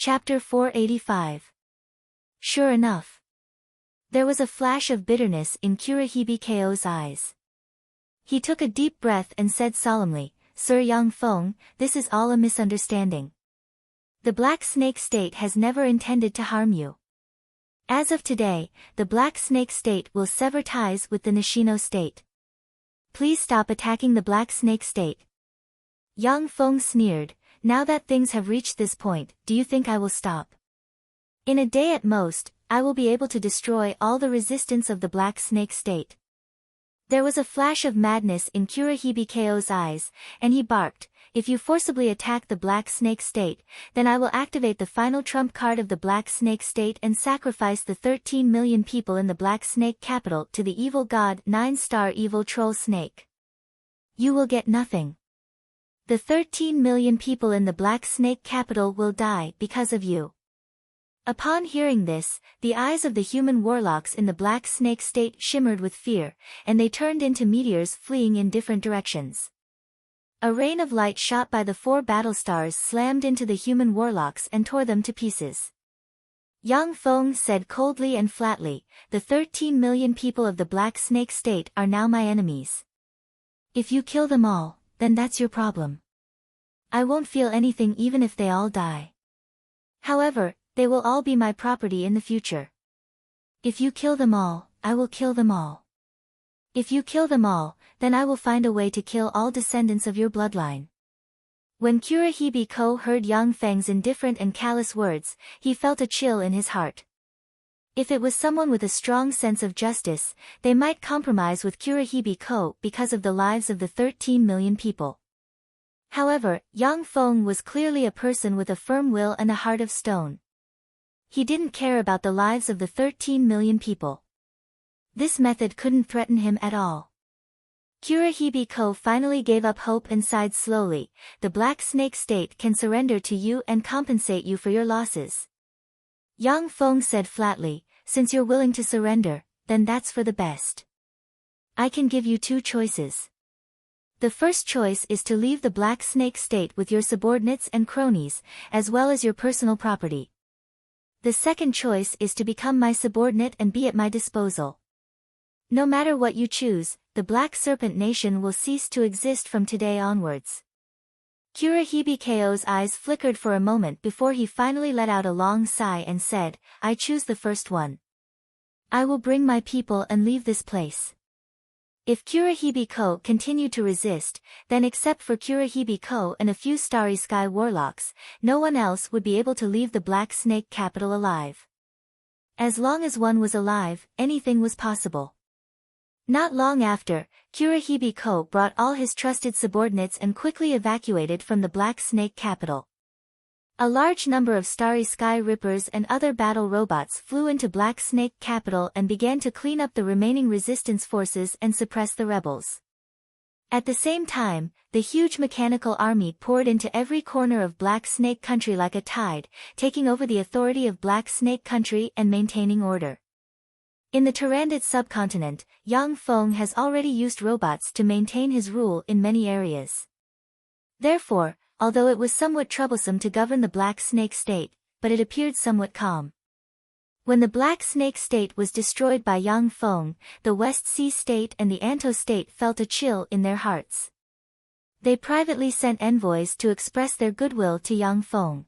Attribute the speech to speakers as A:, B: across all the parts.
A: Chapter 485. Sure enough. There was a flash of bitterness in Kurahibiko's eyes. He took a deep breath and said solemnly, "Sir Yang Feng, this is all a misunderstanding. The Black Snake State has never intended to harm you. As of today, the Black Snake State will sever ties with the Nishino State. Please stop attacking the Black Snake State." Yang Feng sneered, "Now that things have reached this point, do you think I will stop? In a day at most, I will be able to destroy all the resistance of the Black Snake State." There was a flash of madness in Kurahibiko's eyes, and he barked, "If you forcibly attack the Black Snake State, then I will activate the final trump card of the Black Snake State and sacrifice the 13 million people in the Black Snake capital to the evil god 9-star evil troll snake. You will get nothing. The 13 million people in the Black Snake capital will die because of you." Upon hearing this, the eyes of the human warlocks in the Black Snake State shimmered with fear, and they turned into meteors fleeing in different directions. A rain of light shot by the 4 battle stars slammed into the human warlocks and tore them to pieces. Yang Feng said coldly and flatly, "The 13 million people of the Black Snake State are now my enemies. If you kill them all, then that's your problem. I won't feel anything even if they all die. However, they will all be my property in the future. If you kill them all, I will kill them all. If you kill them all, then I will find a way to kill all descendants of your bloodline." When Kurahibiko heard Yang Feng's indifferent and callous words, he felt a chill in his heart. If it was someone with a strong sense of justice, they might compromise with Kurahibiko because of the lives of the 13 million people. However, Yang Feng was clearly a person with a firm will and a heart of stone. He didn't care about the lives of the 13 million people. This method couldn't threaten him at all. Kurahibiko finally gave up hope and sighed slowly, "The Black Snake State can surrender to you and compensate you for your losses." Yang Feng said flatly, "Since you're willing to surrender, then that's for the best. I can give you 2 choices. The first choice is to leave the Black Snake State with your subordinates and cronies, as well as your personal property. The second choice is to become my subordinate and be at my disposal. No matter what you choose, the Black Serpent Nation will cease to exist from today onwards." Kurahibiko's eyes flickered for a moment before he finally let out a long sigh and said, "I choose the first one. I will bring my people and leave this place." If Kurahibiko continued to resist, then except for Kurahibiko and a few Starry Sky warlocks, no one else would be able to leave the Black Snake capital alive. As long as one was alive, anything was possible. Not long after, Kurahibiko brought all his trusted subordinates and quickly evacuated from the Black Snake capital. A large number of Starry Sky Rippers and other battle robots flew into Black Snake capital and began to clean up the remaining resistance forces and suppress the rebels. At the same time, the huge mechanical army poured into every corner of Black Snake Country like a tide, taking over the authority of Black Snake Country and maintaining order. In the Tyrannid subcontinent, Yang Feng has already used robots to maintain his rule in many areas. Therefore, although it was somewhat troublesome to govern the Black Snake State, but it appeared somewhat calm. When the Black Snake State was destroyed by Yang Feng, the West Sea State and the Anto State felt a chill in their hearts. They privately sent envoys to express their goodwill to Yang Feng.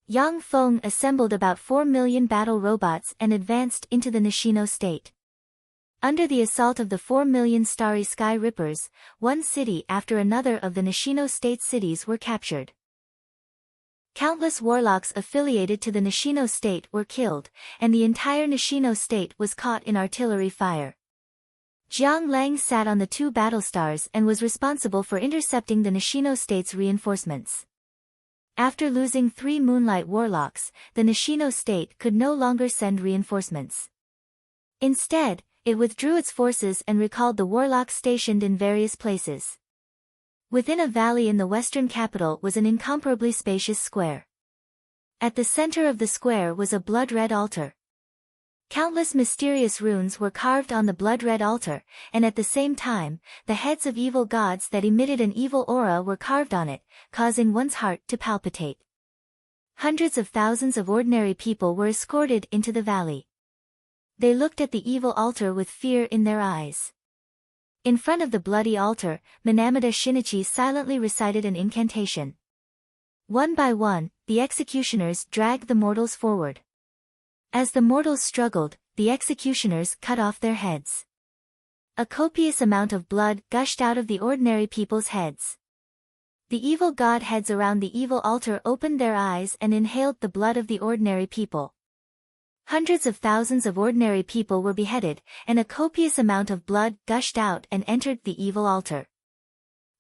A: Yang Feng assembled about 4 million battle robots and advanced into the Nishino State. Under the assault of the 4 million Starry Sky Rippers, one city after another of the Nishino State cities were captured. Countless warlocks affiliated to the Nishino State were killed, and the entire Nishino State was caught in artillery fire. Jiang Lang sat on the 2 battle stars and was responsible for intercepting the Nishino State's reinforcements. After losing 3 Moonlight warlocks, the Nishino State could no longer send reinforcements. Instead, it withdrew its forces and recalled the warlocks stationed in various places. Within a valley in the western capital was an incomparably spacious square. At the center of the square was a blood-red altar. Countless mysterious runes were carved on the blood-red altar, and at the same time, the heads of evil gods that emitted an evil aura were carved on it, causing one's heart to palpitate. Hundreds of thousands of ordinary people were escorted into the valley. They looked at the evil altar with fear in their eyes. In front of the bloody altar, Minamata Shinichi silently recited an incantation. One by one, the executioners dragged the mortals forward. As the mortals struggled, the executioners cut off their heads. A copious amount of blood gushed out of the ordinary people's heads. The evil godheads around the evil altar opened their eyes and inhaled the blood of the ordinary people. Hundreds of thousands of ordinary people were beheaded, and a copious amount of blood gushed out and entered the evil altar.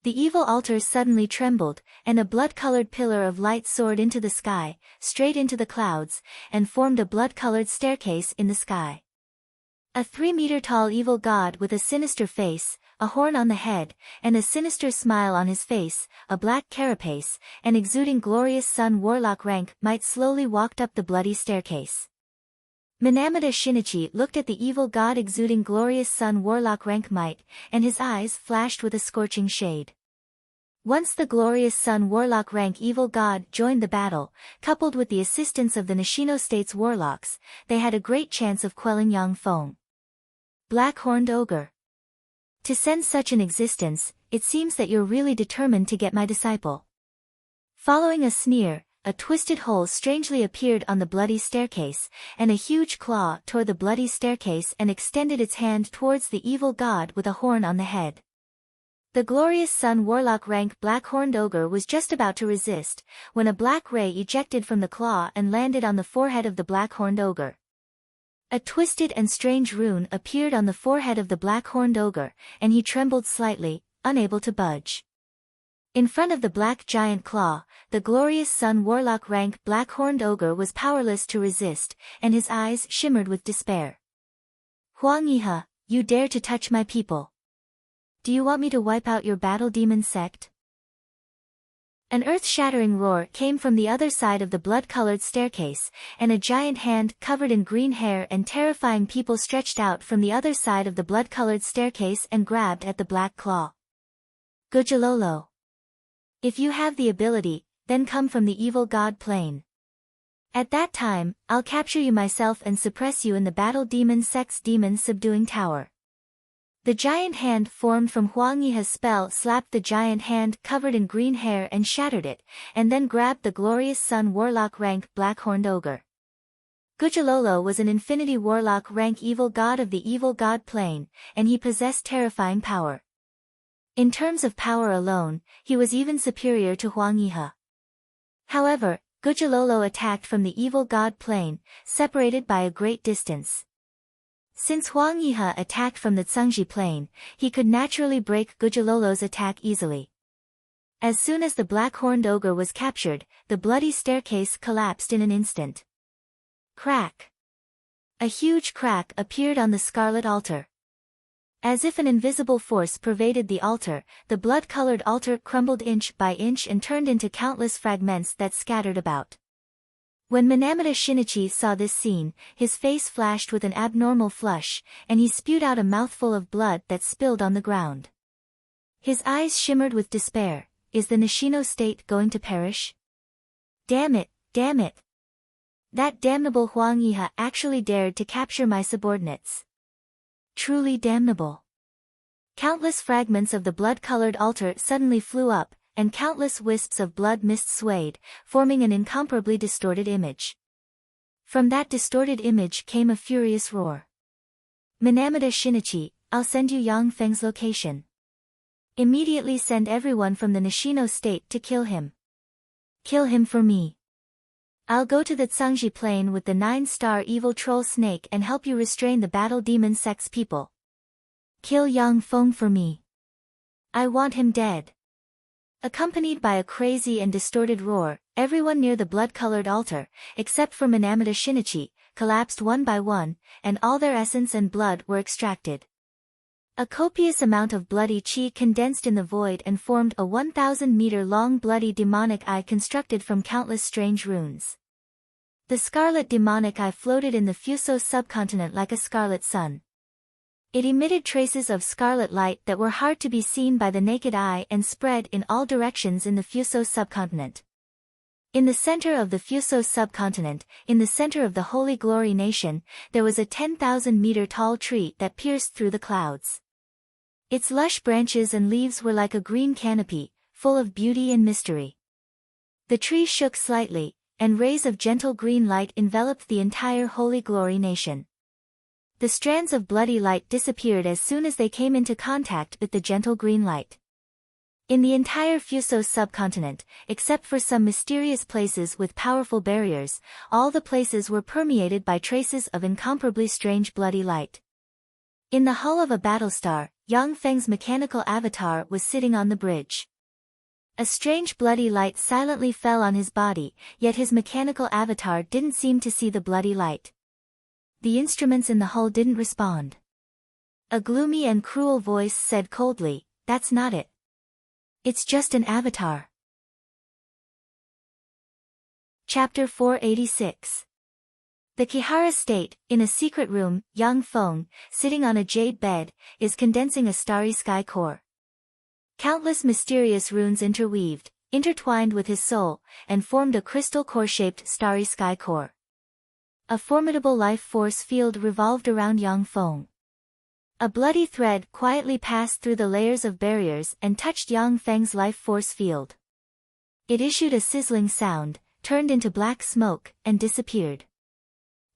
A: The evil altar suddenly trembled, and a blood-colored pillar of light soared into the sky, straight into the clouds, and formed a blood-colored staircase in the sky. A 3-meter-tall evil god with a sinister face, a horn on the head, and a sinister smile on his face, a black carapace, and exuding glorious sun warlock rank might slowly walked up the bloody staircase. Minamata Shinichi looked at the evil god exuding glorious sun warlock rank might, and his eyes flashed with a scorching shade. Once the glorious sun warlock rank evil god joined the battle, coupled with the assistance of the Nishino State's warlocks, they had a great chance of quelling Yang Feng. Black-horned ogre. To send such an existence, it seems that you're really determined to get my disciple. Following a sneer, a twisted hole strangely appeared on the bloody staircase, and a huge claw tore the bloody staircase and extended its hand towards the evil god with a horn on the head. The glorious sun warlock rank black-horned ogre was just about to resist, when a black ray ejected from the claw and landed on the forehead of the black-horned ogre. A twisted and strange rune appeared on the forehead of the black-horned ogre, and he trembled slightly, unable to budge. In front of the black giant claw, the glorious sun warlock rank black-horned ogre was powerless to resist, and his eyes shimmered with despair. Huang Yihe, you dare to touch my people. Do you want me to wipe out your battle demon sect? An earth-shattering roar came from the other side of the blood-colored staircase, and a giant hand covered in green hair and terrifying people stretched out from the other side of the blood-colored staircase and grabbed at the black claw. Gujalolo. If you have the ability, then come from the evil god plane. At that time, I'll capture you myself and suppress you in the battle demon sect's demon subduing tower. The giant hand formed from Huang Yihe's spell slapped the giant hand covered in green hair and shattered it, and then grabbed the glorious sun warlock rank black-horned ogre. Gujalolo was an infinity warlock rank evil god of the evil god plane, and he possessed terrifying power. In terms of power alone, he was even superior to Huang Yihe. However, Gujalolo attacked from the evil god plane, separated by a great distance. Since Huang Yihe attacked from the Tsungji plane, he could naturally break Gujalolo's attack easily. As soon as the black-horned ogre was captured, the bloody staircase collapsed in an instant. Crack! A huge crack appeared on the scarlet altar. As if an invisible force pervaded the altar, the blood-colored altar crumbled inch by inch and turned into countless fragments that scattered about. When Minamata Shinichi saw this scene, his face flashed with an abnormal flush, and he spewed out a mouthful of blood that spilled on the ground. His eyes shimmered with despair. Is the Nishino state going to perish? Damn it, damn it! That damnable Huang Yihe actually dared to capture my subordinates. Truly damnable. Countless fragments of the blood-colored altar suddenly flew up, and countless wisps of blood mist swayed, forming an incomparably distorted image. From that distorted image came a furious roar. Minamata Shinichi, I'll send you Yang Feng's location. Immediately send everyone from the Nishino state to kill him. Kill him for me. I'll go to the Tsungji plane with the 9-star evil troll snake and help you restrain the battle demon sect's people. Kill Yang Feng for me. I want him dead. Accompanied by a crazy and distorted roar, everyone near the blood-colored altar, except for Minamata Shinichi, collapsed one by one, and all their essence and blood were extracted. A copious amount of bloody chi condensed in the void and formed a 1,000-meter-long bloody demonic eye constructed from countless strange runes. The scarlet demonic eye floated in the Fuso subcontinent like a scarlet sun. It emitted traces of scarlet light that were hard to be seen by the naked eye and spread in all directions in the Fuso subcontinent. In the center of the Fuso subcontinent, in the center of the Holy Glory Nation, there was a 10,000-meter tall tree that pierced through the clouds. Its lush branches and leaves were like a green canopy, full of beauty and mystery. The tree shook slightly, and rays of gentle green light enveloped the entire Holy Glory Nation. The strands of bloody light disappeared as soon as they came into contact with the gentle green light. In the entire Fuso subcontinent, except for some mysterious places with powerful barriers, all the places were permeated by traces of incomparably strange bloody light. In the hull of a battlestar, Yang Feng's mechanical avatar was sitting on the bridge. A strange bloody light silently fell on his body, yet his mechanical avatar didn't seem to see the bloody light. The instruments in the hull didn't respond. A gloomy and cruel voice said coldly, "That's not it. It's just an avatar." Chapter 486. The Kihara State, in a secret room, Yang Feng, sitting on a jade bed, is condensing a starry sky core. Countless mysterious runes intertwined with his soul, and formed a crystal core-shaped starry sky core. A formidable life force field revolved around Yang Feng. A bloody thread quietly passed through the layers of barriers and touched Yang Feng's life force field. It issued a sizzling sound, turned into black smoke, and disappeared.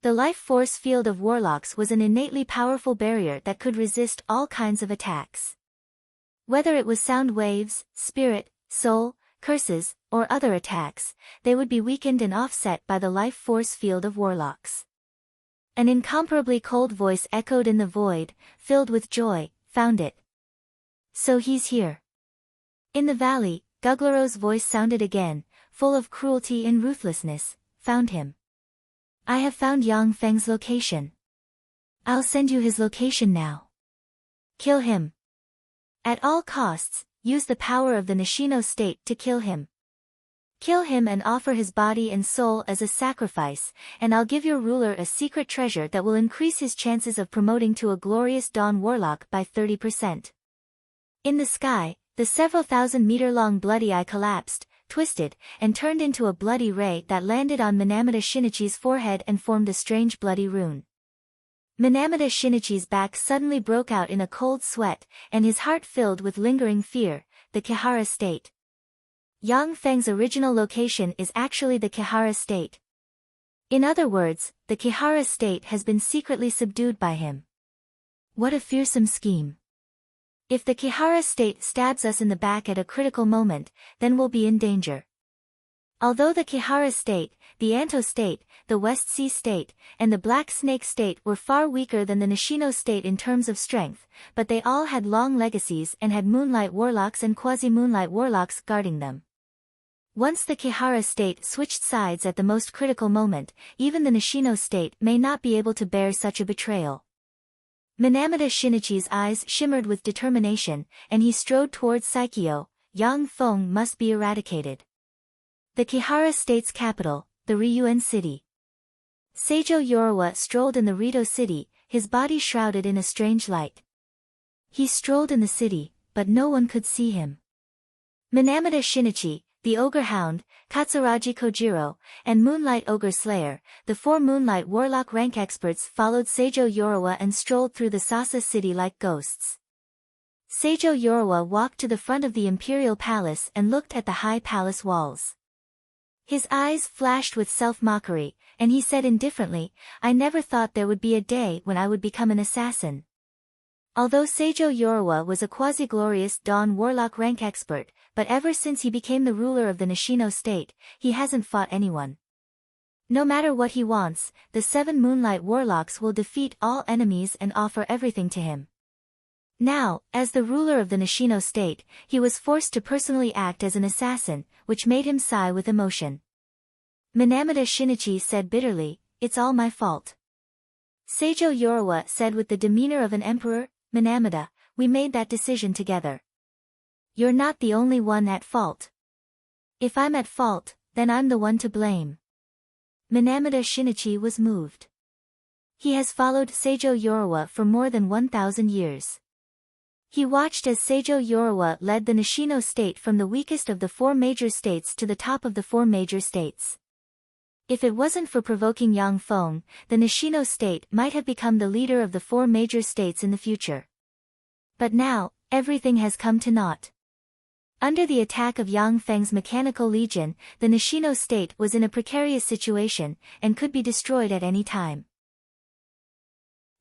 A: The life force field of warlocks was an innately powerful barrier that could resist all kinds of attacks. Whether it was sound waves, spirit, soul, curses, or other attacks, they would be weakened and offset by the life force field of warlocks. An incomparably cold voice echoed in the void, filled with joy, "Found it. So he's here." In the valley, Guglaro's voice sounded again, full of cruelty and ruthlessness, "Found him. I have found Yang Feng's location. I'll send you his location now. Kill him. At all costs, use the power of the Nishino state to kill him. Kill him and offer his body and soul as a sacrifice, and I'll give your ruler a secret treasure that will increase his chances of promoting to a glorious dawn warlock by 30%. In the sky, the several thousand-meter-long bloody eye collapsed, twisted, and turned into a bloody ray that landed on Minamata Shinichi's forehead and formed a strange bloody rune. Minamata Shinichi's back suddenly broke out in a cold sweat, and his heart filled with lingering fear. The Kihara State. Yang Feng's original location is actually the Kihara State. In other words, the Kihara State has been secretly subdued by him. What a fearsome scheme. If the Kihara State stabs us in the back at a critical moment, then we'll be in danger. Although the Kihara State, the Anto State, the West Sea State, and the Black Snake State were far weaker than the Nishino State in terms of strength, but they all had long legacies and had Moonlight Warlocks and Quasi-Moonlight Warlocks guarding them. Once the Kihara State switched sides at the most critical moment, even the Nishino State may not be able to bear such a betrayal. Minamata Shinichi's eyes shimmered with determination, and he strode towards Saikyo. Yang Feng must be eradicated. The Kihara State's capital, the Ryuan City. Seijo Yorawa strolled in the Rito City, his body shrouded in a strange light. He strolled in the city, but no one could see him. Minamata Shinichi, the Ogre Hound, Katsuragi Kojiro, and Moonlight Ogre Slayer, the 4 Moonlight Warlock rank experts followed Seijo Yorawa and strolled through the Sasa city like ghosts. Seijo Yorawa walked to the front of the Imperial Palace and looked at the high palace walls. His eyes flashed with self-mockery, and he said indifferently, "I never thought there would be a day when I would become an assassin." Although Seijo Yorawa was a quasi-glorious Dawn Warlock rank expert, but ever since he became the ruler of the Nishino State, he hasn't fought anyone. No matter what he wants, the 7 Moonlight Warlocks will defeat all enemies and offer everything to him. Now, as the ruler of the Nishino State, he was forced to personally act as an assassin, which made him sigh with emotion. Minamata Shinichi said bitterly, "It's all my fault." Seijo Yorawa said with the demeanor of an emperor, "Minamata, we made that decision together. You're not the only one at fault. If I'm at fault, then I'm the one to blame." Minamata Shinichi was moved. He has followed Seijo Yorawa for more than 1,000 years. He watched as Seijo Yorawa led the Nishino state from the weakest of the 4 major states to the top of the 4 major states. If it wasn't for provoking Yang Feng, the Nishino state might have become the leader of the 4 major states in the future. But now, everything has come to naught. Under the attack of Yang Feng's mechanical legion, the Nishino state was in a precarious situation, and could be destroyed at any time.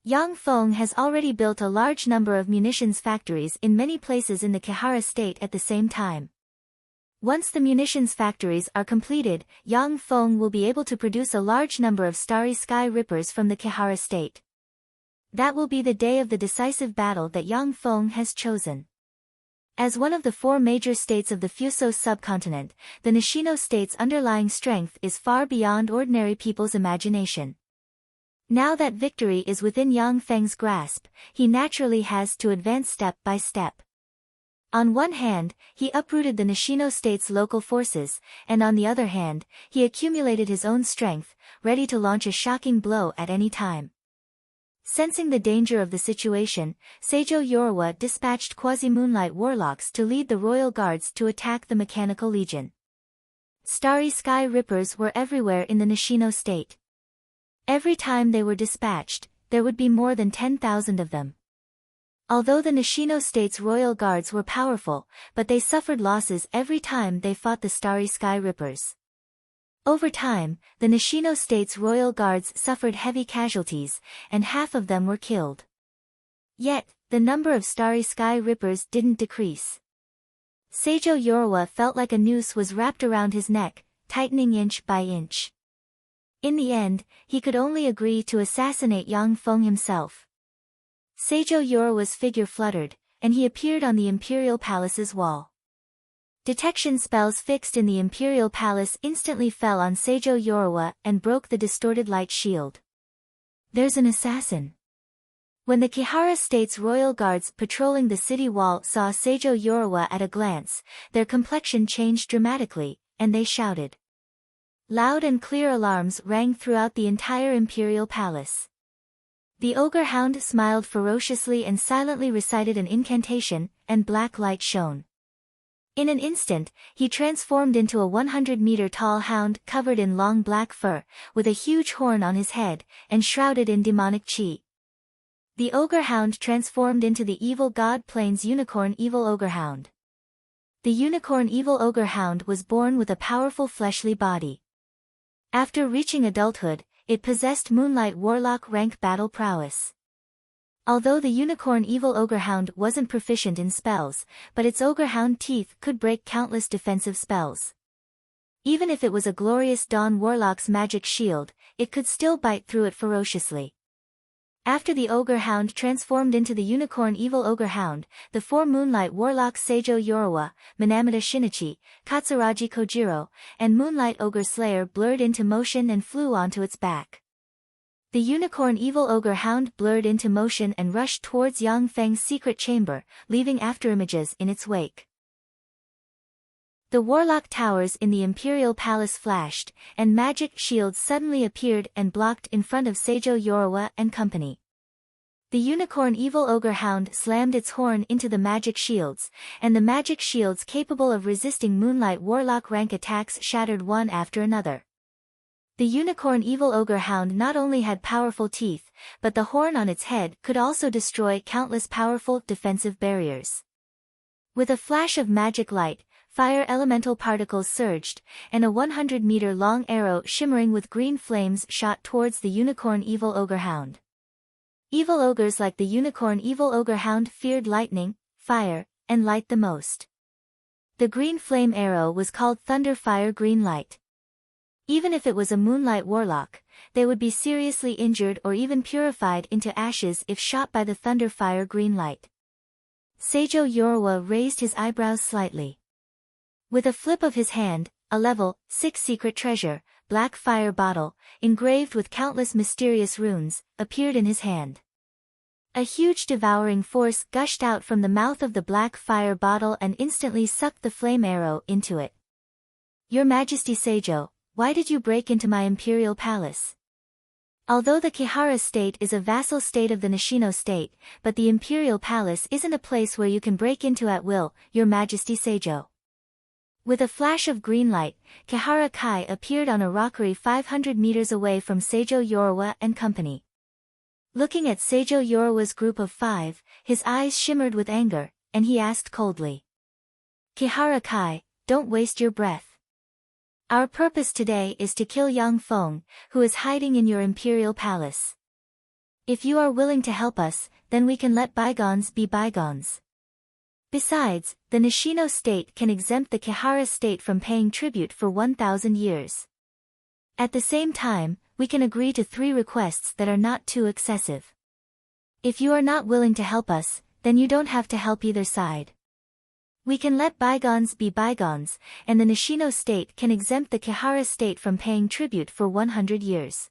A: Yang Feng has already built a large number of munitions factories in many places in the Kihara state at the same time. Once the munitions factories are completed, Yang Feng will be able to produce a large number of Starry Sky Rippers from the Kihara state. That will be the day of the decisive battle that Yang Feng has chosen. As one of the 4 major states of the Fuso subcontinent, the Nishino state's underlying strength is far beyond ordinary people's imagination. Now that victory is within Yang Feng's grasp, he naturally has to advance step by step. On one hand, he uprooted the Nishino state's local forces, and on the other hand, he accumulated his own strength, ready to launch a shocking blow at any time. Sensing the danger of the situation, Seijo Yorawa dispatched quasi-moonlight warlocks to lead the royal guards to attack the mechanical legion. Starry Sky Rippers were everywhere in the Nishino state. Every time they were dispatched, there would be more than 10,000 of them. Although the Nishino state's royal guards were powerful, but they suffered losses every time they fought the Starry Sky Rippers. Over time, the Nishino state's royal guards suffered heavy casualties, and half of them were killed. Yet, the number of Starry Sky Rippers didn't decrease. Seijo Yorawa felt like a noose was wrapped around his neck, tightening inch by inch. In the end, he could only agree to assassinate Yang Feng himself. Seijo Yorawa's figure fluttered, and he appeared on the Imperial Palace's wall. Detection spells fixed in the Imperial Palace instantly fell on Seijo Yorawa and broke the distorted light shield. There's an assassin. When the Kihara state's royal guards patrolling the city wall saw Seijo Yorawa at a glance, their complexion changed dramatically, and they shouted. Loud and clear alarms rang throughout the entire Imperial Palace. The ogre hound smiled ferociously and silently recited an incantation, and black light shone. In an instant, he transformed into a 100-meter-tall hound covered in long black fur, with a huge horn on his head, and shrouded in demonic chi. The ogre hound transformed into the evil god Plains unicorn evil ogre hound. The unicorn evil ogre hound was born with a powerful fleshly body. After reaching adulthood, it possessed Moonlight Warlock rank battle prowess. Although the unicorn evil ogre hound wasn't proficient in spells, but its ogre hound teeth could break countless defensive spells. Even if it was a glorious Dawn Warlock's magic shield, it could still bite through it ferociously. After the ogre hound transformed into the unicorn evil ogre hound, the 4 Moonlight Warlocks Seijo Yorawa, Minamata Shinichi, Katsuragi Kojiro, and Moonlight Ogre Slayer blurred into motion and flew onto its back. The unicorn evil ogre hound blurred into motion and rushed towards Yang Feng's secret chamber, leaving afterimages in its wake. The warlock towers in the Imperial Palace flashed, and magic shields suddenly appeared and blocked in front of Seijo Yorawa and company. The unicorn evil ogre hound slammed its horn into the magic shields, and the magic shields capable of resisting Moonlight Warlock rank attacks shattered one after another. The unicorn evil ogre hound not only had powerful teeth, but the horn on its head could also destroy countless powerful defensive barriers. With a flash of magic light, fire elemental particles surged, and a 100-meter-long arrow shimmering with green flames shot towards the unicorn evil ogre hound. Evil ogres like the unicorn evil ogre hound feared lightning, fire, and light the most. The green flame arrow was called Thunder Fire Green Light. Even if it was a Moonlight Warlock, they would be seriously injured or even purified into ashes if shot by the Thunder Fire Green Light. Seijo Yorawa raised his eyebrows slightly. With a flip of his hand, a level 6 secret treasure, Black Fire Bottle, engraved with countless mysterious runes, appeared in his hand. A huge devouring force gushed out from the mouth of the Black Fire Bottle and instantly sucked the flame arrow into it. Your Majesty Seijo, why did you break into my imperial palace? Although the Kihara state is a vassal state of the Nishino state, but the imperial palace isn't a place where you can break into at will, Your Majesty Seijo. With a flash of green light, Kihara Kai appeared on a rockery 500 meters away from Seijo Yorawa and company. Looking at Seijo Yorawa's group of 5, his eyes shimmered with anger, and he asked coldly. Kihara Kai, don't waste your breath. Our purpose today is to kill Yang Feng, who is hiding in your imperial palace. If you are willing to help us, then we can let bygones be bygones. Besides, the Nishino state can exempt the Kihara state from paying tribute for 1,000 years. At the same time, we can agree to 3 requests that are not too excessive. If you are not willing to help us, then you don't have to help either side. We can let bygones be bygones, and the Nishino state can exempt the Kihara state from paying tribute for 100 years.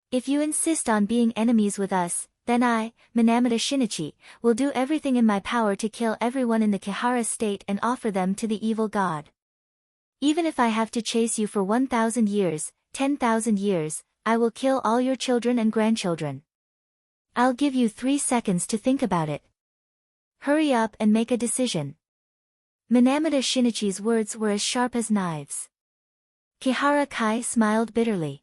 A: If you insist on being enemies with us, then I, Minamata Shinichi, will do everything in my power to kill everyone in the Kihara state and offer them to the evil god. Even if I have to chase you for 1,000 years, 10,000 years, I will kill all your children and grandchildren. I'll give you 3 seconds to think about it. Hurry up and make a decision. Minamata Shinichi's words were as sharp as knives. Kihara Kai smiled bitterly.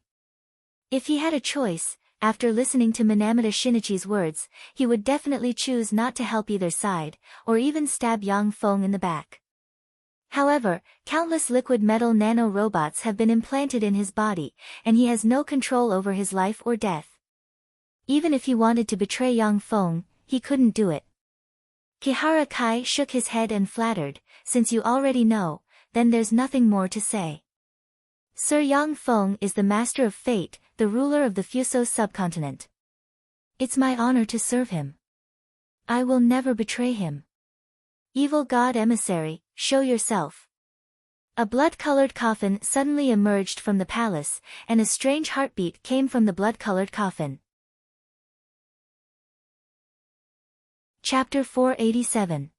A: If he had a choice, after listening to Minamata Shinichi's words, he would definitely choose not to help either side, or even stab Yang Feng in the back. However, countless liquid metal nano-robots have been implanted in his body, and he has no control over his life or death. Even if he wanted to betray Yang Feng, he couldn't do it. Kihara Kai shook his head and flattered, since you already know, then there's nothing more to say. Sir Yang Feng is the master of fate, the ruler of the Fuso subcontinent. It's my honor to serve him. I will never betray him. Evil god emissary, show yourself. A blood-colored coffin suddenly emerged from the palace, and a strange heartbeat came from the blood-colored coffin. Chapter 487.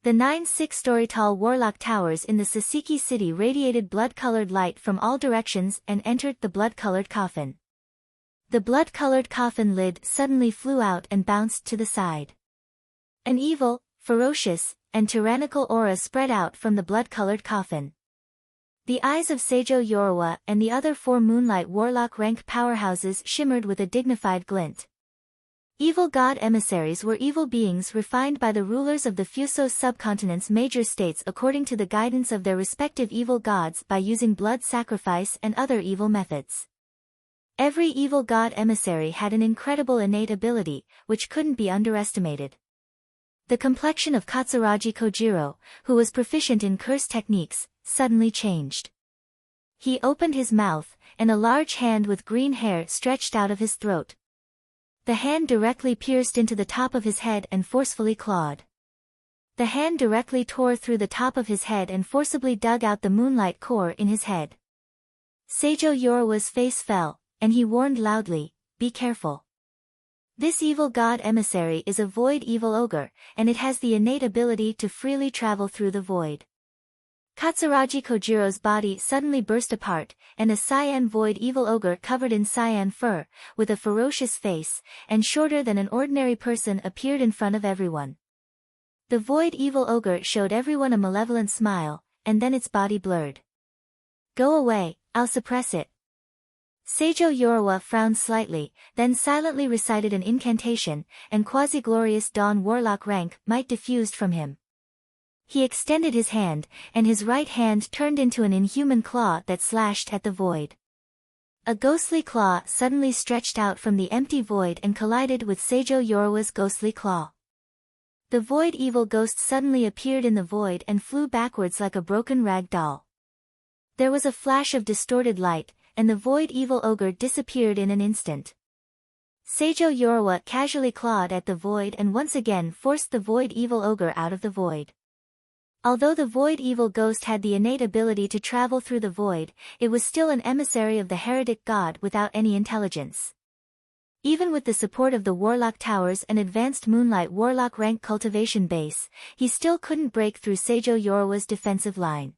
A: The 9 6-story tall Warlock Towers in the Saseki city radiated blood-colored light from all directions and entered the blood-colored coffin. The blood-colored coffin lid suddenly flew out and bounced to the side. An evil, ferocious, and tyrannical aura spread out from the blood-colored coffin. The eyes of Seijo Yorawa and the other 4 Moonlight Warlock rank powerhouses shimmered with a dignified glint. Evil god emissaries were evil beings refined by the rulers of the Fuso subcontinent's major states according to the guidance of their respective evil gods by using blood sacrifice and other evil methods. Every evil god emissary had an incredible innate ability, which couldn't be underestimated. The complexion of Katsuragi Kojiro, who was proficient in curse techniques, suddenly changed. He opened his mouth, and a large hand with green hair stretched out of his throat. The hand directly pierced into the top of his head and forcefully clawed. The hand directly tore through the top of his head and forcibly dug out the moonlight core in his head. Seijo Yorawa's face fell, and he warned loudly, "Be careful. This evil god emissary is a void evil ogre, and it has the innate ability to freely travel through the void." Katsuragi Kojiro's body suddenly burst apart, and a cyan void evil ogre covered in cyan fur, with a ferocious face, and shorter than an ordinary person appeared in front of everyone. The void evil ogre showed everyone a malevolent smile, and then its body blurred. "Go away, I'll suppress it." Seijo Yorawa frowned slightly, then silently recited an incantation, and quasi-glorious dawn warlock rank might diffused from him. He extended his hand, and his right hand turned into an inhuman claw that slashed at the void. A ghostly claw suddenly stretched out from the empty void and collided with Seijo Yorawa's ghostly claw. The void evil ghost suddenly appeared in the void and flew backwards like a broken rag doll. There was a flash of distorted light, and the void evil ogre disappeared in an instant. Seijo Yorawa casually clawed at the void and once again forced the void evil ogre out of the void. Although the void evil ghost had the innate ability to travel through the void, it was still an emissary of the heretic god without any intelligence. Even with the support of the Warlock Towers and advanced Moonlight Warlock rank cultivation base, he still couldn't break through Seijo Yorawa's defensive line.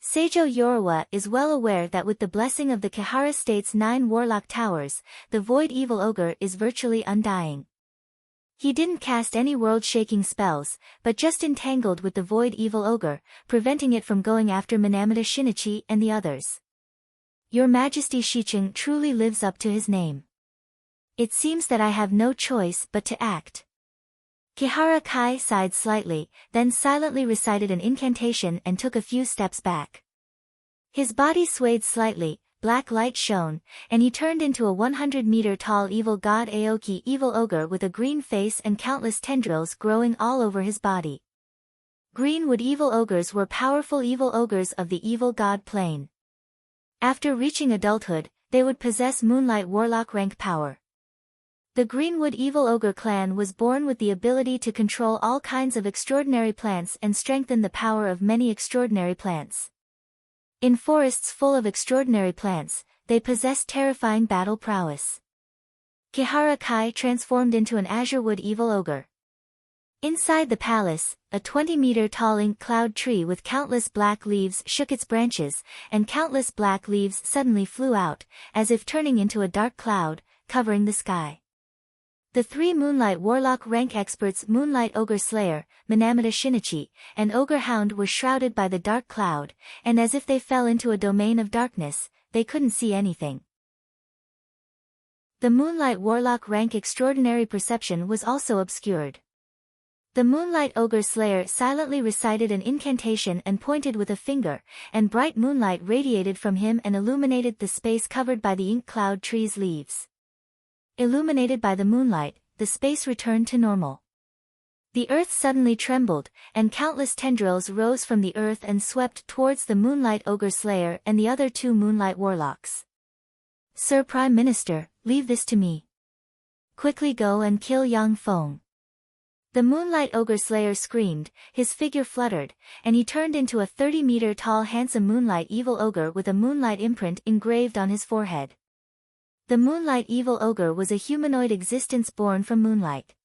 A: Seijo Yoruwa is well aware that with the blessing of the Kihara State's 9 warlock towers, the void evil ogre is virtually undying. He didn't cast any world-shaking spells, but just entangled with the void evil ogre, preventing it from going after Minamata Shinichi and the others. Your Majesty Shicheng truly lives up to his name. It seems that I have no choice but to act. Kihara Kai sighed slightly, then silently recited an incantation and took a few steps back. His body swayed slightly, black light shone, and he turned into a 100-meter-tall evil god Aoki evil ogre with a green face and countless tendrils growing all over his body. Greenwood evil ogres were powerful evil ogres of the evil god plane. After reaching adulthood, they would possess Moonlight Warlock rank power. The Greenwood Evil Ogre clan was born with the ability to control all kinds of extraordinary plants and strengthen the power of many extraordinary plants. In forests full of extraordinary plants, they possessed terrifying battle prowess. Kihara Kai transformed into an Azurewood Evil Ogre. Inside the palace, a 20-meter-tall ink cloud tree with countless black leaves shook its branches, and countless black leaves suddenly flew out, as if turning into a dark cloud, covering the sky. The 3 Moonlight Warlock rank experts Moonlight Ogre Slayer, Minamata Shinichi, and Ogre Hound were shrouded by the dark cloud, and as if they fell into a domain of darkness, they couldn't see anything. The Moonlight Warlock rank extraordinary perception was also obscured. The Moonlight Ogre Slayer silently recited an incantation and pointed with a finger, and bright moonlight radiated from him and illuminated the space covered by the ink cloud tree's leaves. Illuminated by the moonlight, the space returned to normal. The earth suddenly trembled, and countless tendrils rose from the earth and swept towards the Moonlight Ogre Slayer and the other 2 Moonlight Warlocks. Sir Prime Minister, leave this to me. Quickly go and kill Yang Feng. The Moonlight Ogre Slayer screamed, his figure fluttered, and he turned into a 30-meter-tall handsome Moonlight Evil Ogre with a moonlight imprint engraved on his forehead. The Moonlight Evil Ogre was a humanoid existence born from moonlight.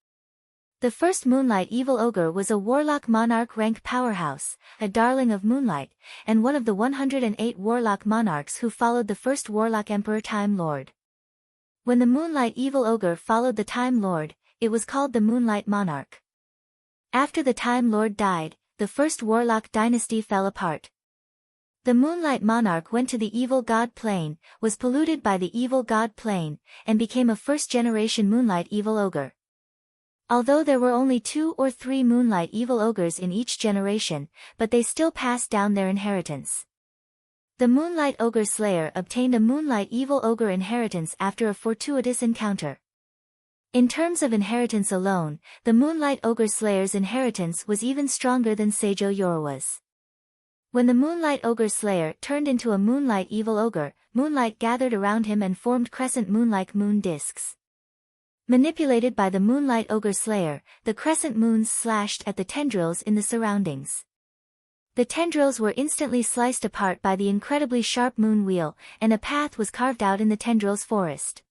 A: The first Moonlight Evil Ogre was a Warlock Monarch rank powerhouse, a darling of moonlight, and one of the 108 Warlock Monarchs who followed the first Warlock Emperor Time Lord. When the Moonlight Evil Ogre followed the Time Lord, it was called the Moonlight Monarch. After the Time Lord died, the first Warlock dynasty fell apart. The Moonlight Monarch went to the Evil God Plane, was polluted by the Evil God Plane, and became a first-generation Moonlight Evil Ogre. Although there were only 2 or 3 Moonlight Evil Ogres in each generation, but they still passed down their inheritance. The Moonlight Ogre Slayer obtained a Moonlight Evil Ogre inheritance after a fortuitous encounter. In terms of inheritance alone, the Moonlight Ogre Slayer's inheritance was even stronger than Seijo Yoruwa's. When the Moonlight Ogre Slayer turned into a Moonlight Evil Ogre, moonlight gathered around him and formed crescent moon-like moon discs. Manipulated by the Moonlight Ogre Slayer, the crescent moons slashed at the tendrils in the surroundings. The tendrils were instantly sliced apart by the incredibly sharp moon wheel, and a path was carved out in the tendrils forest.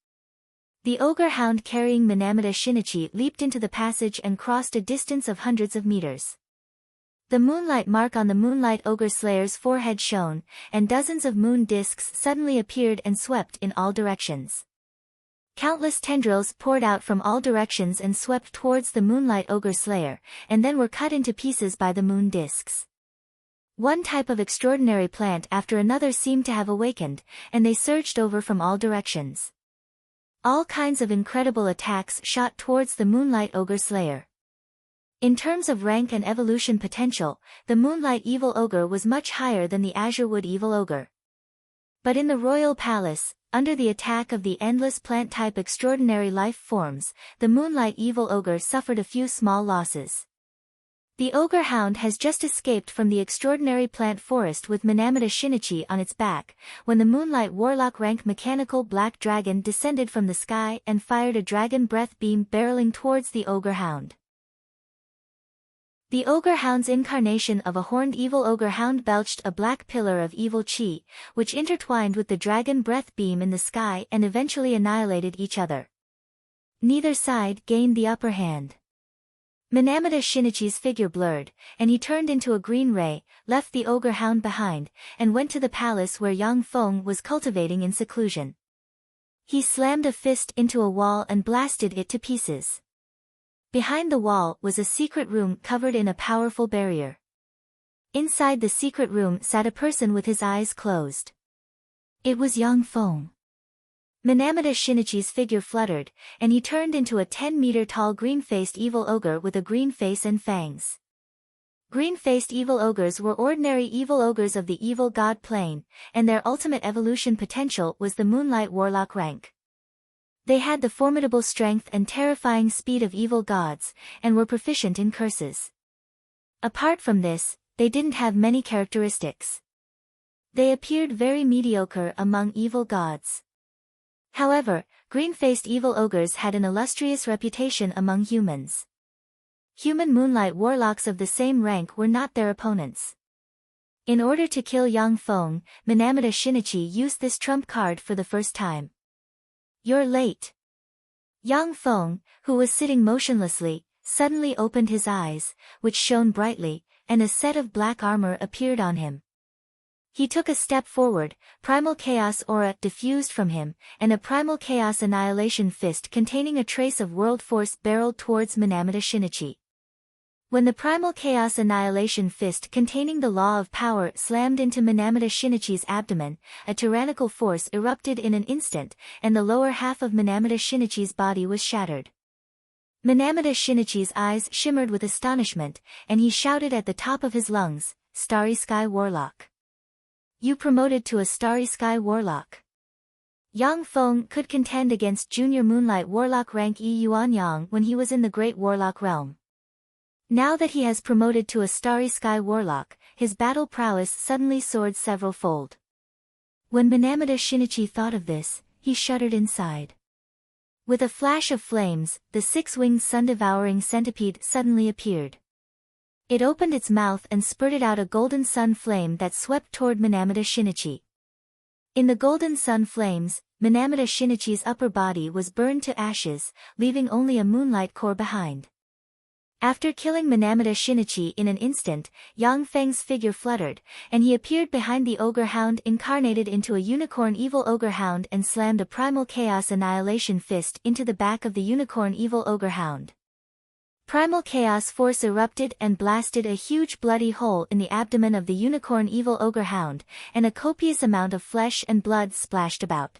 A: The Ogre Hound carrying Minamata Shinichi leaped into the passage and crossed a distance of hundreds of meters. The moonlight mark on the Moonlight Ogre Slayer's forehead shone, and dozens of moon discs suddenly appeared and swept in all directions. Countless tendrils poured out from all directions and swept towards the Moonlight Ogre Slayer, and then were cut into pieces by the moon discs. One type of extraordinary plant after another seemed to have awakened, and they surged over from all directions. All kinds of incredible attacks shot towards the Moonlight Ogre Slayer. In terms of rank and evolution potential, the Moonlight Evil Ogre was much higher than the Azurewood Evil Ogre. But in the royal palace, under the attack of the endless plant-type extraordinary life forms, the Moonlight Evil Ogre suffered a few small losses. The Ogre Hound has just escaped from the extraordinary plant forest with Minamata Shinichi on its back, when the Moonlight Warlock rank mechanical black dragon descended from the sky and fired a dragon breath beam barreling towards the Ogre Hound. The Ogre Hound's incarnation of a horned evil Ogre Hound belched a black pillar of evil chi, which intertwined with the dragon breath beam in the sky and eventually annihilated each other. Neither side gained the upper hand. Minamata Shinichi's figure blurred, and he turned into a green ray, left the ogre hound behind, and went to the palace where Yang Feng was cultivating in seclusion. He slammed a fist into a wall and blasted it to pieces. Behind the wall was a secret room covered in a powerful barrier. Inside the secret room sat a person with his eyes closed. It was Yang Feng. Minamata Shinichi's figure fluttered, and he turned into a 10-meter-tall green-faced evil ogre with a green face and fangs. Green-faced evil ogres were ordinary evil ogres of the evil god plane, and their ultimate evolution potential was the Moonlight Warlock rank. They had the formidable strength and terrifying speed of evil gods, and were proficient in curses. Apart from this, they didn't have many characteristics. They appeared very mediocre among evil gods. However, green-faced evil ogres had an illustrious reputation among humans. Human Moonlight Warlocks of the same rank were not their opponents. In order to kill Yang Feng, Minamata Shinichi used this trump card for the first time. "You're late." Yang Feng, who was sitting motionlessly, suddenly opened his eyes, which shone brightly, and a set of black armor appeared on him. He took a step forward, Primal Chaos Aura diffused from him, and a Primal Chaos Annihilation Fist containing a trace of World Force barreled towards Minamata Shinichi. When the Primal Chaos Annihilation Fist containing the Law of Power slammed into Minamata Shinichi's abdomen, a tyrannical force erupted in an instant, and the lower half of Minamata Shinichi's body was shattered. Minamata Shinichi's eyes shimmered with astonishment, and he shouted at the top of his lungs, "Starry Sky Warlock! You promoted to a Starry Sky Warlock." Yang Feng could contend against Junior Moonlight Warlock rank Yi Yuanyang when he was in the Great Warlock realm. Now that he has promoted to a Starry Sky Warlock, his battle prowess suddenly soared several-fold. When Minamata Shinichi thought of this, he shuddered inside. With a flash of flames, the six-winged sun-devouring centipede suddenly appeared. It opened its mouth and spurted out a golden sun flame that swept toward Minamata Shinichi. In the golden sun flames, Minamata Shinichi's upper body was burned to ashes, leaving only a moonlight core behind. After killing Minamata Shinichi in an instant, Yang Feng's figure fluttered, and he appeared behind the ogre hound incarnated into a unicorn evil ogre hound and slammed a Primal Chaos Annihilation Fist into the back of the unicorn evil ogre hound. Primal Chaos Force erupted and blasted a huge bloody hole in the abdomen of the unicorn evil ogre hound, and a copious amount of flesh and blood splashed about.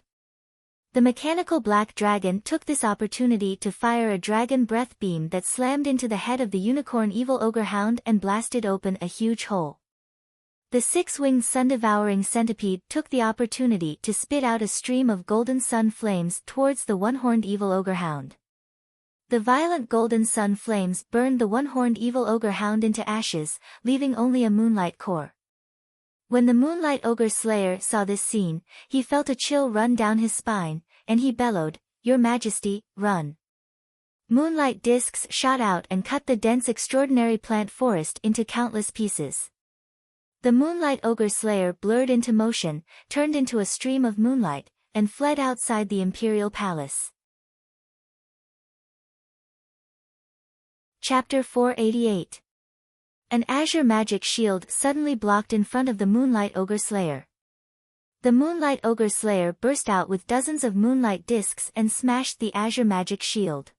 A: The mechanical black dragon took this opportunity to fire a dragon breath beam that slammed into the head of the unicorn evil ogre hound and blasted open a huge hole. The six-winged sun-devouring centipede took the opportunity to spit out a stream of golden sun flames towards the one-horned evil ogre hound. The violent golden sun flames burned the one-horned evil ogre hound into ashes, leaving only a moonlight core. When the Moonlight Ogre Slayer saw this scene, he felt a chill run down his spine, and he bellowed, "Your Majesty, run!" Moonlight discs shot out and cut the dense extraordinary plant forest into countless pieces. The Moonlight Ogre Slayer blurred into motion, turned into a stream of moonlight, and fled outside the Imperial Palace. Chapter 488. An azure magic shield suddenly blocked in front of the Moonlight Ogre Slayer. The Moonlight Ogre Slayer burst out with dozens of moonlight discs and smashed the azure magic shield.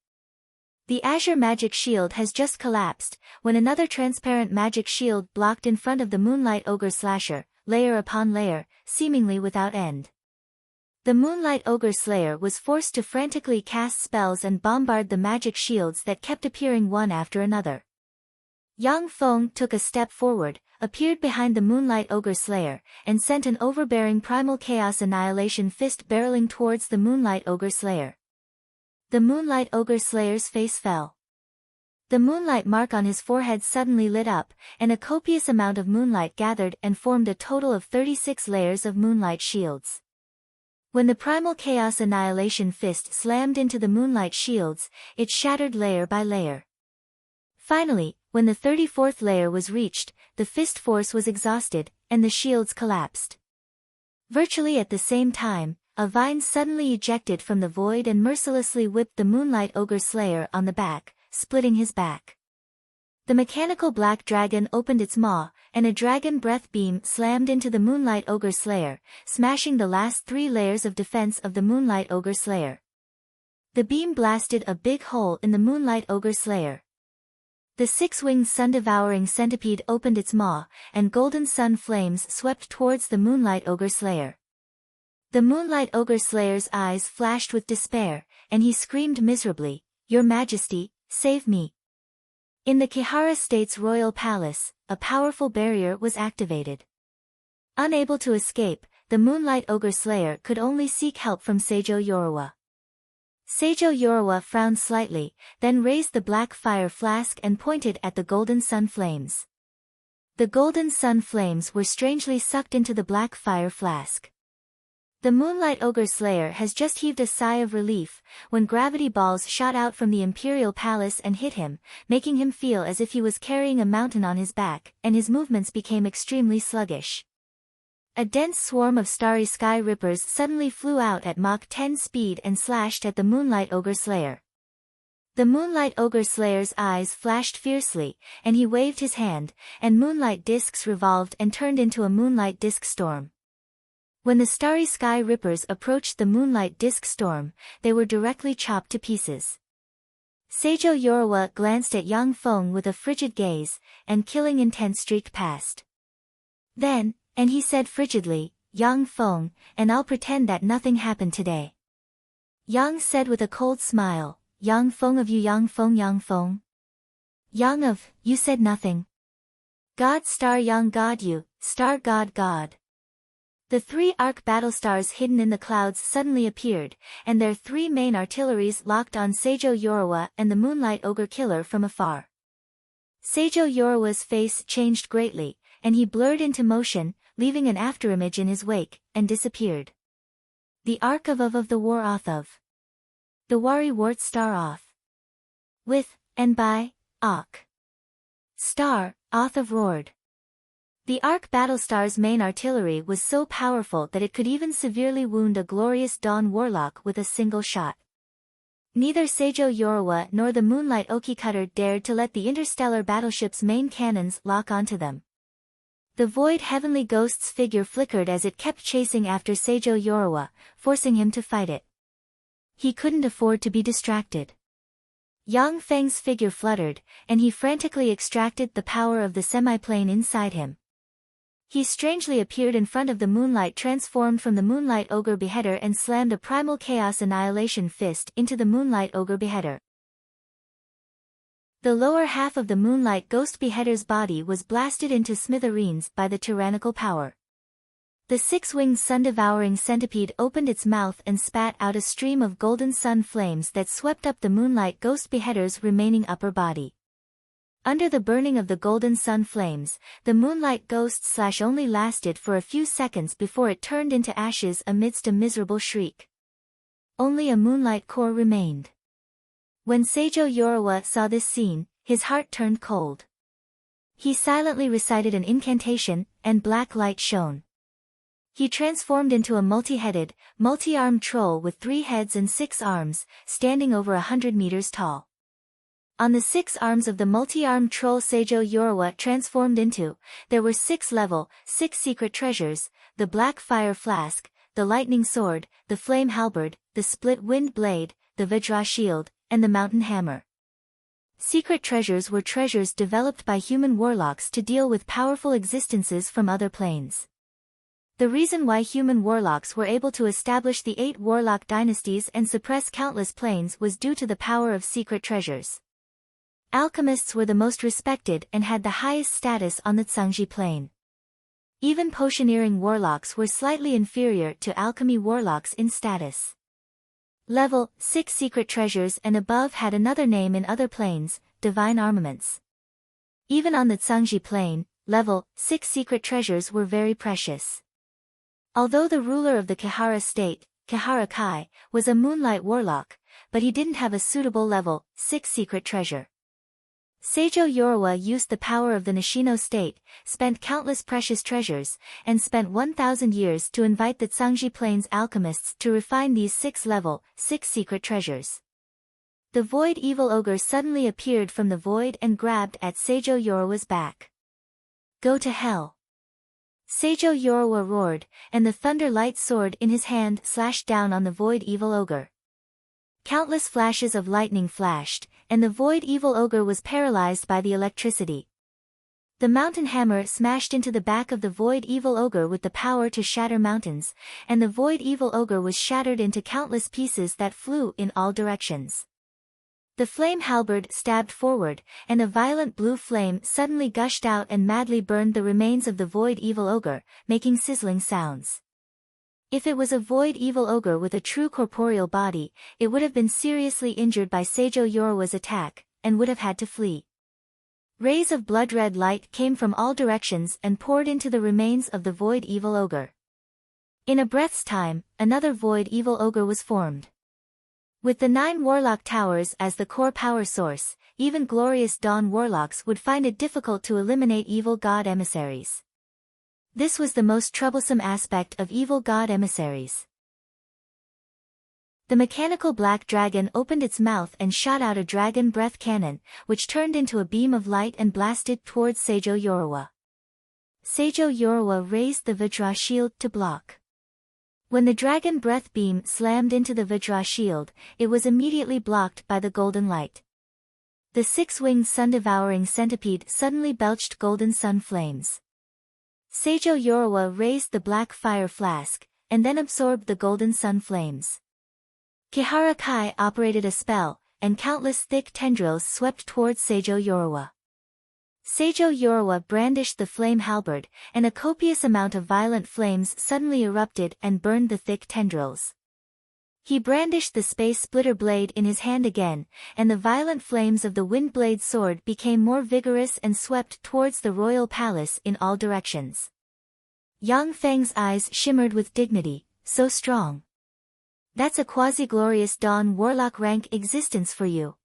A: The azure magic shield has just collapsed, when another transparent magic shield blocked in front of the Moonlight Ogre Slasher, layer upon layer, seemingly without end. The Moonlight Ogre Slayer was forced to frantically cast spells and bombard the magic shields that kept appearing one after another. Yang Feng took a step forward, appeared behind the Moonlight Ogre Slayer, and sent an overbearing Primal Chaos Annihilation Fist barreling towards the Moonlight Ogre Slayer. The Moonlight Ogre Slayer's face fell. The moonlight mark on his forehead suddenly lit up, and a copious amount of moonlight gathered and formed a total of 36 layers of moonlight shields. When the Primal Chaos Annihilation Fist slammed into the moonlight shields, it shattered layer by layer. Finally, when the 34th layer was reached, the fist force was exhausted, and the shields collapsed. Virtually at the same time, a vine suddenly ejected from the void and mercilessly whipped the Moonlight Ogre Slayer on the back, splitting his back. The mechanical black dragon opened its maw, and a dragon breath beam slammed into the Moonlight Ogre Slayer, smashing the last 3 layers of defense of the Moonlight Ogre Slayer. The beam blasted a big hole in the Moonlight Ogre Slayer. The 6-winged sun-devouring centipede opened its maw, and golden sun flames swept towards the Moonlight Ogre Slayer. The Moonlight Ogre Slayer's eyes flashed with despair, and he screamed miserably, "Your Majesty, save me!" In the Kihara State's royal palace, a powerful barrier was activated. Unable to escape, the Moonlight Ogre Slayer could only seek help from Seijo Yoruwa. Seijo Yoruwa frowned slightly, then raised the black fire flask and pointed at the golden sun flames. The golden sun flames were strangely sucked into the black fire flask. The Moonlight Ogre Slayer has just heaved a sigh of relief, when gravity balls shot out from the Imperial Palace and hit him, making him feel as if he was carrying a mountain on his back, and his movements became extremely sluggish. A dense swarm of starry sky rippers suddenly flew out at Mach 10 speed and slashed at the Moonlight Ogre Slayer. The Moonlight Ogre Slayer's eyes flashed fiercely, and he waved his hand, and moonlight discs revolved and turned into a moonlight disc storm. When the starry sky rippers approached the moonlight disc storm, they were directly chopped to pieces. Seijo Yoruwa glanced at Yang Feng with a frigid gaze, and killing intent streaked past. Then, and he said frigidly, "Yang Feng, and I'll pretend that nothing happened today." Yang said with a cold smile, "Yang Feng of you, Yang Feng, Yang Feng. Yang of, you said nothing. God star Yang God you, star God God." The 3 arc battlestars hidden in the clouds suddenly appeared, and their 3 main artilleries locked on Seijo Yoruwa and the Moonlight Ogre Killer from afar. Seijo Yoruwa's face changed greatly, and he blurred into motion, leaving an afterimage in his wake, and disappeared. The arc of the war of. The Wari Wart star off. With, and by, Ak. Star, of roared. The Arc Battlestar's main artillery was so powerful that it could even severely wound a glorious Dawn Warlock with a single shot. Neither Seijo Yoruwa nor the Moonlight Oki Cutter dared to let the interstellar battleship's main cannons lock onto them. The Void Heavenly Ghost's figure flickered as it kept chasing after Seijo Yoruwa, forcing him to fight it. He couldn't afford to be distracted. Yang Feng's figure fluttered, and he frantically extracted the power of the semiplane inside him. He strangely appeared in front of the Moonlight transformed from the Moonlight Ogre Beheader and slammed a Primal Chaos Annihilation Fist into the Moonlight Ogre Beheader. The lower half of the Moonlight Ghost Beheader's body was blasted into smithereens by the tyrannical power. The 6-winged sun-devouring centipede opened its mouth and spat out a stream of golden sun flames that swept up the Moonlight Ghost Beheader's remaining upper body. Under the burning of the golden sun flames, the Moonlight Ghost Slash only lasted for a few seconds before it turned into ashes amidst a miserable shriek. Only a Moonlight core remained. When Seijo Yoruwa saw this scene, his heart turned cold. He silently recited an incantation, and black light shone. He transformed into a multi-headed, multi-armed troll with 3 heads and 6 arms, standing over 100 meters tall. On the 6 arms of the multi-armed troll Seijo Yoruwa transformed into, there were 6 level, 6 secret treasures, the black fire flask, the lightning sword, the flame halberd, the split wind blade, the Vajra shield, and the mountain hammer. Secret treasures were treasures developed by human warlocks to deal with powerful existences from other planes. The reason why human warlocks were able to establish the 8 warlock dynasties and suppress countless planes was due to the power of secret treasures. Alchemists were the most respected and had the highest status on the Tsangji plane. Even potioneering warlocks were slightly inferior to alchemy warlocks in status. Level 6 secret treasures and above had another name in other planes, divine armaments. Even on the Tsangji plane, level 6 secret treasures were very precious. Although the ruler of the Kihara state, Kihara Kai, was a moonlight warlock, but he didn't have a suitable level 6 secret treasure. Seijo Yoruwa used the power of the Nishino state, spent countless precious treasures, and spent 1,000 years to invite the Tsangji Plains alchemists to refine these 6 level 6 secret treasures. The void evil ogre suddenly appeared from the void and grabbed at Seijo Yoruwa's back. Go to hell! Seijo Yoruwa roared, and the thunder light sword in his hand slashed down on the void evil ogre. Countless flashes of lightning flashed, and the void evil ogre was paralyzed by the electricity. The mountain hammer smashed into the back of the void evil ogre with the power to shatter mountains, and the void evil ogre was shattered into countless pieces that flew in all directions. The flame halberd stabbed forward, and a violent blue flame suddenly gushed out and madly burned the remains of the void evil ogre, making sizzling sounds. If it was a void evil ogre with a true corporeal body, it would have been seriously injured by Seijo Yoruwa's attack, and would have had to flee. Rays of blood-red light came from all directions and poured into the remains of the void evil ogre. In a breath's time, another void evil ogre was formed. With the 9 warlock towers as the core power source, even glorious dawn warlocks would find it difficult to eliminate evil god emissaries. This was the most troublesome aspect of evil god emissaries. The mechanical black dragon opened its mouth and shot out a dragon breath cannon, which turned into a beam of light and blasted towards Seijo Yoruwa. Seijo Yoruwa raised the Vajra shield to block. When the dragon breath beam slammed into the Vajra shield, it was immediately blocked by the golden light. The 6-winged sun-devouring centipede suddenly belched golden sun flames. Seijo Yoruwa raised the black fire flask, and then absorbed the golden sun flames. Kihara Kai operated a spell, and countless thick tendrils swept towards Seijo Yoruwa. Seijo Yoruwa brandished the flame halberd, and a copious amount of violent flames suddenly erupted and burned the thick tendrils. He brandished the space splitter blade in his hand again, and the violent flames of the wind blade sword became more vigorous and swept towards the royal palace in all directions. Yang Feng's eyes shimmered with dignity, so strong. That's a quasi-glorious dawn warlock rank existence for you.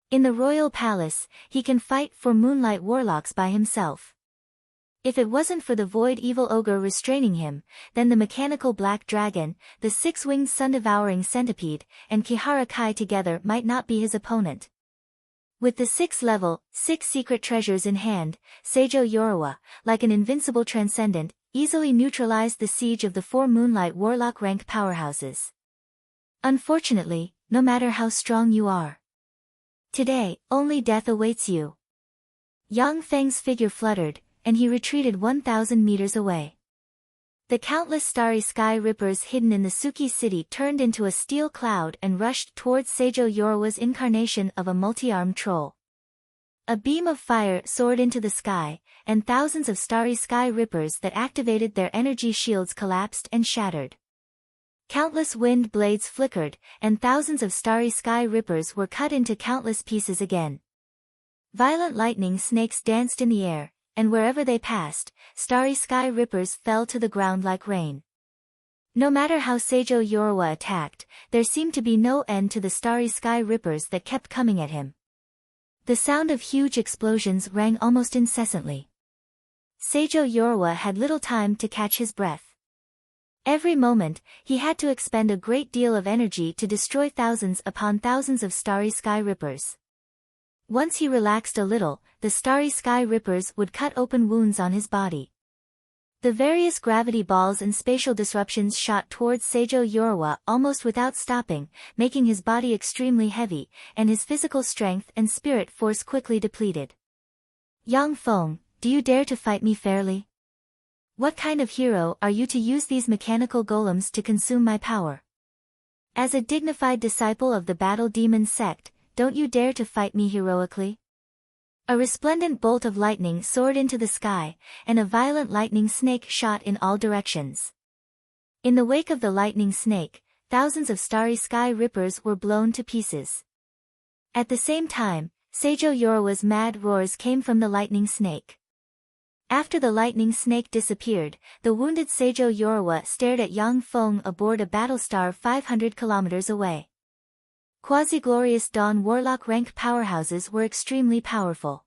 A: In the royal palace, he can fight for moonlight warlocks by himself. If it wasn't for the void evil ogre restraining him, then the mechanical black dragon, the 6-winged sun-devouring centipede, and Kihara Kai together might not be his opponent. With the 6th level, 6 secret treasures in hand, Seijo Yoruwa, like an invincible transcendent, easily neutralized the siege of the 4 moonlight warlock rank powerhouses. Unfortunately, no matter how strong you are, today, only death awaits you. Yang Feng's figure fluttered, and he retreated 1,000 meters away. The countless starry sky rippers hidden in the Suki city turned into a steel cloud and rushed towards Seijo Yoruwa's incarnation of a multi-armed troll. A beam of fire soared into the sky, and thousands of starry sky rippers that activated their energy shields collapsed and shattered. Countless wind blades flickered, and thousands of starry sky rippers were cut into countless pieces again. Violent lightning snakes danced in the air, and wherever they passed, starry sky rippers fell to the ground like rain. No matter how Seijo Yoruwa attacked, there seemed to be no end to the starry sky rippers that kept coming at him. The sound of huge explosions rang almost incessantly. Seijo Yoruwa had little time to catch his breath. Every moment, he had to expend a great deal of energy to destroy thousands upon thousands of starry sky rippers. Once he relaxed a little, the starry sky rippers would cut open wounds on his body. The various gravity balls and spatial disruptions shot towards Seijo Yoruwa almost without stopping, making his body extremely heavy, and his physical strength and spirit force quickly depleted. Yang Feng, do you dare to fight me fairly? What kind of hero are you to use these mechanical golems to consume my power? As a dignified disciple of the Battle Demon sect, don't you dare to fight me heroically? A resplendent bolt of lightning soared into the sky, and a violent lightning snake shot in all directions. In the wake of the lightning snake, thousands of starry sky rippers were blown to pieces. At the same time, Seijo Yoruwa's mad roars came from the lightning snake. After the lightning snake disappeared, the wounded Seijo Yoruwa stared at Yang Feng aboard a battlestar 500 kilometers away. Quasi-glorious dawn warlock rank powerhouses were extremely powerful.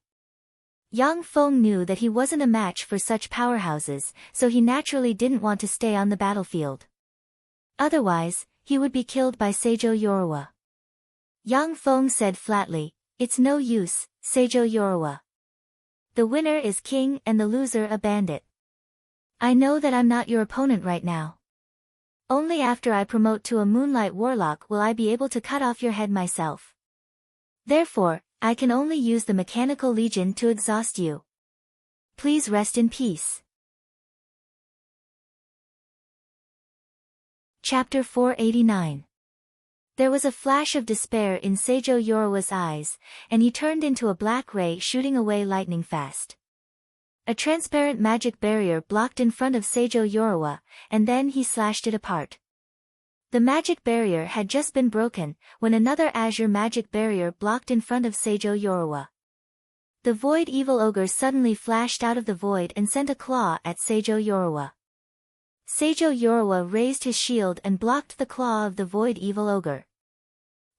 A: Yang Feng knew that he wasn't a match for such powerhouses, so he naturally didn't want to stay on the battlefield. Otherwise, he would be killed by Seijo Yoruwa. Yang Feng said flatly, "It's no use, Seijo Yoruba. The winner is king and the loser a bandit. I know that I'm not your opponent right now. Only after I promote to a moonlight warlock will I be able to cut off your head myself. Therefore, I can only use the mechanical legion to exhaust you. Please rest in peace." Chapter 489. There was a flash of despair in Seijo Yoruba's eyes, and he turned into a black ray shooting away lightning fast. A transparent magic barrier blocked in front of Seijo Yoruba, and then he slashed it apart. The magic barrier had just been broken, when another azure magic barrier blocked in front of Seijo Yoruba. The void evil ogre suddenly flashed out of the void and sent a claw at Seijo Yoruba. Seijo Yoruba raised his shield and blocked the claw of the void evil ogre.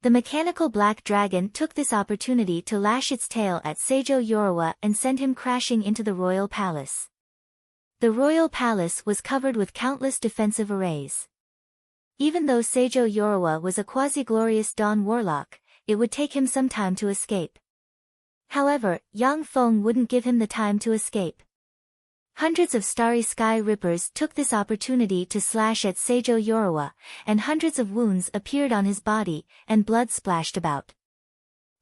A: The mechanical black dragon took this opportunity to lash its tail at Seijo Yoruba and send him crashing into the royal palace. The royal palace was covered with countless defensive arrays. Even though Seijo Yoruba was a quasi-glorious dawn warlock, it would take him some time to escape. However, Yang Feng wouldn't give him the time to escape. Hundreds of starry sky rippers took this opportunity to slash at Seijo Yoruba, and hundreds of wounds appeared on his body, and blood splashed about.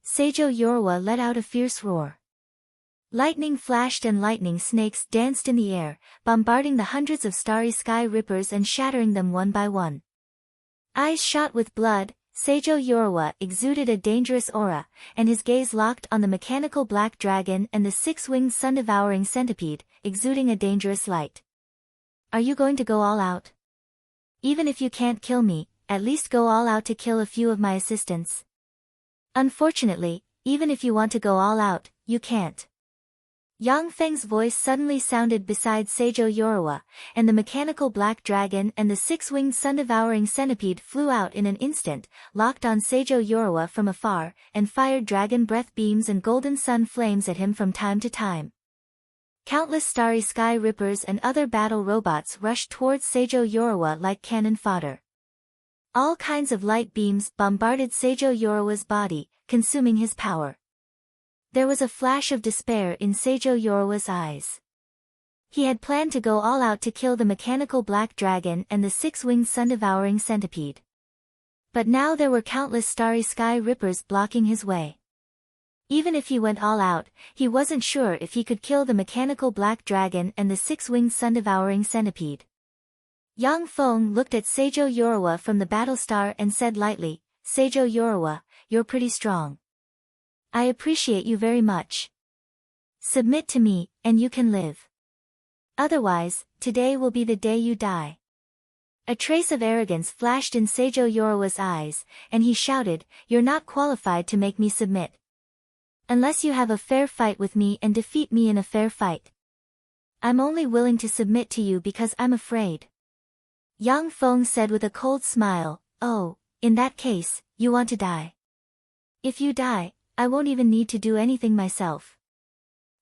A: Seijo Yoruba let out a fierce roar. Lightning flashed and lightning snakes danced in the air, bombarding the hundreds of starry sky rippers and shattering them one by one. Eyes shot with blood, Seijo Yoruba exuded a dangerous aura, and his gaze locked on the mechanical black dragon and the six-winged sun-devouring centipede, exuding a dangerous light. "Are you going to go all out? Even if you can't kill me, at least go all out to kill a few of my assistants. Unfortunately, even if you want to go all out, you can't." Yang Feng's voice suddenly sounded beside Seijo Yoruba, and the mechanical black dragon and the six-winged sun-devouring centipede flew out in an instant, locked on Seijo Yoruba from afar, and fired dragon breath beams and golden sun flames at him from time to time. Countless starry sky rippers and other battle robots rushed towards Seijo Yoruba like cannon fodder. All kinds of light beams bombarded Seijo Yoruba's body, consuming his power. There was a flash of despair in Seijo Yoruba's eyes. He had planned to go all out to kill the mechanical black dragon and the six-winged sun-devouring centipede. But now there were countless starry sky rippers blocking his way. Even if he went all out, he wasn't sure if he could kill the mechanical black dragon and the six-winged sun-devouring centipede. Yang Feng looked at Seijo Yoruba from the battle star and said lightly, "Seijo Yoruba, you're pretty strong. I appreciate you very much. Submit to me, and you can live. Otherwise, today will be the day you die." A trace of arrogance flashed in Seijo Yoruba's eyes, and he shouted, "You're not qualified to make me submit. Unless you have a fair fight with me and defeat me in a fair fight. I'm only willing to submit to you because I'm afraid." Yang Feng said with a cold smile, "Oh, in that case, you want to die. If you die, I won't even need to do anything myself.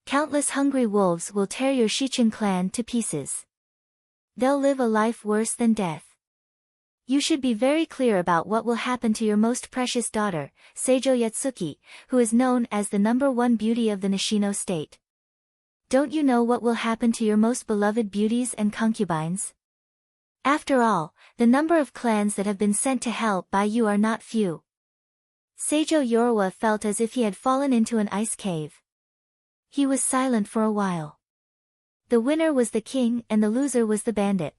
A: Countless hungry wolves will tear your Shichen clan to pieces. They'll live a life worse than death. You should be very clear about what will happen to your most precious daughter, Seijo Yatsuki, who is known as the #1 beauty of the Nishino state. Don't you know what will happen to your most beloved beauties and concubines? After all, the number of clans that have been sent to hell by you are not few." Seijo Yoruba felt as if he had fallen into an ice cave. He was silent for a while. The winner was the king and the loser was the bandit.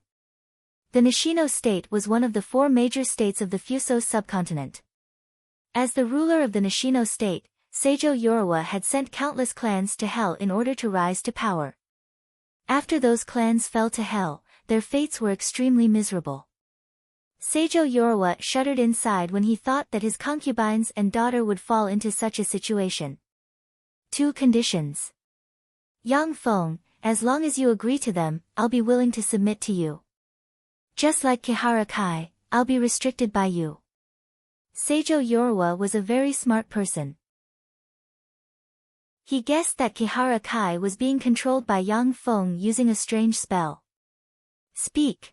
A: The Nishino state was one of the 4 major states of the Fuso subcontinent. As the ruler of the Nishino state, Seijo Yoruba had sent countless clans to hell in order to rise to power. After those clans fell to hell, their fates were extremely miserable. Seijo Yoruba shuddered inside when he thought that his concubines and daughter would fall into such a situation. 2 conditions. Yang Feng, as long as you agree to them, I'll be willing to submit to you. Just like Kihara Kai, I'll be restricted by you. Seijo Yoruba was a very smart person. He guessed that Kihara Kai was being controlled by Yang Feng using a strange spell. "Speak.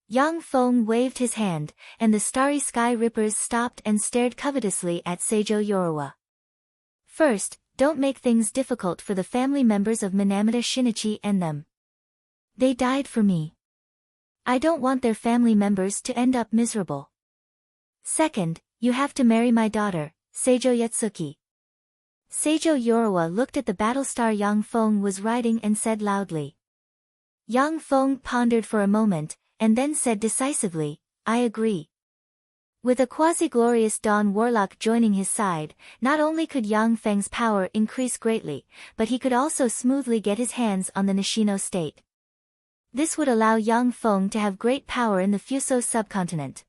A: Yang Feng waved his hand, and the starry sky rippers stopped and stared covetously at Seijo Yoruwa. First, don't make things difficult for the family members of Minamata Shinichi and them. They died for me. I don't want their family members to end up miserable. Second, you have to marry my daughter, Seijo Yatsuki. Seijo Yoruwa looked at the battlestar Yang Feng was riding and said loudly. Yang Feng pondered for a moment, and then said decisively, I agree. With a quasi-glorious Dawn Warlock joining his side, not only could Yang Feng's power increase greatly, but he could also smoothly get his hands on the Nishino state. This would allow Yang Feng to have great power in the Fuso subcontinent.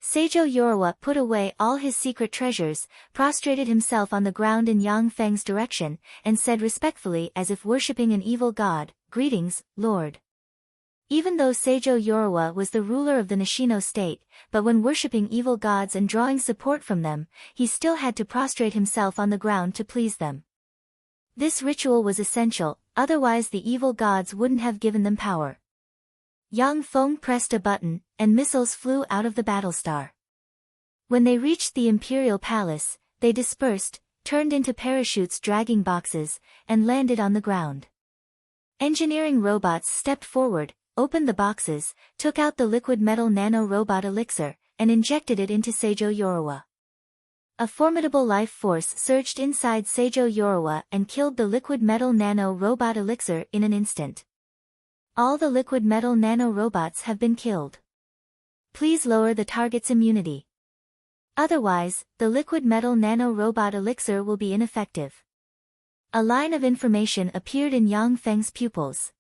A: Seijo Yoruwa put away all his secret treasures, prostrated himself on the ground in Yang Feng's direction, and said respectfully as if worshipping an evil god, Greetings, Lord. Even though Seijo Yoruwa was the ruler of the Nishino state, but when worshipping evil gods and drawing support from them, he still had to prostrate himself on the ground to please them. This ritual was essential, otherwise the evil gods wouldn't have given them power. Yang Feng pressed a button, and missiles flew out of the battlestar. When they reached the imperial palace, they dispersed, turned into parachutes dragging boxes, and landed on the ground. Engineering robots stepped forward, opened the boxes, took out the liquid metal nano-robot elixir, and injected it into Seijo Yoruwa. A formidable life force surged inside Seijo Yoruwa and killed the liquid metal nano-robot elixir in an instant. All the liquid metal nano-robots have been killed. Please lower the target's immunity. Otherwise, the liquid metal nano-robot elixir will be ineffective. A line of information appeared in Yang Feng's pupils.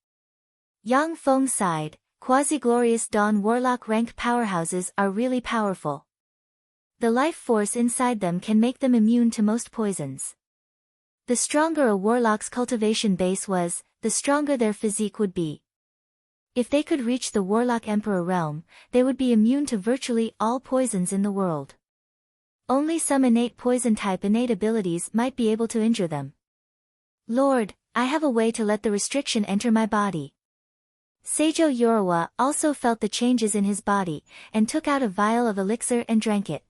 A: Yang Feng sighed, quasi-glorious Dawn Warlock rank powerhouses are really powerful. The life force inside them can make them immune to most poisons. The stronger a Warlock's cultivation base was, the stronger their physique would be. If they could reach the Warlock Emperor realm, they would be immune to virtually all poisons in the world. Only some innate poison-type innate abilities might be able to injure them. Lord, I have a way to let the restriction enter my body. Seijo Yoruwa also felt the changes in his body, and took out a vial of elixir and drank it.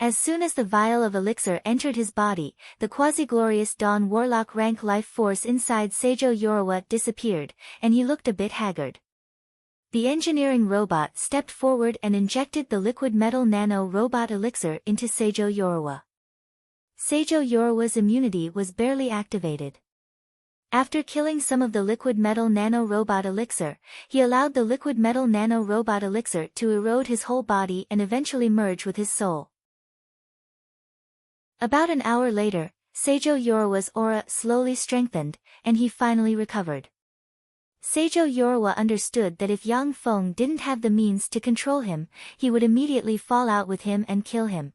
A: As soon as the vial of elixir entered his body, the quasi-glorious Dawn Warlock rank life force inside Seijo Yoruwa disappeared, and he looked a bit haggard. The engineering robot stepped forward and injected the liquid metal nano-robot elixir into Seijo Yoruwa. Seijo Yoruwa's immunity was barely activated. After killing some of the liquid metal nano-robot elixir, he allowed the liquid metal nano-robot elixir to erode his whole body and eventually merge with his soul. About an hour later, Seijo Yoruwa's aura slowly strengthened, and he finally recovered. Seijo Yoruwa understood that if Yang Feng didn't have the means to control him, he would immediately fall out with him and kill him.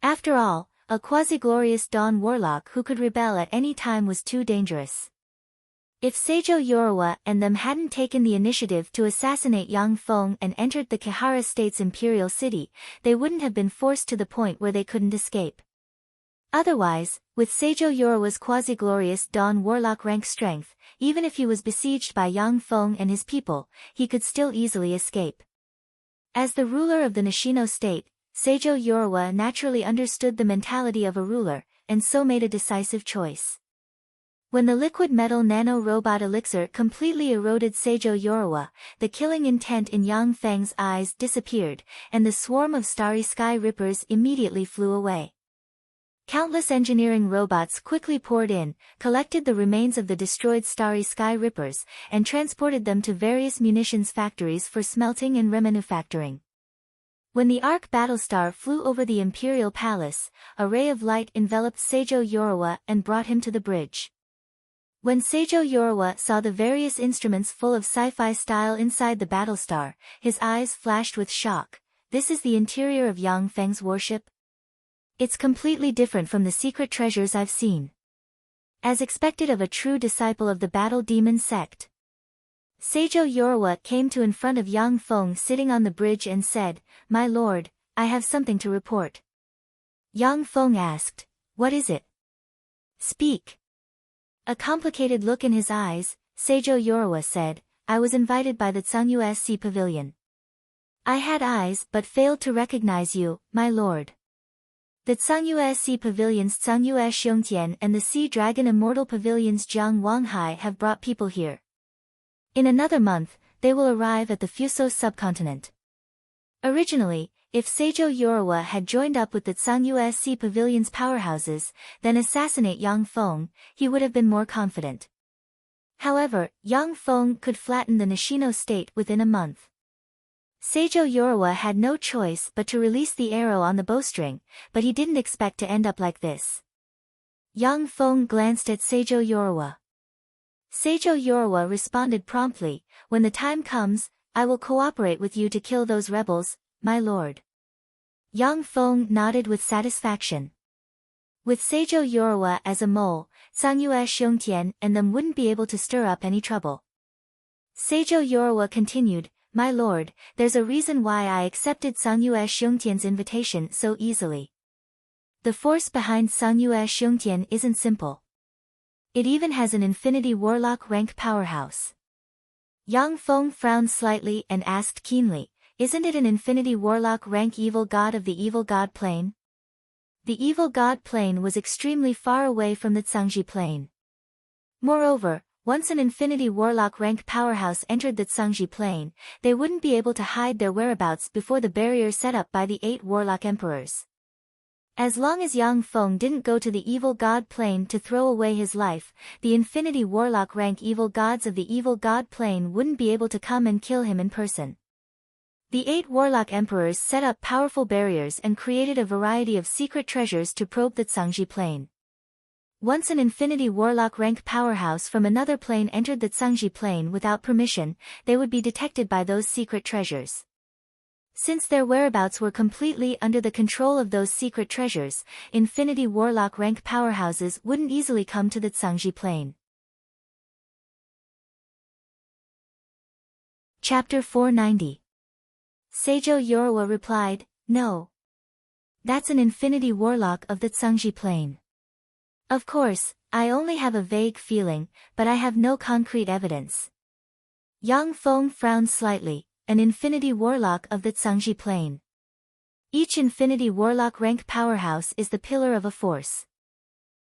A: After all, a quasi-glorious Dawn Warlock who could rebel at any time was too dangerous. If Seijo Yoruwa and them hadn't taken the initiative to assassinate Yang Feng and entered the Kihara State's imperial city, they wouldn't have been forced to the point where they couldn't escape. Otherwise, with Seijo Yoruwa's quasi-glorious Dawn Warlock rank strength, even if he was besieged by Yang Feng and his people, he could still easily escape. As the ruler of the Nishino state, Seijo Yoruwa naturally understood the mentality of a ruler, and so made a decisive choice. When the liquid metal nano-robot elixir completely eroded Seijo Yoruwa, the killing intent in Yang Feng's eyes disappeared, and the swarm of starry sky rippers immediately flew away. Countless engineering robots quickly poured in, collected the remains of the destroyed starry sky rippers, and transported them to various munitions factories for smelting and remanufacturing. When the Ark Battlestar flew over the Imperial Palace, a ray of light enveloped Seijo Yoruwa and brought him to the bridge. When Seijo Yoruwa saw the various instruments full of sci-fi style inside the Battlestar, his eyes flashed with shock. This is the interior of Yang Feng's warship? It's completely different from the secret treasures I've seen. As expected of a true disciple of the Battle Demon sect. Seijo Yoruwa came to in front of Yang Feng sitting on the bridge and said, "My lord, I have something to report." Yang Feng asked, "What is it?" "Speak." A complicated look in his eyes, Seijo Yoruwa said, I was invited by the Tsungyuesi pavilion. I had eyes but failed to recognize you, my lord. The Tsungyuesi pavilions Tsungyue Xiongtian and the Sea Dragon Immortal pavilions Jiang Wanghai have brought people here. In another month, they will arrive at the Fuso subcontinent. Originally, if Seijo Yorawa had joined up with the Tsungyuesi pavilion's powerhouses, then assassinate Yang Feng, he would have been more confident. However, Yang Feng could flatten the Nishino state within a month. Seijo Yorawa had no choice but to release the arrow on the bowstring, but he didn't expect to end up like this. Yang Feng glanced at Seijo Yorawa. Seijo Yorawa responded promptly, "When the time comes, I will cooperate with you to kill those rebels, my lord." Yang Feng nodded with satisfaction. With Seijo Yorawa as a mole, Tsungyue Xiongtian and them wouldn't be able to stir up any trouble. Seijo Yorawa continued, "My lord, there's a reason why I accepted Tsungyue Xiongtian's invitation so easily. The force behind Tsungyue Xiongtian isn't simple. It even has an Infinity Warlock rank powerhouse." Yang Feng frowned slightly and asked keenly, "Isn't it an Infinity Warlock rank evil god of the evil god plane?" The evil god plane was extremely far away from the Tsangji plane. Moreover, once an Infinity Warlock rank powerhouse entered the Tsangji plane, they wouldn't be able to hide their whereabouts before the barrier set up by the 8 Warlock Emperors. As long as Yang Feng didn't go to the evil god plane to throw away his life, the Infinity Warlock rank evil gods of the evil god plane wouldn't be able to come and kill him in person. The 8 Warlock Emperors set up powerful barriers and created a variety of secret treasures to probe the Tsangji plane. Once an Infinity Warlock rank powerhouse from another plane entered the Tsangji plane without permission, they would be detected by those secret treasures. Since their whereabouts were completely under the control of those secret treasures, Infinity Warlock rank powerhouses wouldn't easily come to the Tsangji plane. Chapter 490. Seijo Yorawa replied, "No. That's an Infinity Warlock of the Tsangji plane. Of course, I only have a vague feeling, but I have no concrete evidence." Yang Feng frowned slightly, "An Infinity Warlock of the Tsangji plane. Each Infinity Warlock rank powerhouse is the pillar of a force.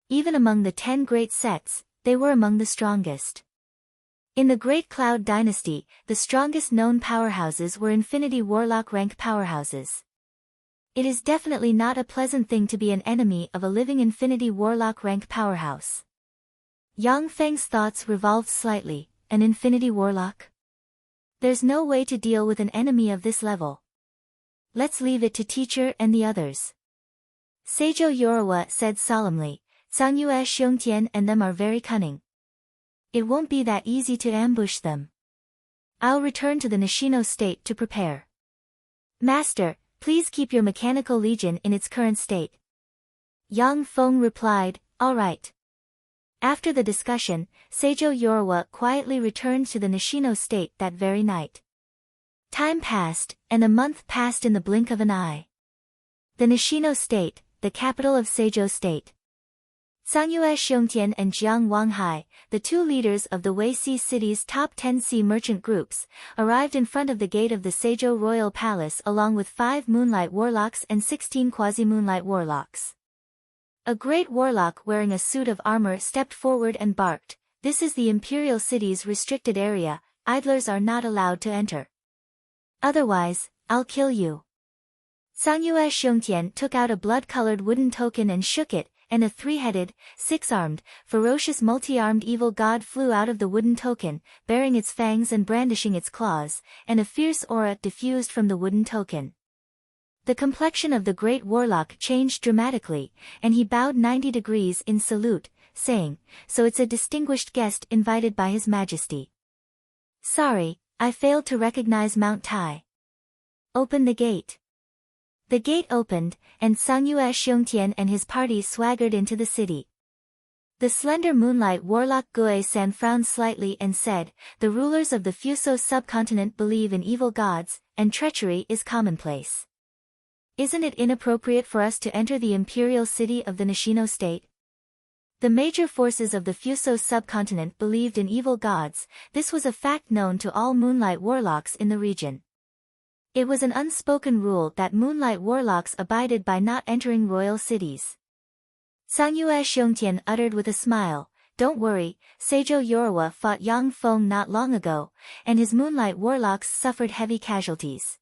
A: Even among the 10 great sects, they were among the strongest. In the Great Cloud Dynasty, the strongest known powerhouses were Infinity Warlock rank powerhouses. It is definitely not a pleasant thing to be an enemy of a living Infinity Warlock rank powerhouse." Yang Feng's thoughts revolved slightly. An Infinity Warlock? There's no way to deal with an enemy of this level. Let's leave it to teacher and the others. Seijo Yorawa said solemnly, "Tsungyue Xiongtian and them are very cunning. It won't be that easy to ambush them. I'll return to the Nishino state to prepare. Master, please keep your mechanical legion in its current state." Yang Feng replied, "All right." After the discussion, Seijo Yorawa quietly returned to the Nishino state that very night. Time passed, and a month passed in the blink of an eye. The Nishino state, the capital of Seijo state. Tsungyue Xiongtian and Jiang Wanghai, the 2 leaders of the Weishi city's top 10 sea merchant groups, arrived in front of the gate of the Seijo royal palace along with 5 moonlight warlocks and 16 quasi-moonlight warlocks. A great warlock wearing a suit of armor stepped forward and barked, "This is the imperial city's restricted area, idlers are not allowed to enter. Otherwise, I'll kill you." Tsungyue Xiongtian took out a blood-colored wooden token and shook it, and a 3-headed, 6-armed, ferocious multi-armed evil god flew out of the wooden token, bearing its fangs and brandishing its claws, and a fierce aura diffused from the wooden token. The complexion of the great warlock changed dramatically, and he bowed 90 degrees in salute, saying, "So it's a distinguished guest invited by His Majesty. Sorry, I failed to recognize Mount Tai. Open the gate." The gate opened, and Tsungyue Xiongtian and his party swaggered into the city. The slender moonlight warlock Gue-san frowned slightly and said, "The rulers of the Fuso subcontinent believe in evil gods, and treachery is commonplace. Isn't it inappropriate for us to enter the imperial city of the Nishino state?" The major forces of the Fuso subcontinent believed in evil gods. This was a fact known to all moonlight warlocks in the region. It was an unspoken rule that moonlight warlocks abided by not entering royal cities. Sangyue Xiongtian uttered with a smile, "Don't worry, Seijo Yoruwa fought Yang Feng not long ago, and his moonlight warlocks suffered heavy casualties.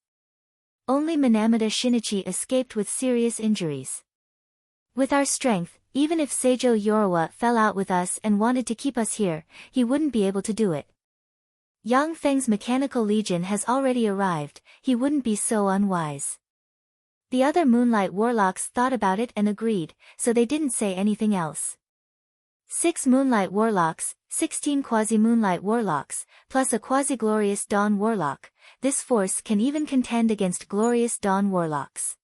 A: Only Minamata Shinichi escaped with serious injuries. With our strength, even if Seijo Yoruwa fell out with us and wanted to keep us here, he wouldn't be able to do it. Yang Feng's mechanical legion has already arrived, he wouldn't be so unwise." The other moonlight warlocks thought about it and agreed, so they didn't say anything else. 6 moonlight warlocks, 16 quasi-moonlight warlocks, plus a quasi-glorious dawn warlock. This force can even contend against glorious dawn warlocks.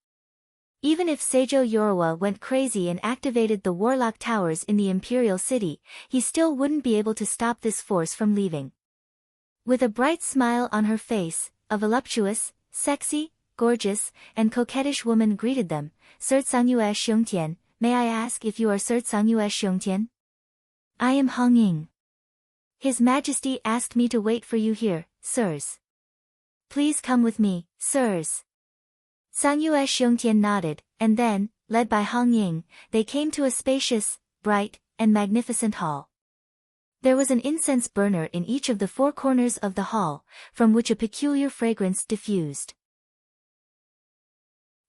A: Even if Seijo Yoruwa went crazy and activated the warlock towers in the imperial city, he still wouldn't be able to stop this force from leaving. With a bright smile on her face, a voluptuous, sexy, gorgeous, and coquettish woman greeted them. "Sir Sangyue Xiongtian, may I ask if you are Sir Sangyue Xiongtian?" "I am Hong Ying. His Majesty asked me to wait for you here, sirs. Please come with me, sirs." Sangyue Xiongtian nodded, and then, led by Hong Ying, they came to a spacious, bright, and magnificent hall. There was an incense burner in each of the 4 corners of the hall, from which a peculiar fragrance diffused.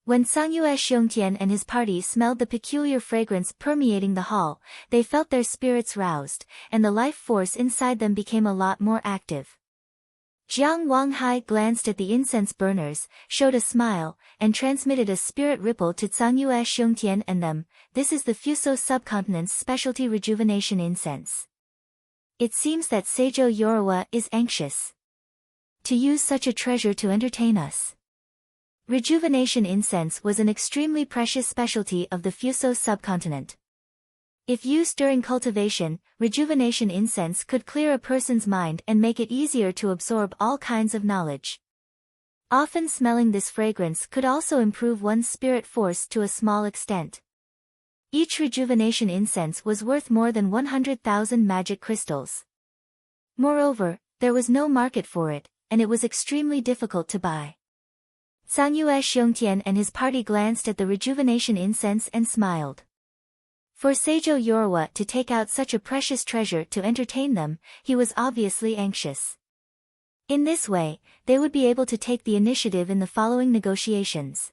A: When Sangyue Xiongtian and his party smelled the peculiar fragrance permeating the hall, they felt their spirits roused, and the life force inside them became a lot more active. Jiang Wanghai glanced at the incense burners, showed a smile, and transmitted a spirit ripple to Sangyue Xiongtian and them. "This is the Fuso subcontinent's specialty rejuvenation incense. It seems that Seijo Yoruwa is anxious to use such a treasure to entertain us." Rejuvenation incense was an extremely precious specialty of the Fuso subcontinent. If used during cultivation, rejuvenation incense could clear a person's mind and make it easier to absorb all kinds of knowledge. Often smelling this fragrance could also improve one's spirit force to a small extent. Each rejuvenation incense was worth more than 100,000 magic crystals. Moreover, there was no market for it, and it was extremely difficult to buy. Sangyue Xiongtian and his party glanced at the rejuvenation incense and smiled. For Seijo Yoruwa to take out such a precious treasure to entertain them, he was obviously anxious. In this way, they would be able to take the initiative in the following negotiations.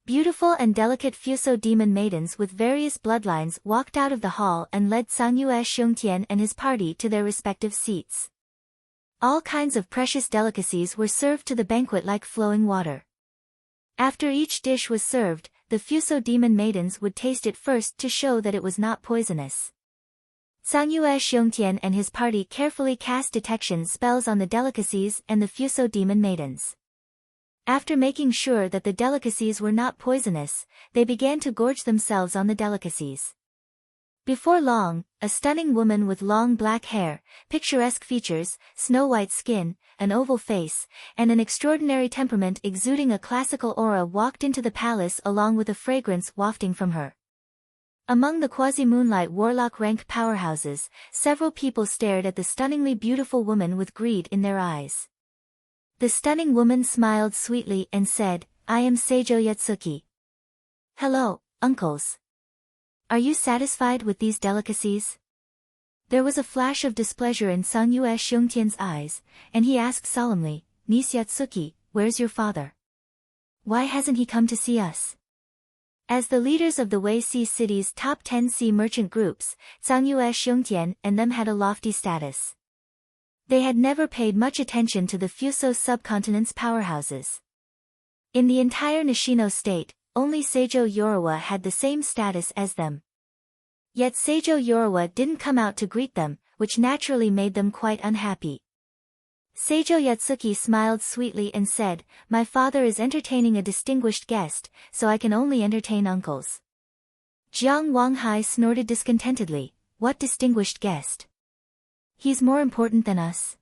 A: Beautiful and delicate Fuso demon maidens with various bloodlines walked out of the hall and led Sangyue Xiongtian and his party to their respective seats. All kinds of precious delicacies were served to the banquet like flowing water. After each dish was served, the Fuso demon maidens would taste it first to show that it was not poisonous. Sangyue Xiongtian and his party carefully cast detection spells on the delicacies and the Fuso demon maidens. After making sure that the delicacies were not poisonous, they began to gorge themselves on the delicacies. Before long, a stunning woman with long black hair, picturesque features, snow-white skin, an oval face, and an extraordinary temperament exuding a classical aura walked into the palace along with a fragrance wafting from her. Among the quasi-moonlight warlock rank powerhouses, several people stared at the stunningly beautiful woman with greed in their eyes. The stunning woman smiled sweetly and said, "I am Seijo Yatsuki. Hello, uncles. Are you satisfied with these delicacies?" There was a flash of displeasure in Sangyue Xiongtian's eyes, and he asked solemnly, "Niece Yatsuki, where's your father? Why hasn't he come to see us?" As the leaders of the Wei Sea city's top 10 sea merchant groups, Sangyue Xiongtian and them had a lofty status. They had never paid much attention to the Fuso subcontinent's powerhouses. In the entire Nishino state, only Seijo Yoruwa had the same status as them. Yet Seijo Yoruwa didn't come out to greet them, which naturally made them quite unhappy. Seijo Yatsuki smiled sweetly and said, "My father is entertaining a distinguished guest, so I can only entertain uncles." Jiang Wanghai snorted discontentedly, "What distinguished guest? He's more important than us."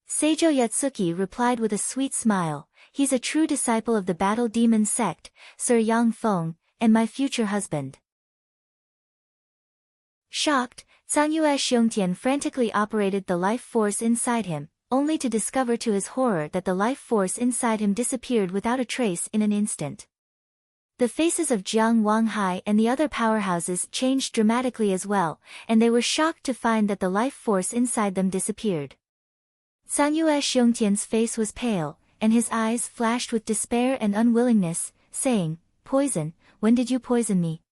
A: Seijo Yatsuki replied with a sweet smile, "He's a true disciple of the Battle Demon sect, Sir Yang Feng, and my future husband." Shocked, Cangyue Xiongtian frantically operated the life force inside him, only to discover to his horror that the life force inside him disappeared without a trace in an instant. The faces of Jiang Wanghai and the other powerhouses changed dramatically as well, and they were shocked to find that the life force inside them disappeared. Cangyue Xiongtian's face was pale, and his eyes flashed with despair and unwillingness, saying, "Poison, when did you poison me?"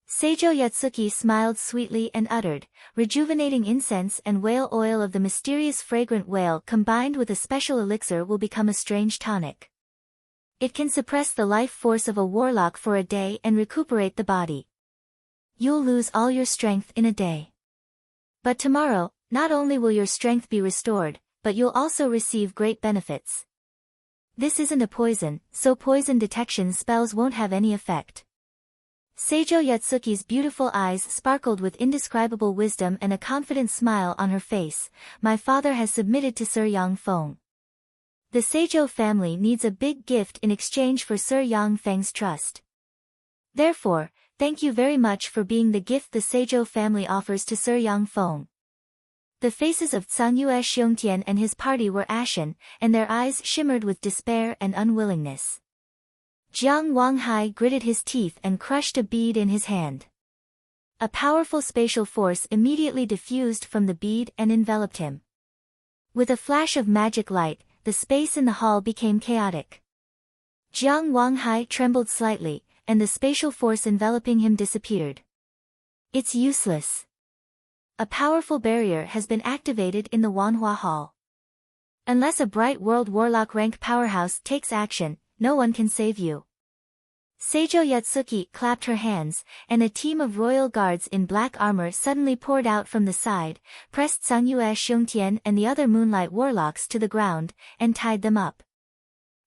A: Seijo Yatsuki smiled sweetly and uttered, "Rejuvenating incense and whale oil of the mysterious fragrant whale combined with a special elixir will become a strange tonic. It can suppress the life force of a warlock for a day and recuperate the body. You'll lose all your strength in a day. But tomorrow, not only will your strength be restored, but you'll also receive great benefits. This isn't a poison, so poison detection spells won't have any effect." Seijo Yatsuki's beautiful eyes sparkled with indescribable wisdom and a confident smile on her face. "My father has submitted to Sir Yang Feng. The Seijo family needs a big gift in exchange for Sir Yang Feng's trust. Therefore, thank you very much for being the gift the Seijo family offers to Sir Yang Feng." The faces of Cangyue Xiongtian and his party were ashen, and their eyes shimmered with despair and unwillingness. Jiang Wanghai gritted his teeth and crushed a bead in his hand. A powerful spatial force immediately diffused from the bead and enveloped him. With a flash of magic light, the space in the hall became chaotic. Jiang Wanghai trembled slightly, and the spatial force enveloping him disappeared. "It's useless. A powerful barrier has been activated in the Wanhua Hall. Unless a bright world warlock rank powerhouse takes action, no one can save you." Seijo Yatsuki clapped her hands, and a team of royal guards in black armor suddenly poured out from the side, pressed Cangyue Xiongtian and the other moonlight warlocks to the ground, and tied them up.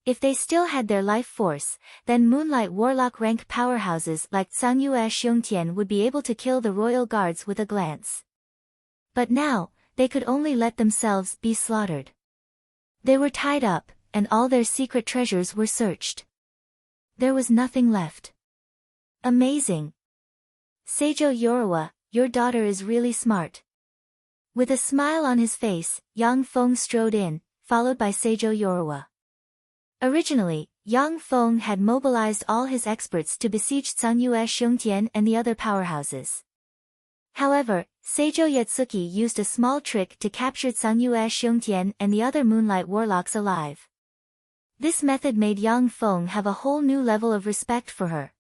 A: If they still had their life force, then moonlight warlock rank powerhouses like Cangyue Xiongtian would be able to kill the royal guards with a glance. But now, they could only let themselves be slaughtered. They were tied up, and all their secret treasures were searched. There was nothing left. Amazing. Seijo Yoruwa, your daughter is really smart. With a smile on his face, Yang Feng strode in, followed by Seijo Yoruwa. Originally, Yang Feng had mobilized all his experts to besiege Cangyue Xiongtian and the other powerhouses. However, Seijo Yatsuki used a small trick to capture Cangyue Xiongtian and the other moonlight warlocks alive. This method made Yang Feng have a whole new level of respect for her.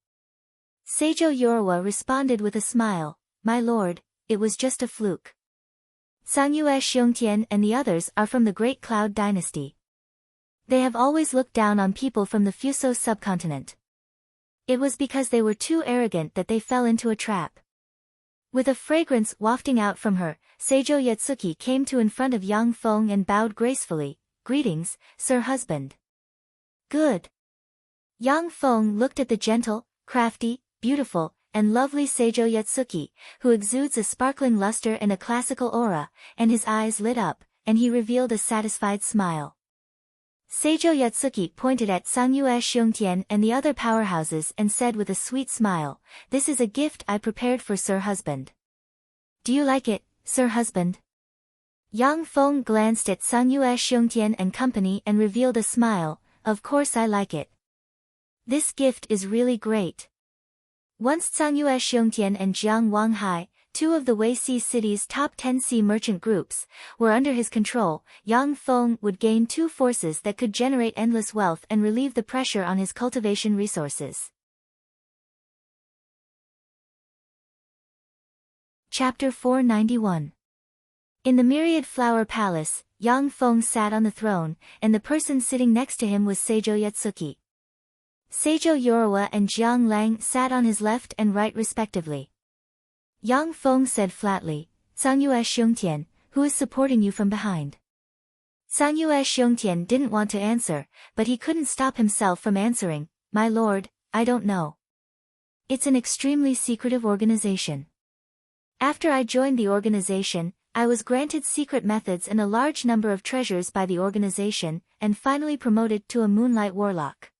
A: Seijo Yoruwa responded with a smile, "My lord, it was just a fluke. Cangyue Xiongtian and the others are from the Great Cloud Dynasty. They have always looked down on people from the Fuso subcontinent. It was because they were too arrogant that they fell into a trap." With a fragrance wafting out from her, Seijo Yatsuki came to in front of Yang Feng and bowed gracefully, "Greetings, Sir Husband." "Good." Yang Feng looked at the gentle, crafty, beautiful, and lovely Seijo Yatsuki, who exudes a sparkling luster and a classical aura, and his eyes lit up, and he revealed a satisfied smile. Seijo Yatsuki pointed at Cangyue Xiongtian and the other powerhouses and said with a sweet smile, "This is a gift I prepared for Sir Husband. Do you like it, Sir Husband?" Yang Feng glanced at Cangyue Xiongtian and company and revealed a smile, "Of course I like it. This gift is really great." Once Cangyue Xiongtian and Jiang Wanghai, two of the Weixi city's top 10 sea merchant groups, were under his control, Yang Feng would gain two forces that could generate endless wealth and relieve the pressure on his cultivation resources. Chapter 491. In the Myriad Flower Palace, Yang Feng sat on the throne, and the person sitting next to him was Seijo Yatsuki. Seijo Yoruwa and Jiang Lang sat on his left and right respectively. Yang Feng said flatly, "Cangyue Xiongtian, who is supporting you from behind?" Cangyue Xiongtian didn't want to answer, but he couldn't stop himself from answering, "My lord, I don't know. It's an extremely secretive organization. After I joined the organization, I was granted secret methods and a large number of treasures by the organization, and finally promoted to a moonlight warlock.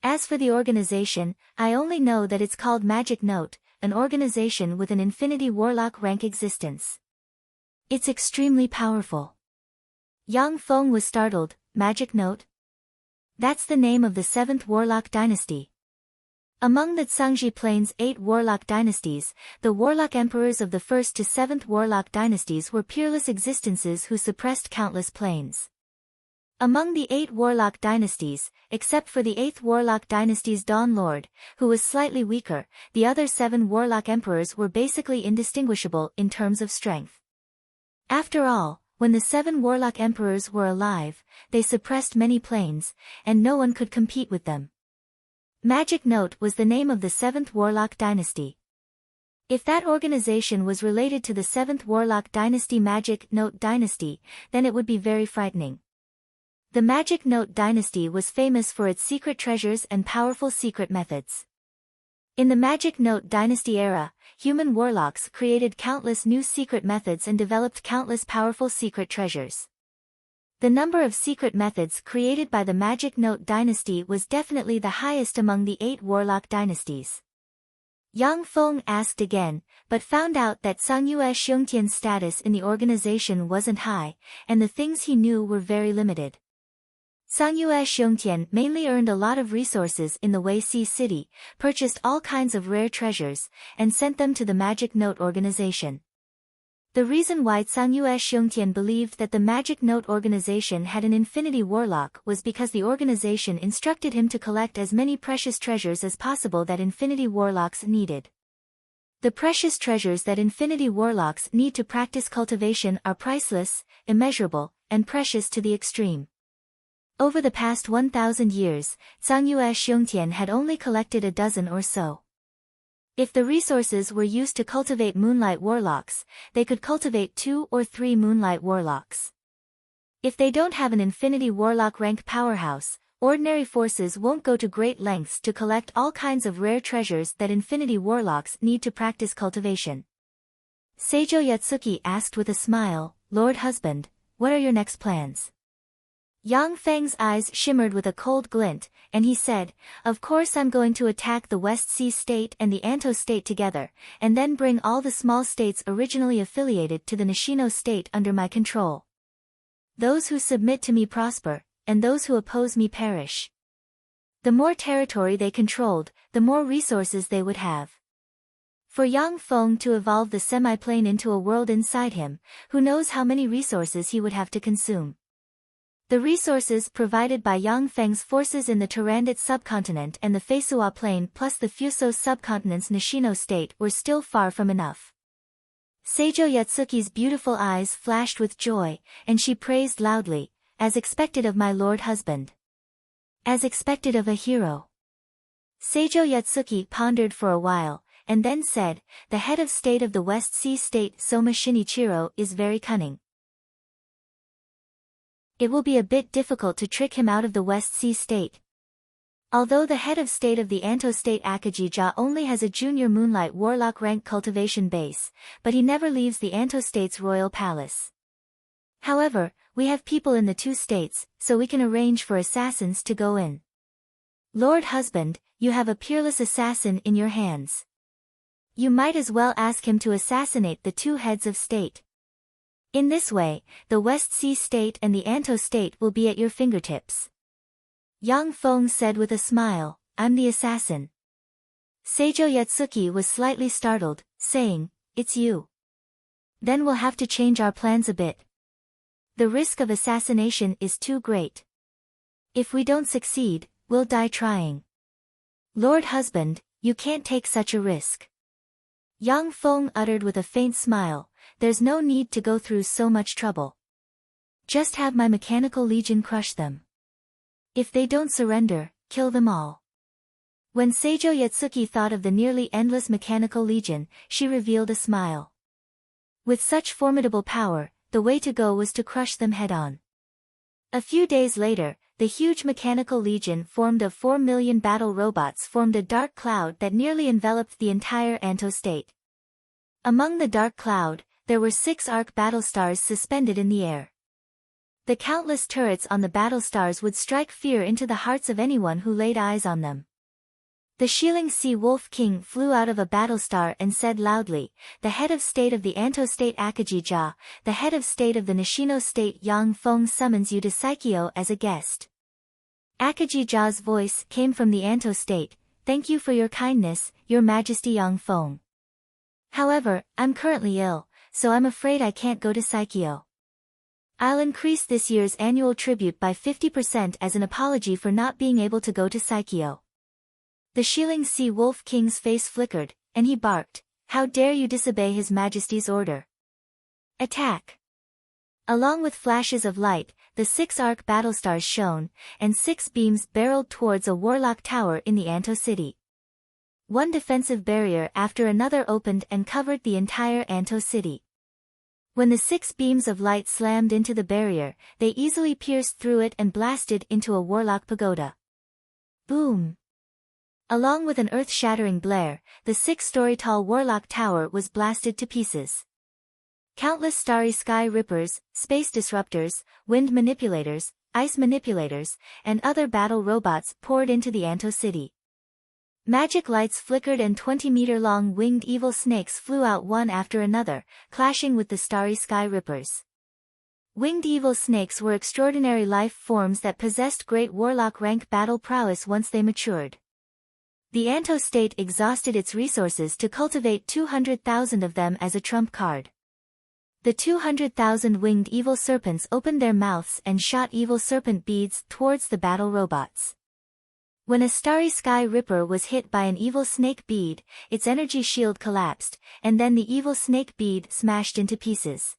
A: As for the organization, I only know that it's called Magic Note, an organization with an Infinity Warlock rank existence. It's extremely powerful. Yang Feng was startled. Magic Note? That's the name of the 7th Warlock dynasty. Among the Zhangji Plains' 8 Warlock dynasties, the Warlock Emperors of the 1st to 7th Warlock dynasties were peerless existences who suppressed countless planes. Among the 8 Warlock dynasties, except for the 8th Warlock dynasty's Dawn Lord, who was slightly weaker, the other 7 Warlock Emperors were basically indistinguishable in terms of strength. After all, when the 7 Warlock Emperors were alive, they suppressed many planes, and no one could compete with them. Magic Note was the name of the 7th Warlock dynasty. If that organization was related to the 7th Warlock dynasty Magic Note dynasty, then it would be very frightening. The Magic Note dynasty was famous for its secret treasures and powerful secret methods. In the Magic Note dynasty era, human warlocks created countless new secret methods and developed countless powerful secret treasures. The number of secret methods created by the Magic Note dynasty was definitely the highest among the 8 Warlock dynasties. Yang Feng asked again, but found out that Sangyue Xiongtian's status in the organization wasn't high, and the things he knew were very limited. Sangyue Xiongtian mainly earned a lot of resources in the Weixi city, purchased all kinds of rare treasures, and sent them to the Magic Note organization. The reason why Sangyue Xiongtian believed that the Magic Note organization had an Infinity Warlock was because the organization instructed him to collect as many precious treasures as possible that Infinity Warlocks needed. The precious treasures that Infinity Warlocks need to practice cultivation are priceless, immeasurable, and precious to the extreme. Over the past 1,000 years, Sangyue Xiongtian had only collected a dozen or so. If the resources were used to cultivate Moonlight Warlocks, they could cultivate 2 or 3 Moonlight Warlocks. If they don't have an Infinity Warlock rank powerhouse, ordinary forces won't go to great lengths to collect all kinds of rare treasures that Infinity Warlocks need to practice cultivation. Seijo Yatsuki asked with a smile, "Lord Husband, what are your next plans?" Yang Feng's eyes shimmered with a cold glint, and he said, "Of course I'm going to attack the West Sea State and the Anto State together, and then bring all the small states originally affiliated to the Nishino State under my control. Those who submit to me prosper, and those who oppose me perish." The more territory they controlled, the more resources they would have. For Yang Feng to evolve the semi-plane into a world inside him, who knows how many resources he would have to consume. The resources provided by Yang Feng's forces in the Turandot subcontinent and the Feisua plain plus the Fuso subcontinent's Nishino state were still far from enough. Seijo Yatsuki's beautiful eyes flashed with joy, and she praised loudly, "As expected of my lord husband. As expected of a hero." Seijo Yatsuki pondered for a while, and then said, "The head of state of the West Sea State Soma Shinichiro is very cunning. It will be a bit difficult to trick him out of the West Sea State. Although the head of state of the Anto State Akajija only has a junior Moonlight Warlock rank cultivation base, but he never leaves the Anto State's royal palace. However, we have people in the 2 states, so we can arrange for assassins to go in. Lord Husband, you have a peerless assassin in your hands. You might as well ask him to assassinate the 2 heads of state. In this way, the West Sea State and the Anto State will be at your fingertips." Yang Feng said with a smile, "I'm the assassin." Seijo Yatsuki was slightly startled, saying, "It's you. Then we'll have to change our plans a bit. The risk of assassination is too great. If we don't succeed, we'll die trying. Lord Husband, you can't take such a risk." Yang Feng uttered with a faint smile, "There's no need to go through so much trouble. Just have my mechanical legion crush them. If they don't surrender, kill them all." When Seijo Yatsuki thought of the nearly endless mechanical legion, she revealed a smile. With such formidable power, the way to go was to crush them head-on. A few days later, the huge mechanical legion formed of 4 million battle robots formed a dark cloud that nearly enveloped the entire Anto State. Among the dark cloud, there were 6 arc battle stars suspended in the air. The countless turrets on the battle stars would strike fear into the hearts of anyone who laid eyes on them. The Shilling Sea Wolf King flew out of a battlestar and said loudly, "The head of state of the Anto state Akajija, the head of state of the Nishino state Yang Feng summons you to Saikyo as a guest." Akajija's voice came from the Anto state, "Thank you for your kindness, Your Majesty Yang Feng. However, I'm currently ill, so I'm afraid I can't go to Saikyo. I'll increase this year's annual tribute by 50% as an apology for not being able to go to Saikyo." The Shilling Sea Wolf King's face flickered, and he barked, "How dare you disobey His Majesty's order? Attack!" Along with flashes of light, the 6 arc battlestars shone, and 6 beams barreled towards a warlock tower in the Anto city. One defensive barrier after another opened and covered the entire Anto city. When the 6 beams of light slammed into the barrier, they easily pierced through it and blasted into a warlock pagoda. Boom! Along with an earth-shattering blare, the 6-story-tall warlock tower was blasted to pieces. Countless starry sky rippers, space disruptors, wind manipulators, ice manipulators, and other battle robots poured into the Anto city. Magic lights flickered and 20-meter-long winged evil snakes flew out one after another, clashing with the starry sky rippers. Winged evil snakes were extraordinary life forms that possessed great warlock rank battle prowess once they matured. The Anto state exhausted its resources to cultivate 200,000 of them as a trump card. The 200,000 winged evil serpents opened their mouths and shot evil serpent beads towards the battle robots. When a starry sky ripper was hit by an evil snake bead, its energy shield collapsed, and then the evil snake bead smashed into pieces.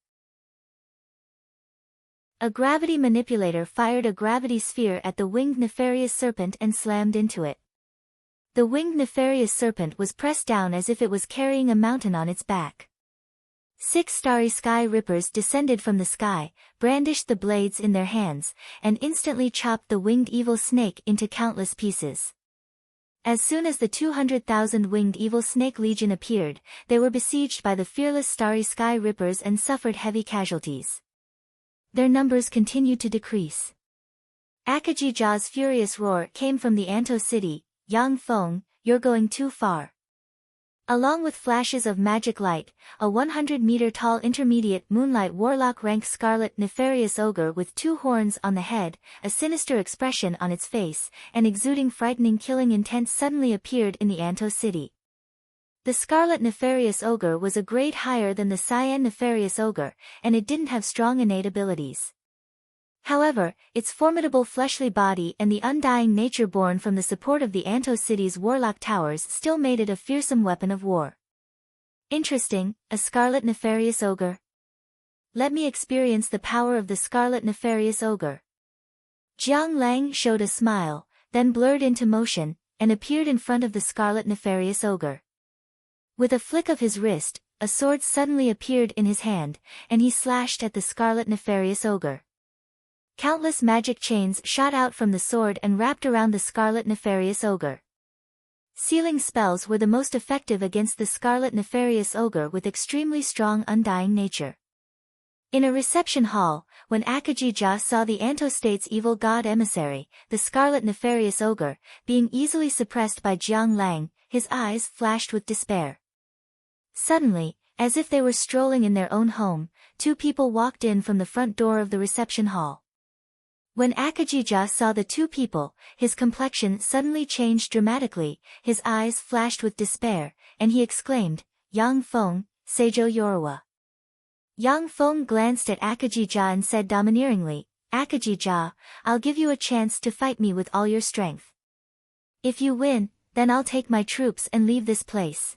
A: A gravity manipulator fired a gravity sphere at the winged nefarious serpent and slammed into it. The winged nefarious serpent was pressed down as if it was carrying a mountain on its back. 6 starry sky rippers descended from the sky, brandished the blades in their hands, and instantly chopped the winged evil snake into countless pieces. As soon as the 200,000 winged evil snake legion appeared, they were besieged by the fearless starry sky rippers and suffered heavy casualties. Their numbers continued to decrease. Akajija's furious roar came from the Anto city, "Yang Feng, you're going too far." Along with flashes of magic light, a 100-meter-tall intermediate moonlight warlock rank scarlet nefarious ogre with 2 horns on the head, a sinister expression on its face, and exuding frightening killing intent suddenly appeared in the Anto city. The scarlet nefarious ogre was a grade higher than the cyan nefarious ogre, and it didn't have strong innate abilities. However, its formidable fleshly body and the undying nature born from the support of the Anto city's warlock towers still made it a fearsome weapon of war. Interesting, a scarlet nefarious ogre. Let me experience the power of the scarlet nefarious ogre. Jiang Lang showed a smile, then blurred into motion, and appeared in front of the scarlet nefarious ogre. With a flick of his wrist, a sword suddenly appeared in his hand, and he slashed at the scarlet nefarious ogre. Countless magic chains shot out from the sword and wrapped around the scarlet nefarious ogre. Sealing spells were the most effective against the scarlet nefarious ogre with extremely strong undying nature. In a reception hall, when Akajija saw the Anto state's evil god emissary, the scarlet nefarious ogre, being easily suppressed by Jiang Lang, his eyes flashed with despair. Suddenly, as if they were strolling in their own home, 2 people walked in from the front door of the reception hall. When Akajija saw the 2 people, his complexion suddenly changed dramatically, his eyes flashed with despair, and he exclaimed, "Yang Feng, Seijo Yoruwa." Yang Feng glanced at Akajija and said domineeringly, "Akajija, I'll give you a chance to fight me with all your strength. If you win, then I'll take my troops and leave this place.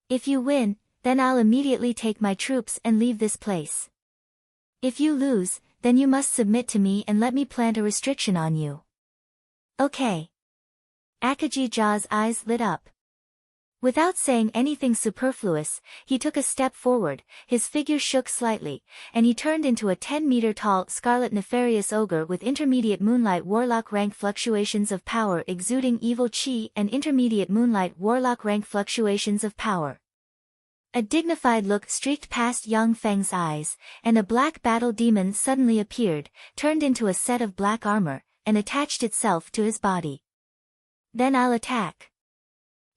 A: If you win, then I'll immediately take my troops and leave this place. If you lose, then you must submit to me and let me plant a restriction on you." Okay. Akajija's eyes lit up. Without saying anything superfluous, he took a step forward, his figure shook slightly, and he turned into a 10-meter-tall scarlet nefarious ogre with intermediate moonlight warlock rank fluctuations of power exuding evil chi and intermediate moonlight warlock rank fluctuations of power. A dignified look streaked past Yang Feng's eyes, and a black battle demon suddenly appeared, turned into a set of black armor, and attached itself to his body. "Then I'll attack."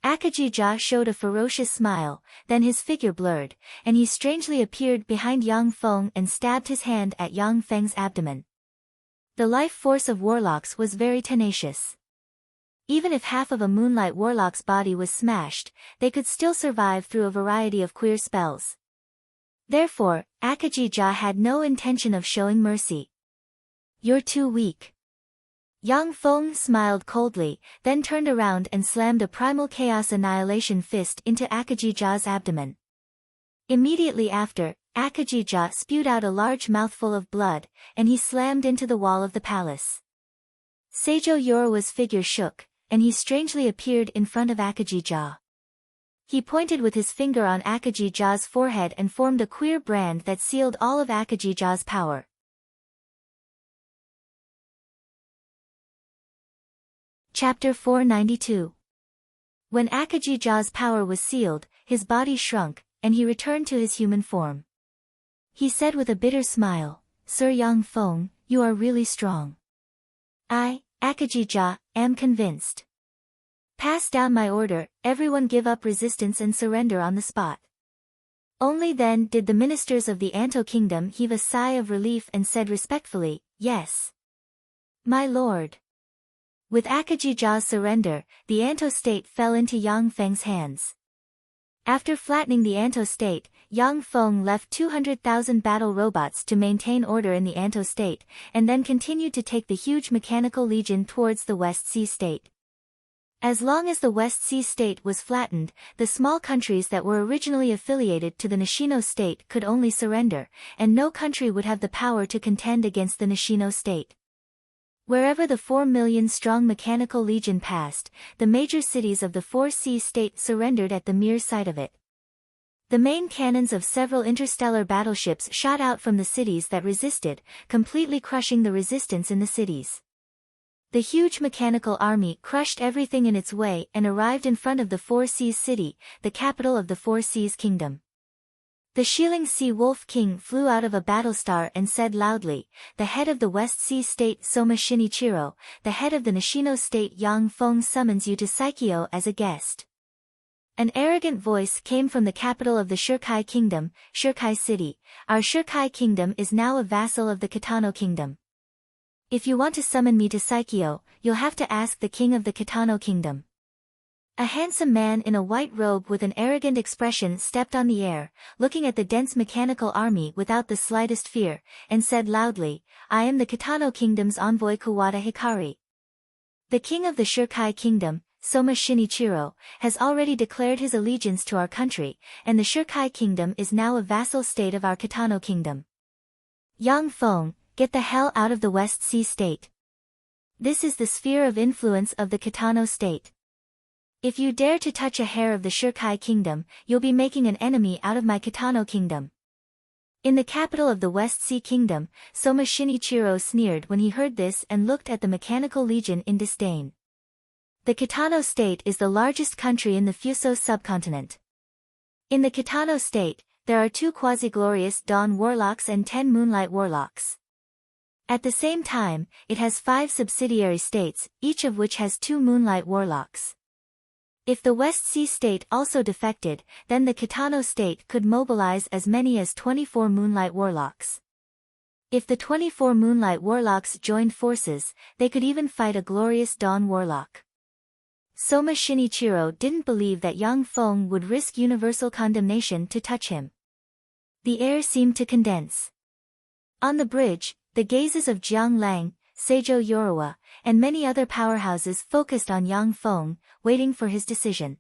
A: Akajija showed a ferocious smile, then his figure blurred, and he strangely appeared behind Yang Feng and stabbed his hand at Yang Feng's abdomen. The life force of warlocks was very tenacious. Even if half of a Moonlight Warlock's body was smashed, they could still survive through a variety of queer spells. Therefore, Akajija had no intention of showing mercy. "You're too weak." Yang Feng smiled coldly, then turned around and slammed a Primal Chaos Annihilation fist into Akajija's abdomen. Immediately after, Akajija spewed out a large mouthful of blood, and he slammed into the wall of the palace. Seijo Yoruwa's figure shook, and he strangely appeared in front of Akajija. He pointed with his finger on Akajija's forehead and formed a queer brand that sealed all of Akajija's power. Chapter 492. When Akajija's power was sealed, his body shrunk, and he returned to his human form. He said with a bitter smile, "Sir Yang Feng, you are really strong. I, Akajija, am convinced. Pass down my order, everyone give up resistance and surrender on the spot." Only then did the ministers of the Anto Kingdom heave a sigh of relief and said respectfully, "Yes, my lord." With Akajija's surrender, the Anto state fell into Yang Feng's hands. After flattening the Anto state, Yang Feng left 200,000 battle robots to maintain order in the Anto state, and then continued to take the huge mechanical legion towards the West Sea state. As long as the West Sea state was flattened, the small countries that were originally affiliated to the Nishino state could only surrender, and no country would have the power to contend against the Nishino state. Wherever the 4 million strong mechanical legion passed, the major cities of the 4C state surrendered at the mere sight of it. The main cannons of several interstellar battleships shot out from the cities that resisted, completely crushing the resistance in the cities. The huge mechanical army crushed everything in its way and arrived in front of the 4C's city, the capital of the 4C's kingdom. The Shilling Sea Wolf King flew out of a battlestar and said loudly, "The head of the West Sea state Soma Shinichiro, the head of the Nishino state Yang Feng summons you to Saikyo as a guest." An arrogant voice came from the capital of the Shirkai Kingdom, Shirkai City. "Our Shirkai Kingdom is now a vassal of the Kitano Kingdom. If you want to summon me to Saikyo, you'll have to ask the king of the Kitano Kingdom." A handsome man in a white robe with an arrogant expression stepped on the air, looking at the dense mechanical army without the slightest fear, and said loudly, "I am the Kitano Kingdom's envoy Kawada Hikari. The king of the Shirkai Kingdom, Soma Shinichiro, has already declared his allegiance to our country, and the Shirkai Kingdom is now a vassal state of our Kitano Kingdom. Yang Feng, get the hell out of the West Sea state. This is the sphere of influence of the Kitano state. If you dare to touch a hair of the Shirkai Kingdom, you'll be making an enemy out of my Kitano Kingdom." In the capital of the West Sea Kingdom, Soma Shinichiro sneered when he heard this and looked at the mechanical legion in disdain. The Kitano state is the largest country in the Fuso subcontinent. In the Kitano state, there are 2 quasi-glorious Dawn Warlocks and 10 Moonlight Warlocks. At the same time, it has 5 subsidiary states, each of which has 2 Moonlight Warlocks. If the West Sea state also defected, then the Kitano state could mobilize as many as 24 Moonlight Warlocks. If the 24 Moonlight Warlocks joined forces, they could even fight a glorious Dawn Warlock. Soma Shinichiro didn't believe that Yang Feng would risk universal condemnation to touch him. The air seemed to condense. On the bridge, the gazes of Jiang Lang, Seijo Yoruwa, and many other powerhouses focused on Yang Feng, waiting for his decision.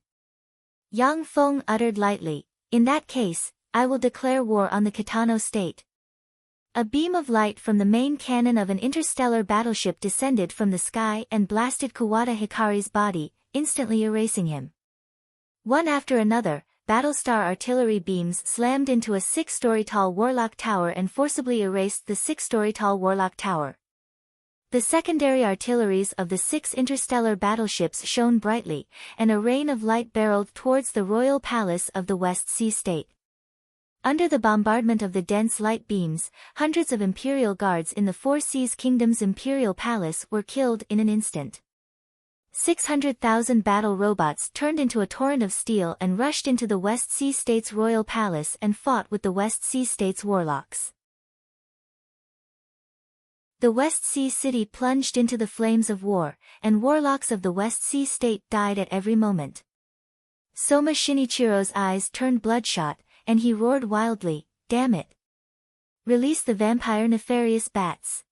A: Yang Feng uttered lightly, "In that case, I will declare war on the Kitano state." A beam of light from the main cannon of an interstellar battleship descended from the sky and blasted Kawada Hikari's body, instantly erasing him. One after another, Battlestar artillery beams slammed into a 6-story tall Warlock Tower and forcibly erased the 6-story tall Warlock Tower. The secondary artilleries of the 6 interstellar battleships shone brightly, and a rain of light barreled towards the royal palace of the West Sea state. Under the bombardment of the dense light beams, hundreds of imperial guards in the 4 Seas Kingdom's imperial palace were killed in an instant. 600,000 battle robots turned into a torrent of steel and rushed into the West Sea State's royal palace and fought with the West Sea State's warlocks. The West Sea City plunged into the flames of war, and warlocks of the West Sea State died at every moment. Soma Shinichiro's eyes turned bloodshot, and he roared wildly, "Damn it! Release the vampire nefarious bats!"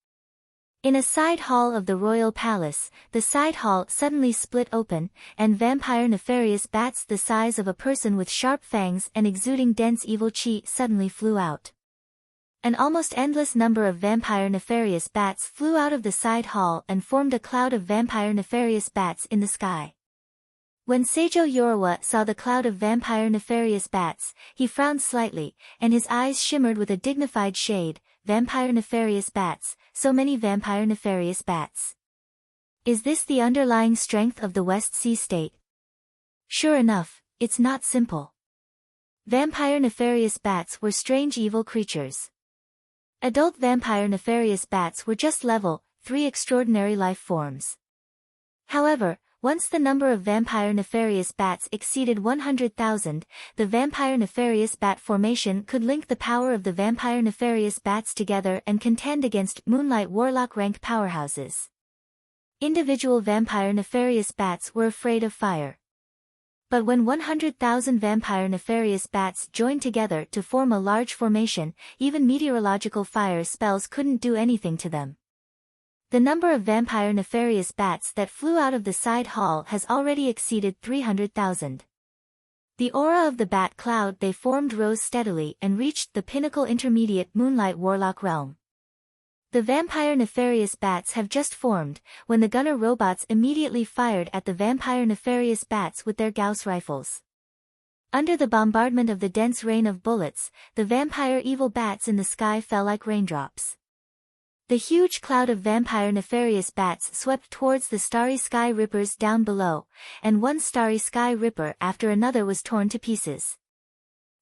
A: In a side hall of the royal palace, the side hall suddenly split open, and vampire nefarious bats the size of a person with sharp fangs and exuding dense evil chi suddenly flew out. An almost endless number of vampire nefarious bats flew out of the side hall and formed a cloud of vampire nefarious bats in the sky. When Seijo Yorawa saw the cloud of vampire nefarious bats, he frowned slightly, and his eyes shimmered with a dignified shade. Vampire nefarious bats, so many vampire nefarious bats. Is this the underlying strength of the West Sea State? Sure enough, it's not simple. Vampire nefarious bats were strange evil creatures. Adult vampire nefarious bats were just level 3 extraordinary life forms. However, once the number of vampire nefarious bats exceeded 100,000, the vampire nefarious bat formation could link the power of the vampire nefarious bats together and contend against Moonlight Warlock rank powerhouses. Individual vampire nefarious bats were afraid of fire. But when 100,000 vampire nefarious bats joined together to form a large formation, even meteorological fire spells couldn't do anything to them. The number of vampire nefarious bats that flew out of the side hall has already exceeded 300,000. The aura of the bat cloud they formed rose steadily and reached the pinnacle intermediate Moonlight Warlock realm. The vampire nefarious bats have just formed, when the gunner robots immediately fired at the vampire nefarious bats with their Gauss rifles. Under the bombardment of the dense rain of bullets, the vampire evil bats in the sky fell like raindrops. The huge cloud of vampire nefarious bats swept towards the starry sky rippers down below, and one starry sky ripper after another was torn to pieces.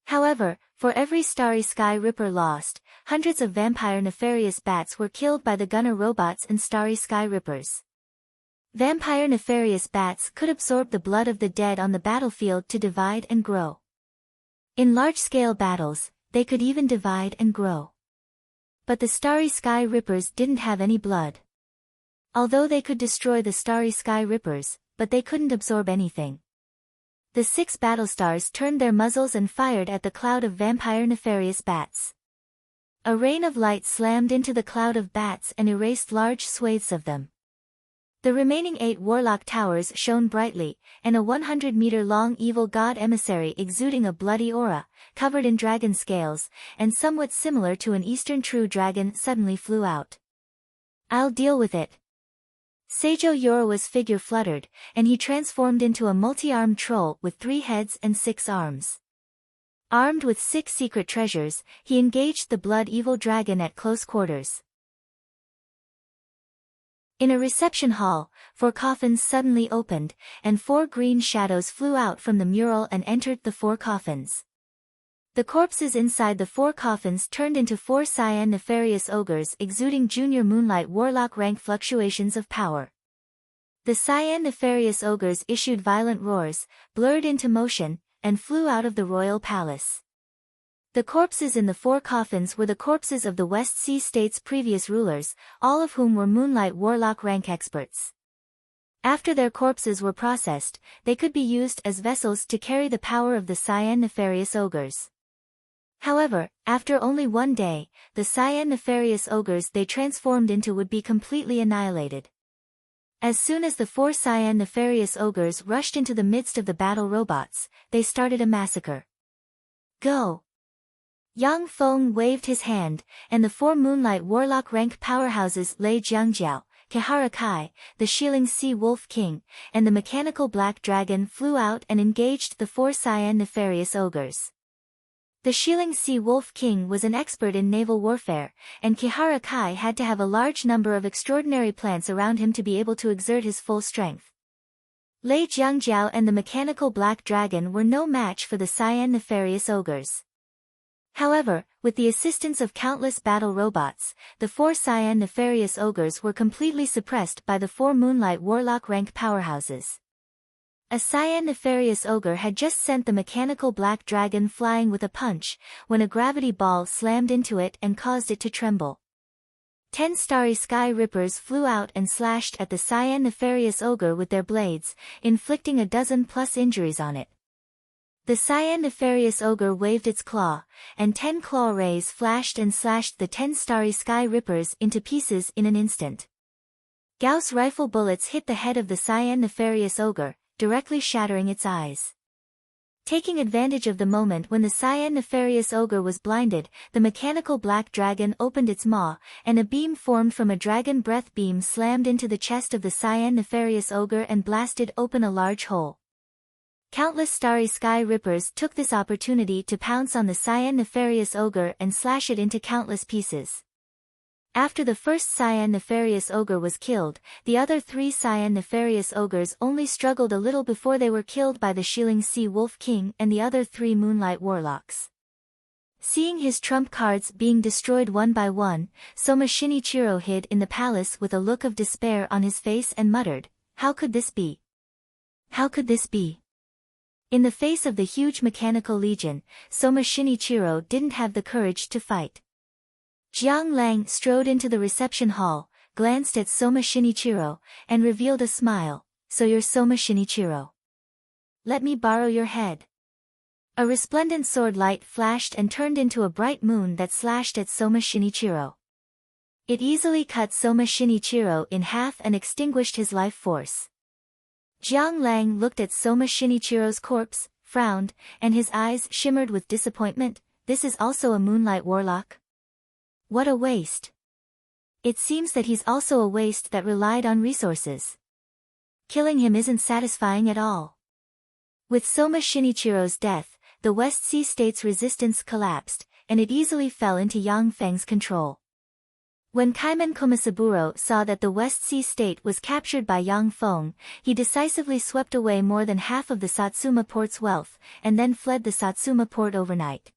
A: However, for every starry sky ripper lost, hundreds of vampire nefarious bats were killed by the gunner robots and starry sky rippers. Vampire nefarious bats could absorb the blood of the dead on the battlefield to divide and grow. In large-scale battles, they could even divide and grow. But the starry sky rippers didn't have any blood. Although they could destroy the starry sky rippers, but they couldn't absorb anything. The 6 battlestars turned their muzzles and fired at the cloud of vampire nefarious bats. A rain of light slammed into the cloud of bats and erased large swathes of them. The remaining 8 warlock towers shone brightly, and a 100-meter-long evil god emissary exuding a bloody aura, covered in dragon scales, and somewhat similar to an eastern true dragon suddenly flew out. "I'll deal with it." Seijo Yorawa's figure fluttered, and he transformed into a multi-armed troll with 3 heads and 6 arms. Armed with 6 secret treasures, he engaged the blood evil dragon at close quarters. In a reception hall, 4 coffins suddenly opened, and 4 green shadows flew out from the mural and entered the 4 coffins. The corpses inside the 4 coffins turned into 4 cyan nefarious ogres exuding junior Moonlight Warlock rank fluctuations of power. The cyan nefarious ogres issued violent roars, blurred into motion, and flew out of the royal palace. The corpses in the 4 coffins were the corpses of the West Sea State's previous rulers, all of whom were Moonlight Warlock rank experts. After their corpses were processed, they could be used as vessels to carry the power of the cyan nefarious ogres. However, after only 1 day, the cyan nefarious ogres they transformed into would be completely annihilated. As soon as the 4 cyan nefarious ogres rushed into the midst of the battle robots, they started a massacre. "Go!" Yang Feng waved his hand, and the 4 Moonlight Warlock rank powerhouses Lei Jiangjiao, Kihara Kai, the Shieling Sea Wolf King, and the Mechanical Black Dragon flew out and engaged the 4 cyan nefarious ogres. The Shieling Sea Wolf King was an expert in naval warfare, and Kihara Kai had to have a large number of extraordinary plants around him to be able to exert his full strength. Lei Jiangjiao and the Mechanical Black Dragon were no match for the cyan nefarious ogres. However, With the assistance of countless battle robots, the 4 cyan nefarious ogres were completely suppressed by the 4 moonlight warlock rank powerhouses. A cyan nefarious ogre had just sent the mechanical black dragon flying with a punch, when a gravity ball slammed into it and caused it to tremble. 10 starry sky rippers flew out and slashed at the cyan nefarious ogre with their blades, inflicting a dozen-plus injuries on it. The cyan nefarious ogre waved its claw, and 10 claw rays flashed and slashed the 10 starry sky rippers into pieces in an instant. Gauss rifle bullets hit the head of the cyan nefarious ogre, directly shattering its eyes. Taking advantage of the moment when the cyan nefarious ogre was blinded, the mechanical black dragon opened its maw, and a beam formed from a dragon breath beam slammed into the chest of the cyan nefarious ogre and blasted open a large hole. Countless starry sky rippers took this opportunity to pounce on the cyan nefarious ogre and slash it into countless pieces. After the first cyan nefarious ogre was killed, the other 3 cyan nefarious ogres only struggled a little before they were killed by the Shieling Sea Wolf King and the other 3 moonlight warlocks. Seeing his trump cards being destroyed one by one, Soma Shinichiro hid in the palace with a look of despair on his face and muttered, "How could this be? How could this be?" In the face of the huge mechanical legion, Soma Shinichiro didn't have the courage to fight. Jiang Lang strode into the reception hall, glanced at Soma Shinichiro, and revealed a smile. "So you're Soma Shinichiro. Let me borrow your head." A resplendent sword light flashed and turned into a bright moon that slashed at Soma Shinichiro. It easily cut Soma Shinichiro in half and extinguished his life force. Jiang Lang looked at Soma Shinichiro's corpse, frowned, and his eyes shimmered with disappointment. "This is also a moonlight warlock? What a waste. It seems that he's also a waste that relied on resources. Killing him isn't satisfying at all." With Soma Shinichiro's death, the West Sea State's resistance collapsed, and it easily fell into Yang Feng's control. When Kaiman Komasaburo saw that the West Sea State was captured by Yang Feng, he decisively swept away more than half of the Satsuma port's wealth, and then fled the Satsuma port overnight.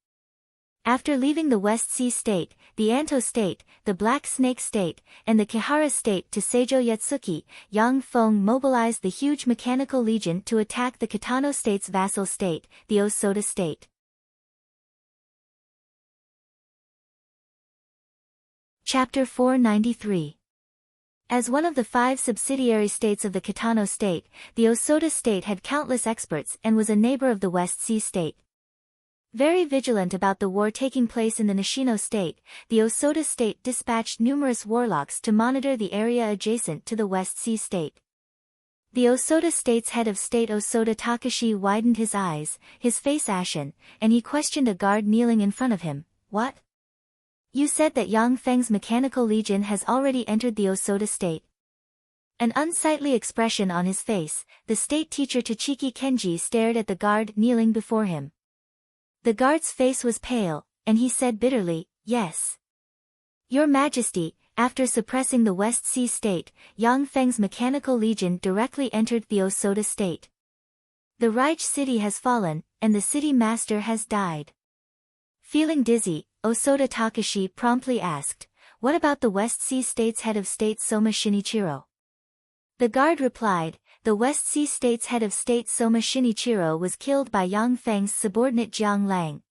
A: After leaving the West Sea State, the Anto State, the Black Snake State, and the Kihara State to Seijo Yatsuki, Yang Feng mobilized the huge mechanical legion to attack the Kitano State's vassal state, the Osoda State. Chapter 493. As one of the 5 subsidiary states of the Kitano State, the Osoda State had countless experts and was a neighbor of the West Sea State. Very vigilant about the war taking place in the Nishino State, the Osoda State dispatched numerous warlocks to monitor the area adjacent to the West Sea State. The Osoda State's head of state Osoda Takashi widened his eyes, his face ashen, and he questioned a guard kneeling in front of him. "What? You said that Yang Feng's mechanical legion has already entered the Osoda State." An unsightly expression on his face, the state teacher Tachiki Kenji stared at the guard kneeling before him. The guard's face was pale, and he said bitterly, "Yes. Your Majesty, after suppressing the West Sea State, Yang Feng's mechanical legion directly entered the Osoda State. The Reich city has fallen, and the city master has died." Feeling dizzy, Osoda Takashi promptly asked, "What about the West Sea State's head of state Soma Shinichiro?" The guard replied, "The West Sea State's head of state Soma Shinichiro was killed by Yang Feng's subordinate Jiang Lang."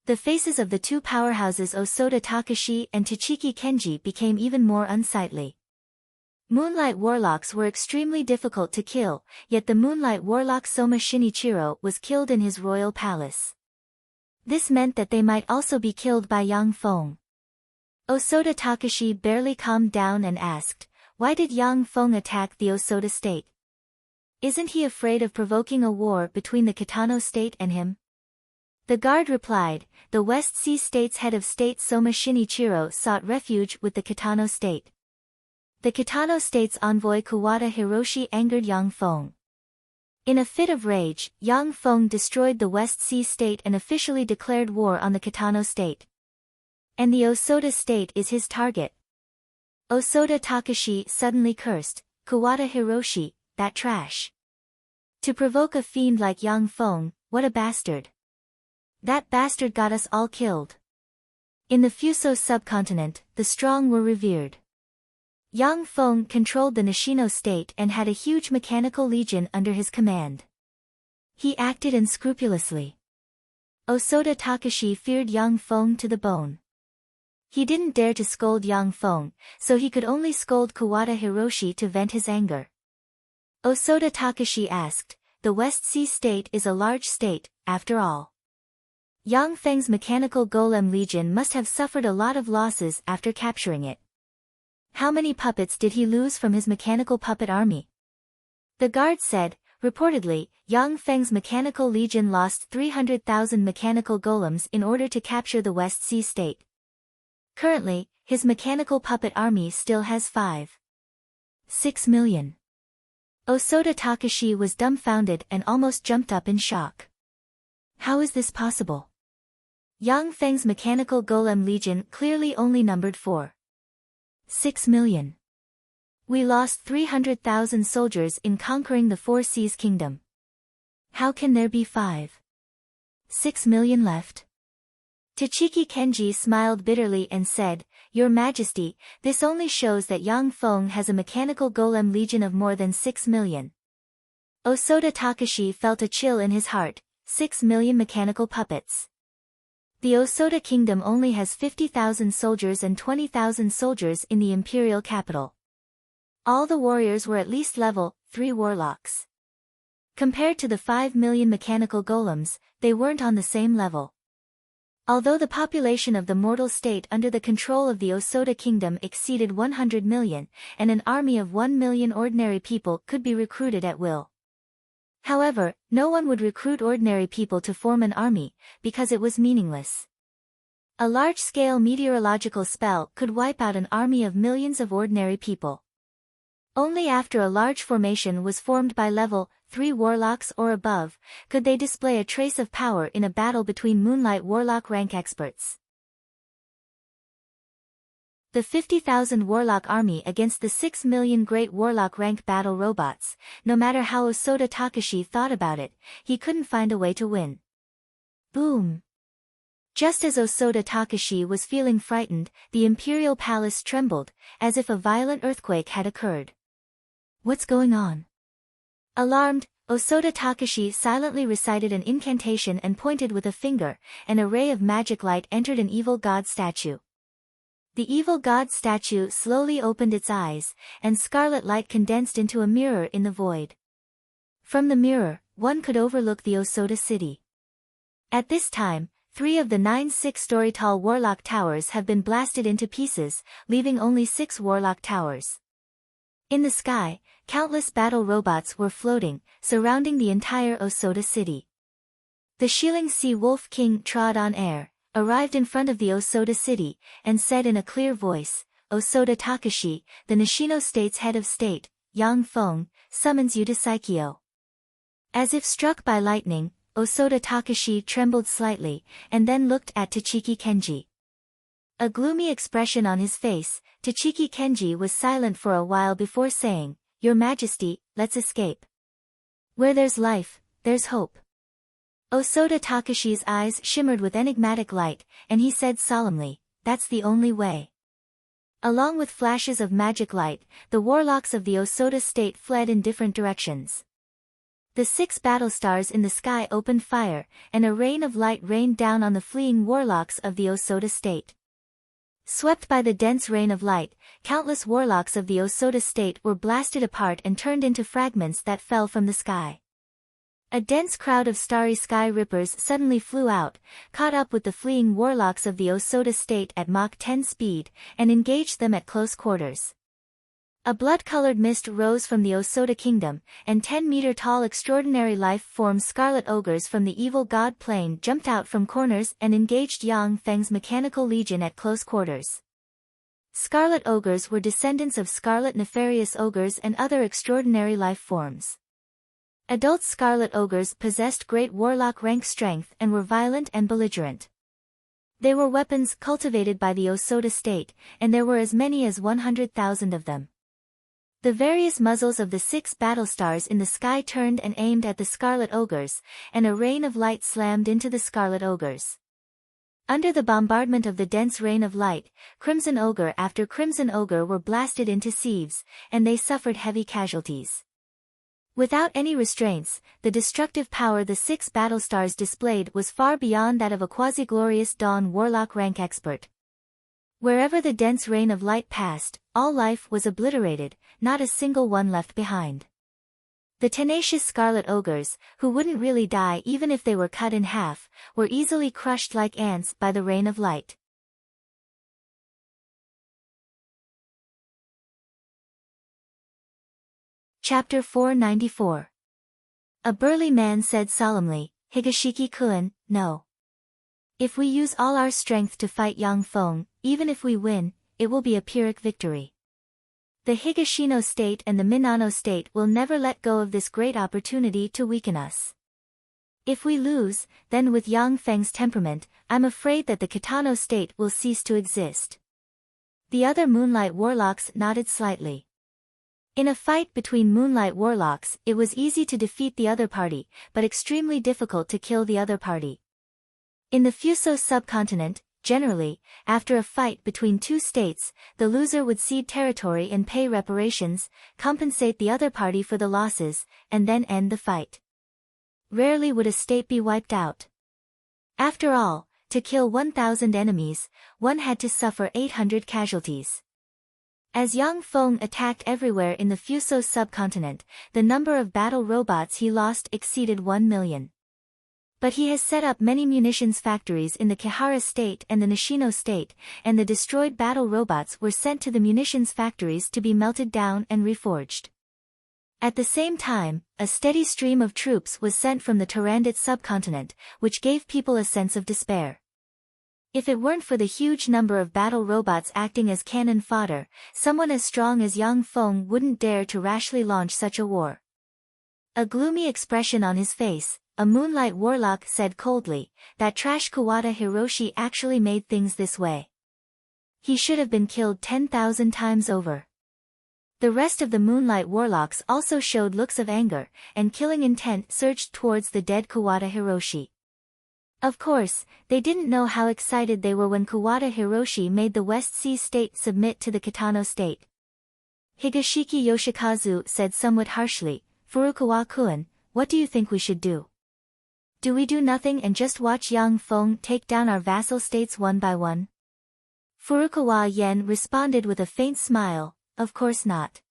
A: The faces of the 2 powerhouses Osoda Takashi and Tachiki Kenji became even more unsightly. Moonlight warlocks were extremely difficult to kill, yet the moonlight warlock Soma Shinichiro was killed in his royal palace. This meant that they might also be killed by Yang Feng. Osoda Takashi barely calmed down and asked, "Why did Yang Feng attack the Osoda State? Isn't he afraid of provoking a war between the Kitano State and him?" The guard replied, "The West Sea State's head of state Soma Shinichiro sought refuge with the Kitano State. The Kitano State's envoy Kawada Hiroshi angered Yang Feng. In a fit of rage, Yang Feng destroyed the West Sea State and officially declared war on the Kitano State. And the Osoda State is his target." Osoda Takashi suddenly cursed, "Kawada Hiroshi, that trash. To provoke a fiend like Yang Feng, what a bastard. That bastard got us all killed." In the Fuso subcontinent, the strong were revered. Yang Feng controlled the Nishino state and had a huge mechanical legion under his command. He acted unscrupulously. Osoda Takashi feared Yang Feng to the bone. He didn't dare to scold Yang Feng, so he could only scold Kawada Hiroshi to vent his anger. Osoda Takashi asked, "The West Sea State is a large state, after all. Yang Feng's mechanical golem legion must have suffered a lot of losses after capturing it. How many puppets did he lose from his mechanical puppet army?" The guard said, reportedly, Yang Feng's mechanical legion lost 300,000 mechanical golems in order to capture the West Sea State. Currently, his mechanical puppet army still has 5.6 million. Osoda Takashi was dumbfounded and almost jumped up in shock. How is this possible? Yang Feng's mechanical golem legion clearly only numbered 4.6 million. We lost 300,000 soldiers in conquering the Four Seas Kingdom. How can there be 5.6 million left? Tachiki Kenji smiled bitterly and said, "Your Majesty, this only shows that Yang Feng has a mechanical golem legion of more than 6 million. Osoda Takashi felt a chill in his heart. 6 million mechanical puppets. The Osoda Kingdom only has 50,000 soldiers and 20,000 soldiers in the imperial capital. All the warriors were at least level 3 warlocks. Compared to the 5 million mechanical golems, they weren't on the same level. Although the population of the mortal state under the control of the Osoda Kingdom exceeded 100 million, and an army of 1 million ordinary people could be recruited at will. However, no one would recruit ordinary people to form an army, because it was meaningless. A large-scale meteorological spell could wipe out an army of millions of ordinary people. Only after a large formation was formed by level 3 warlocks or above, could they display a trace of power in a battle between Moonlight Warlock rank experts. The 50,000 Warlock army against the 6 million Great Warlock rank battle robots, no matter how Osoda Takashi thought about it, he couldn't find a way to win. Boom! Just as Osoda Takashi was feeling frightened, the Imperial Palace trembled, as if a violent earthquake had occurred. What's going on? Alarmed, Osoda Takashi silently recited an incantation and pointed with a finger. An array of magic light entered an evil god statue. The evil god statue slowly opened its eyes, and scarlet light condensed into a mirror in the void. From the mirror, one could overlook the Osoda city. At this time, 3 of the 9 6-story tall Warlock towers have been blasted into pieces, leaving only 6 Warlock towers. In the sky, countless battle robots were floating, surrounding the entire Osoda city. The Shilling Sea Wolf King trod on air, arrived in front of the Osoda city, and said in a clear voice, "Osoda Takashi, the Nishino state's head of state, Yang Feng, summons you to Saikyo." As if struck by lightning, Osoda Takashi trembled slightly, and then looked at Tachiki Kenji. A gloomy expression on his face, Tachiki Kenji was silent for a while before saying, "Your Majesty, let's escape. Where there's life, there's hope." Osoda Takashi's eyes shimmered with enigmatic light, and he said solemnly, "That's the only way." Along with flashes of magic light, the warlocks of the Osoda state fled in different directions. The 6 battle stars in the sky opened fire, and a rain of light rained down on the fleeing warlocks of the Osoda state. Swept by the dense rain of light, countless warlocks of the Osoda state were blasted apart and turned into fragments that fell from the sky. A dense crowd of starry sky rippers suddenly flew out, caught up with the fleeing warlocks of the Osoda state at Mach 10 speed, and engaged them at close quarters. A blood-colored mist rose from the Osoda kingdom, and 10-meter-tall extraordinary life-form scarlet ogres from the evil god plane jumped out from corners and engaged Yang Feng's mechanical legion at close quarters. Scarlet ogres were descendants of scarlet nefarious ogres and other extraordinary life forms. Adult scarlet ogres possessed great warlock rank strength and were violent and belligerent. They were weapons cultivated by the Osoda state, and there were as many as 100,000 of them. The various muzzles of the 6 battle stars in the sky turned and aimed at the scarlet ogres, and a rain of light slammed into the scarlet ogres. Under the bombardment of the dense rain of light, Crimson Ogre after Crimson Ogre were blasted into sieves, and they suffered heavy casualties. Without any restraints, the destructive power the 6 battle stars displayed was far beyond that of a quasi-glorious Dawn Warlock rank expert. Wherever the dense rain of light passed, all life was obliterated, not a single one left behind. The tenacious Scarlet Ogres, who wouldn't really die even if they were cut in half, were easily crushed like ants by the rain of light. Chapter 494. A burly man said solemnly, "Higashiki-kun, no. If we use all our strength to fight Yang Feng, even if we win, it will be a Pyrrhic victory. The Higashino state and the Minano state will never let go of this great opportunity to weaken us. If we lose, then with Yang Feng's temperament, I'm afraid that the Kitano state will cease to exist." The other Moonlight Warlocks nodded slightly. In a fight between Moonlight Warlocks, it was easy to defeat the other party, but extremely difficult to kill the other party. In the Fuso subcontinent, generally, after a fight between two states, the loser would cede territory and pay reparations, compensate the other party for the losses, and then end the fight. Rarely would a state be wiped out. After all, to kill 1,000 enemies, one had to suffer 800 casualties. As Yang Feng attacked everywhere in the Fuso subcontinent, the number of battle robots he lost exceeded 1 million. But he has set up many munitions factories in the Kihara state and the Nishino state, and the destroyed battle robots were sent to the munitions factories to be melted down and reforged. At the same time, a steady stream of troops was sent from the Tarandit subcontinent, which gave people a sense of despair. If it weren't for the huge number of battle robots acting as cannon fodder, someone as strong as Yang Feng wouldn't dare to rashly launch such a war. A gloomy expression on his face, a Moonlight Warlock said coldly, "That trash Kawada Hiroshi actually made things this way. He should have been killed 10,000 times over." The rest of the Moonlight Warlocks also showed looks of anger, and killing intent surged towards the dead Kawada Hiroshi. Of course, they didn't know how excited they were when Kawada Hiroshi made the West Sea state submit to the Kitano state. Higashiki Yoshikazu said somewhat harshly, "Furukawa-kun, what do you think we should do? Do we do nothing and just watch Yang Feng take down our vassal states one by one?" Furukawa Yen responded with a faint smile, "Of course not.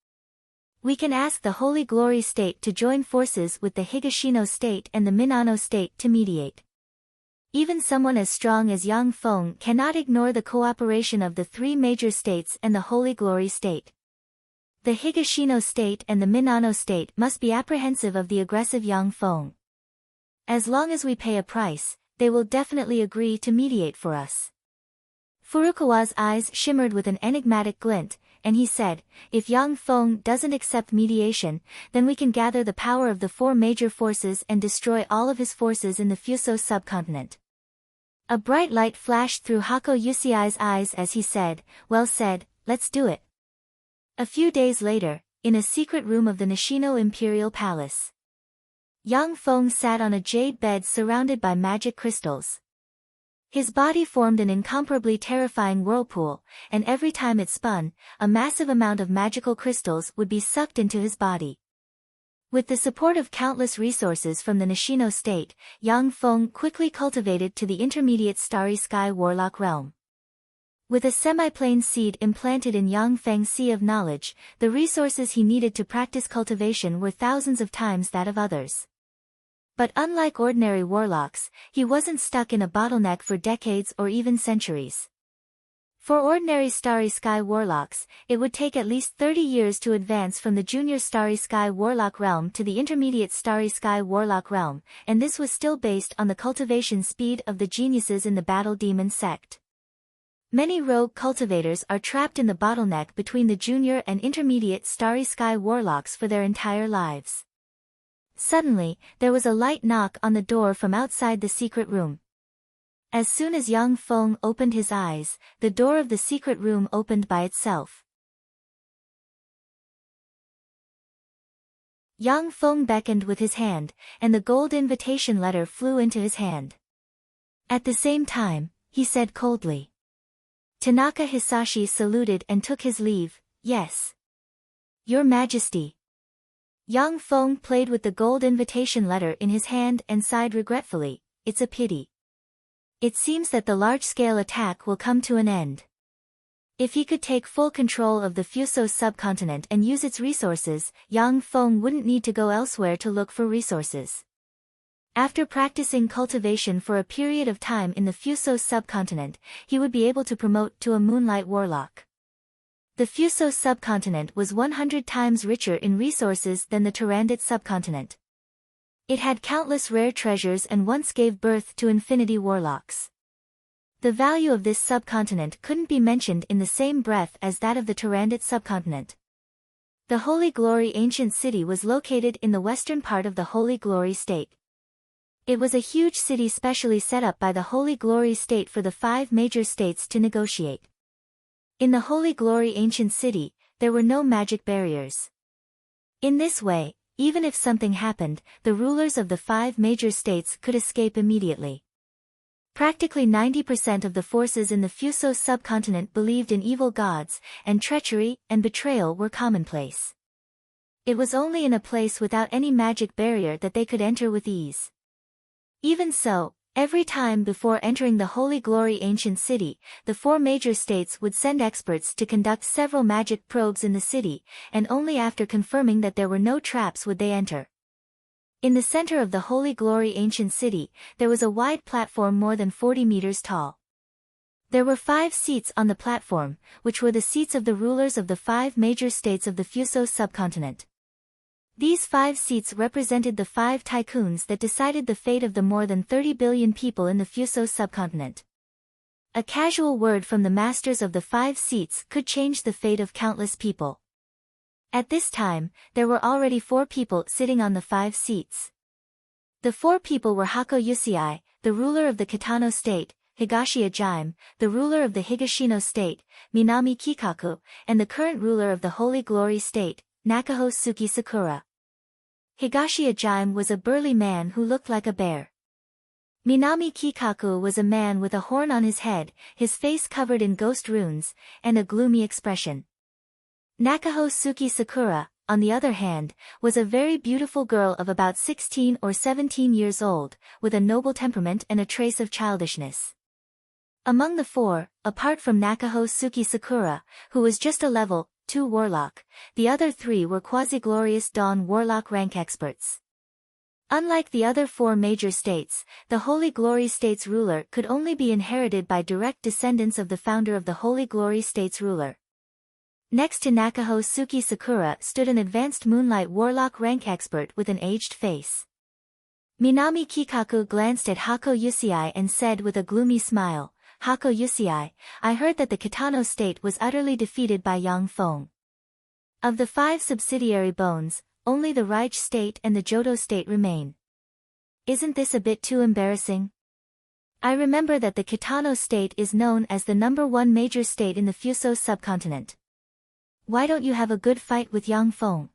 A: We can ask the Holy Glory state to join forces with the Higashino state and the Minano state to mediate. Even someone as strong as Yang Feng cannot ignore the cooperation of the 3 major states and the Holy Glory state. The Higashino state and the Minano state must be apprehensive of the aggressive Yang Feng. As long as we pay a price, they will definitely agree to mediate for us." Furukawa's eyes shimmered with an enigmatic glint, and he said, "If Yang Feng doesn't accept mediation, then we can gather the power of the 4 major forces and destroy all of his forces in the Fuso subcontinent." A bright light flashed through Hako Yusiai's eyes as he said, "Well said, let's do it." A few days later, in a secret room of the Nishino Imperial Palace, Yang Feng sat on a jade bed surrounded by magic crystals. His body formed an incomparably terrifying whirlpool, and every time it spun, a massive amount of magical crystals would be sucked into his body. With the support of countless resources from the Nishino state, Yang Feng quickly cultivated to the intermediate Starry Sky Warlock realm. With a semi-plane seed implanted in Yang Feng's sea of knowledge, the resources he needed to practice cultivation were thousands of times that of others. But unlike ordinary warlocks, he wasn't stuck in a bottleneck for decades or even centuries. For ordinary Starry Sky Warlocks, it would take at least 30 years to advance from the junior Starry Sky Warlock realm to the intermediate Starry Sky Warlock realm, and this was still based on the cultivation speed of the geniuses in the Battle Demon sect. Many rogue cultivators are trapped in the bottleneck between the junior and intermediate Starry Sky Warlocks for their entire lives. Suddenly, there was a light knock on the door from outside the secret room. As soon as Yang Feng opened his eyes, the door of the secret room opened by itself. Yang Feng beckoned with his hand, and the gold invitation letter flew into his hand. At the same time, he he said coldly. Tanaka Hisashi saluted and took his leave. Yes. Your Majesty. Yang Feng played with the gold invitation letter in his hand and sighed regretfully. It's a pity. It seems that the large-scale attack will come to an end. If he could take full control of the Fuso subcontinent and use its resources, Yang Feng wouldn't need to go elsewhere to look for resources. After practicing cultivation for a period of time in the Fuso subcontinent, he would be able to promote to a Moonlight Warlock. The Fuso subcontinent was 100 times richer in resources than the Tyrannid subcontinent. It had countless rare treasures and once gave birth to Infinity Warlocks. The value of this subcontinent couldn't be mentioned in the same breath as that of the Tyrannid subcontinent. The Holy Glory Ancient City was located in the western part of the Holy Glory State. It was a huge city specially set up by the Holy Glory State for the 5 major states to negotiate. In the Holy Glory Ancient City, there were no magic barriers. In this way, even if something happened, the rulers of the 5 major states could escape immediately. Practically 90% of the forces in the Fuso subcontinent believed in evil gods, and treachery and betrayal were commonplace. It was only in a place without any magic barrier that they could enter with ease. Even so, every time before entering the Holy Glory Ancient City, the 4 major states would send experts to conduct several magic probes in the city, and only after confirming that there were no traps would they enter. In the center of the Holy Glory Ancient City, there was a wide platform more than 40 meters tall. There were 5 seats on the platform, which were the seats of the rulers of the 5 major states of the Fuso subcontinent. These 5 seats represented the 5 tycoons that decided the fate of the more than 30 billion people in the Fuso subcontinent. A casual word from the masters of the 5 seats could change the fate of countless people. At this time, there were already 4 people sitting on the 5 seats. The 4 people were Hako Yusei, the ruler of the Kitano state, Higashi Ajime, the ruler of the Higashino state, Minami Kikaku, and the current ruler of the Holy Glory state, Nakaho Suki Sakura. Higashi Ajime was a burly man who looked like a bear. Minami Kikaku was a man with a horn on his head, his face covered in ghost runes, and a gloomy expression. Nakaho Suki Sakura, on the other hand, was a very beautiful girl of about 16 or 17 years old, with a noble temperament and a trace of childishness. Among the 4, apart from Nakaho Suki Sakura, who was just a level 2 warlock, the other 3 were quasi-glorious Dawn warlock rank experts. Unlike the other 4 major states, the Holy Glory State's ruler could only be inherited by direct descendants of the founder of the Holy Glory State's ruler. Next to Nakaho Suki Sakura stood an advanced Moonlight Warlock rank expert with an aged face. Minami Kikaku glanced at Hako Yusei and said with a gloomy smile, "Hako Yusei, I heard that the Kitano state was utterly defeated by Yang Feng. Of the 5 subsidiary bones, only the Raij state and the Johto state remain. Isn't this a bit too embarrassing? I remember that the Kitano state is known as the #1 major state in the Fuso subcontinent. Why don't you have a good fight with Yang Feng?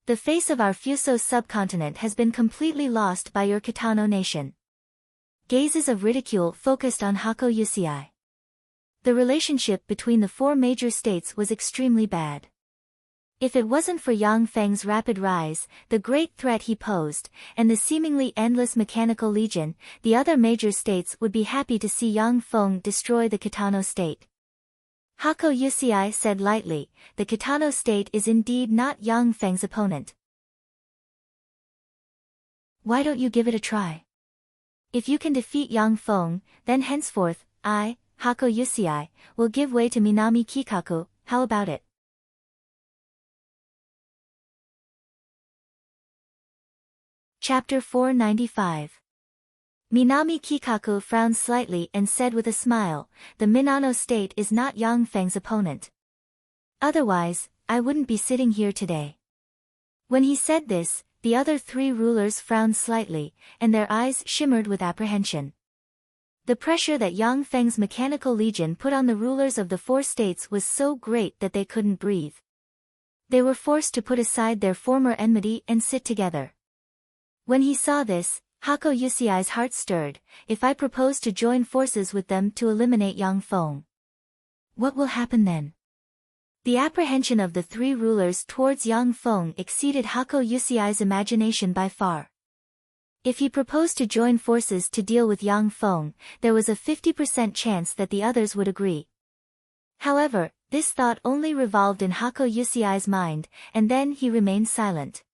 A: The face of our Fuso subcontinent has been completely lost by your Kitano nation." Gazes of ridicule focused on Hako Yusei. The relationship between the 4 major states was extremely bad. If it wasn't for Yang Feng's rapid rise, the great threat he posed, and the seemingly endless mechanical legion, the other major states would be happy to see Yang Feng destroy the Kitano state. Hako Yusei said lightly, "The Kitano state is indeed not Yang Feng's opponent. Why don't you give it a try? If you can defeat Yang Feng, then henceforth, I, Hako Yusei, will give way to Minami Kikaku, how about it?" Chapter 495. Minami Kikaku frowned slightly and said with a smile, "The Minano state is not Yang Feng's opponent. Otherwise, I wouldn't be sitting here today." When he said this, the other 3 rulers frowned slightly, and their eyes shimmered with apprehension. The pressure that Yang Feng's mechanical legion put on the rulers of the 4 states was so great that they couldn't breathe. They were forced to put aside their former enmity and sit together. When he saw this, Hako Yusiai's heart stirred. If I propose to join forces with them to eliminate Yang Feng, what will happen then? The apprehension of the three rulers towards Yang Feng exceeded Hako Yusiai's imagination by far. If he proposed to join forces to deal with Yang Feng, there was a 50% chance that the others would agree. However, this thought only revolved in Hako Yusiai's mind, and then he remained silent.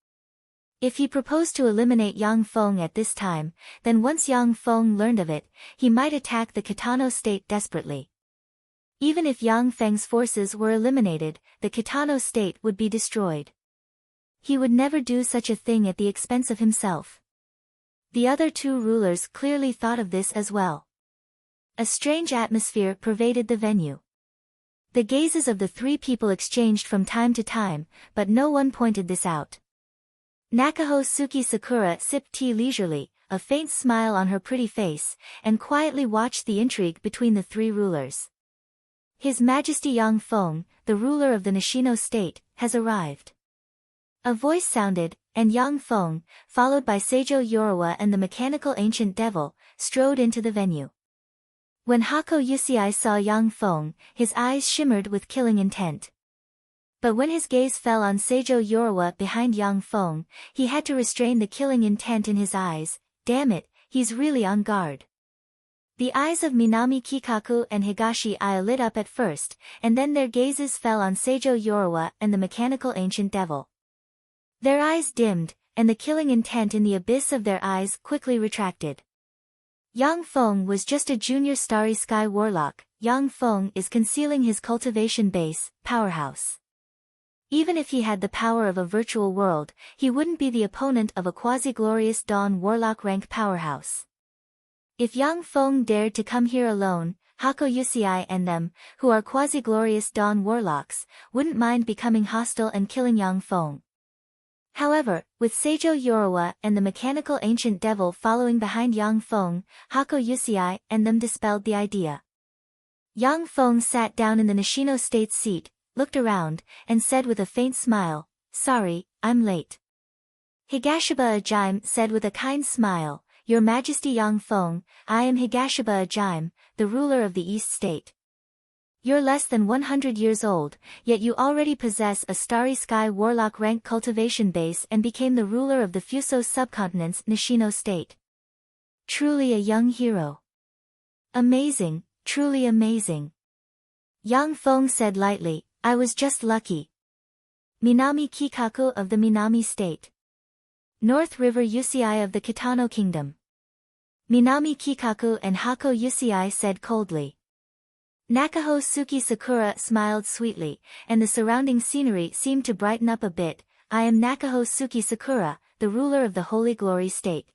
A: If he proposed to eliminate Yang Feng at this time, then once Yang Feng learned of it, he might attack the Kitano state desperately. Even if Yang Feng's forces were eliminated, the Kitano state would be destroyed. He would never do such a thing at the expense of himself. The other two rulers clearly thought of this as well. A strange atmosphere pervaded the venue. The gazes of the three people exchanged from time to time, but no one pointed this out. Nakaho Suki Sakura sipped tea leisurely, a faint smile on her pretty face, and quietly watched the intrigue between the three rulers. His Majesty Yang Feng, the ruler of the Nishino state, has arrived. A voice sounded, and Yang Feng, followed by Seijo Yorawa and the mechanical ancient devil, strode into the venue. When Hako Yusiai saw Yang Feng, his eyes shimmered with killing intent. But when his gaze fell on Seijo Yorawa behind Yang Feng, he had to restrain the killing intent in his eyes. Damn it, he's really on guard. The eyes of Minami Kikaku and Higashi Aya lit up at first, and then their gazes fell on Seijo Yorawa and the mechanical ancient devil. Their eyes dimmed, and the killing intent in the abyss of their eyes quickly retracted. Yang Feng was just a junior Starry Sky warlock. Yang Feng is concealing his cultivation base, powerhouse. Even if he had the power of a virtual world, he wouldn't be the opponent of a quasi-glorious Dawn warlock rank powerhouse. If Yang Feng dared to come here alone, Hako Yusiai and them, who are quasi-glorious Dawn warlocks, wouldn't mind becoming hostile and killing Yang Feng. However, with Seijo Yorawa and the mechanical ancient devil following behind Yang Feng, Hako Yusiai and them dispelled the idea. Yang Feng sat down in the Nishino state seat, looked around, and said with a faint smile, "Sorry, I'm late." Higashiba Ajime said with a kind smile, "Your Majesty Yang Feng, I am Higashiba Ajime, the ruler of the East State. You're less than 100 years old, yet you already possess a Starry Sky warlock rank cultivation base and became the ruler of the Fuso subcontinent's Nishino state. Truly a young hero. Amazing, truly amazing." Yang Feng said lightly, "I was just lucky." Minami Kikaku of the Minami state. North River Yusiai of the Kitano Kingdom. Minami Kikaku and Hako Yusiai said coldly. Nakaho Suki Sakura smiled sweetly, and the surrounding scenery seemed to brighten up a bit. "I am Nakaho Suki Sakura, the ruler of the Holy Glory State.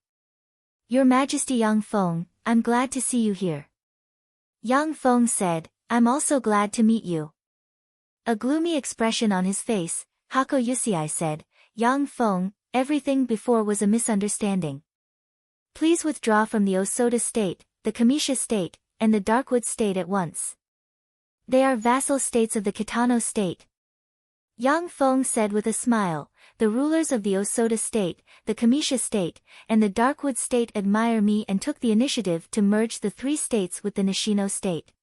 A: Your Majesty Yang Feng, I'm glad to see you here." Yang Feng said, "I'm also glad to meet you." A gloomy expression on his face, Hako Yusiai said, "Yang Feng, everything before was a misunderstanding. Please withdraw from the Osoda state, the Kamisha state, and the Darkwood state at once. They are vassal states of the Kitano state." Yang Feng said with a smile, "The rulers of the Osoda state, the Kamisha state, and the Darkwood state admire me and took the initiative to merge the three states with the Nishino state.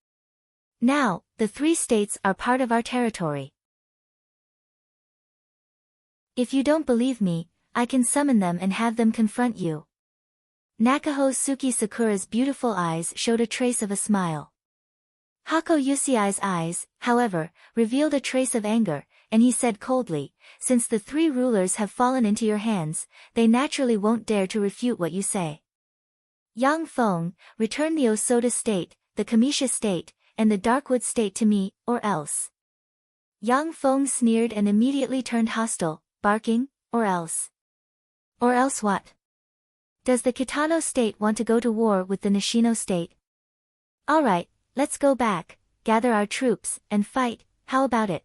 A: Now, the three states are part of our territory. If you don't believe me, I can summon them and have them confront you." Nakaho Suki Sakura's beautiful eyes showed a trace of a smile. Hako Yusiai's eyes, however, revealed a trace of anger, and he said coldly, "Since the three rulers have fallen into your hands, they naturally won't dare to refute what you say. Yang Feng, return the Osoda state, the Kamisha state, and the Darkwood state to me, or else." Yang Feng sneered and immediately turned hostile, barking, "Or else? Or else what? Does the Kitano state want to go to war with the Nishino state? Alright, let's go back, gather our troops, and fight, how about it?"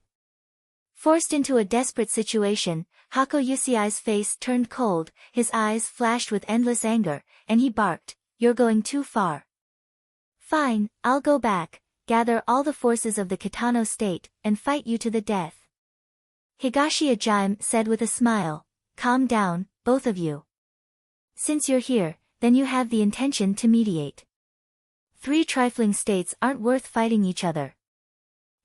A: Forced into a desperate situation, Hako Yusiai's face turned cold, his eyes flashed with endless anger, and he barked, "You're going too far. Fine, I'll go back, gather all the forces of the Kitano state, and fight you to the death." Higashi Ajime said with a smile, "Calm down, both of you. Since you're here, then you have the intention to mediate. 3 trifling states aren't worth fighting each other.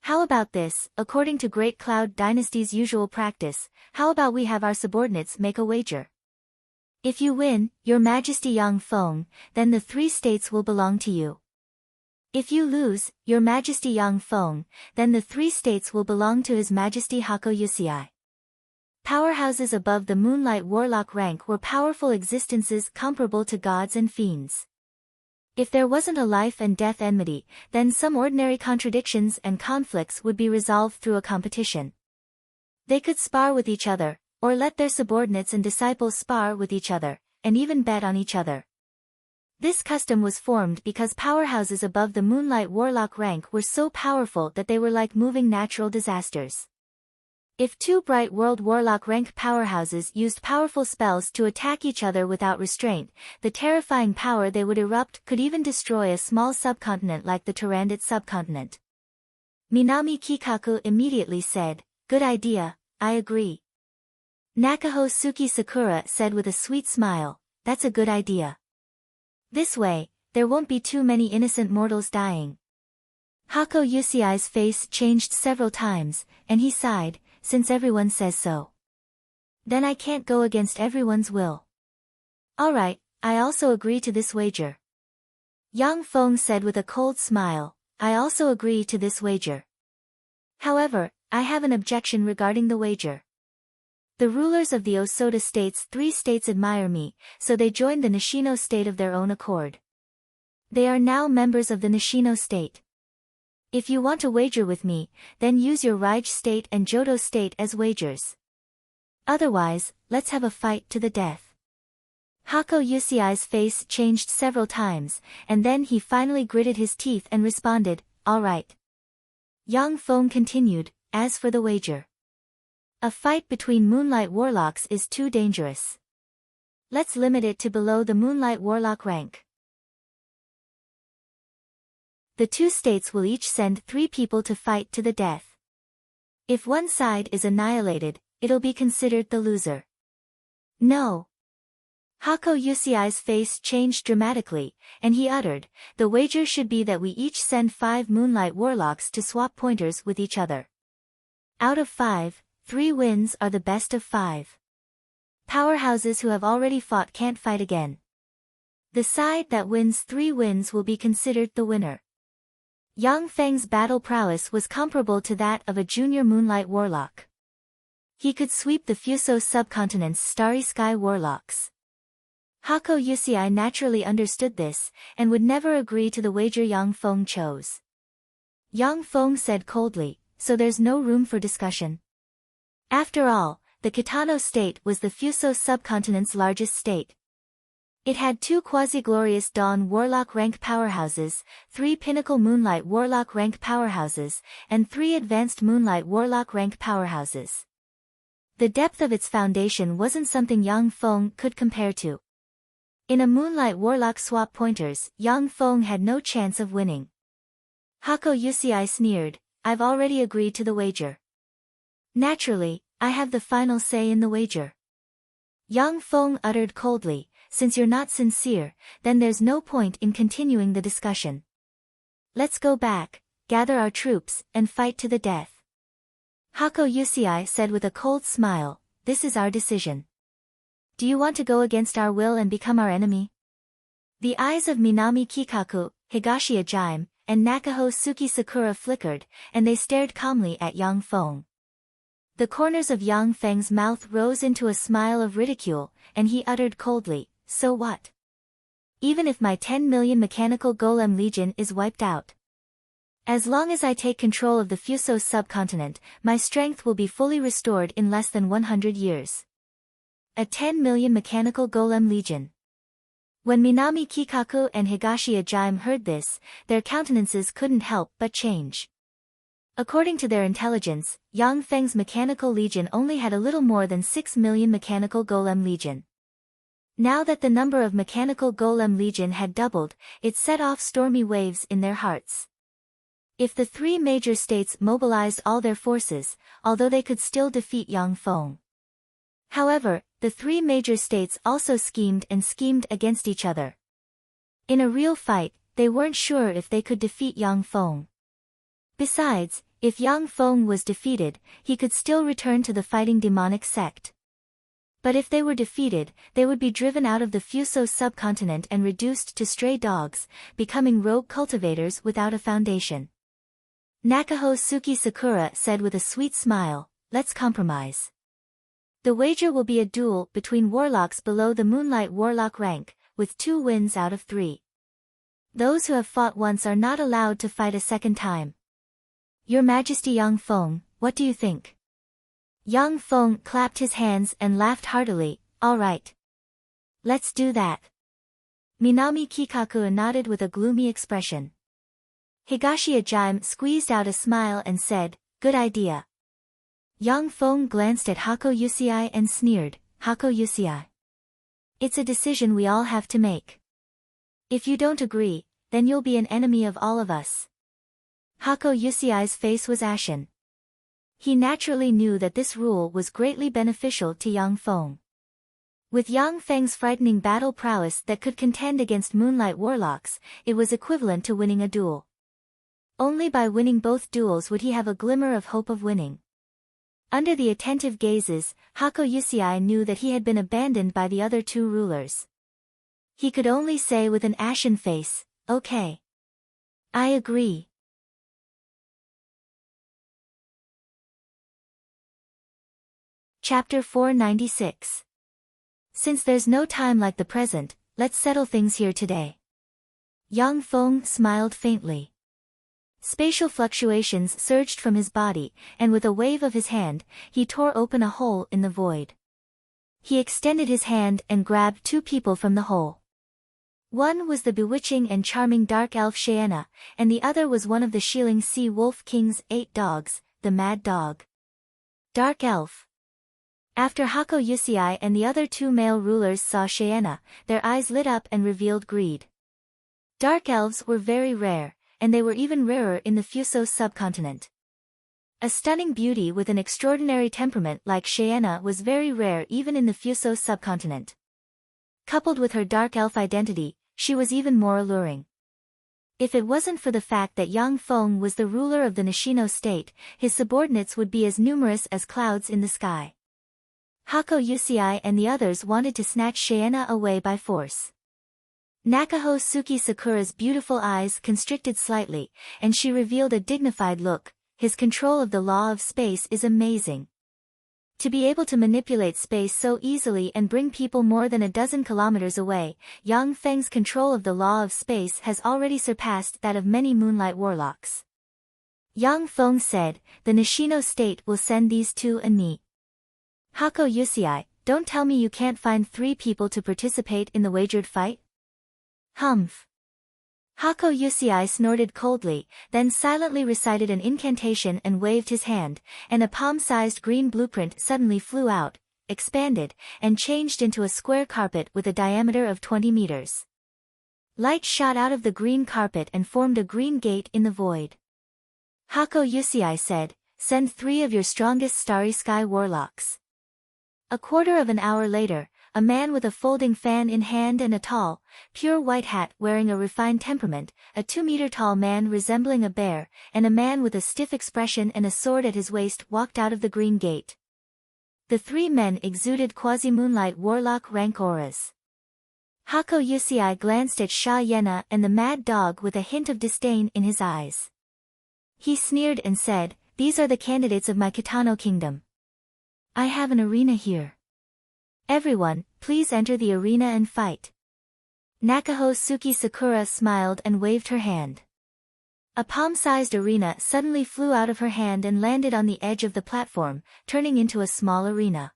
A: How about this? According to Great Cloud Dynasty's usual practice, how about we have our subordinates make a wager? If you win, Your Majesty Yang Feng, then the 3 states will belong to you. If you lose, Your Majesty Yang Feng, then the 3 states will belong to His Majesty Hako Yusiai. Powerhouses above the Moonlight Warlock rank were powerful existences comparable to gods and fiends. If there wasn't a life and death enmity, then some ordinary contradictions and conflicts would be resolved through a competition. They could spar with each other, or let their subordinates and disciples spar with each other, and even bet on each other. This custom was formed because powerhouses above the Moonlight Warlock rank were so powerful that they were like moving natural disasters. If 2 Bright World Warlock rank powerhouses used powerful spells to attack each other without restraint, the terrifying power they would erupt could even destroy a small subcontinent like the Tyrannid subcontinent. Minami Kikaku immediately said, "Good idea, I agree." Nakaho Suki Sakura said with a sweet smile, "That's a good idea. This way, there won't be too many innocent mortals dying." Hako Yusiai's face changed several times, and he sighed, "Since everyone says so. Then I can't go against everyone's will." "Alright, I also agree to this wager." Yang Feng said with a cold smile, "I also agree to this wager. However, I have an objection regarding the wager. The rulers of the Osoda states 3 states admire me, so they joined the Nishino state of their own accord. They are now members of the Nishino state. If you want to wager with me, then use your Raij state and Johto state as wagers. Otherwise, let's have a fight to the death." Hako Yusiai's face changed several times, and then he finally gritted his teeth and responded, "All right." Yang Feng continued, "As for the wager. A fight between Moonlight Warlocks is too dangerous. Let's limit it to below the Moonlight Warlock rank. The 2 states will each send 3 people to fight to the death. If one side is annihilated, it'll be considered the loser." "No." Hako Yusiai's face changed dramatically, and he uttered, "The wager should be that we each send 5 Moonlight Warlocks to swap pointers with each other. Out of 5, 3 wins are the best of 5. Powerhouses who have already fought can't fight again. The side that wins 3 wins will be considered the winner." Yang Feng's battle prowess was comparable to that of a junior Moonlight Warlock. He could sweep the Fuso subcontinent's Starry Sky Warlocks. Hako Yusiai naturally understood this, and would never agree to the wager Yang Feng chose. Yang Feng said coldly, "So there's no room for discussion." After all, the Kitano state was the Fuso subcontinent's largest state. It had 2 quasi-glorious Dawn Warlock rank powerhouses, 3 Pinnacle Moonlight Warlock rank powerhouses, and 3 Advanced Moonlight Warlock rank powerhouses. The depth of its foundation wasn't something Yang Feng could compare to. In a Moonlight Warlock swap pointers, Yang Feng had no chance of winning. Hako Yusiai sneered, "I've already agreed to the wager. Naturally, I have the final say in the wager." Yang Feng uttered coldly, "Since you're not sincere, then there's no point in continuing the discussion. Let's go back, gather our troops, and fight to the death." Hako Yusiai said with a cold smile, "This is our decision. Do you want to go against our will and become our enemy?" The eyes of Minami Kikaku, Higashi Ajime, and Nakaho Suki Sakura flickered, and they stared calmly at Yang Feng. The corners of Yang Feng's mouth rose into a smile of ridicule, and he uttered coldly, "So what? Even if my 10 million mechanical golem legion is wiped out. As long as I take control of the Fuso subcontinent, my strength will be fully restored in less than 100 years. A 10 million mechanical golem legion." When Minami Kikaku and Higashi Ajime heard this, their countenances couldn't help but change. According to their intelligence, Yang Feng's mechanical legion only had a little more than 6 million mechanical golem legion. Now that the number of mechanical golem legion had doubled, it set off stormy waves in their hearts. If the 3 major states mobilized all their forces, although they could still defeat Yang Feng. However, the three major states also schemed and schemed against each other. In a real fight, they weren't sure if they could defeat Yang Feng. Besides, if Yang Feng was defeated, he could still return to the fighting demonic sect. But if they were defeated, they would be driven out of the Fuso subcontinent and reduced to stray dogs, becoming rogue cultivators without a foundation. Nakaho Suki Sakura said with a sweet smile, "Let's compromise. The wager will be a duel between warlocks below the Moonlight Warlock rank, with 2 wins out of 3. Those who have fought once are not allowed to fight a second time. Your Majesty Yang Feng, what do you think?" Yang Feng clapped his hands and laughed heartily, "All right. Let's do that." Minami Kikaku nodded with a gloomy expression. Higashi Ajime squeezed out a smile and said, "Good idea." Yang Feng glanced at Hako Yusei and sneered, "Hako Yusei. It's a decision we all have to make. If you don't agree, then you'll be an enemy of all of us." Hako Yusei's face was ashen. He naturally knew that this rule was greatly beneficial to Yang Feng. With Yang Feng's frightening battle prowess that could contend against Moonlight Warlocks, it was equivalent to winning a duel. Only by winning both duels would he have a glimmer of hope of winning. Under the attentive gazes, Hako Yusei knew that he had been abandoned by the other 2 rulers. He could only say with an ashen face, "Okay. I agree." Chapter 496. Since there's no time like the present, let's settle things here today. Yang Feng smiled faintly. Spatial fluctuations surged from his body, and with a wave of his hand, he tore open a hole in the void. He extended his hand and grabbed 2 people from the hole. One was the bewitching and charming dark elf Shaena, and the other was one of the Shieling Sea Wolf King's 8 dogs, the Mad Dog. Dark Elf. After Hako Yusei and the other 2 male rulers saw Shaena, their eyes lit up and revealed greed. Dark elves were very rare, and they were even rarer in the Fuso subcontinent. A stunning beauty with an extraordinary temperament like Shaena was very rare even in the Fuso subcontinent. Coupled with her dark elf identity, she was even more alluring. If it wasn't for the fact that Yang Feng was the ruler of the Nishino state, his subordinates would be as numerous as clouds in the sky. Hako Yusei and the others wanted to snatch Shaena away by force. Nakaho Suki Sakura's beautiful eyes constricted slightly, and she revealed a dignified look. "His control of the law of space is amazing. To be able to manipulate space so easily and bring people more than a dozen kilometers away, Yang Feng's control of the law of space has already surpassed that of many Moonlight Warlocks." Yang Feng said, "The Nishino state will send these 2 and me." Hako Yusei, don't tell me you can't find 3 people to participate in the wagered fight? Humph. Hako Yusei snorted coldly, then silently recited an incantation and waved his hand, and a palm-sized green blueprint suddenly flew out, expanded, and changed into a square carpet with a diameter of 20 meters. Light shot out of the green carpet and formed a green gate in the void. Hako Yusei said, "Send 3 of your strongest Starry Sky Warlocks." A quarter of an hour later, a man with a folding fan in hand and a tall, pure white hat wearing a refined temperament, a 2-meter-tall man resembling a bear, and a man with a stiff expression and a sword at his waist walked out of the green gate. The 3 men exuded quasi-moonlight warlock rank auras. Hako Yusei glanced at Shaena and the Mad Dog with a hint of disdain in his eyes. He sneered and said, "These are the candidates of my Kitano kingdom. I have an arena here. Everyone, please enter the arena and fight." Nakaho Suki Sakura smiled and waved her hand. A palm-sized arena suddenly flew out of her hand and landed on the edge of the platform, turning into a small arena.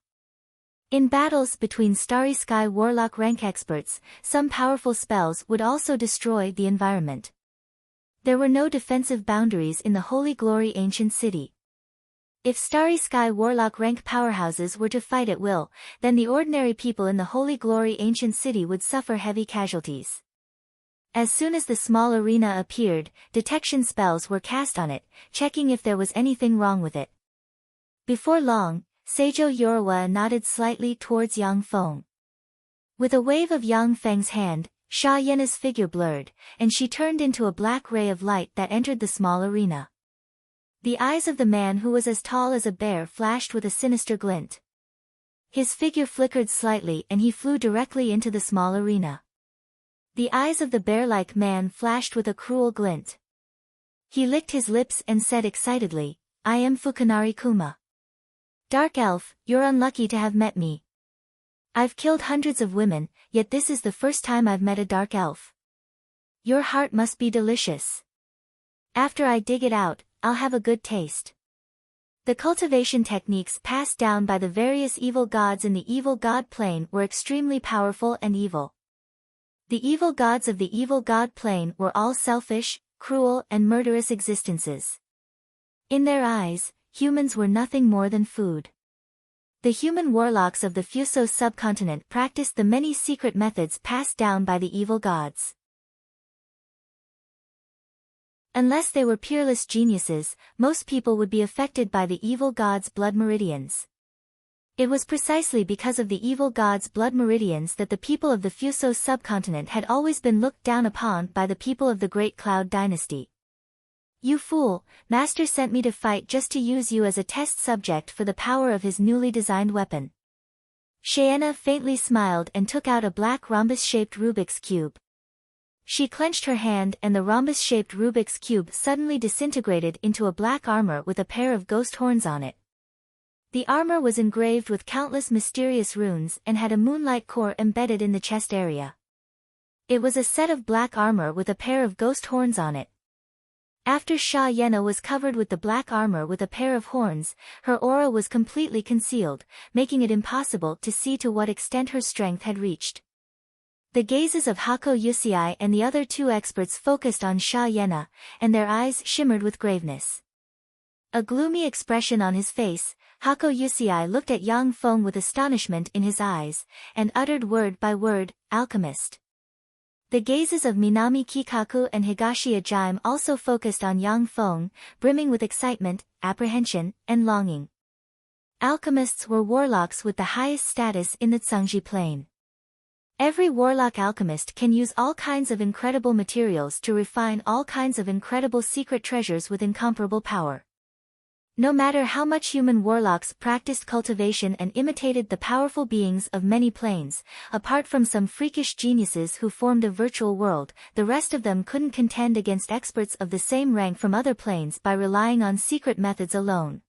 A: In battles between Starry Sky Warlock rank experts, some powerful spells would also destroy the environment. There were no defensive boundaries in the Holy Glory Ancient City. If Starry Sky Warlock rank powerhouses were to fight at will, then the ordinary people in the Holy Glory Ancient City would suffer heavy casualties. As soon as the small arena appeared, detection spells were cast on it, checking if there was anything wrong with it. Before long, Seijo Yoruwa nodded slightly towards Yang Feng. With a wave of Yang Feng's hand, Sha Yena's figure blurred, and she turned into a black ray of light that entered the small arena. The eyes of the man who was as tall as a bear flashed with a sinister glint. His figure flickered slightly and he flew directly into the small arena. The eyes of the bear-like man flashed with a cruel glint. He licked his lips and said excitedly, "I am Fukanari Kuma. Dark Elf, you're unlucky to have met me. I've killed hundreds of women, yet this is the first time I've met a dark elf. Your heart must be delicious. After I dig it out, I'll have a good taste." The cultivation techniques passed down by the various evil gods in the evil god plane were extremely powerful and evil. The evil gods of the evil god plane were all selfish, cruel and murderous existences. In their eyes, humans were nothing more than food. The human warlocks of the Fuso subcontinent practiced the many secret methods passed down by the evil gods. Unless they were peerless geniuses, most people would be affected by the evil gods' blood meridians. It was precisely because of the evil gods' blood meridians that the people of the Fuso subcontinent had always been looked down upon by the people of the Great Cloud Dynasty. "You fool, Master sent me to fight just to use you as a test subject for the power of his newly designed weapon." Shaena faintly smiled and took out a black rhombus-shaped Rubik's Cube. She clenched her hand and the rhombus-shaped Rubik's Cube suddenly disintegrated into a black armor with a pair of ghost horns on it. The armor was engraved with countless mysterious runes and had a moonlight core embedded in the chest area. It was a set of black armor with a pair of ghost horns on it. After Sha Yena was covered with the black armor with a pair of horns, her aura was completely concealed, making it impossible to see to what extent her strength had reached. The gazes of Hako Yusei and the other two experts focused on Sha Yena, and their eyes shimmered with graveness. A gloomy expression on his face, Hako Yusei looked at Yang Feng with astonishment in his eyes, and uttered word by word, "Alchemist." The gazes of Minami Kikaku and Higashi Ajime also focused on Yang Feng, brimming with excitement, apprehension, and longing. Alchemists were warlocks with the highest status in the Tsangji plane. Every warlock alchemist can use all kinds of incredible materials to refine all kinds of incredible secret treasures with incomparable power. No matter how much human warlocks practiced cultivation and imitated the powerful beings of many planes, apart from some freakish geniuses who formed a virtual world, the rest of them couldn't contend against experts of the same rank from other planes by relying on secret methods alone.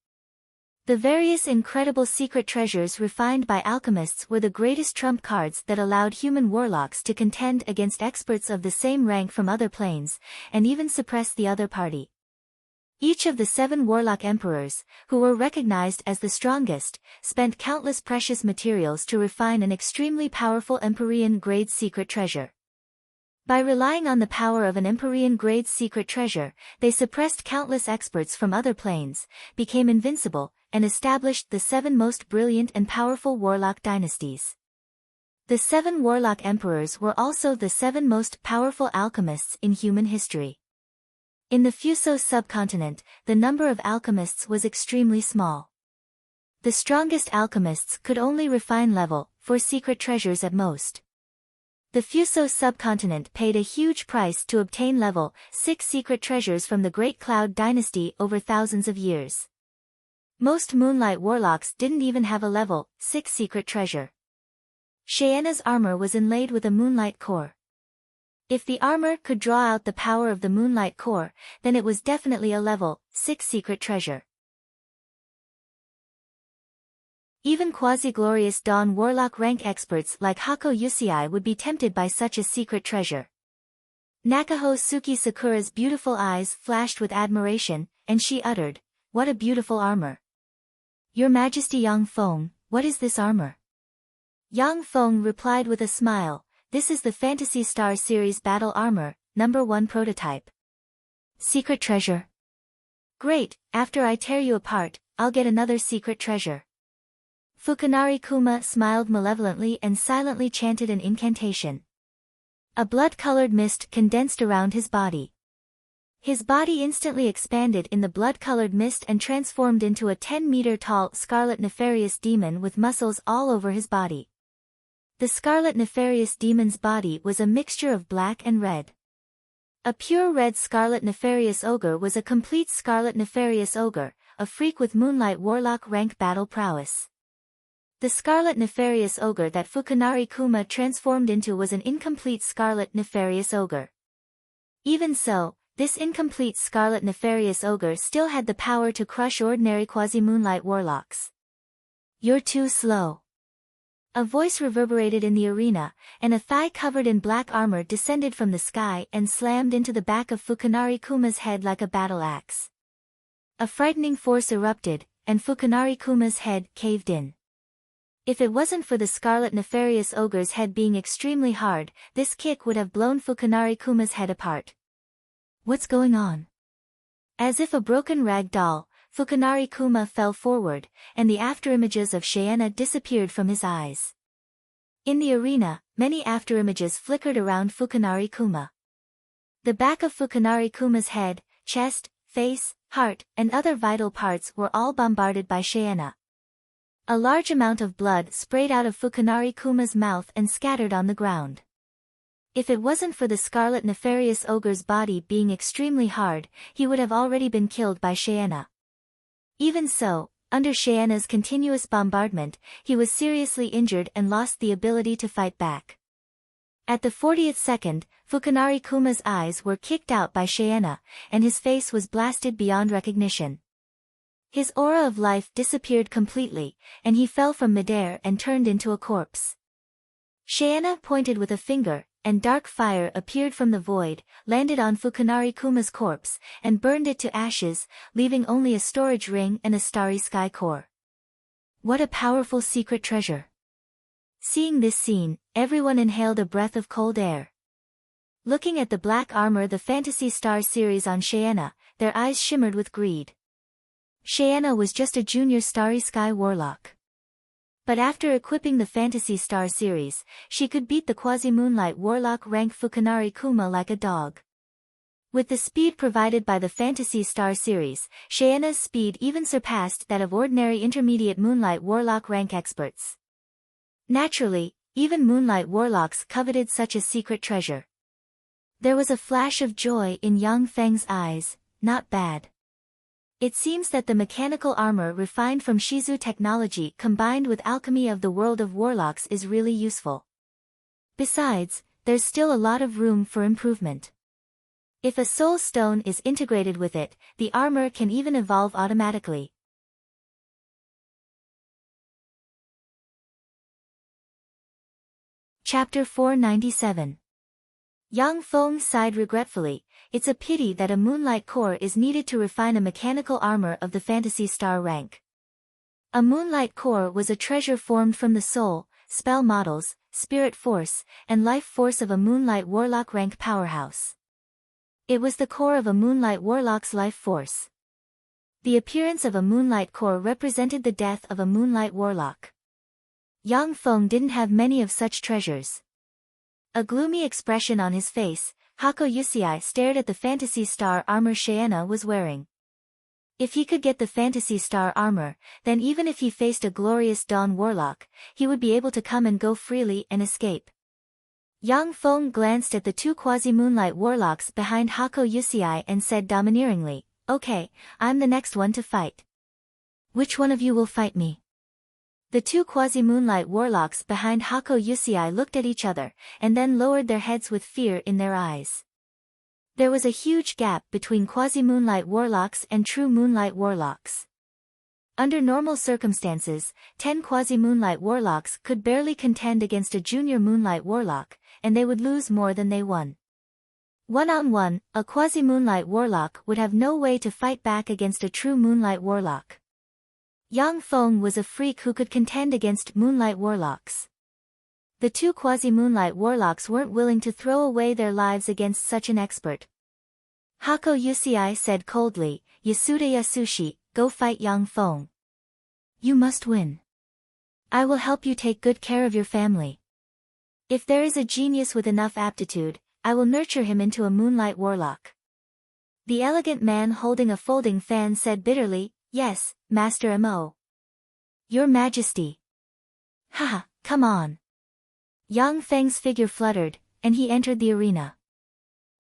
A: The various incredible secret treasures refined by alchemists were the greatest trump cards that allowed human warlocks to contend against experts of the same rank from other planes, and even suppress the other party. Each of the 7 warlock emperors, who were recognized as the strongest, spent countless precious materials to refine an extremely powerful Empyrean-grade secret treasure. By relying on the power of an Empyrean-grade secret treasure, they suppressed countless experts from other planes, became invincible, and established the 7 most brilliant and powerful warlock dynasties. The 7 warlock emperors were also the 7 most powerful alchemists in human history. In the Fuso subcontinent, the number of alchemists was extremely small. The strongest alchemists could only refine level 4 secret treasures at most. The Fuso subcontinent paid a huge price to obtain level 6 secret treasures from the Great Cloud Dynasty over thousands of years. Most Moonlight warlocks didn't even have a level 6 secret treasure. Shaena's armor was inlaid with a Moonlight core. If the armor could draw out the power of the Moonlight core, then it was definitely a level 6 secret treasure. Even quasi-glorious Dawn warlock rank experts like Hako Yusei would be tempted by such a secret treasure. Nakaho Suki Sakura's beautiful eyes flashed with admiration, and she uttered, "What a beautiful armor! Your Majesty Yang Feng, what is this armor?" Yang Feng replied with a smile, "This is the Phantasy Star Series Battle Armor, number 1 prototype." "Secret treasure? Great, after I tear you apart, I'll get another secret treasure." Fukanari Kuma smiled malevolently and silently chanted an incantation. A blood-colored mist condensed around his body. His body instantly expanded in the blood-colored mist and transformed into a 10-meter-tall scarlet nefarious demon with muscles all over his body. The scarlet nefarious demon's body was a mixture of black and red. A pure red scarlet nefarious ogre was a complete scarlet nefarious ogre, a freak with moonlight warlock rank battle prowess. The scarlet nefarious ogre that Fukunari Kuma transformed into was an incomplete scarlet nefarious ogre. Even so, this incomplete scarlet nefarious ogre still had the power to crush ordinary quasi-moonlight warlocks. "You're too slow." A voice reverberated in the arena, and a thigh covered in black armor descended from the sky and slammed into the back of Fukunari Kuma's head like a battle axe. A frightening force erupted, and Fukunari Kuma's head caved in. If it wasn't for the scarlet nefarious ogre's head being extremely hard, this kick would have blown Fukunari Kuma's head apart. "What's going on?" As if a broken rag doll, Fukunari Kuma fell forward, and the afterimages of Shaena disappeared from his eyes. In the arena, many afterimages flickered around Fukunari Kuma. The back of Fukunari Kuma's head, chest, face, heart, and other vital parts were all bombarded by Shaena. A large amount of blood sprayed out of Fukunari Kuma's mouth and scattered on the ground. If it wasn't for the scarlet nefarious ogre's body being extremely hard, he would have already been killed by Shaena. Even so, under Shaena's continuous bombardment, he was seriously injured and lost the ability to fight back. At the 40th second, Fukunari Kuma's eyes were kicked out by Shaena, and his face was blasted beyond recognition. His aura of life disappeared completely, and he fell from midair and turned into a corpse. Shaena pointed with a finger, and dark fire appeared from the void, landed on Fukunari Kuma's corpse, and burned it to ashes, leaving only a storage ring and a starry sky core. What a powerful secret treasure! Seeing this scene, everyone inhaled a breath of cold air. Looking at the black armor the Phantasy Star series on Shaena, their eyes shimmered with greed. Shaena was just a junior starry sky warlock. But after equipping the Phantasy Star series, she could beat the quasi-moonlight warlock rank Fukunari Kuma like a dog. With the speed provided by the Phantasy Star series, Shaena's speed even surpassed that of ordinary intermediate moonlight warlock rank experts. Naturally, even moonlight warlocks coveted such a secret treasure. There was a flash of joy in Yang Feng's eyes. Not bad. It seems that the mechanical armor refined from Shizu technology combined with alchemy of the world of warlocks is really useful. Besides, there's still a lot of room for improvement. If a soul stone is integrated with it, the armor can even evolve automatically. Chapter 497. Yang Feng sighed regretfully. It's a pity that a moonlight core is needed to refine a mechanical armor of the Phantasy Star rank. A moonlight core was a treasure formed from the soul, spell models, spirit force, and life force of a moonlight warlock rank powerhouse. It was the core of a moonlight warlock's life force. The appearance of a moonlight core represented the death of a moonlight warlock. Yang Feng didn't have many of such treasures. A gloomy expression on his face, Hako Yusei stared at the Phantasy Star armor Shaena was wearing. If he could get the Phantasy Star armor, then even if he faced a glorious Dawn warlock, he would be able to come and go freely and escape. Yang Feng glanced at the two quasi-moonlight warlocks behind Hako Yusei and said domineeringly, "Okay, I'm the next one to fight. Which one of you will fight me?" The two quasi-moonlight warlocks behind Hako Yusei looked at each other, and then lowered their heads with fear in their eyes. There was a huge gap between quasi-moonlight warlocks and true moonlight warlocks. Under normal circumstances, 10 quasi-moonlight warlocks could barely contend against a junior moonlight warlock, and they would lose more than they won. One-on-one, a quasi-moonlight warlock would have no way to fight back against a true moonlight warlock. Yang Feng was a freak who could contend against moonlight warlocks. The two quasi-moonlight warlocks weren't willing to throw away their lives against such an expert. Hako Yusei said coldly, "Yasuda Yasushi, go fight Yang Feng. You must win. I will help you take good care of your family. If there is a genius with enough aptitude, I will nurture him into a moonlight warlock." The elegant man holding a folding fan said bitterly, "Yes, Master Mo. Your Majesty." "Haha, come on." Yang Feng's figure fluttered, and he entered the arena.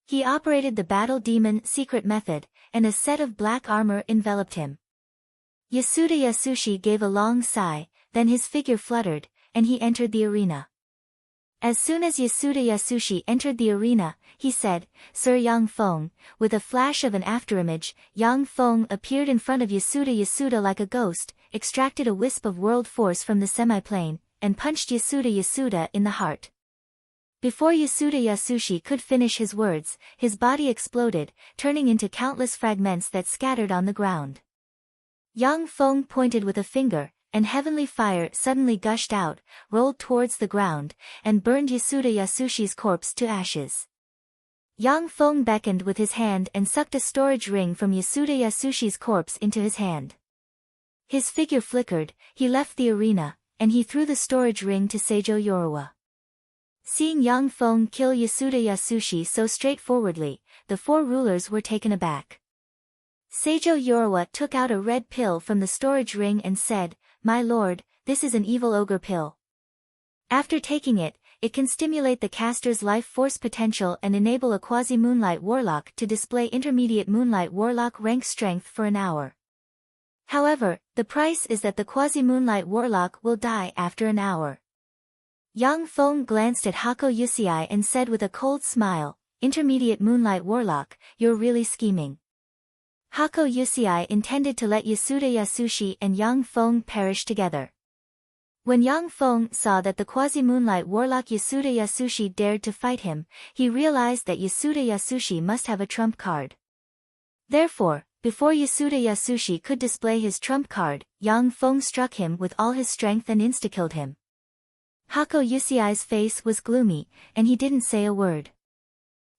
A: He operated the battle demon secret method, and a set of black armor enveloped him. Yasuda Yasushi gave a long sigh, then his figure fluttered, and he entered the arena. As soon as Yasuda Yasushi entered the arena, he said, "Sir Yang Feng." With a flash of an afterimage, Yang Feng appeared in front of Yasuda like a ghost, extracted a wisp of world force from the semiplane, and punched Yasuda in the heart. Before Yasuda Yasushi could finish his words, his body exploded, turning into countless fragments that scattered on the ground. Yang Feng pointed with a finger, and heavenly fire suddenly gushed out, rolled towards the ground, and burned Yasuda Yasushi's corpse to ashes. Yang Feng beckoned with his hand and sucked a storage ring from Yasuda Yasushi's corpse into his hand. His figure flickered, he left the arena, and he threw the storage ring to Seijo Yoruwa. Seeing Yang Feng kill Yasuda Yasushi so straightforwardly, the four rulers were taken aback. Seijo Yoruwa took out a red pill from the storage ring and said, "My lord, this is an evil ogre pill. After taking it, it can stimulate the caster's life force potential and enable a quasi-moonlight warlock to display intermediate moonlight warlock rank strength for an hour. However, the price is that the quasi-moonlight warlock will die after an hour." Yang Feng glanced at Hako Yusei and said with a cold smile, "Intermediate moonlight warlock, you're really scheming." Hako Yusei intended to let Yasuda Yasushi and Yang Feng perish together. When Yang Feng saw that the quasi-moonlight warlock Yasuda Yasushi dared to fight him, he realized that Yasuda Yasushi must have a trump card. Therefore, before Yasuda Yasushi could display his trump card, Yang Feng struck him with all his strength and insta-killed him. Hako Yusei's face was gloomy, and he didn't say a word.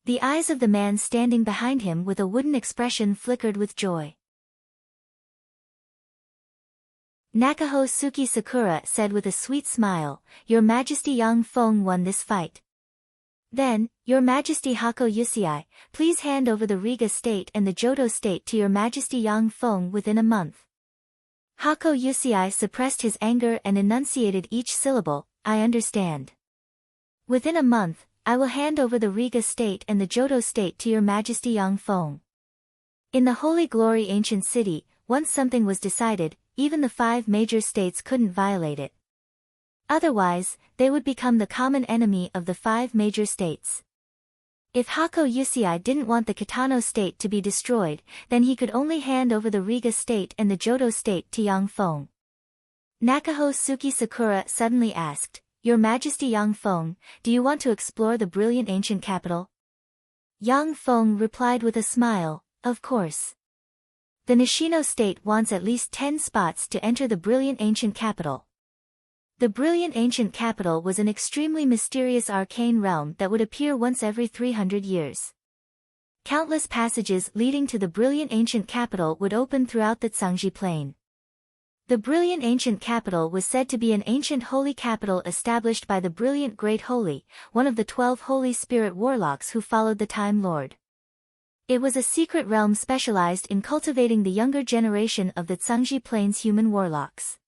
A: The eyes of the man standing behind him with a wooden expression flickered with joy. Nakaho Suki Sakura said with a sweet smile, "Your Majesty Yang Feng won this fight. Then, Your Majesty Hako Yusei, please hand over the Riga state and the Johto state to Your Majesty Yang Feng within a month." Hako Yusei suppressed his anger and enunciated each syllable, "I understand. Within a month, I will hand over the Riga state and the Johto state to Your Majesty Yang Feng." In the Holy Glory ancient city, once something was decided, even the 5 major states couldn't violate it. Otherwise, they would become the common enemy of the 5 major states. If Hako Yusei didn't want the Kitano state to be destroyed, then he could only hand over the Riga state and the Johto state to Yang Feng. Nakaho Suki Sakura suddenly asked, "Your Majesty Yang Feng, do you want to explore the brilliant ancient capital?" Yang Feng replied with a smile, "Of course. The Nishino state wants at least 10 spots to enter the brilliant ancient capital." The brilliant ancient capital was an extremely mysterious arcane realm that would appear once every 300 years. Countless passages leading to the brilliant ancient capital would open throughout the Tsangji Plain. The brilliant ancient capital was said to be an ancient holy capital established by the brilliant Great Holy, one of the 12 Holy Spirit warlocks who followed the Time Lord. It was a secret realm specialized in cultivating the younger generation of the Tsangji Plain's human warlocks.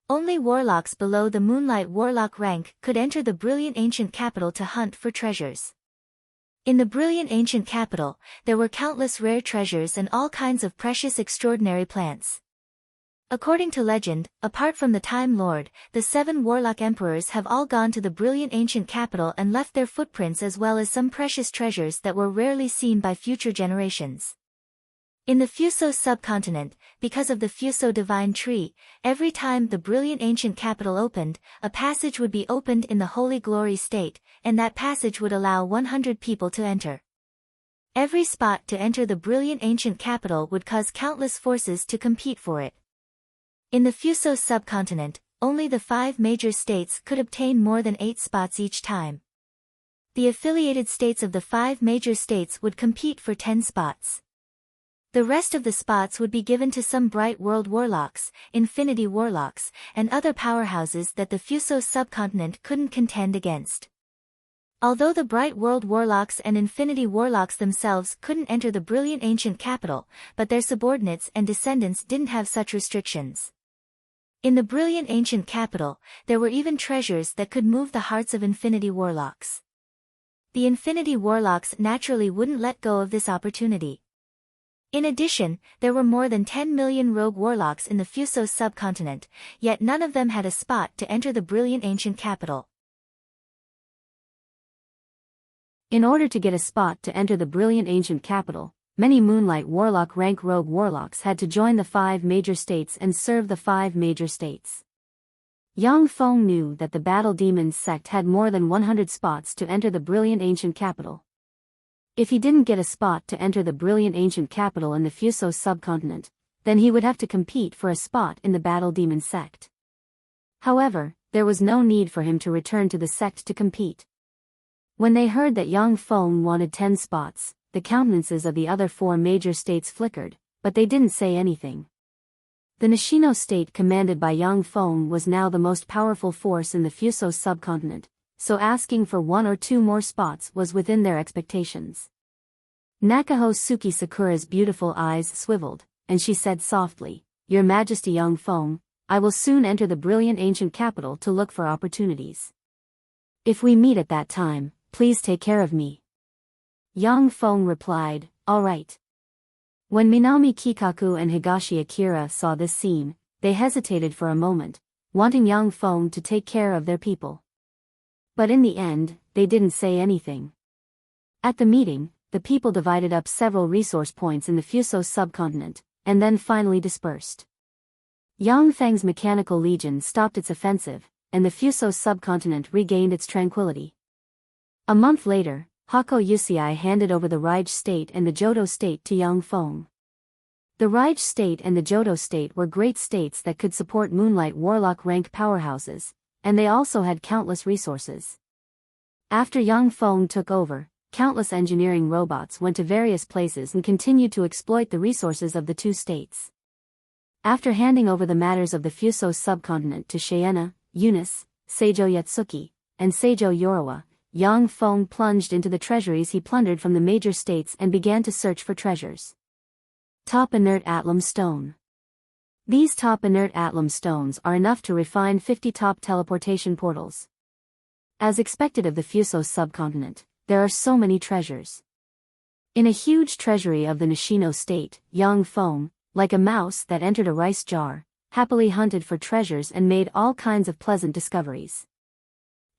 A: Only warlocks below the Moonlight Warlock rank could enter the brilliant ancient capital to hunt for treasures. In the brilliant ancient capital, there were countless rare treasures and all kinds of precious extraordinary plants. According to legend, apart from the Time Lord, the 7 warlock emperors have all gone to the brilliant ancient capital and left their footprints as well as some precious treasures that were rarely seen by future generations. In the Fuso subcontinent, because of the Fuso divine tree, every time the brilliant ancient capital opened, a passage would be opened in the Holy Glory state, and that passage would allow 100 people to enter. Every spot to enter the brilliant ancient capital would cause countless forces to compete for it. In the Fuso subcontinent, only the 5 major states could obtain more than 8 spots each time. The affiliated states of the 5 major states would compete for 10 spots. The rest of the spots would be given to some Bright World Warlocks, Infinity Warlocks, and other powerhouses that the Fuso subcontinent couldn't contend against. Although the Bright World Warlocks and Infinity Warlocks themselves couldn't enter the brilliant ancient capital, but their subordinates and descendants didn't have such restrictions. In the brilliant ancient capital, there were even treasures that could move the hearts of Infinity Warlocks. The Infinity Warlocks naturally wouldn't let go of this opportunity. In addition, there were more than 10 million rogue warlocks in the Fusos subcontinent, yet none of them had a spot to enter the brilliant ancient capital.
B: In order to get a spot to enter the brilliant ancient capital, many Moonlight Warlock rank rogue warlocks had to join the 5 major states and serve the 5 major states. Yang Feng knew that the Battle Demons sect had more than 100 spots to enter the brilliant ancient capital. If he didn't get a spot to enter the brilliant ancient capital in the Fusos subcontinent, then he would have to compete for a spot in the Battle Demon sect. However, there was no need for him to return to the sect to compete. When they heard that Yang Feng wanted 10 spots, the countenances of the other 4 major states flickered, but they didn't say anything. The Nishino state commanded by Yang Feng was now the most powerful force in the Fusos subcontinent, so asking for 1 or 2 more spots was within their expectations. Nakaho Suki Sakura's beautiful eyes swiveled, and she said softly, "Your Majesty Yang Feng, I will soon enter the brilliant ancient capital to look for opportunities. If we meet at that time, please take care of me." Yang Feng replied, "All right." When Minami Kikaku and Higashi Akira saw this scene, they hesitated for a moment, wanting Yang Feng to take care of their people. But in the end, they didn't say anything. At the meeting, the people divided up several resource points in the Fusos subcontinent, and then finally dispersed. Yang Feng's Mechanical Legion stopped its offensive, and the Fusos subcontinent regained its tranquility. A month later, Hako Yusei handed over the Raij state and the Johto state to Yang Feng. The Raij state and the Johto state were great states that could support Moonlight Warlock rank powerhouses, and they also had countless resources. After Yang Feng took over, countless engineering robots went to various places and continued to exploit the resources of the 2 states. After handing over the matters of the Fusos subcontinent to Shiena, Eunice, Seijo Yatsuki, and Seijo Yorawa, Yang Feng plunged into the treasuries he plundered from the major states and began to search for treasures. Top Inert Atlam Stone. These top inert Atlam stones are enough to refine 50 top teleportation portals. As expected of the Fusos subcontinent, there are so many treasures. In a huge treasury of the Nishino state, Yang Feng, like a mouse that entered a rice jar, happily hunted for treasures and made all kinds of pleasant discoveries.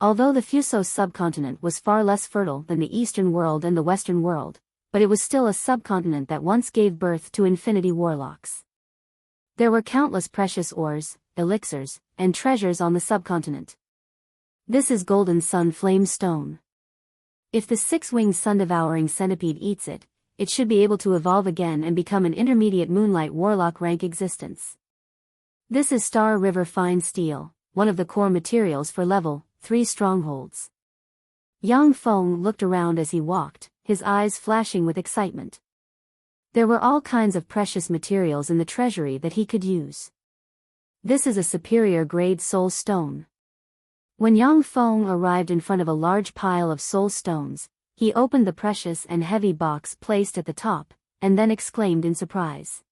B: Although the Fusos subcontinent was far less fertile than the Eastern world and the Western world, but it was still a subcontinent that once gave birth to Infinity Warlocks. There were countless precious ores, elixirs, and treasures on the subcontinent. This is Golden Sun Flame Stone. If the 6-winged sun-devouring centipede eats it, it should be able to evolve again and become an intermediate Moonlight Warlock rank existence. This is Star River Fine Steel, one of the core materials for level 3 strongholds. Yang Feng looked around as he walked, his eyes flashing with excitement. There were all kinds of precious materials in the treasury that he could use. This is a superior grade soul stone. When Yang Feng arrived in front of a large pile of soul stones, he opened the precious and heavy box placed at the top, and then exclaimed in surprise.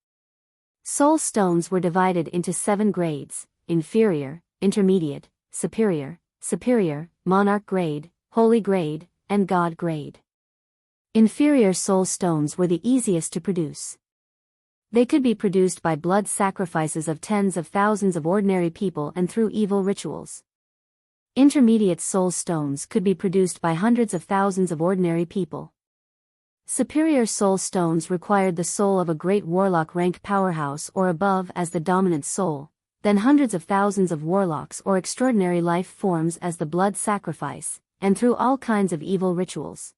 B: Soul stones were divided into 7 grades: inferior, intermediate, superior, superior, monarch grade, holy grade, and god grade. Inferior soul stones were the easiest to produce. They could be produced by blood sacrifices of tens of thousands of ordinary people and through evil rituals. Intermediate soul stones could be produced by hundreds of thousands of ordinary people. Superior soul stones required the soul of a great warlock rank powerhouse or above as the dominant soul, then hundreds of thousands of warlocks or extraordinary life forms as the blood sacrifice, and through all kinds of evil rituals.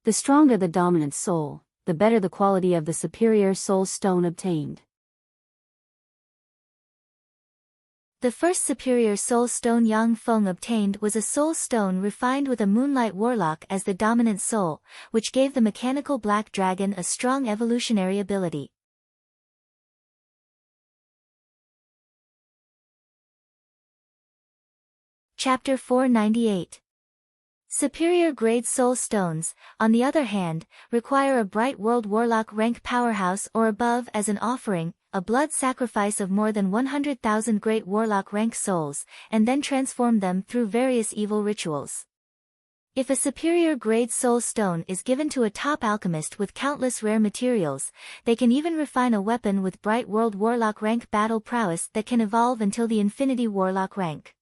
B: The stronger the dominant soul, the better the quality of the superior soul stone obtained.
A: The first superior soul stone Yang Feng obtained was a soul stone refined with a Moonlight Warlock as the dominant soul, which gave the mechanical black dragon a strong evolutionary ability. Chapter 498. Superior grade soul stones, on the other hand, require a bright world warlock rank powerhouse or above as an offering, a blood sacrifice of more than 100,000 great warlock rank souls, and then transform them through various evil rituals. If a superior grade soul stone is given to a top alchemist with countless rare materials, they can even refine a weapon with bright world warlock rank battle prowess that can evolve until the infinity warlock rank.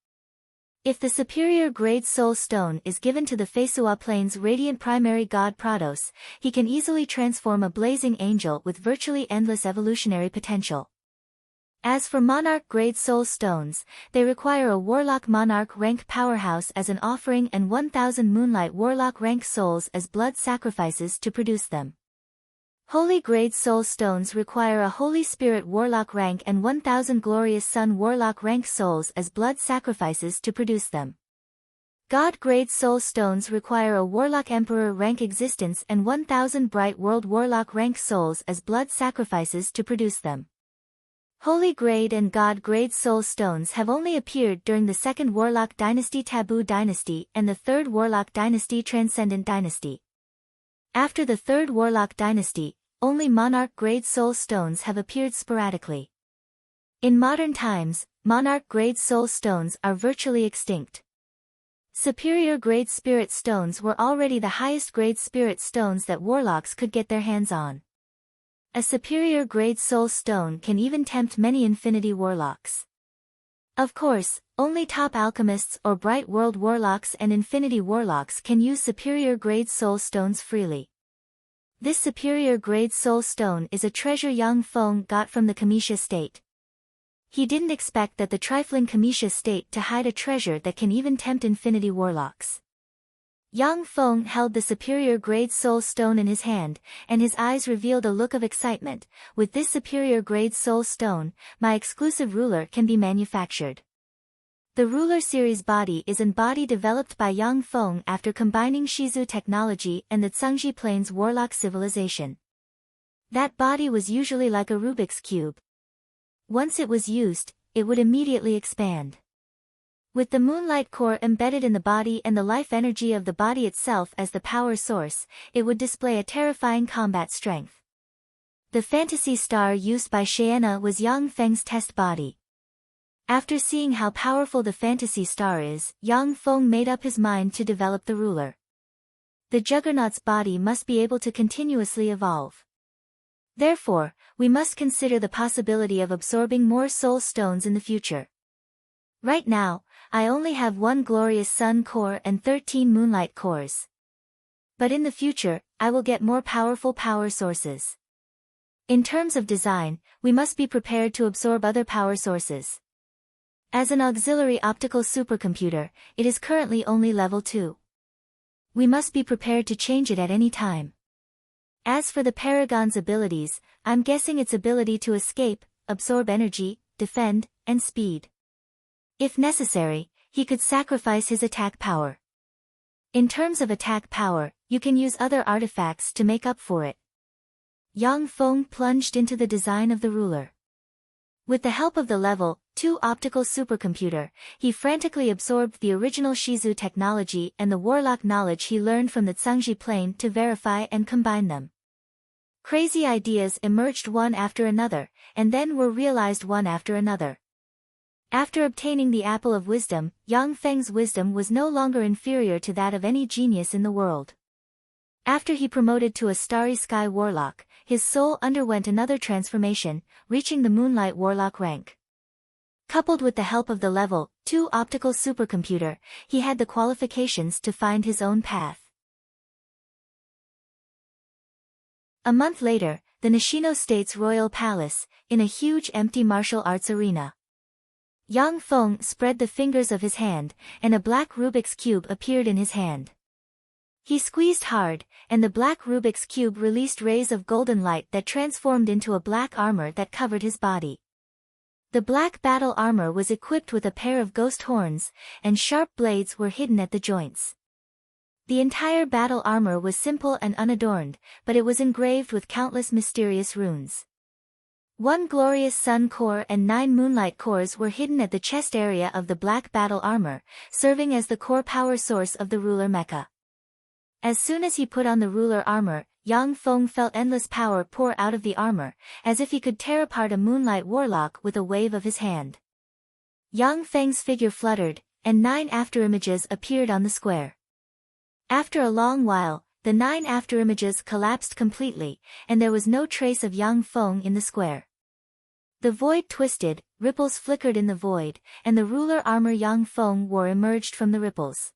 A: If the superior grade soul stone is given to the Fesua Plains radiant primary god Prados, he can easily transform a blazing angel with virtually endless evolutionary potential. As for monarch grade soul stones, they require a warlock monarch rank powerhouse as an offering and 1,000 moonlight warlock rank souls as blood sacrifices to produce them. Holy grade soul stones require a Holy Spirit warlock rank and 1,000 glorious sun warlock rank souls as blood sacrifices to produce them. God grade soul stones require a warlock emperor rank existence and 1,000 bright world warlock rank souls as blood sacrifices to produce them. Holy grade and God grade soul stones have only appeared during the Second Warlock Dynasty Taboo Dynasty and the Third Warlock Dynasty Transcendent Dynasty. After the Third Warlock Dynasty, only monarch grade soul stones have appeared sporadically. In modern times, monarch grade soul stones are virtually extinct. Superior grade spirit stones were already the highest grade spirit stones that warlocks could get their hands on. A superior grade soul stone can even tempt many infinity warlocks. Of course, only top alchemists or bright world warlocks and infinity warlocks can use superior grade soul stones freely. This superior grade soul stone is a treasure Yang Feng got from the Kamisha state. He didn't expect that the trifling Kamisha state to hide a treasure that can even tempt infinity warlocks. Yang Feng held the superior grade soul stone in his hand, and his eyes revealed a look of excitement. With this superior grade soul stone, my exclusive ruler can be manufactured. The ruler series body is an body developed by Yang Feng after combining Shizu technology and the Tsangji Plains warlock civilization. That body was usually like a Rubik's cube. Once it was used, it would immediately expand. With the moonlight core embedded in the body and the life energy of the body itself as the power source, it would display a terrifying combat strength. The fantasy star used by Shiena was Yang Feng's test body. After seeing how powerful the fantasy star is, Yang Feng made up his mind to develop the ruler. The juggernaut's body must be able to continuously evolve. Therefore, we must consider the possibility of absorbing more soul stones in the future. Right now, I only have one glorious sun core and 13 moonlight cores. But in the future, I will get more powerful power sources. In terms of design, we must be prepared to absorb other power sources. As an auxiliary optical supercomputer, it is currently only level 2. We must be prepared to change it at any time. As for the Paragon's abilities, I'm guessing its ability to escape, absorb energy, defend, and speed. If necessary, he could sacrifice his attack power. In terms of attack power, you can use other artifacts to make up for it. Yang Feng plunged into the design of the ruler. With the help of the level 2 optical supercomputer, he frantically absorbed the original Shizu technology and the warlock knowledge he learned from the Tsangji plane to verify and combine them. Crazy ideas emerged one after another, and then were realized one after another. After obtaining the Apple of Wisdom, Yang Feng's wisdom was no longer inferior to that of any genius in the world. After he promoted to a Starry Sky Warlock, his soul underwent another transformation, reaching the Moonlight Warlock rank. Coupled with the help of the level 2 optical supercomputer, he had the qualifications to find his own path. A month later, the Nishino State's royal palace, in a huge empty martial arts arena. Yang Feng spread the fingers of his hand, and a black Rubik's cube appeared in his hand. He squeezed hard, and the black Rubik's cube released rays of golden light that transformed into a black armor that covered his body. The black battle armor was equipped with a pair of ghost horns, and sharp blades were hidden at the joints. The entire battle armor was simple and unadorned, but it was engraved with countless mysterious runes. 1 glorious sun core and 9 moonlight cores were hidden at the chest area of the black battle armor, serving as the core power source of the ruler mecha. As soon as he put on the ruler armor, Yang Feng felt endless power pour out of the armor, as if he could tear apart a moonlight warlock with a wave of his hand. Yang Feng's figure fluttered, and 9 afterimages appeared on the square. After a long while, the 9 afterimages collapsed completely, and there was no trace of Yang Feng in the square. The void twisted, ripples flickered in the void, and the ruler armor Yang Feng wore emerged from the ripples.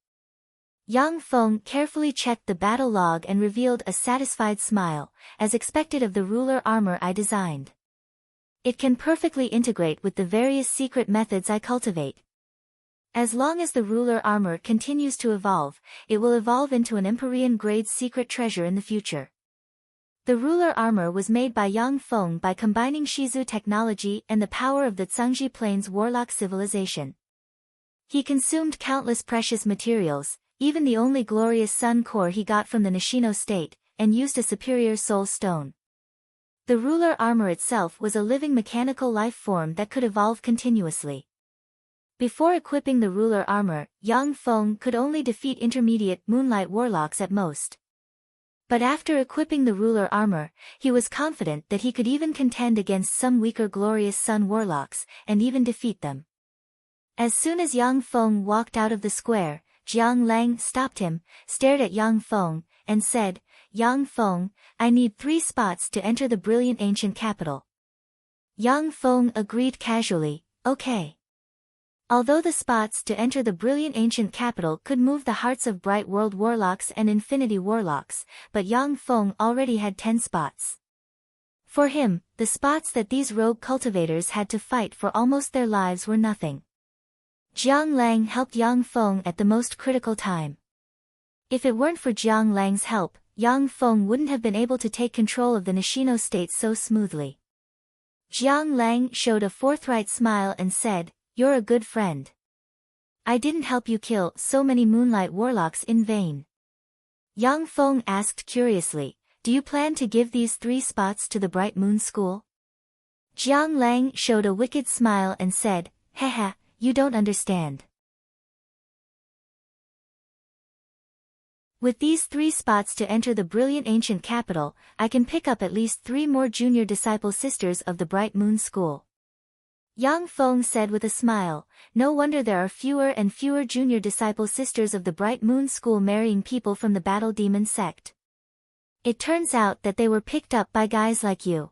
A: Yang Feng carefully checked the battle log and revealed a satisfied smile, as expected of the ruler armor I designed. It can perfectly integrate with the various secret methods I cultivate. As long as the ruler armor continues to evolve, it will evolve into an Empyrean-grade secret treasure in the future. The ruler armor was made by Yang Feng by combining Shizu technology and the power of the Zhangji Plains warlock civilization. He consumed countless precious materials, even the only glorious sun core he got from the Nishino state, and used a superior soul stone. The ruler armor itself was a living mechanical life form that could evolve continuously. Before equipping the ruler armor, Yang Feng could only defeat intermediate moonlight warlocks at most. But after equipping the ruler armor, he was confident that he could even contend against some weaker glorious sun warlocks, and even defeat them. As soon as Yang Feng walked out of the square, Jiang Lang stopped him, stared at Yang Feng, and said, "Yang Feng, I need 3 spots to enter the brilliant ancient capital." Yang Feng agreed casually, "Okay." Although the spots to enter the brilliant ancient capital could move the hearts of Bright World warlocks and Infinity warlocks, but Yang Feng already had 10 spots. For him, the spots that these rogue cultivators had to fight for almost their lives were nothing. Jiang Lang helped Yang Feng at the most critical time. If it weren't for Jiang Lang's help, Yang Feng wouldn't have been able to take control of the Nishino state so smoothly. Jiang Lang showed a forthright smile and said, "You're a good friend. I didn't help you kill so many moonlight warlocks in vain." Yang Feng asked curiously, "Do you plan to give these 3 spots to the Bright Moon School?" Jiang Lang showed a wicked smile and said, "Haha, you don't understand. With these 3 spots to enter the brilliant ancient capital, I can pick up at least 3 more junior disciple sisters of the Bright Moon School." Yang Feng said with a smile, "No wonder there are fewer and fewer junior disciple sisters of the Bright Moon School marrying people from the Battle Demon sect. It turns out that they were picked up by guys like you."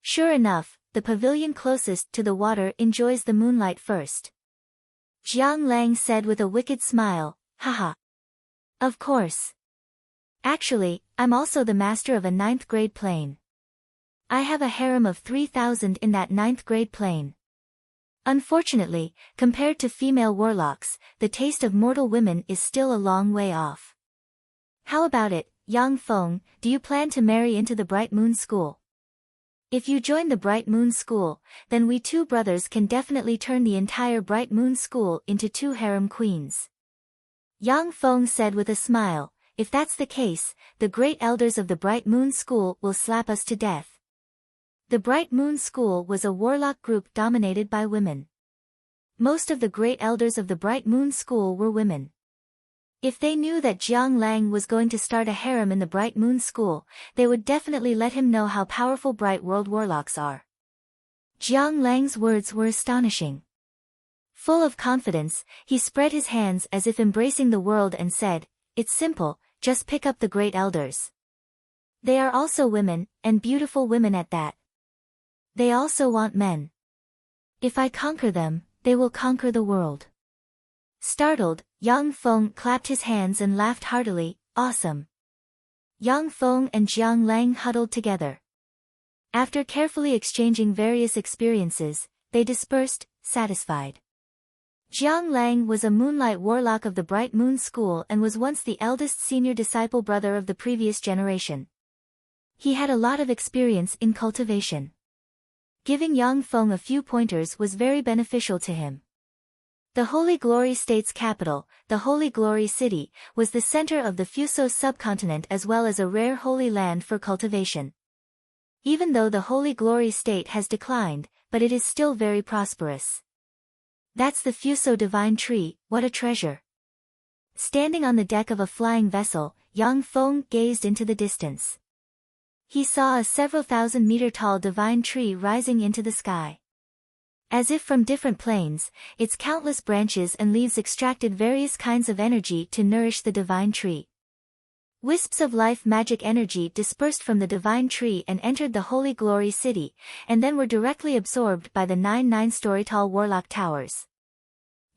A: Sure enough, the pavilion closest to the water enjoys the moonlight first. Jiang Lang said with a wicked smile, "Haha. Of course. Actually, I'm also the master of a 9th grade plane. I have a harem of 3,000 in that 9th grade plane. Unfortunately, compared to female warlocks, the taste of mortal women is still a long way off. How about it, Yang Feng, do you plan to marry into the Bright Moon School? If you join the Bright Moon School, then we 2 brothers can definitely turn the entire Bright Moon School into 2 harem queens." Yang Feng said with a smile, "If that's the case, the great elders of the Bright Moon School will slap us to death." The Bright Moon School was a warlock group dominated by women. Most of the great elders of the Bright Moon School were women. If they knew that Jiang Lang was going to start a harem in the Bright Moon School, they would definitely let him know how powerful Bright World warlocks are. Jiang Lang's words were astonishing. Full of confidence, he spread his hands as if embracing the world and said, "It's simple, just pick up the great elders. They are also women, and beautiful women at that. They also want men. If I conquer them, they will conquer the world." Startled, Yang Feng clapped his hands and laughed heartily, "Awesome." Yang Feng and Jiang Lang huddled together. After carefully exchanging various experiences, they dispersed, satisfied. Jiang Lang was a moonlight warlock of the Bright Moon School and was once the eldest senior disciple brother of the previous generation. He had a lot of experience in cultivation. Giving Yang Feng a few pointers was very beneficial to him. The Holy Glory State's capital, the Holy Glory City, was the center of the Fuso subcontinent as well as a rare holy land for cultivation. even though the holy glory state has declined, but it is still very prosperous. That's the Fuso divine tree, what a treasure. Standing on the deck of a flying vessel, Yang Feng gazed into the distance. He saw a several thousand-meter tall divine tree rising into the sky. As if from different planes, its countless branches and leaves extracted various kinds of energy to nourish the divine tree. Wisps of life magic energy dispersed from the divine tree and entered the holy glory city, and then were directly absorbed by the 9 story-tall warlock towers.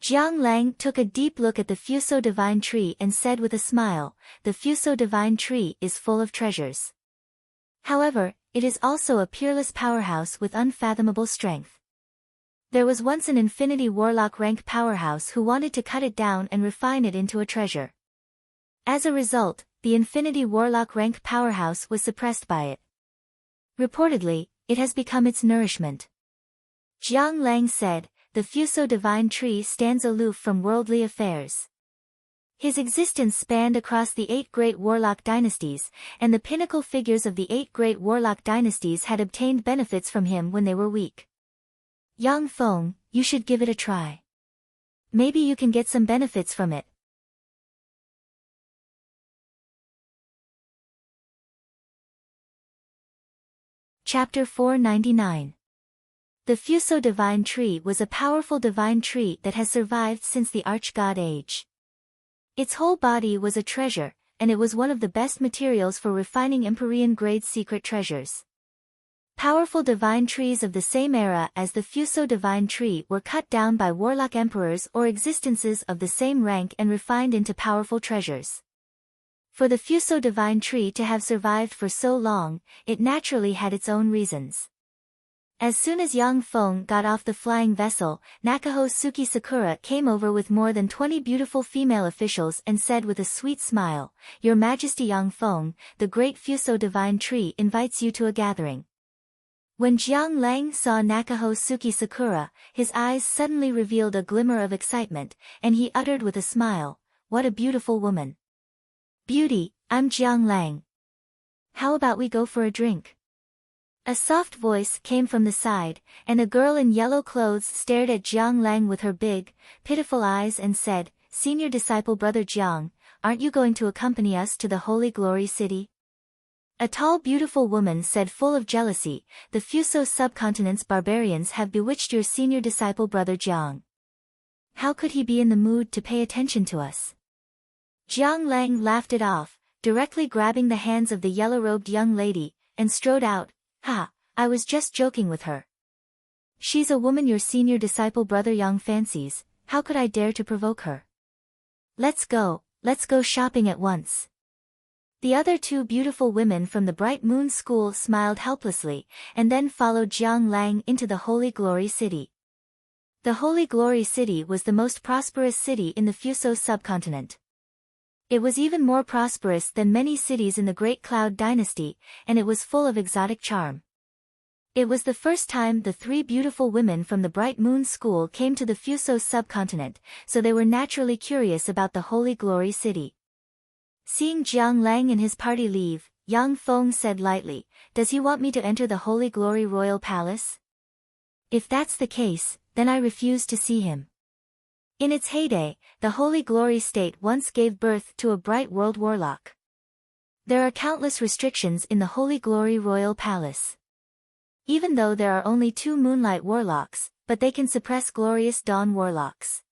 A: Jiang Lang took a deep look at the Fuso divine tree and said with a smile, "The Fuso divine tree is full of treasures. However, it is also a peerless powerhouse with unfathomable strength. There was once an infinity warlock rank powerhouse who wanted to cut it down and refine it into a treasure. As a result, the infinity warlock rank powerhouse was suppressed by it. Reportedly, it has become its nourishment." Jiang Lang said, "The Fuso divine tree stands aloof from worldly affairs. His existence spanned across the 8 great warlock dynasties, and the pinnacle figures of the 8 great warlock dynasties had obtained benefits from him when they were weak. Yang Feng, you should give it a try. Maybe you can get some benefits from it." Chapter 499. The Fuso divine tree was a powerful divine tree that has survived since the Arch-God age. Its whole body was a treasure, and it was one of the best materials for refining Empyrean-grade secret treasures. Powerful divine trees of the same era as the Fuso divine tree were cut down by warlock emperors or existences of the same rank and refined into powerful treasures. For the Fuso divine tree to have survived for so long, it naturally had its own reasons. As soon as Yang Feng got off the flying vessel, Nakaho Suki Sakura came over with more than 20 beautiful female officials and said with a sweet smile, "Your Majesty Yang Feng, the great Fuso divine tree invites you to a gathering." When Jiang Lang saw Nakaho Suki Sakura, his eyes suddenly revealed a glimmer of excitement, and he uttered with a smile, "What a beautiful woman." "Beauty, I'm Jiang Lang. How about we go for a drink?" A soft voice came from the side, and a girl in yellow clothes stared at Jiang Lang with her big, pitiful eyes and said, "Senior disciple brother Jiang, aren't you going to accompany us to the Holy Glory City?" A tall beautiful woman said full of jealousy, "The Fuso subcontinent's barbarians have bewitched your senior disciple brother Jiang. How could he be in the mood to pay attention to us?" Jiang Lang laughed it off, directly grabbing the hands of the yellow-robed young lady, and strode out. "Ha, I was just joking with her. She's a woman your senior disciple brother Yang fancies, how could I dare to provoke her? Let's go shopping at once." The other 2 beautiful women from the Bright Moon School smiled helplessly, and then followed Jiang Lang into the Holy Glory City. The Holy Glory City was the most prosperous city in the Fuso subcontinent. It was even more prosperous than many cities in the Great Cloud Dynasty, and it was full of exotic charm. It was the first time the 3 beautiful women from the Bright Moon School came to the Fuso subcontinent, so they were naturally curious about the Holy Glory City. Seeing Jiang Lang and his party leave, Yang Feng said lightly, "Does he want me to enter the Holy Glory Royal Palace? If that's the case, then I refuse to see him." In its heyday, the Holy Glory State once gave birth to a bright world warlock. There are countless restrictions in the Holy Glory Royal Palace. Even though there are only 2 moonlight warlocks, but they can suppress glorious dawn warlocks.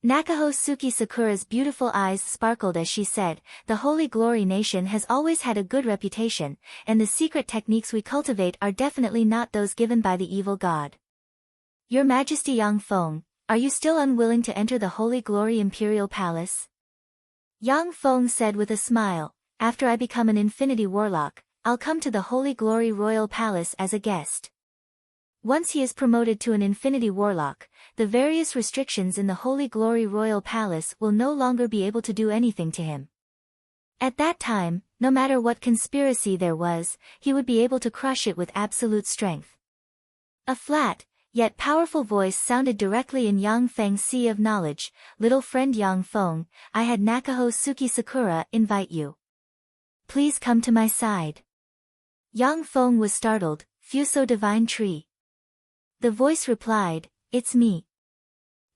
A: Nakaho Suki Sakura's beautiful eyes sparkled as she said, "The Holy Glory Nation has always had a good reputation, and the secret techniques we cultivate are definitely not those given by the evil god. Your Majesty Yang Feng, are you still unwilling to enter the Holy Glory Imperial Palace?" Yang Feng said with a smile, "After I become an Infinity Warlock, I'll come to the Holy Glory Royal Palace as a guest." Once he is promoted to an Infinity Warlock, the various restrictions in the Holy Glory Royal Palace will no longer be able to do anything to him. At that time, no matter what conspiracy there was, he would be able to crush it with absolute strength. A flat, yet powerful voice sounded directly in Yang Feng's sea of knowledge, "Little friend Yang Feng, I had Nakaho Suki Sakura invite you. Please come to my side." Yang Feng was startled. Fuso divine tree. The voice replied, it's me.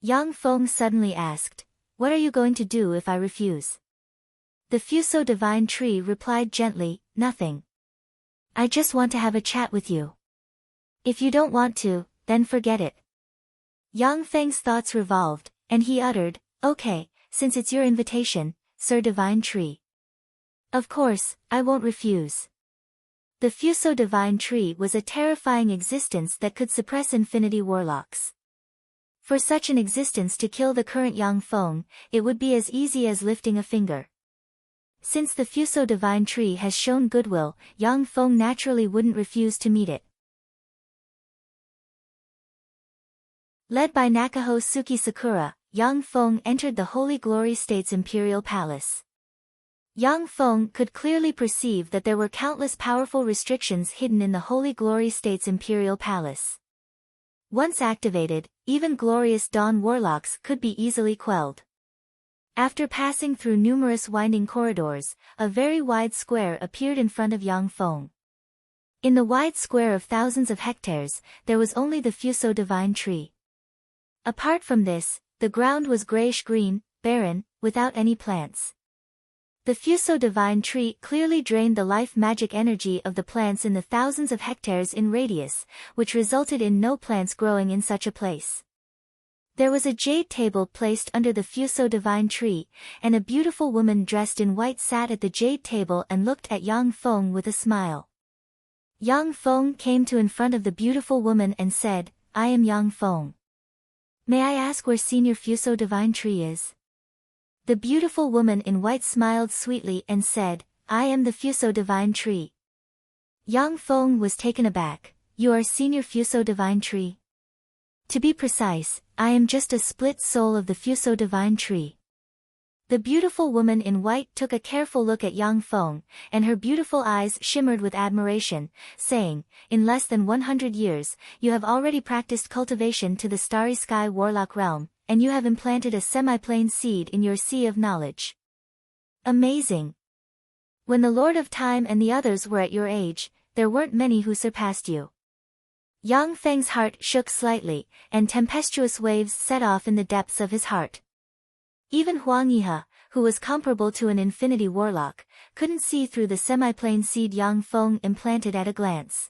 A: Yang Feng suddenly asked, what are you going to do if I refuse? The Fuso divine tree replied gently, nothing. I just want to have a chat with you. If you don't want to, then forget it. Yang Feng's thoughts revolved, and he uttered, okay, since it's your invitation, Sir Divine Tree. Of course, I won't refuse. The Fuso Divine Tree was a terrifying existence that could suppress infinity warlocks. For such an existence to kill the current Yang Feng, it would be as easy as lifting a finger. Since the Fuso Divine Tree has shown goodwill, Yang Feng naturally wouldn't refuse to meet it. Led by Nakaho Suki Sakura, Yang Feng entered the Holy Glory State's imperial palace. Yang Feng could clearly perceive that there were countless powerful restrictions hidden in the Holy Glory State's imperial palace. Once activated, even glorious dawn warlocks could be easily quelled. After passing through numerous winding corridors, a very wide square appeared in front of Yang Feng. In the wide square of thousands of hectares, there was only the Fuso Divine Tree. Apart from this, the ground was grayish-green, barren, without any plants. The Fuso Divine Tree clearly drained the life magic energy of the plants in the thousands of hectares in radius, which resulted in no plants growing in such a place. There was a jade table placed under the Fuso Divine Tree, and a beautiful woman dressed in white sat at the jade table and looked at Yang Feng with a smile. Yang Feng came to in front of the beautiful woman and said, I am Yang Feng. May I ask where Senior Fuso Divine Tree is? The beautiful woman in white smiled sweetly and said, I am the Fuso Divine Tree. Yang Feng was taken aback. You are Senior Fuso Divine Tree? To be precise, I am just a split soul of the Fuso Divine Tree. The beautiful woman in white took a careful look at Yang Feng, and her beautiful eyes shimmered with admiration, saying, in less than 100 years, you have already practiced cultivation to the Starry Sky Warlock realm, and you have implanted a semi-plane seed in your sea of knowledge. Amazing! When the Lord of Time and the others were at your age, there weren't many who surpassed you. Yang Feng's heart shook slightly, and tempestuous waves set off in the depths of his heart. Even Huang Yihe, who was comparable to an infinity warlock, couldn't see through the semi-plane seed Yang Feng implanted at a glance.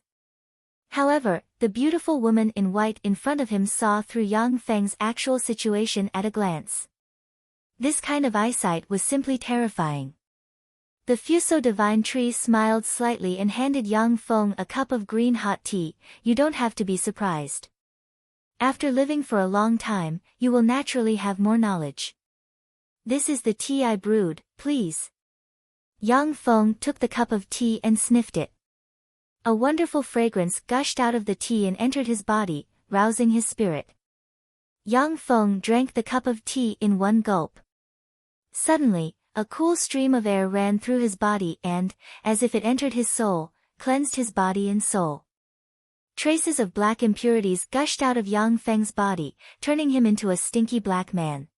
A: However, the beautiful woman in white in front of him saw through Yang Feng's actual situation at a glance. This kind of eyesight was simply terrifying. The Fuso Divine Tree smiled slightly and handed Yang Feng a cup of green hot tea. You don't have to be surprised. After living for a long time, you will naturally have more knowledge. This is the tea I brewed, please. Yang Feng took the cup of tea and sniffed it. A wonderful fragrance gushed out of the tea and entered his body, rousing his spirit. Yang Feng drank the cup of tea in one gulp. Suddenly, a cool stream of air ran through his body and, as if it entered his soul, cleansed his body and soul. Traces of black impurities gushed out of Yang Feng's body, turning him into a stinky black man.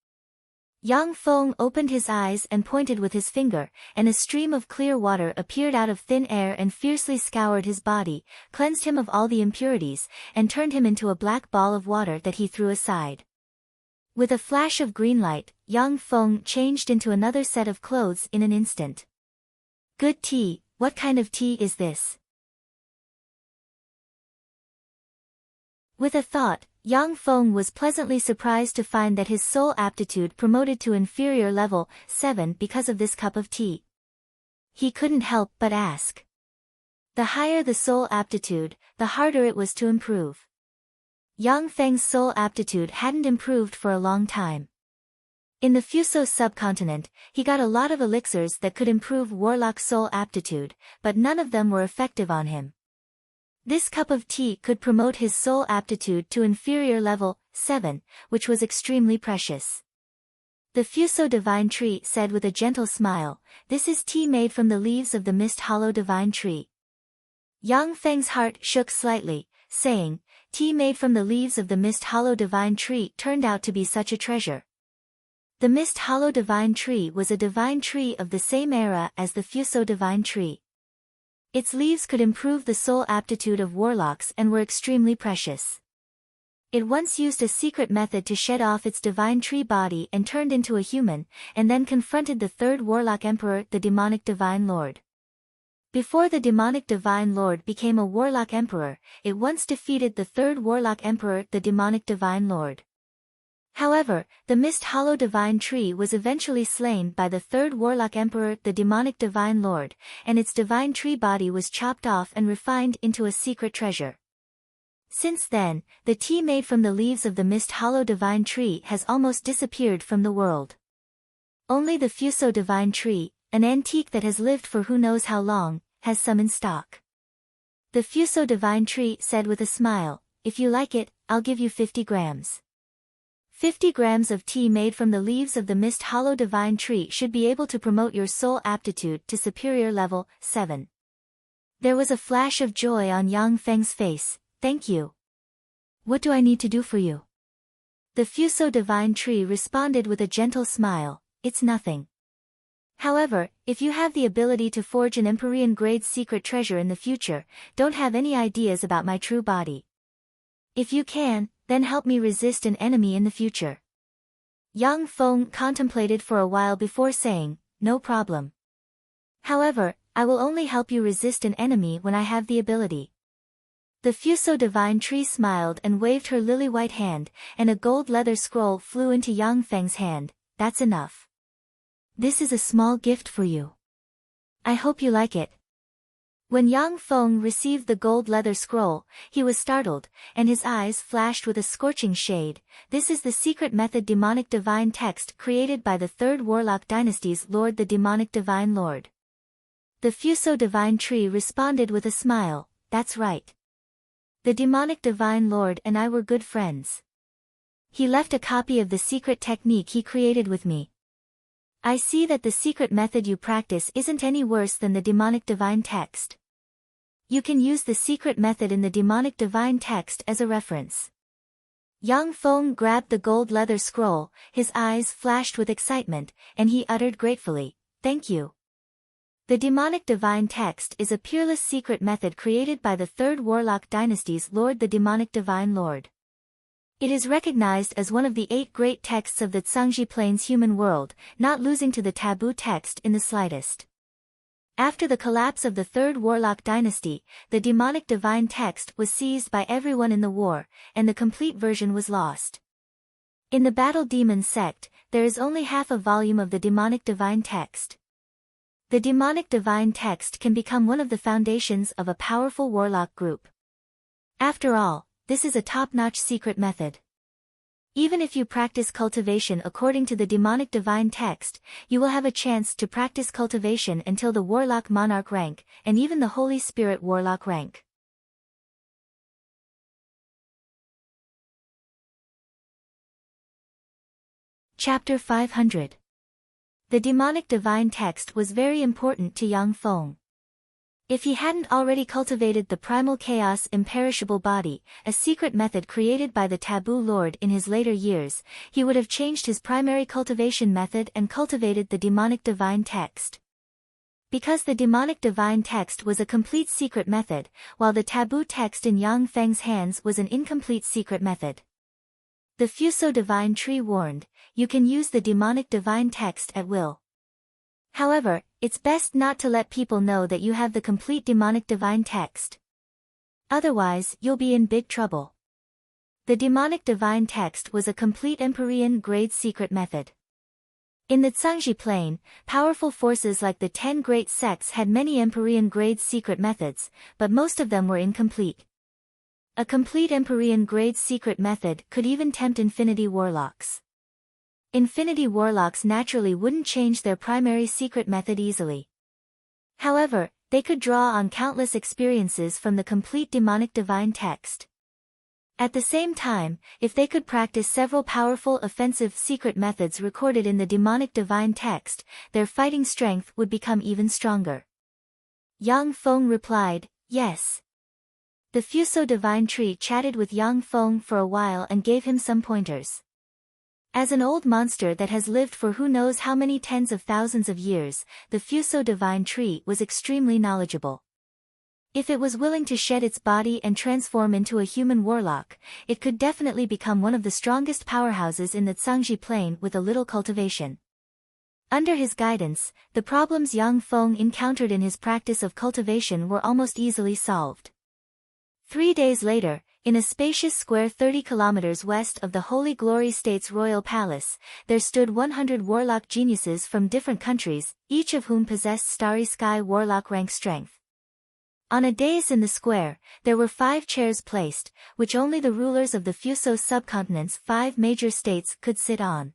A: Yang Feng opened his eyes and pointed with his finger, and a stream of clear water appeared out of thin air and fiercely scoured his body, cleansed him of all the impurities, and turned him into a black ball of water that he threw aside. With a flash of green light, Yang Feng changed into another set of clothes in an instant. Good tea, what kind of tea is this? With a thought, Yang Feng was pleasantly surprised to find that his soul aptitude promoted to inferior level 7 because of this cup of tea. He couldn't help but ask. The higher the soul aptitude, the harder it was to improve. Yang Feng's soul aptitude hadn't improved for a long time. In the Fuso subcontinent, he got a lot of elixirs that could improve warlock soul aptitude, but none of them were effective on him. This cup of tea could promote his soul aptitude to inferior level 7, which was extremely precious. The Fuso Divine Tree said with a gentle smile, this is tea made from the leaves of the Mist Hollow Divine Tree. Yang Feng's heart shook slightly, saying, tea made from the leaves of the Mist Hollow Divine Tree turned out to be such a treasure. The Mist Hollow Divine Tree was a divine tree of the same era as the Fuso Divine Tree. Its leaves could improve the soul aptitude of warlocks and were extremely precious. It once used a secret method to shed off its divine tree body and turned into a human, and then confronted the third warlock emperor, the demonic divine lord. Before the demonic divine lord became a warlock emperor, it once defeated the third warlock emperor, the demonic divine lord. However, the Mist Hollow divine tree was eventually slain by the third warlock emperor, the demonic divine lord, and its divine tree body was chopped off and refined into a secret treasure. Since then, the tea made from the leaves of the Mist Hollow divine tree has almost disappeared from the world. Only the Fuso divine tree, an antique that has lived for who knows how long, has some in stock. The Fuso divine tree said with a smile, "If you like it, I'll give you 50 grams. 50 grams of tea made from the leaves of the Mist Hollow divine tree should be able to promote your soul aptitude to superior level 7. There was a flash of joy on Yang Feng's face. "Thank you. What do I need to do for you?" The Fuso divine tree responded with a gentle smile, "It's nothing. However, if you have the ability to forge an Empyrean-grade secret treasure in the future, don't have any ideas about my true body. If you can, then help me resist an enemy in the future." Yang Feng contemplated for a while before saying, "No problem. However, I will only help you resist an enemy when I have the ability." The Fuso divine tree smiled and waved her lily-white hand, and a gold leather scroll flew into Yang Feng's hand. "That's enough. This is a small gift for you. I hope you like it." When Yang Feng received the gold leather scroll, he was startled, and his eyes flashed with a scorching shade. "This is the secret method demonic divine text created by the third warlock dynasty's lord, the demonic divine lord." The Fuso divine tree responded with a smile, "That's right. The demonic divine lord and I were good friends. He left a copy of the secret technique he created with me. I see that the secret method you practice isn't any worse than the demonic divine text. You can use the secret method in the demonic divine text as a reference." Yang Feng grabbed the gold leather scroll, his eyes flashed with excitement, and he uttered gratefully, "Thank you. The demonic divine text is a peerless secret method created by the third warlock dynasty's lord, the demonic divine lord. It is recognized as one of the 8 great texts of the Zhangji Plains human world, not losing to the taboo text in the slightest. After the collapse of the third warlock dynasty, the demonic divine text was seized by everyone in the war, and the complete version was lost. In the Battle Demon sect, there is only half a volume of the demonic divine text. The demonic divine text can become one of the foundations of a powerful warlock group. After all, this is a top-notch secret method. Even if you practice cultivation according to the demonic divine text, you will have a chance to practice cultivation until the warlock monarch rank, and even the Holy Spirit warlock rank. Chapter 500. The demonic divine text was very important to Yang Feng. If he hadn't already cultivated the primal chaos imperishable body, a secret method created by the taboo lord in his later years, he would have changed his primary cultivation method and cultivated the demonic divine text. Because the demonic divine text was a complete secret method, while the taboo text in Yang Feng's hands was an incomplete secret method. The Fuso divine tree warned, "You can use the demonic divine text at will. However, it's best not to let people know that you have the complete demonic divine text. Otherwise, you'll be in big trouble." The demonic divine text was a complete Empyrean-grade secret method. In the Zhangji Plain, powerful forces like the 10 great sects had many Empyrean-grade secret methods, but most of them were incomplete. A complete Empyrean-grade secret method could even tempt Infinity Warlocks. Infinity Warlocks naturally wouldn't change their primary secret method easily. However, they could draw on countless experiences from the complete demonic divine text. At the same time, if they could practice several powerful offensive secret methods recorded in the demonic divine text, their fighting strength would become even stronger. Yang Feng replied, "Yes." The Fuso divine tree chatted with Yang Feng for a while and gave him some pointers. As an old monster that has lived for who knows how many tens of thousands of years, the Fuso divine tree was extremely knowledgeable. If it was willing to shed its body and transform into a human warlock, it could definitely become one of the strongest powerhouses in the Zhangji Plain with a little cultivation. Under his guidance, the problems Yang Feng encountered in his practice of cultivation were almost easily solved. 3 days later, in a spacious square 30 kilometers west of the Holy Glory State's royal palace, there stood 100 warlock geniuses from different countries, each of whom possessed Starry Sky warlock rank strength. On a dais in the square, there were 5 chairs placed, which only the rulers of the Fuso subcontinent's 5 major states could sit on.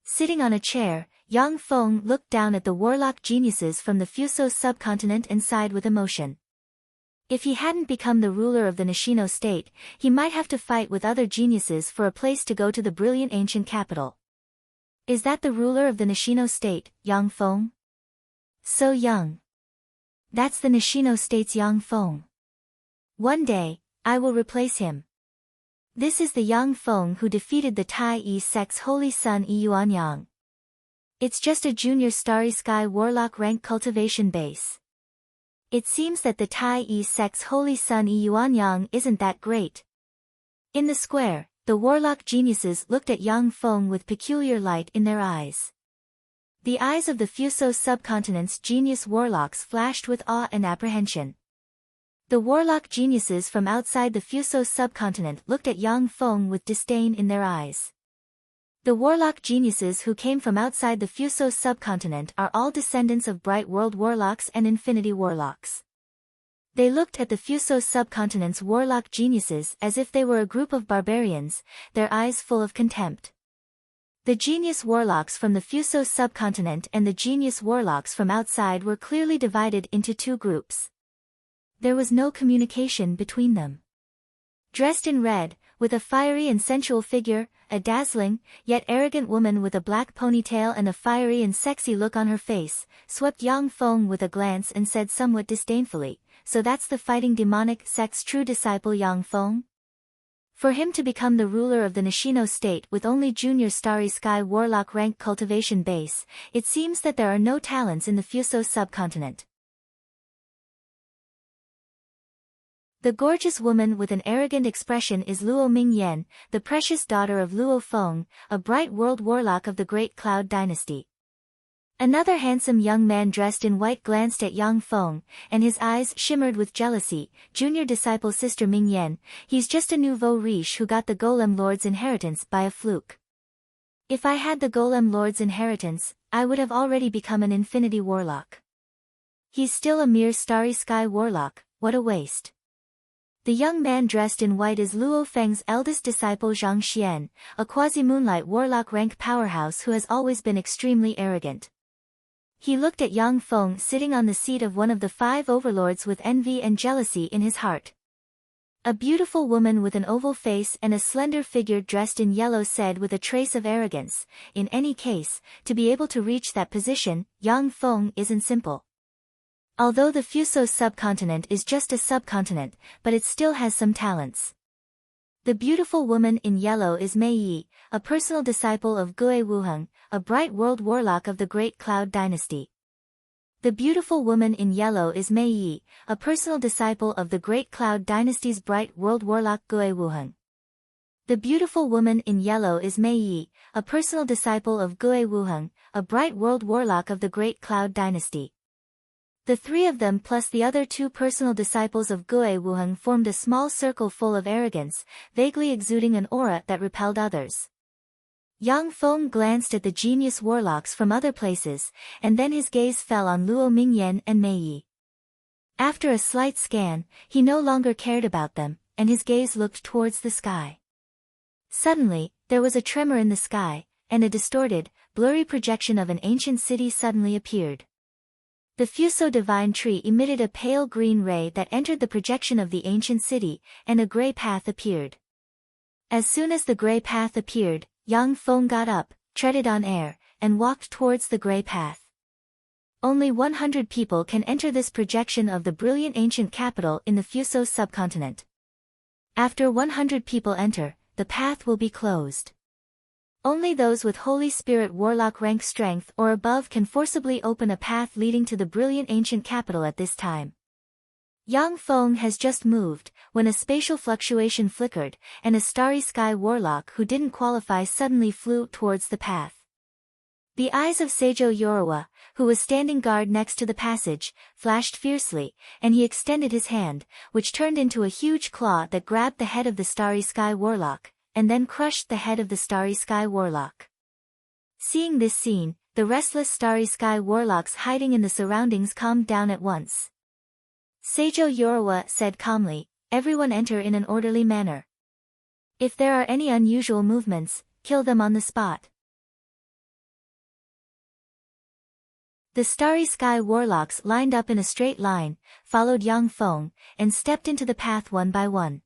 A: Sitting on a chair, Yang Feng looked down at the warlock geniuses from the Fuso subcontinent and sighed with emotion. If he hadn't become the ruler of the Nishino state, he might have to fight with other geniuses for a place to go to the brilliant ancient capital. Is that the ruler of the Nishino state, Yang Feng? So young. That's the Nishino state's Yang Feng. One day, I will replace him. This is the Yang Feng who defeated the Tai Yi sect's holy son Yi Yuanyang. It's just a junior Starry Sky warlock rank cultivation base. It seems that the Tai Yi sect's holy son Yi Yuanyang isn't that great. In the square, the warlock geniuses looked at Yang Feng with peculiar light in their eyes. The eyes of the Fuso subcontinent's genius warlocks flashed with awe and apprehension. The warlock geniuses from outside the Fuso subcontinent looked at Yang Feng with disdain in their eyes. The warlock geniuses who came from outside the Fuso subcontinent are all descendants of Bright World warlocks and Infinity warlocks. They looked at the Fuso subcontinent's warlock geniuses as if they were a group of barbarians, their eyes full of contempt. The genius warlocks from the Fuso subcontinent and the genius warlocks from outside were clearly divided into 2 groups. There was no communication between them. Dressed in red, with a fiery and sensual figure, a dazzling, yet arrogant woman with a black ponytail and a fiery and sexy look on her face, swept Yang Feng with a glance and said somewhat disdainfully, "So that's the fighting demonic sect's true disciple Yang Feng?" For him to become the ruler of the Nishino state with only junior Starry Sky warlock rank cultivation base, it seems that there are no talents in the Fuso subcontinent. The gorgeous woman with an arrogant expression is Luo Mingyan, the precious daughter of Luo Feng, a bright world warlock of the Great Cloud dynasty. Another handsome young man dressed in white glanced at Yang Feng, and his eyes shimmered with jealousy. Junior disciple Sister Mingyan, he's just a nouveau riche who got the Golem Lord's inheritance by a fluke. If I had the Golem Lord's inheritance, I would have already become an Infinity warlock. He's still a mere Starry Sky warlock, what a waste. The young man dressed in white is Luo Feng's eldest disciple Zhang Xian, a quasi-moonlight warlock rank powerhouse who has always been extremely arrogant. He looked at Yang Feng sitting on the seat of one of the 5 overlords with envy and jealousy in his heart. A beautiful woman with an oval face and a slender figure dressed in yellow said with a trace of arrogance, "In any case, to be able to reach that position, Yang Feng isn't simple. Although the Fuso subcontinent is just a subcontinent, but it still has some talents." The beautiful woman in yellow is Mei Yi, a personal disciple of Gue Wuheng, a bright world warlock of the Great Cloud dynasty. The beautiful woman in yellow is Mei Yi, a personal disciple of the Great Cloud dynasty's bright world warlock Gue Wuheng. The beautiful woman in yellow is Mei Yi, a personal disciple of Gue Wuheng, a bright world warlock of the Great Cloud dynasty. The 3 of them plus the other 2 personal disciples of Gue Wuheng formed a small circle full of arrogance, vaguely exuding an aura that repelled others. Yang Feng glanced at the genius warlocks from other places, and then his gaze fell on Luo Mingyan and Mei Yi. After a slight scan, he no longer cared about them, and his gaze looked towards the sky. Suddenly, there was a tremor in the sky, and a distorted, blurry projection of an ancient city suddenly appeared. The Fuso divine tree emitted a pale green ray that entered the projection of the ancient city, and a gray path appeared. As soon as the gray path appeared, Yang Feng got up, treaded on air, and walked towards the gray path. Only 100 people can enter this projection of the brilliant ancient capital in the Fuso subcontinent. After 100 people enter, the path will be closed. Only those with Holy Spirit warlock rank strength or above can forcibly open a path leading to the brilliant ancient capital at this time. Yang Feng has just moved, when a spatial fluctuation flickered, and a starry sky warlock who didn't qualify suddenly flew towards the path. The eyes of Seijo Yorawa, who was standing guard next to the passage, flashed fiercely, and he extended his hand, which turned into a huge claw that grabbed the head of the starry sky warlock, and then crushed the head of the starry sky warlock. Seeing this scene, the restless starry sky warlocks hiding in the surroundings calmed down at once. Seijo Yorawa said calmly, "Everyone enter in an orderly manner. If there are any unusual movements, kill them on the spot." The starry sky warlocks lined up in a straight line, followed Yang Feng, and stepped into the path one by one.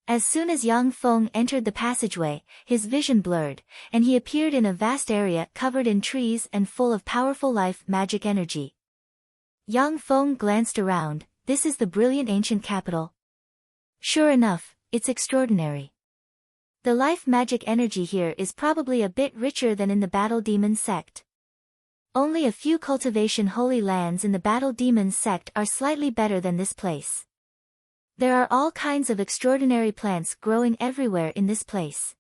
A: As soon as Yang Feng entered the passageway, his vision blurred, and he appeared in a vast area covered in trees and full of powerful life magic energy. Yang Feng glanced around. "This is the brilliant ancient capital. Sure enough, it's extraordinary. The life magic energy here is probably a bit richer than in the Battle Demon sect. Only a few cultivation holy lands in the Battle Demon sect are slightly better than this place. There are all kinds of extraordinary plants growing everywhere in this place."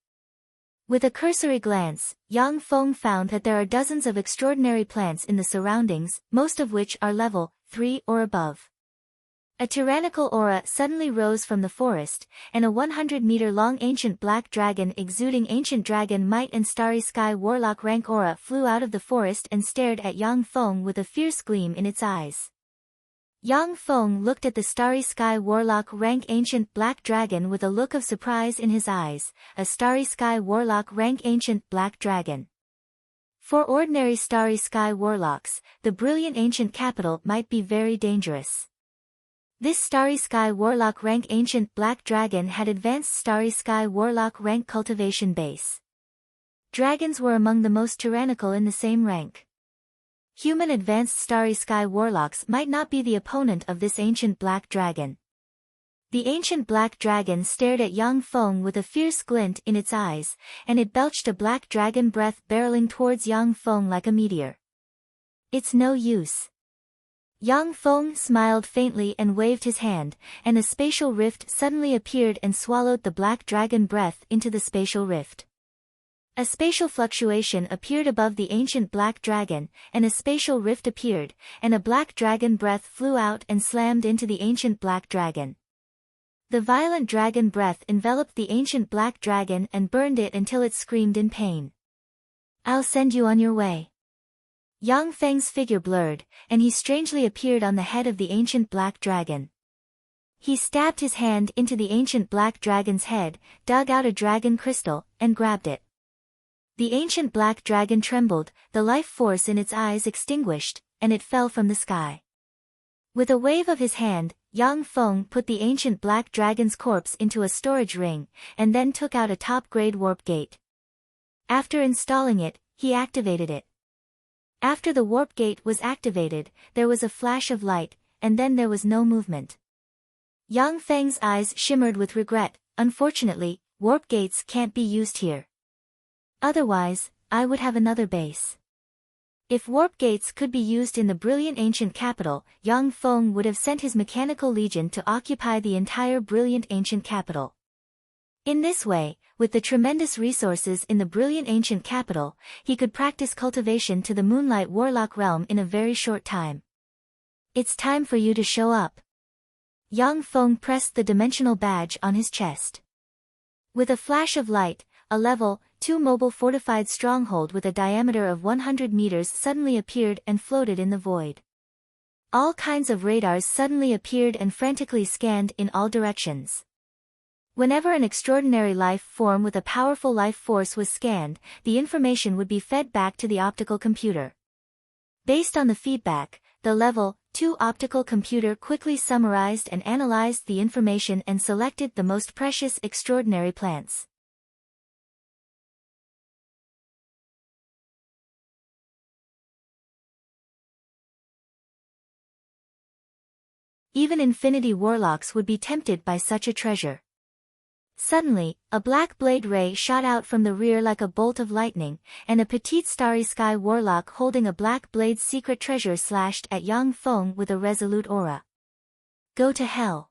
A: With a cursory glance, Yang Feng found that there are dozens of extraordinary plants in the surroundings, most of which are level 3 or above. A tyrannical aura suddenly rose from the forest, and a 100-meter-long ancient black dragon exuding ancient dragon might and starry sky warlock rank aura flew out of the forest and stared at Yang Feng with a fierce gleam in its eyes. Yang Feng looked at the starry sky warlock rank ancient black dragon with a look of surprise in his eyes, a starry sky warlock rank ancient black dragon. For ordinary starry sky warlocks, the brilliant ancient capital might be very dangerous. This starry sky warlock rank ancient black dragon had advanced starry sky warlock rank cultivation base. Dragons were among the most tyrannical in the same rank. Human advanced starry sky warlocks might not be the opponent of this ancient black dragon. The ancient black dragon stared at Yang Feng with a fierce glint in its eyes, and it belched a black dragon breath barreling towards Yang Feng like a meteor. "It's no use." Yang Feng smiled faintly and waved his hand, and a spatial rift suddenly appeared and swallowed the black dragon breath into the spatial rift. A spatial fluctuation appeared above the ancient black dragon, and a spatial rift appeared, and a black dragon breath flew out and slammed into the ancient black dragon. The violent dragon breath enveloped the ancient black dragon and burned it until it screamed in pain. "I'll send you on your way." Yang Feng's figure blurred, and he strangely appeared on the head of the ancient black dragon. He stabbed his hand into the ancient black dragon's head, dug out a dragon crystal, and grabbed it. The ancient black dragon trembled, the life force in its eyes extinguished, and it fell from the sky. With a wave of his hand, Yang Feng put the ancient black dragon's corpse into a storage ring, and then took out a top-grade warp gate. After installing it, he activated it. After the warp gate was activated, there was a flash of light, and then there was no movement. Yang Feng's eyes shimmered with regret. "Unfortunately, warp gates can't be used here. Otherwise, I would have another base." If warp gates could be used in the brilliant ancient capital, Yang Feng would have sent his mechanical legion to occupy the entire brilliant ancient capital. In this way, with the tremendous resources in the brilliant ancient capital, he could practice cultivation to the Moonlight Warlock realm in a very short time. "It's time for you to show up." Yang Feng pressed the dimensional badge on his chest. With a flash of light, a level 2 mobile fortified stronghold with a diameter of 100 meters suddenly appeared and floated in the void. All kinds of radars suddenly appeared and frantically scanned in all directions. Whenever an extraordinary life form with a powerful life force was scanned, the information would be fed back to the optical computer. Based on the feedback, the level 2 optical computer quickly summarized and analyzed the information and selected the most precious extraordinary plants. Even infinity warlocks would be tempted by such a treasure. Suddenly, a black blade ray shot out from the rear like a bolt of lightning, and a petite starry sky warlock holding a black blade's secret treasure slashed at Yang Feng with a resolute aura. Go to hell.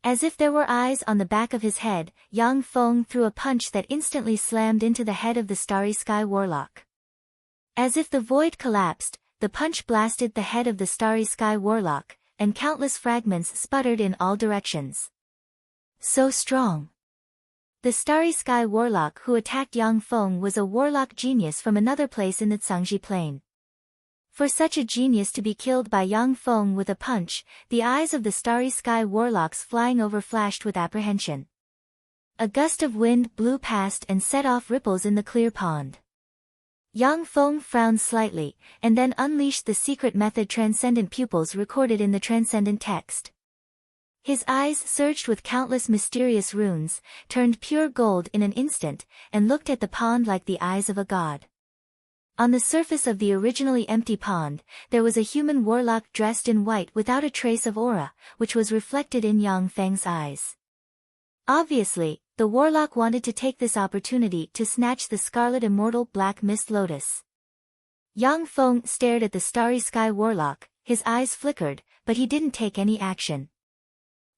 A: As if there were eyes on the back of his head, Yang Feng threw a punch that instantly slammed into the head of the Starry Sky Warlock. As if the void collapsed, the punch blasted the head of the Starry Sky Warlock, and countless fragments sputtered in all directions. So strong. The Starry Sky Warlock who attacked Yang Feng was a warlock genius from another place in the Zhangji Plain. For such a genius to be killed by Yang Feng with a punch, the eyes of the Starry Sky Warlocks flying over flashed with apprehension. A gust of wind blew past and set off ripples in the clear pond. Yang Feng frowned slightly, and then unleashed the secret method transcendent pupils recorded in the transcendent text. His eyes surged with countless mysterious runes, turned pure gold in an instant, and looked at the pond like the eyes of a god. On the surface of the originally empty pond, there was a human warlock dressed in white without a trace of aura, which was reflected in Yang Feng's eyes. Obviously, the warlock wanted to take this opportunity to snatch the scarlet immortal black mist lotus. Yang Feng stared at the Starry Sky Warlock, his eyes flickered, but he didn't take any action.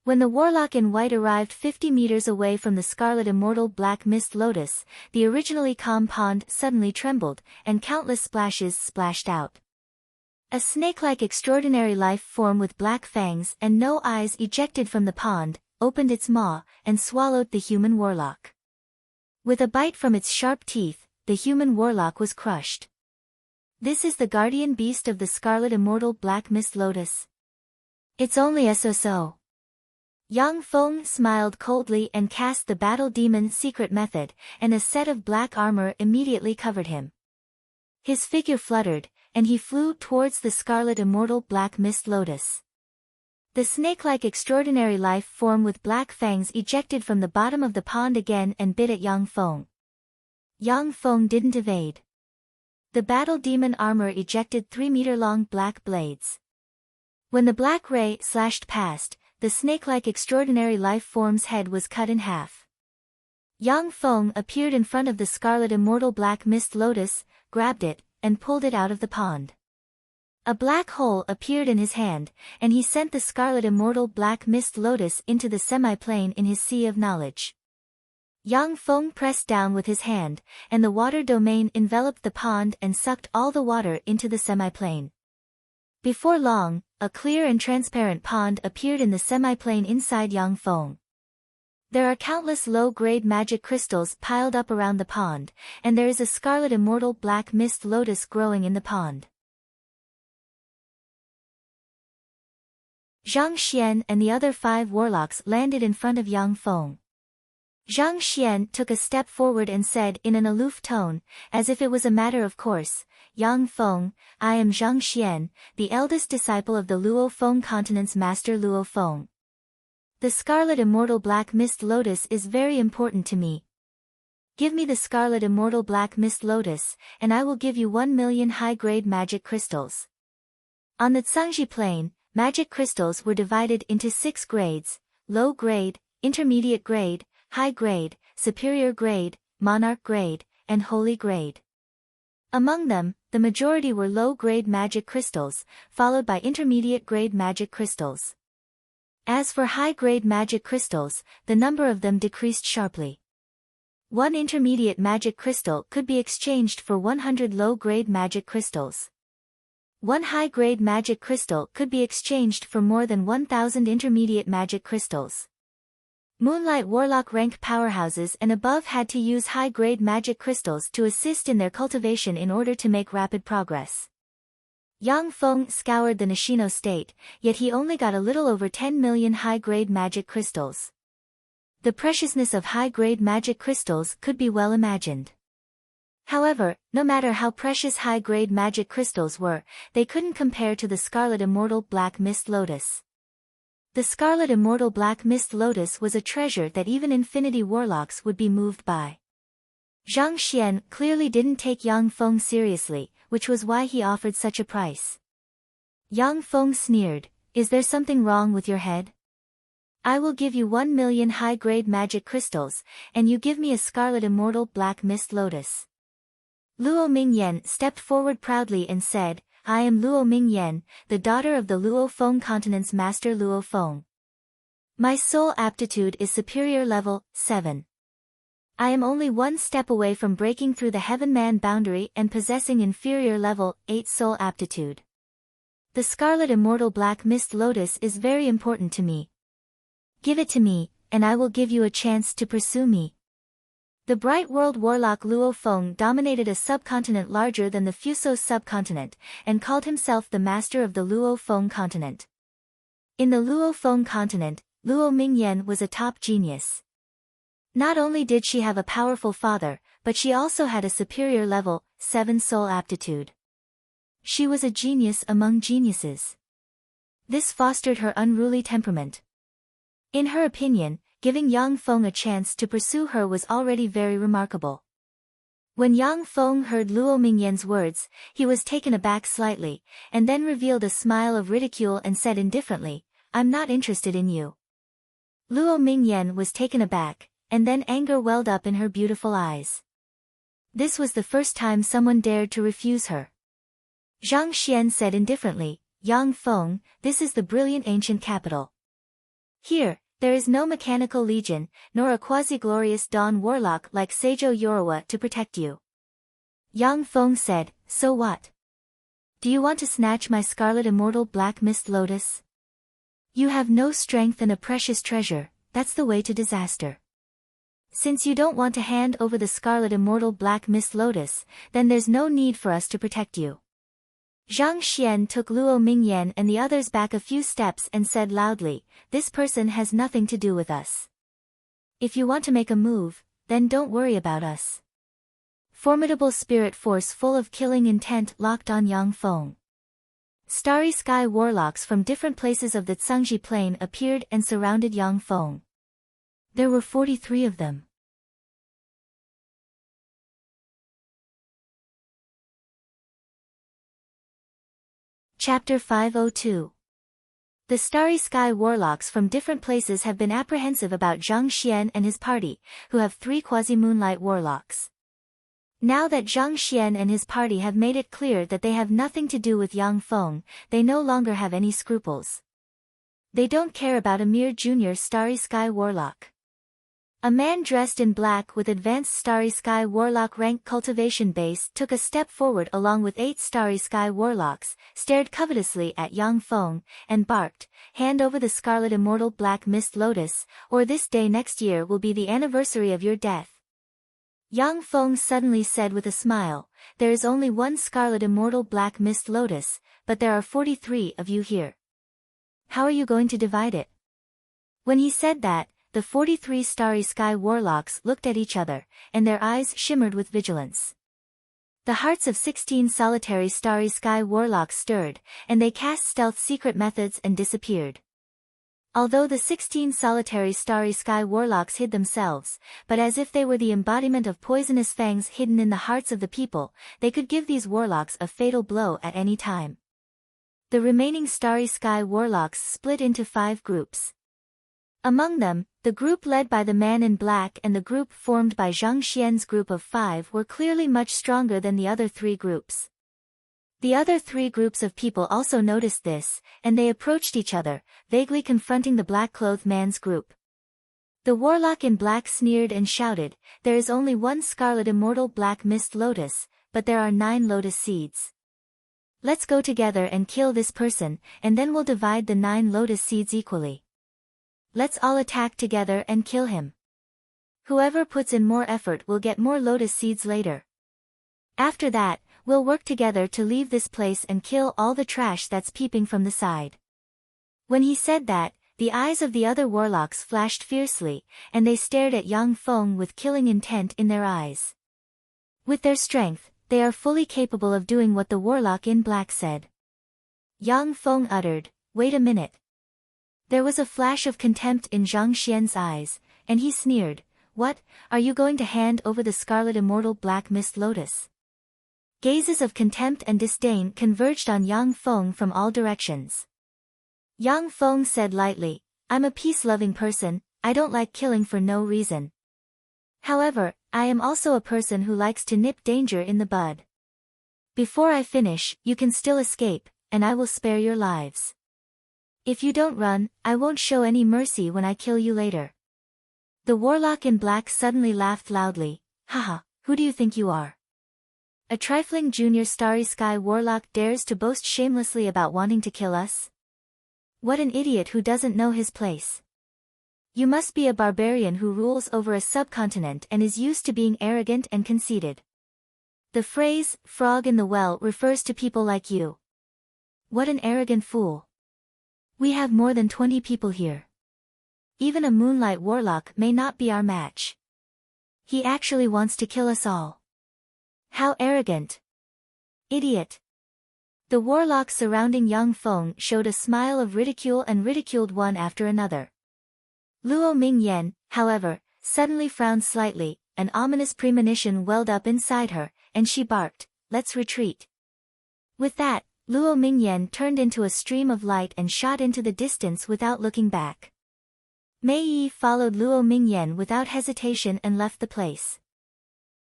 A: When the warlock in white arrived 50 meters away from the scarlet immortal black mist lotus, the originally calm pond suddenly trembled, and countless splashes splashed out. A snake-like extraordinary life form with black fangs and no eyes ejected from the pond, opened its maw, and swallowed the human warlock. With a bite from its sharp teeth, the human warlock was crushed. This is the guardian beast of the scarlet immortal black mist lotus. It's only so. Yang Feng smiled coldly and cast the battle demon secret method, and a set of black armor immediately covered him. His figure fluttered, and he flew towards the scarlet immortal black mist lotus. The snake-like extraordinary life form with black fangs ejected from the bottom of the pond again and bit at Yang Feng. Yang Feng didn't evade. The battle demon armor ejected 3-meter-long black blades. When the black ray slashed past, the snake-like extraordinary life form's head was cut in half. Yang Feng appeared in front of the scarlet immortal black mist lotus, grabbed it, and pulled it out of the pond. A black hole appeared in his hand, and he sent the scarlet immortal black mist lotus into the semi-plane in his sea of knowledge. Yang Feng pressed down with his hand, and the water domain enveloped the pond and sucked all the water into the semi-plane. Before long, a clear and transparent pond appeared in the semi-plane inside Yang Feng. There are countless low-grade magic crystals piled up around the pond, and there is a scarlet immortal black mist lotus growing in the pond. Zhang Xian and the other 5 warlocks landed in front of Yang Feng. Zhang Xian took a step forward and said in an aloof tone, as if it was a matter of course, "Yang Feng, I am Zhang Xian, the eldest disciple of the Luo Feng continent's master Luo Feng. The scarlet immortal black mist lotus is very important to me. Give me the scarlet immortal black mist lotus, and I will give you 1 million high-grade magic crystals." On the Zhangji Plain, magic crystals were divided into 6 grades: low grade, intermediate grade, high grade, superior grade, monarch grade, and holy grade. Among them, the majority were low-grade magic crystals, followed by intermediate-grade magic crystals. As for high-grade magic crystals, the number of them decreased sharply. 1 intermediate magic crystal could be exchanged for 100 low-grade magic crystals. 1 high-grade magic crystal could be exchanged for more than 1,000 intermediate magic crystals. Moonlight Warlock rank powerhouses and above had to use high-grade magic crystals to assist in their cultivation in order to make rapid progress. Yang Feng scoured the Nishino state, yet he only got a little over 10 million high-grade magic crystals. The preciousness of high-grade magic crystals could be well imagined. However, no matter how precious high-grade magic crystals were, they couldn't compare to the scarlet immortal black mist lotus. The scarlet immortal black mist lotus was a treasure that even infinity warlocks would be moved by. Zhang Xian clearly didn't take Yang Feng seriously, which was why he offered such a price. Yang Feng sneered, "Is there something wrong with your head? I will give you 1 million high-grade magic crystals, and you give me a scarlet immortal black mist lotus." Luo Mingyan stepped forward proudly and said, I am Luo Mingyan, the daughter of the Luo Feng continent's master Luo Feng. My soul aptitude is superior level 7. I am only one step away from breaking through the heaven-man boundary and possessing inferior level 8 soul aptitude. The scarlet immortal black mist lotus is very important to me. Give it to me, and I will give you a chance to pursue me. The bright world warlock Luo Feng dominated a subcontinent larger than the Fuso subcontinent, and called himself the master of the Luo Feng continent. In the Luo Feng continent, Luo Mingyan was a top genius. Not only did she have a powerful father, but she also had a superior level 7 soul aptitude. She was a genius among geniuses. This fostered her unruly temperament. In her opinion, giving Yang Feng a chance to pursue her was already very remarkable. When Yang Feng heard Luo Mingyan's words, he was taken aback slightly, and then revealed a smile of ridicule and said indifferently, "I'm not interested in you." Luo Mingyan was taken aback, and then anger welled up in her beautiful eyes. This was the first time someone dared to refuse her. Zhang Xian said indifferently, "Yang Feng, this is the brilliant ancient capital. Here, there is no mechanical legion, nor a quasi-glorious dawn warlock like Seijo Yoruwa to protect you." Yang Feng said, "So what? Do you want to snatch my scarlet immortal black mist lotus? You have no strength and a precious treasure, that's the way to disaster. Since you don't want to hand over the scarlet immortal black mist lotus, then there's no need for us to protect you." Zhang Xian took Luo Mingyan and the others back a few steps and said loudly, "This person has nothing to do with us. If you want to make a move, then don't worry about us." Formidable spirit force full of killing intent locked on Yang Feng. Starry sky warlocks from different places of the Cangji plain appeared and surrounded Yang Feng. There were 43 of them. Chapter 502. The Starry Sky Warlocks from different places have been apprehensive about Zhang Xian and his party, who have 3 quasi-moonlight warlocks. Now that Zhang Xian and his party have made it clear that they have nothing to do with Yang Feng, they no longer have any scruples. They don't care about a mere junior Starry Sky Warlock. A man dressed in black with advanced Starry Sky Warlock rank cultivation base took a step forward along with 8 Starry Sky Warlocks, stared covetously at Yang Feng, and barked, "Hand over the scarlet immortal black mist lotus, or this day next year will be the anniversary of your death." Yang Feng suddenly said with a smile, "There is only one scarlet immortal black mist lotus, but there are 43 of you here. How are you going to divide it?" When he said that, the 43 Starry Sky Warlocks looked at each other, and their eyes shimmered with vigilance. The hearts of 16 solitary Starry Sky Warlocks stirred, and they cast stealth secret methods and disappeared. Although the 16 solitary Starry Sky Warlocks hid themselves, but as if they were the embodiment of poisonous fangs hidden in the hearts of the people, they could give these warlocks a fatal blow at any time. The remaining Starry Sky Warlocks split into 5 groups. Among them, the group led by the man in black and the group formed by Zhang Xian's group of 5 were clearly much stronger than the other 3 groups. The other 3 groups of people also noticed this, and they approached each other, vaguely confronting the black-clothed man's group. The warlock in black sneered and shouted, "There is only one scarlet immortal black mist lotus, but there are 9 lotus seeds. Let's go together and kill this person, and then we'll divide the 9 lotus seeds equally. Let's all attack together and kill him. Whoever puts in more effort will get more lotus seeds later. After that, we'll work together to leave this place and kill all the trash that's peeping from the side." When he said that, the eyes of the other warlocks flashed fiercely, and they stared at Yang Feng with killing intent in their eyes. With their strength, they are fully capable of doing what the warlock in black said. Yang Feng uttered, "Wait a minute." There was a flash of contempt in Zhang Xian's eyes, and he sneered, "What, are you going to hand over the scarlet immortal black mist lotus?" Gazes of contempt and disdain converged on Yang Feng from all directions. Yang Feng said lightly, "I'm a peace-loving person, I don't like killing for no reason. However, I am also a person who likes to nip danger in the bud. Before I finish, you can still escape, and I will spare your lives. If you don't run, I won't show any mercy when I kill you later." The warlock in black suddenly laughed loudly. "Haha, who do you think you are? A trifling junior Starry Sky warlock dares to boast shamelessly about wanting to kill us? What an idiot who doesn't know his place. You must be a barbarian who rules over a subcontinent and is used to being arrogant and conceited. The phrase, frog in the well, refers to people like you. What an arrogant fool. We have more than 20 people here. Even a moonlight warlock may not be our match. He actually wants to kill us all. How arrogant. Idiot." The warlocks surrounding Yang Feng showed a smile of ridicule and ridiculed one after another. Luo Mingyan, however, suddenly frowned slightly, an ominous premonition welled up inside her, and she barked, "Let's retreat." With that, Luo Mingyan turned into a stream of light and shot into the distance without looking back. Mei Yi followed Luo Mingyan without hesitation and left the place.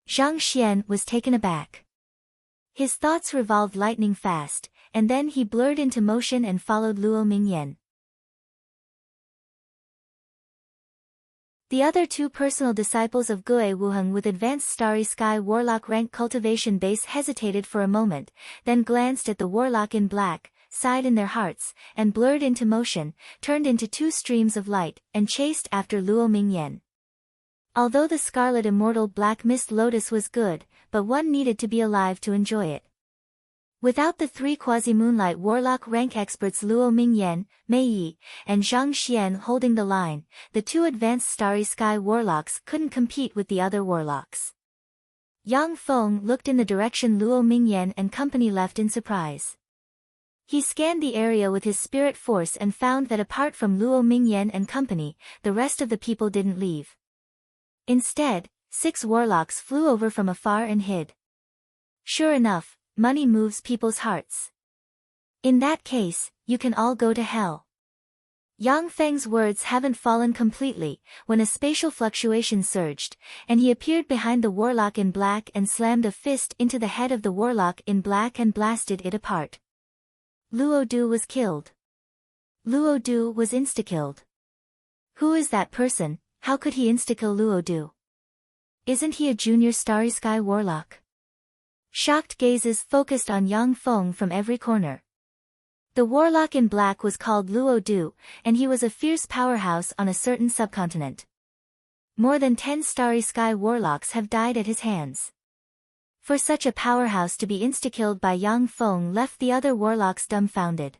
A: Zhang Xian was taken aback. His thoughts revolved lightning fast, and then he blurred into motion and followed Luo Mingyan. The other two personal disciples of Gue Wuheng with advanced Starry Sky Warlock rank cultivation base hesitated for a moment, then glanced at the warlock in black, sighed in their hearts, and blurred into motion, turned into two streams of light, and chased after Luo Mingyan. Although the Scarlet Immortal Black Mist Lotus was good, but one needed to be alive to enjoy it. Without the three quasi-moonlight warlock rank experts Luo Mingyan, Mei Yi, and Zhang Xian holding the line, the two advanced Starry Sky warlocks couldn't compete with the other warlocks. Yang Feng looked in the direction Luo Mingyan and company left in surprise. He scanned the area with his spirit force and found that apart from Luo Mingyan and company, the rest of the people didn't leave. Instead, 6 warlocks flew over from afar and hid. Sure enough, money moves people's hearts. In that case, you can all go to hell. Yang Feng's words haven't fallen completely, when a spatial fluctuation surged, and he appeared behind the warlock in black and slammed a fist into the head of the warlock in black and blasted it apart. Luo Du was killed. Luo Du was insta-killed. Who is that person? How could he insta-kill Luo Du? Isn't he a junior Starry Sky warlock? Shocked gazes focused on Yang Feng from every corner. The warlock in black was called Luo Du, and he was a fierce powerhouse on a certain subcontinent. More than 10 Starry Sky warlocks have died at his hands. For such a powerhouse to be insta-killed by Yang Feng left the other warlocks dumbfounded.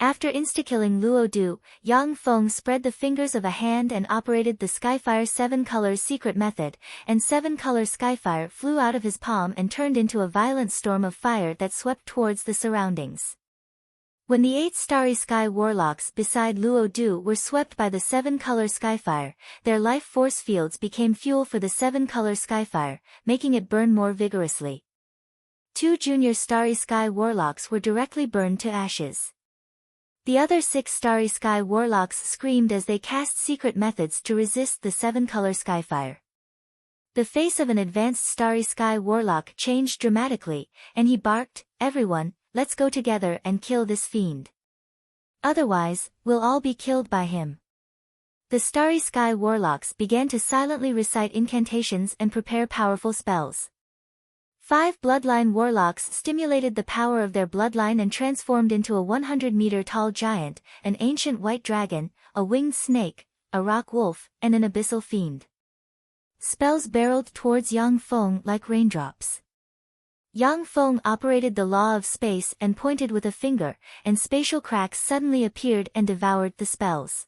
A: After insta-killing Luo Du, Yang Feng spread the fingers of a hand and operated the Skyfire 7 colors secret method, and 7 color Skyfire flew out of his palm and turned into a violent storm of fire that swept towards the surroundings. When the 8 Starry Sky warlocks beside Luo Du were swept by the 7 color Skyfire, their life force fields became fuel for the 7 color Skyfire, making it burn more vigorously. 2 junior Starry Sky warlocks were directly burned to ashes. The other 6 Starry Sky warlocks screamed as they cast secret methods to resist the 7 color Skyfire. The face of an advanced Starry Sky warlock changed dramatically, and he barked, "Everyone, let's go together and kill this fiend. Otherwise, we'll all be killed by him." The Starry Sky warlocks began to silently recite incantations and prepare powerful spells. 5 bloodline warlocks stimulated the power of their bloodline and transformed into a 100-meter-tall giant, an ancient white dragon, a winged snake, a rock wolf, and an abyssal fiend. Spells barreled towards Yang Feng like raindrops. Yang Feng operated the law of space and pointed with a finger, and spatial cracks suddenly appeared and devoured the spells.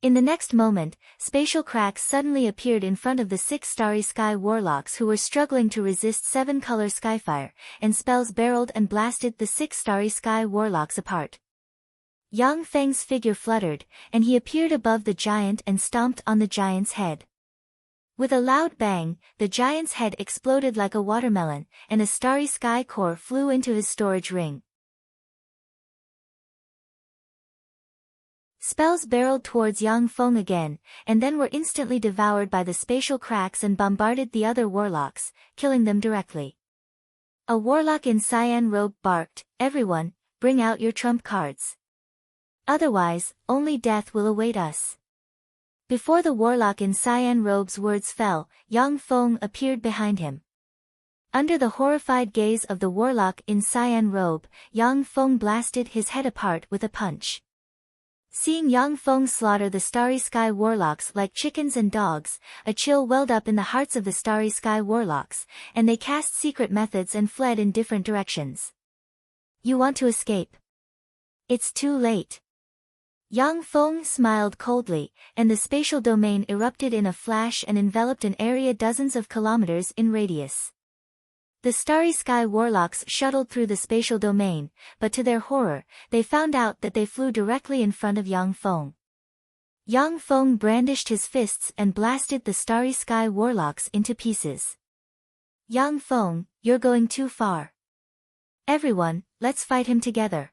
A: In the next moment, spatial cracks suddenly appeared in front of the 6 Starry Sky warlocks who were struggling to resist 7 color Skyfire, and spells barreled and blasted the 6 Starry Sky warlocks apart. Yang Feng's figure fluttered, and he appeared above the giant and stomped on the giant's head. With a loud bang, the giant's head exploded like a watermelon, and a Starry Sky core flew into his storage ring. Spells barreled towards Yang Feng again, and then were instantly devoured by the spatial cracks and bombarded the other warlocks, killing them directly. A warlock in cyan robe barked, "Everyone, bring out your trump cards. Otherwise, only death will await us." Before the warlock in cyan robe's words fell, Yang Feng appeared behind him. Under the horrified gaze of the warlock in cyan robe, Yang Feng blasted his head apart with a punch. Seeing Yang Feng slaughter the Starry Sky Warlocks like chickens and dogs, a chill welled up in the hearts of the Starry Sky Warlocks, and they cast secret methods and fled in different directions. "You want to escape? It's too late." Yang Feng smiled coldly, and the spatial domain erupted in a flash and enveloped an area dozens of kilometers in radius. The Starry Sky Warlocks shuttled through the spatial domain, but to their horror, they found out that they flew directly in front of Yang Feng. Yang Feng brandished his fists and blasted the Starry Sky Warlocks into pieces. "Yang Feng, you're going too far. Everyone, let's fight him together."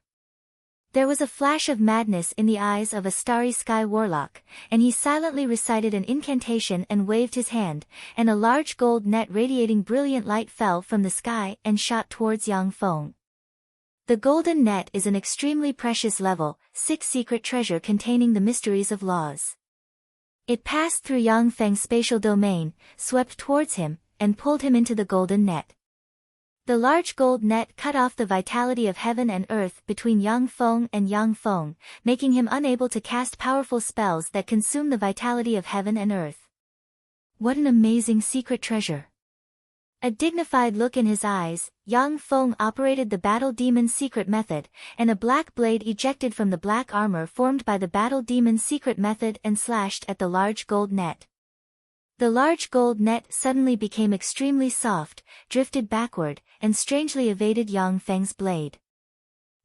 A: There was a flash of madness in the eyes of a Starry Sky Warlock, and he silently recited an incantation and waved his hand, and a large gold net radiating brilliant light fell from the sky and shot towards Yang Feng. The golden net is an extremely precious level 6 secret treasure containing the mysteries of laws. It passed through Yang Feng's spatial domain, swept towards him, and pulled him into the golden net. The large gold net cut off the vitality of heaven and earth between Yang Feng, making him unable to cast powerful spells that consume the vitality of heaven and earth. What an amazing secret treasure! A dignified look in his eyes, Yang Feng operated the Battle Demon's secret method, and a black blade ejected from the black armor formed by the Battle Demon's secret method and slashed at the large gold net. The large gold net suddenly became extremely soft, drifted backward, and strangely evaded Yang Feng's blade.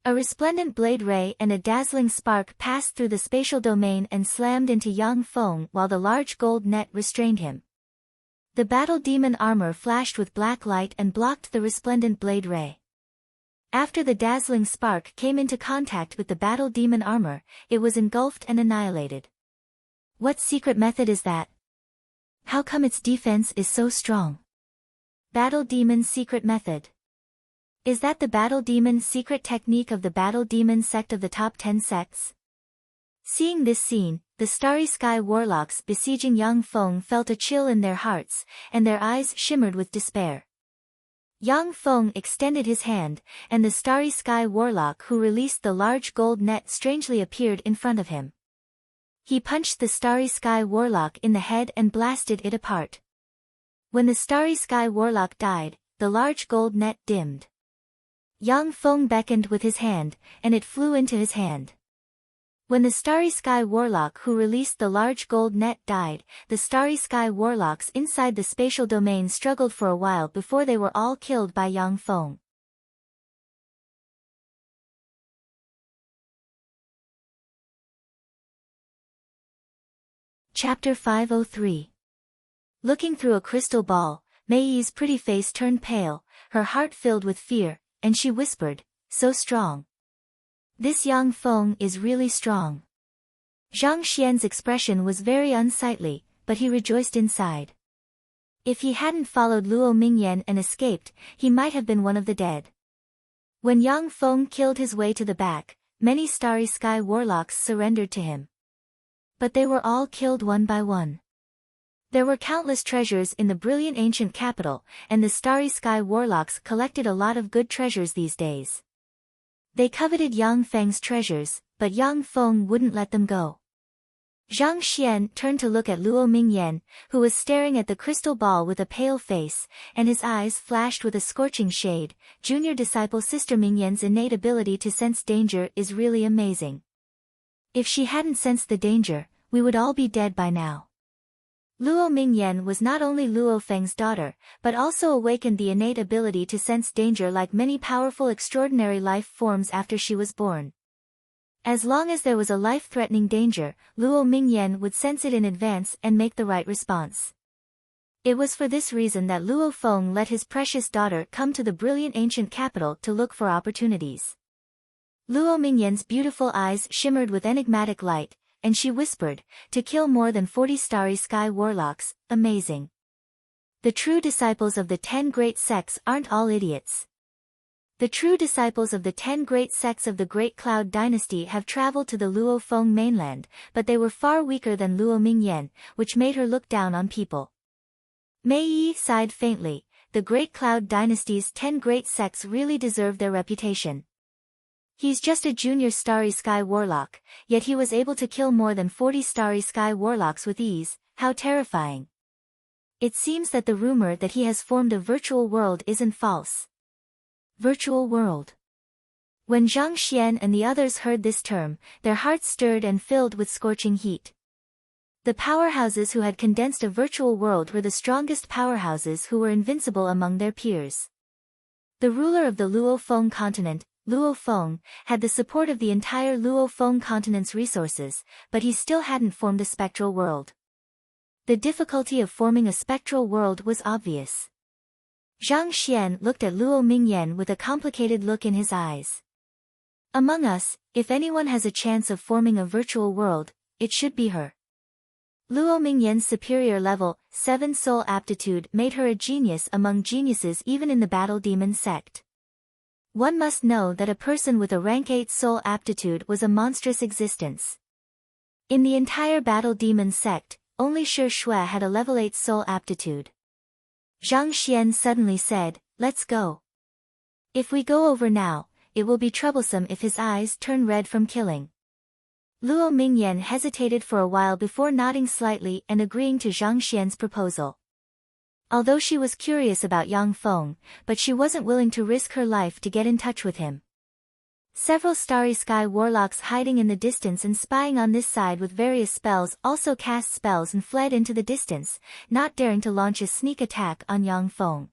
A: A resplendent blade ray and a dazzling spark passed through the spatial domain and slammed into Yang Feng while the large gold net restrained him. The battle demon armor flashed with black light and blocked the resplendent blade ray. After the dazzling spark came into contact with the battle demon armor, it was engulfed and annihilated. What secret method is that? How come its defense is so strong? Battle Demon's secret method. Is that the Battle Demon's secret technique of the Battle Demon sect of the top 10 sects? Seeing this scene, the Starry Sky Warlocks besieging Yang Feng felt a chill in their hearts, and their eyes shimmered with despair. Yang Feng extended his hand, and the Starry Sky Warlock who released the large gold net strangely appeared in front of him. He punched the Starry Sky Warlock in the head and blasted it apart. When the Starry Sky Warlock died, the large gold net dimmed. Yang Feng beckoned with his hand, and it flew into his hand. When the Starry Sky Warlock who released the large gold net died, the Starry Sky Warlocks inside the spatial domain struggled for a while before they were all killed by Yang Feng. Chapter 503. Looking through a crystal ball, Mei's pretty face turned pale, her heart filled with fear, and she whispered, "So strong. This Yang Feng is really strong." Zhang Xian's expression was very unsightly, but he rejoiced inside. If he hadn't followed Luo Mingyan and escaped, he might have been one of the dead. When Yang Feng killed his way to the back, many Starry Sky Warlocks surrendered to him. But they were all killed one by one. There were countless treasures in the brilliant ancient capital, and the Starry Sky Warlocks collected a lot of good treasures these days. They coveted Yang Feng's treasures, but Yang Feng wouldn't let them go. Zhang Xian turned to look at Luo Mingyan, who was staring at the crystal ball with a pale face, and his eyes flashed with a scorching shade. Junior disciple Sister Mingyan's innate ability to sense danger is really amazing. If she hadn't sensed the danger, we would all be dead by now. Luo Mingyan was not only Luo Feng's daughter, but also awakened the innate ability to sense danger like many powerful extraordinary life forms after she was born. As long as there was a life-threatening danger, Luo Mingyan would sense it in advance and make the right response. It was for this reason that Luo Feng let his precious daughter come to the brilliant ancient capital to look for opportunities. Luo Mingyan's beautiful eyes shimmered with enigmatic light, and she whispered, "To kill more than 40 Starry Sky Warlocks, amazing. The true disciples of the 10 great sects aren't all idiots." The true disciples of the 10 great sects of the Great Cloud Dynasty have traveled to the Luo Feng mainland, but they were far weaker than Luo Mingyan, which made her look down on people. Mei Yi sighed faintly. The Great Cloud Dynasty's 10 great sects really deserve their reputation. He's just a junior Starry Sky Warlock, yet he was able to kill more than 40 Starry Sky Warlocks with ease. How terrifying. It seems that the rumor that he has formed a virtual world isn't false. Virtual world. When Zhang Xian and the others heard this term, their hearts stirred and filled with scorching heat. The powerhouses who had condensed a virtual world were the strongest powerhouses who were invincible among their peers. The ruler of the Luo Feng continent, Luo Feng, had the support of the entire Luo Feng continent's resources, but he still hadn't formed a spectral world. The difficulty of forming a spectral world was obvious. Zhang Xian looked at Luo Mingyan with a complicated look in his eyes. Among us, if anyone has a chance of forming a virtual world, it should be her. Luo Mingyan's superior level, 7 soul aptitude made her a genius among geniuses even in the Battle Demon sect. One must know that a person with a rank 8 soul aptitude was a monstrous existence. In the entire Battle Demon sect, only Shi Shui had a level 8 soul aptitude. Zhang Xian suddenly said, "Let's go. If we go over now, it will be troublesome if his eyes turn red from killing." Luo Mingyan hesitated for a while before nodding slightly and agreeing to Zhang Xian's proposal. Although she was curious about Yang Feng, but she wasn't willing to risk her life to get in touch with him. Several Starry Sky Warlocks hiding in the distance and spying on this side with various spells also cast spells and fled into the distance, not daring to launch a sneak attack on Yang Feng.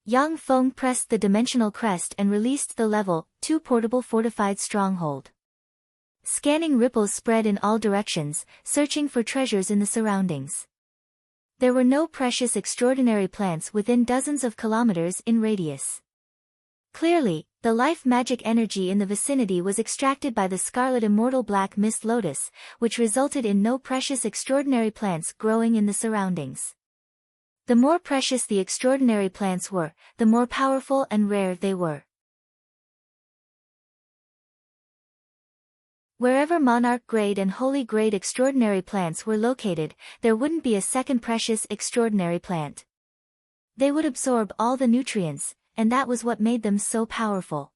A: Yang Feng pressed the dimensional crest and released the level 2 portable fortified stronghold. Scanning ripples spread in all directions, searching for treasures in the surroundings. There were no precious extraordinary plants within dozens of kilometers in radius. Clearly, the life magic energy in the vicinity was extracted by the scarlet immortal black mist lotus, which resulted in no precious extraordinary plants growing in the surroundings. The more precious the extraordinary plants were, the more powerful and rare they were. Wherever monarch grade and holy grade extraordinary plants were located, there wouldn't be a second precious extraordinary plant. They would absorb all the nutrients, and that was what made them so powerful.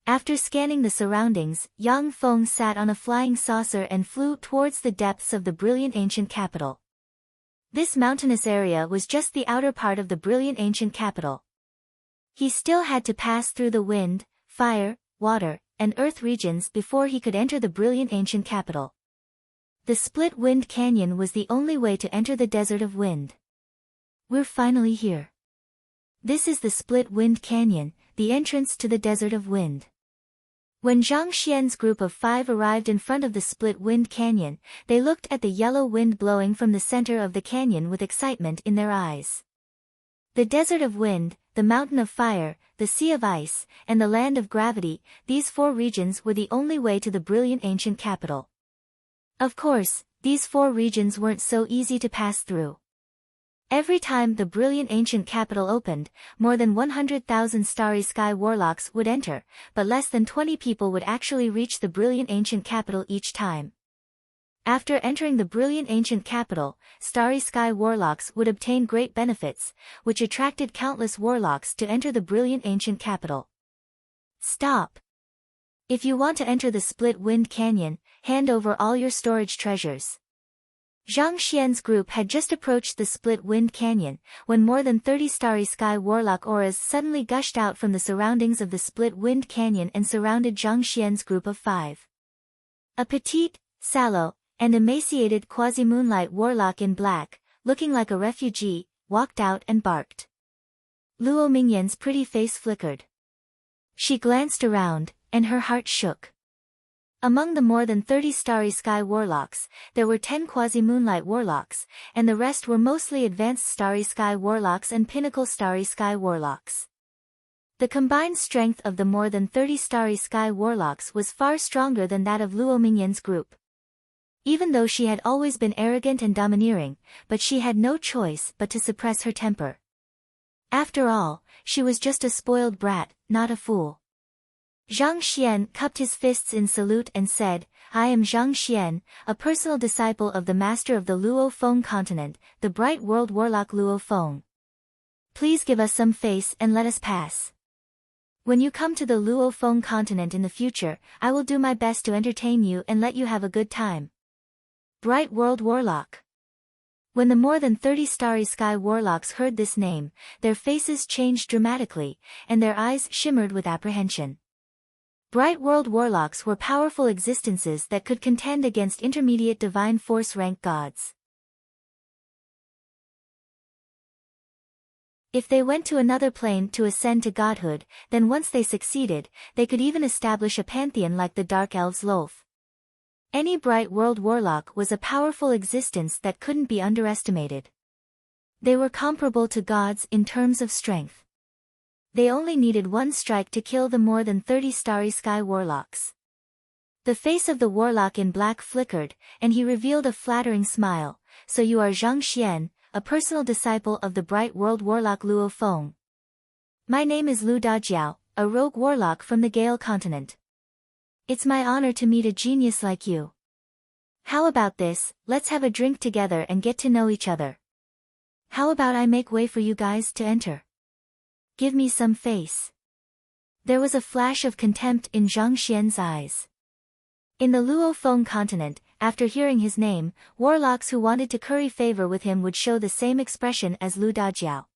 A: After scanning the surroundings, Yang Feng sat on a flying saucer and flew towards the depths of the brilliant ancient capital. This mountainous area was just the outer part of the brilliant ancient capital. He still had to pass through the wind, fire, water, and earth regions before he could enter the brilliant ancient capital. The Split Wind Canyon was the only way to enter the Desert of Wind. We're finally here. This is the Split Wind Canyon, the entrance to the Desert of Wind. When Zhang Xian's group of 5 arrived in front of the Split Wind Canyon, they looked at the yellow wind blowing from the center of the canyon with excitement in their eyes. The Desert of Wind, the Mountain of Fire, the Sea of Ice, and the Land of Gravity, these 4 regions were the only way to the brilliant ancient capital. Of course, these 4 regions weren't so easy to pass through. Every time the brilliant ancient capital opened, more than 100,000 Starry Sky Warlocks would enter, but less than 20 people would actually reach the brilliant ancient capital each time. After entering the brilliant ancient capital, Starry Sky Warlocks would obtain great benefits, which attracted countless Warlocks to enter the brilliant ancient capital. Stop! If you want to enter the Split Wind Canyon, hand over all your storage treasures. Zhang Xian's group had just approached the Split Wind Canyon, when more than 30 Starry Sky Warlock auras suddenly gushed out from the surroundings of the Split Wind Canyon and surrounded Zhang Xian's group of 5. A petite, sallow, and emaciated quasi-moonlight warlock in black, looking like a refugee, walked out and barked. Luo Mingyan's pretty face flickered. She glanced around, and her heart shook. Among the more than 30 Starry Sky Warlocks, there were 10 quasi-moonlight warlocks, and the rest were mostly advanced Starry Sky Warlocks and pinnacle Starry Sky Warlocks. The combined strength of the more than 30 Starry Sky Warlocks was far stronger than that of Luo Mingyan's group. Even though she had always been arrogant and domineering, but she had no choice but to suppress her temper. After all, she was just a spoiled brat, not a fool. Zhang Xian cupped his fists in salute and said, I am Zhang Xian, a personal disciple of the master of the Luo Feng continent, the bright world warlock Luo Feng. Please give us some face and let us pass. When you come to the Luo Feng continent in the future, I will do my best to entertain you and let you have a good time. Bright World Warlock. When the more than 30 Starry Sky Warlocks heard this name, their faces changed dramatically, and their eyes shimmered with apprehension. Bright World Warlocks were powerful existences that could contend against intermediate divine force rank gods. If they went to another plane to ascend to godhood, then once they succeeded, they could even establish a pantheon like the Dark Elves Loaf. Any Bright World Warlock was a powerful existence that couldn't be underestimated. They were comparable to gods in terms of strength. They only needed one strike to kill the more than 30 Starry Sky Warlocks. The face of the warlock in black flickered, and he revealed a flattering smile. So you are Zhang Xian, a personal disciple of the Bright World Warlock Luo Feng. My name is Lu Dajiao, a rogue warlock from the Gale continent. It's my honor to meet a genius like you. How about this, let's have a drink together and get to know each other. How about I make way for you guys to enter? Give me some face. There was a flash of contempt in Zhang Xian's eyes. In the Luo Feng continent, after hearing his name, warlocks who wanted to curry favor with him would show the same expression as Lu Dajiao.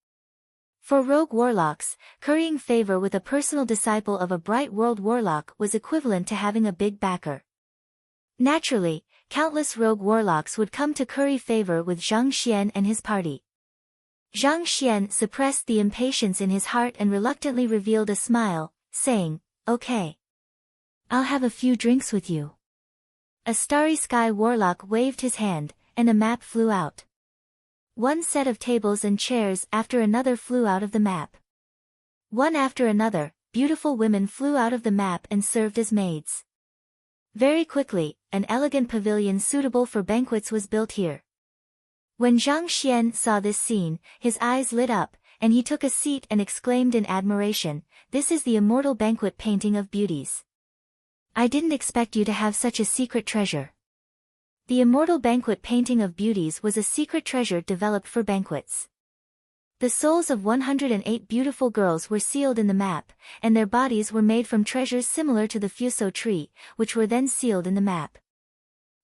A: For rogue warlocks, currying favor with a personal disciple of a Bright World Warlock was equivalent to having a big backer. Naturally, countless rogue warlocks would come to curry favor with Zhang Xian and his party. Zhang Xian suppressed the impatience in his heart and reluctantly revealed a smile, saying, Okay. I'll have a few drinks with you. A Starry Sky Warlock waved his hand, and a map flew out. One set of tables and chairs after another flew out of the map. One after another, beautiful women flew out of the map and served as maids. Very quickly, an elegant pavilion suitable for banquets was built here. When Zhang Xian saw this scene, his eyes lit up, and he took a seat and exclaimed in admiration, This is the immortal banquet painting of beauties. I didn't expect you to have such a secret treasure. The immortal banquet painting of beauties was a secret treasure developed for banquets. The souls of 108 beautiful girls were sealed in the map, and their bodies were made from treasures similar to the fuso tree, which were then sealed in the map.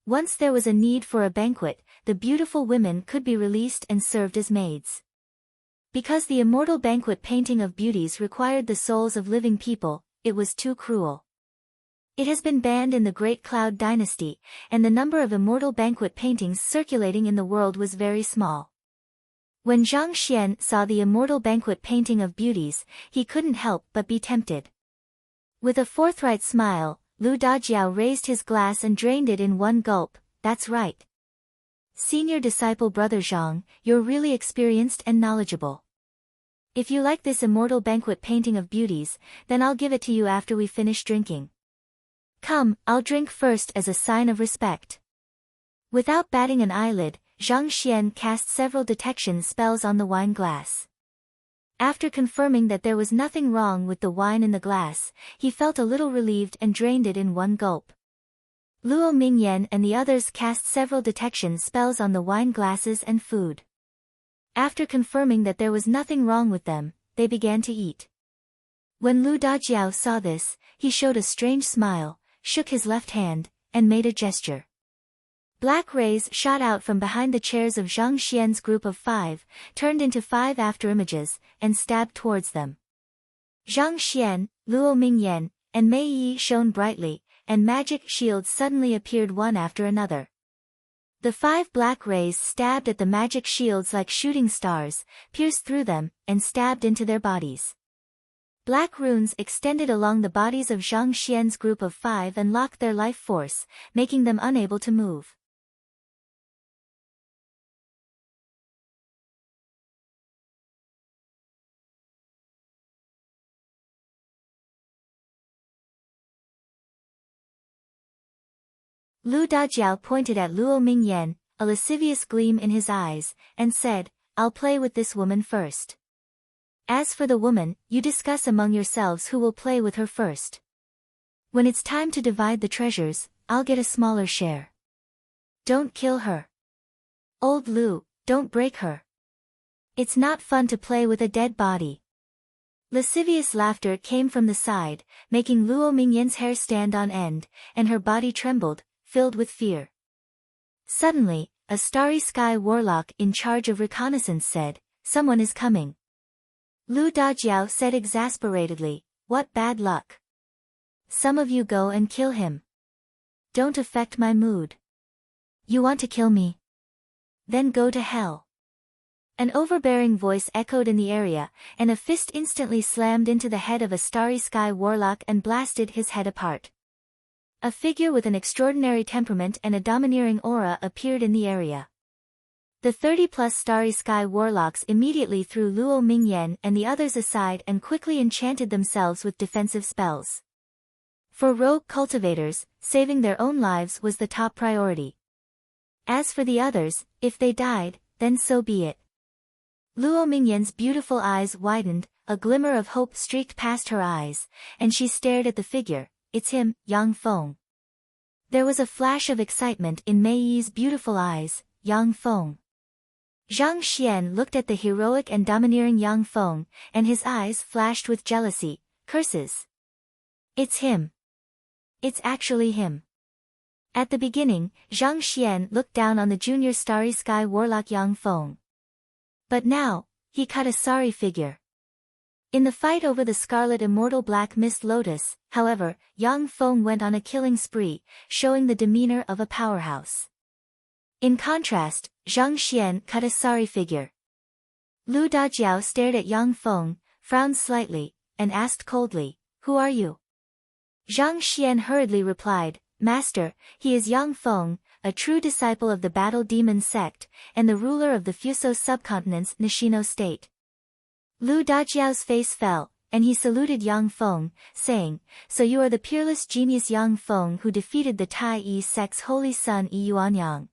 A: Once there was a need for a banquet, the beautiful women could be released and served as maids. Because the immortal banquet painting of beauties required the souls of living people, it was too cruel. It has been banned in the Great Cloud Dynasty, and the number of immortal banquet paintings circulating in the world was very small. When Zhang Xian saw the immortal banquet painting of beauties, he couldn't help but be tempted. With a forthright smile, Lu Dajiao raised his glass and drained it in one gulp. That's right. Senior disciple Brother Zhang, you're really experienced and knowledgeable. If you like this immortal banquet painting of beauties, then I'll give it to you after we finish drinking. Come, I'll drink first as a sign of respect. Without batting an eyelid, Zhang Xian cast several detection spells on the wine glass. After confirming that there was nothing wrong with the wine in the glass, he felt a little relieved and drained it in one gulp. Luo Mingyan and the others cast several detection spells on the wine glasses and food. After confirming that there was nothing wrong with them, they began to eat. When Lu Dajiao saw this, he showed a strange smile, shook his left hand, and made a gesture. Black rays shot out from behind the chairs of Zhang Xian's group of 5, turned into 5 afterimages, and stabbed towards them. Zhang Xian, Luo Mingyan, and Mei Yi shone brightly, and magic shields suddenly appeared one after another. The 5 black rays stabbed at the magic shields like shooting stars, pierced through them, and stabbed into their bodies. Black runes extended along the bodies of Zhang Xian's group of 5 and locked their life force, making them unable to move. Lu Dajiao pointed at Luo Mingyan, a lascivious gleam in his eyes, and said, I'll play with this woman first. As for the woman, you discuss among yourselves who will play with her first. When it's time to divide the treasures, I'll get a smaller share. Don't kill her. Old Lu, don't break her. It's not fun to play with a dead body. Lascivious laughter came from the side, making Luo Mingyan's hair stand on end, and her body trembled, filled with fear. Suddenly, a starry sky warlock in charge of reconnaissance said, "Someone is coming." Lu Dajiao said exasperatedly, "What bad luck. Some of you go and kill him. Don't affect my mood. You want to kill me? Then go to hell." An overbearing voice echoed in the area, and a fist instantly slammed into the head of a starry sky warlock and blasted his head apart. A figure with an extraordinary temperament and a domineering aura appeared in the area. The 30-plus starry sky warlocks immediately threw Luo Mingyan and the others aside and quickly enchanted themselves with defensive spells. For rogue cultivators, saving their own lives was the top priority. As for the others, if they died, then so be it. Luo Mingyan's beautiful eyes widened, a glimmer of hope streaked past her eyes, and she stared at the figure. "It's him, Yang Feng." There was a flash of excitement in Mei Yi's beautiful eyes. Yang Feng. Zhang Xian looked at the heroic and domineering Yang Feng, and his eyes flashed with jealousy. Curses. It's him. It's actually him. At the beginning, Zhang Xian looked down on the junior starry sky warlock Yang Feng. But now, he cut a sorry figure. In the fight over the scarlet immortal black mist lotus, however, Yang Feng went on a killing spree, showing the demeanor of a powerhouse. In contrast, Zhang Xian cut a sorry figure. Lu Dajiao stared at Yang Feng, frowned slightly, and asked coldly, "Who are you?" Zhang Xian hurriedly replied, "Master, he is Yang Feng, a true disciple of the Battle Demon sect, and the ruler of the Fuso subcontinent's Nishino state." Lu Dajiao's face fell, and he saluted Yang Feng, saying, "So you are the peerless genius Yang Feng who defeated the Tai Yi sect's holy son Yi Yuanyang.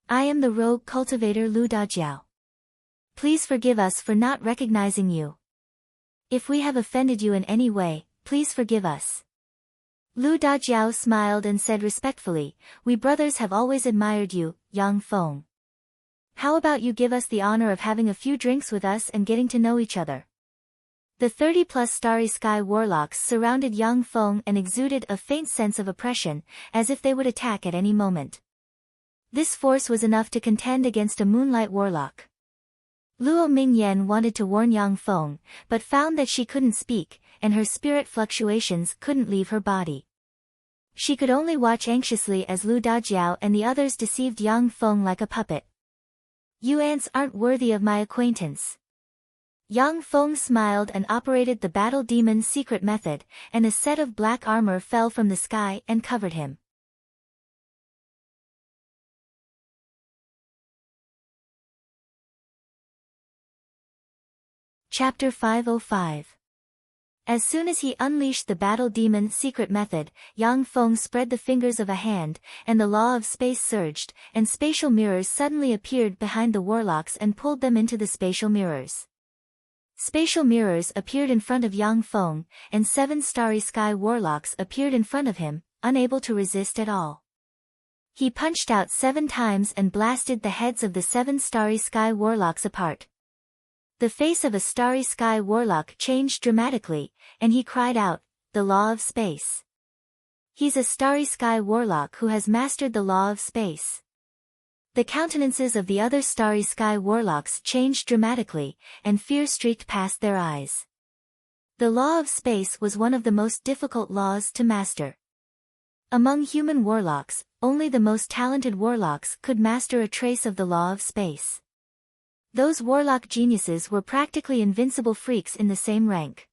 A: I am the rogue cultivator Lu Dajiao. Please forgive us for not recognizing you. If we have offended you in any way, please forgive us." Lu Dajiao smiled and said respectfully, "We brothers have always admired you, Yang Feng. How about you give us the honor of having a few drinks with us and getting to know each other?" The 30-plus starry sky warlocks surrounded Yang Feng and exuded a faint sense of oppression, as if they would attack at any moment. This force was enough to contend against a moonlight warlock. Luo Mingyan wanted to warn Yang Feng, but found that she couldn't speak, and her spirit fluctuations couldn't leave her body. She could only watch anxiously as Lu Dajiao and the others deceived Yang Feng like a puppet. "You ants aren't worthy of my acquaintance." Yang Feng smiled and operated the Battle Demon's secret method, and a set of black armor fell from the sky and covered him. Chapter 505. As soon as he unleashed the Battle Demon's secret method, Yang Feng spread the fingers of a hand, and the law of space surged, and spatial mirrors suddenly appeared behind the warlocks and pulled them into the spatial mirrors. Spatial mirrors appeared in front of Yang Feng, and 7 starry sky warlocks appeared in front of him, unable to resist at all. He punched out 7 times and blasted the heads of the 7 starry sky warlocks apart. The face of a starry sky warlock changed dramatically, and he cried out, "The law of space." He's a starry sky warlock who has mastered the law of space. The countenances of the other starry sky warlocks changed dramatically, and fear streaked past their eyes. The law of space was one of the most difficult laws to master. Among human warlocks, only the most talented warlocks could master a trace of the law of space. Those warlock geniuses were practically invincible freaks in the same rank.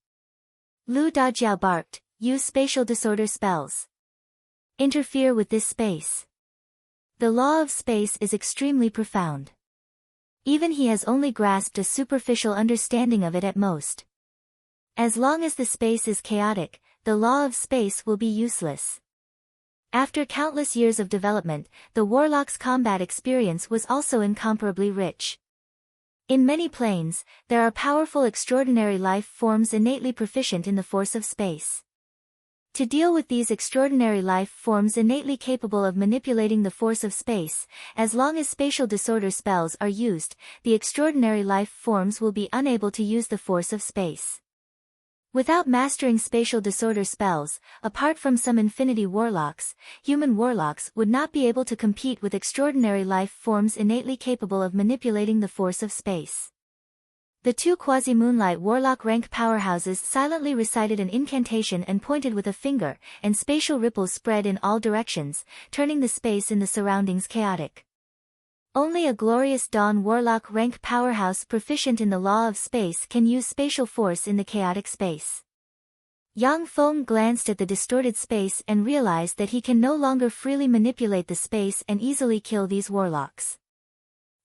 A: Lu Dajiao barked, "Use spatial disorder spells. Interfere with this space." The law of space is extremely profound. Even he has only grasped a superficial understanding of it at most. As long as the space is chaotic, the law of space will be useless. After countless years of development, the warlock's combat experience was also incomparably rich. In many planes, there are powerful extraordinary life forms innately proficient in the force of space. To deal with these extraordinary life forms innately capable of manipulating the force of space, as long as spatial disorder spells are used, the extraordinary life forms will be unable to use the force of space. Without mastering spatial disorder spells, apart from some infinity warlocks, human warlocks would not be able to compete with extraordinary life forms innately capable of manipulating the force of space. The two quasi-moonlight warlock rank powerhouses silently recited an incantation and pointed with a finger, and spatial ripples spread in all directions, turning the space in the surroundings chaotic. Only a glorious dawn warlock rank powerhouse proficient in the law of space can use spatial force in the chaotic space. Yang Feng glanced at the distorted space and realized that he can no longer freely manipulate the space and easily kill these warlocks.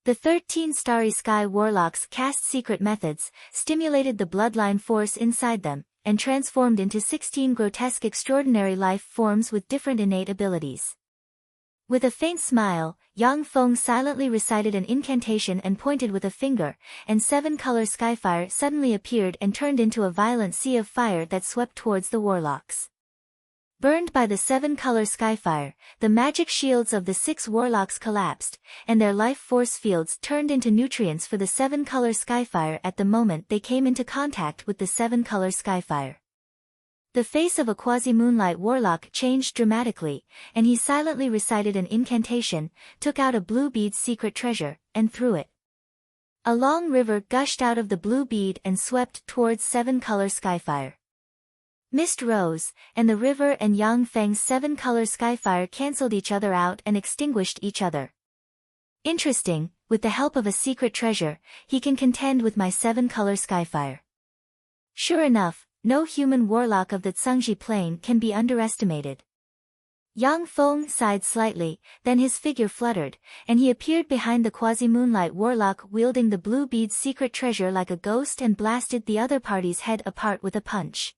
A: The 13 Starry Sky Warlocks cast secret methods, stimulated the bloodline force inside them, and transformed into 16 grotesque extraordinary life forms with different innate abilities. With a faint smile, Yang Feng silently recited an incantation and pointed with a finger, and 7-color skyfire suddenly appeared and turned into a violent sea of fire that swept towards the warlocks. Burned by the 7-color skyfire, the magic shields of the 6 warlocks collapsed, and their life force fields turned into nutrients for the 7-color skyfire at the moment they came into contact with the 7-color skyfire. The face of a quasi-moonlight warlock changed dramatically, and he silently recited an incantation, took out a blue bead's secret treasure, and threw it. A long river gushed out of the blue bead and swept towards 7-color skyfire. Mist rose, and the river and Yang Feng's 7-color skyfire cancelled each other out and extinguished each other. Interesting, with the help of a secret treasure, he can contend with my 7-color skyfire. Sure enough, no human warlock of the Tsungji plane can be underestimated. Yang Feng sighed slightly, then his figure fluttered, and he appeared behind the quasi-moonlight warlock wielding the blue bead's secret treasure like a ghost and blasted the other party's head apart with a punch.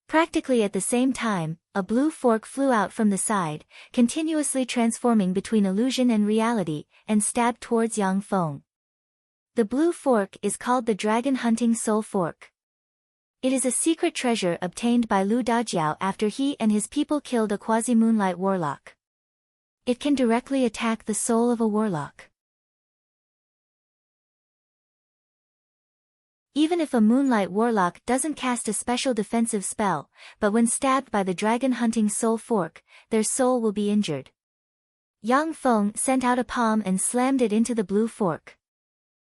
A: Practically at the same time, a blue fork flew out from the side, continuously transforming between illusion and reality, and stabbed towards Yang Feng. The blue fork is called the Dragon Hunting Soul Fork. It is a secret treasure obtained by Lu Dajiao after he and his people killed a quasi-moonlight warlock. It can directly attack the soul of a warlock. Even if a moonlight warlock doesn't cast a special defensive spell, but when stabbed by the dragon hunting soul fork, their soul will be injured. Yang Feng sent out a palm and slammed it into the blue fork.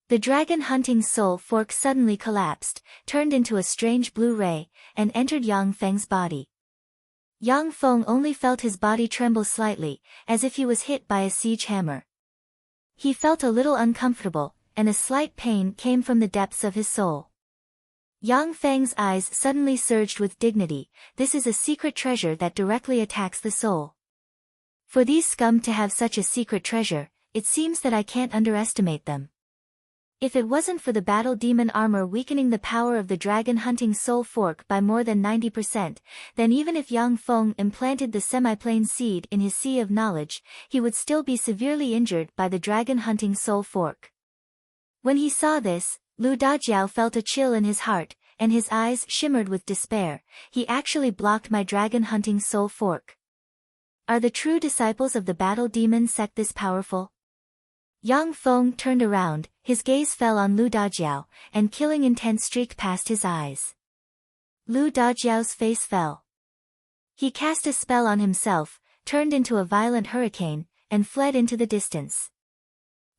A: The dragon hunting soul fork suddenly collapsed, turned into a strange blue ray, and entered Yang Feng's body. Yang Feng only felt his body tremble slightly, as if he was hit by a siege hammer. He felt a little uncomfortable, and a slight pain came from the depths of his soul. Yang Feng's eyes suddenly surged with dignity. This is a secret treasure that directly attacks the soul. For these scum to have such a secret treasure, it seems that I can't underestimate them. If it wasn't for the battle demon armor weakening the power of the dragon hunting soul fork by more than 90%, then even if Yang Feng implanted the semi-plane seed in his sea of knowledge, he would still be severely injured by the dragon hunting soul fork. When he saw this, Lu Dajiao felt a chill in his heart, and his eyes shimmered with despair. He actually blocked my dragon hunting soul fork. Are the true disciples of the battle demon sect this powerful? Yang Feng turned around, his gaze fell on Lu Dajiao, and killing intent streaked past his eyes. Lu Dajiao's face fell. He cast a spell on himself, turned into a violent hurricane, and fled into the distance.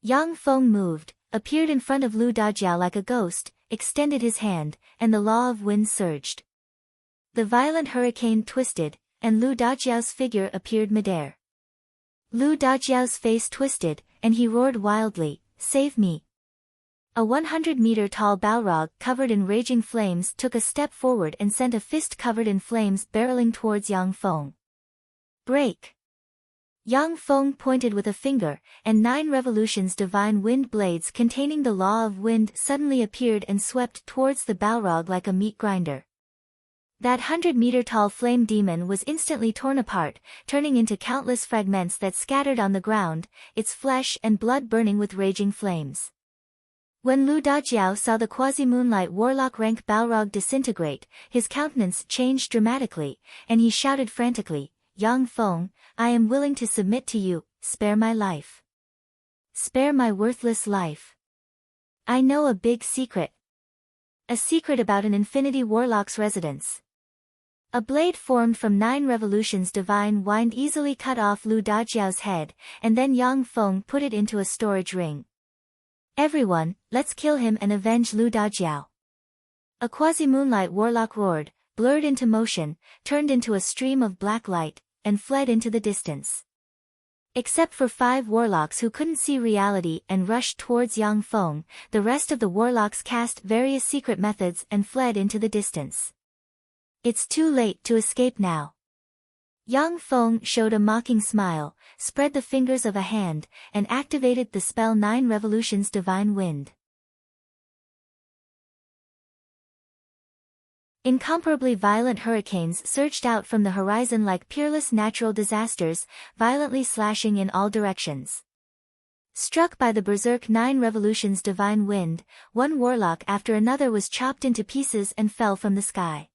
A: Yang Feng moved, appeared in front of Lu Dajiao like a ghost, extended his hand, and the law of wind surged. The violent hurricane twisted, and Lu Dajiao's figure appeared midair. Lu Dajiao's face twisted, and he roared wildly, "Save me!" A 100-meter-tall Balrog covered in raging flames took a step forward and sent a fist covered in flames barreling towards Yang Feng. "Break!" Yang Feng pointed with a finger, and 9 revolutions divine wind blades containing the law of wind suddenly appeared and swept towards the Balrog like a meat grinder. That 100-meter-tall flame demon was instantly torn apart, turning into countless fragments that scattered on the ground, its flesh and blood burning with raging flames. When Lu Dajiao saw the quasi-moonlight warlock rank Balrog disintegrate, his countenance changed dramatically, and he shouted frantically, "Yang Feng, I am willing to submit to you, spare my life. Spare my worthless life. I know a big secret. A secret about an infinity warlock's residence." A blade formed from 9 revolutions divine wind easily cut off Lu Dajiao's head, and then Yang Feng put it into a storage ring. "Everyone, let's kill him and avenge Lu Dajiao." A quasi-moonlight warlock roared, blurred into motion, turned into a stream of black light, and fled into the distance. Except for 5 warlocks who couldn't see reality and rushed towards Yang Feng, the rest of the warlocks cast various secret methods and fled into the distance. "It's too late to escape now." Yang Feng showed a mocking smile, spread the fingers of a hand, and activated the spell 9 revolutions divine wind. Incomparably violent hurricanes surged out from the horizon like peerless natural disasters, violently slashing in all directions. Struck by the berserk 9 revolutions divine wind, one warlock after another was chopped into pieces and fell from the sky.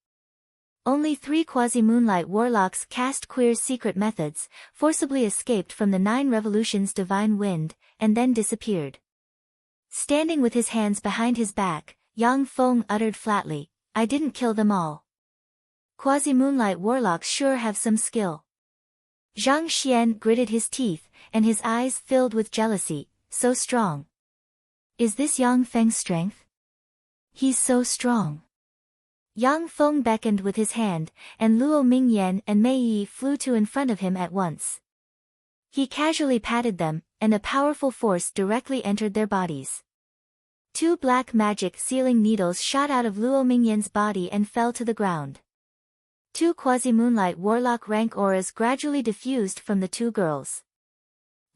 A: Only 3 quasi-moonlight warlocks cast queer secret methods, forcibly escaped from the 9 revolutions divine wind, and then disappeared. Standing with his hands behind his back, Yang Feng uttered flatly, "I didn't kill them all. Quasi-moonlight warlocks sure have some skill." Zhang Xian gritted his teeth, and his eyes filled with jealousy, "So strong. Is this Yang Feng's strength? He's so strong." Yang Feng beckoned with his hand, and Luo Mingyan and Mei Yi flew to in front of him at once. He casually patted them, and a powerful force directly entered their bodies. 2 black magic sealing needles shot out of Luo Mingyan's body and fell to the ground. 2 quasi-moonlight warlock rank auras gradually diffused from the 2 girls.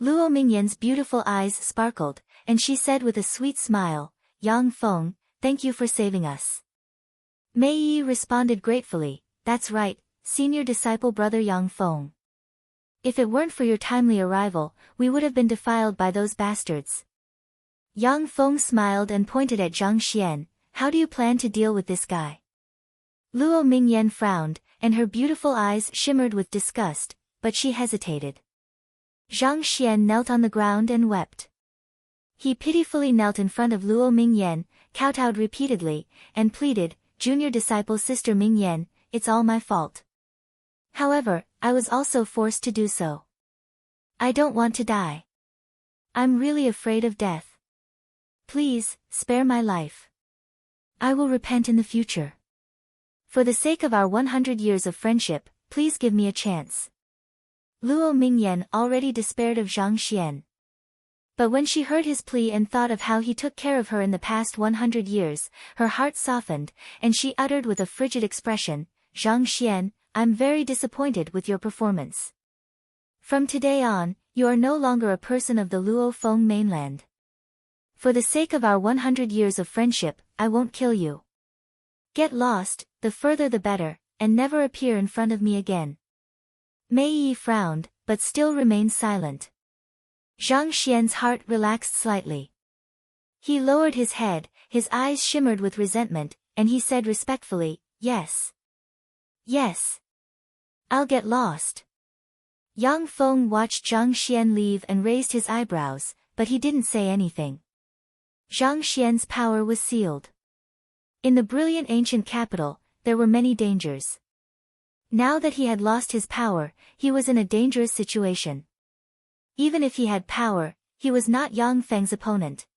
A: Luo Mingyan's beautiful eyes sparkled, and she said with a sweet smile, "Yang Feng, thank you for saving us." Mei Yi responded gratefully, "That's right, senior disciple brother Yang Feng. If it weren't for your timely arrival, we would have been defiled by those bastards." Yang Feng smiled and pointed at Zhang Xian, "How do you plan to deal with this guy?" Luo Mingyan frowned, and her beautiful eyes shimmered with disgust, but she hesitated. Zhang Xian knelt on the ground and wept. He pitifully knelt in front of Luo Mingyan, kowtowed repeatedly, and pleaded, "Junior disciple sister Mingyan, it's all my fault. However, I was also forced to do so. I don't want to die. I'm really afraid of death. Please, spare my life. I will repent in the future. For the sake of our 100 years of friendship, please give me a chance." Luo Mingyan already despaired of Zhang Xian. But when she heard his plea and thought of how he took care of her in the past 100 years, her heart softened, and she uttered with a frigid expression, "Zhang Xian, I'm very disappointed with your performance. From today on, you are no longer a person of the Luo Feng mainland. For the sake of our 100 years of friendship, I won't kill you. Get lost, the further the better, and never appear in front of me again." Mei Yi frowned, but still remained silent. Zhang Xian's heart relaxed slightly. He lowered his head, his eyes shimmered with resentment, and he said respectfully, "Yes. Yes. I'll get lost." Yang Feng watched Zhang Xian leave and raised his eyebrows, but he didn't say anything. Zhang Xian's power was sealed. In the brilliant ancient capital, there were many dangers. Now that he had lost his power, he was in a dangerous situation. Even if he had power, he was not Yang Feng's opponent.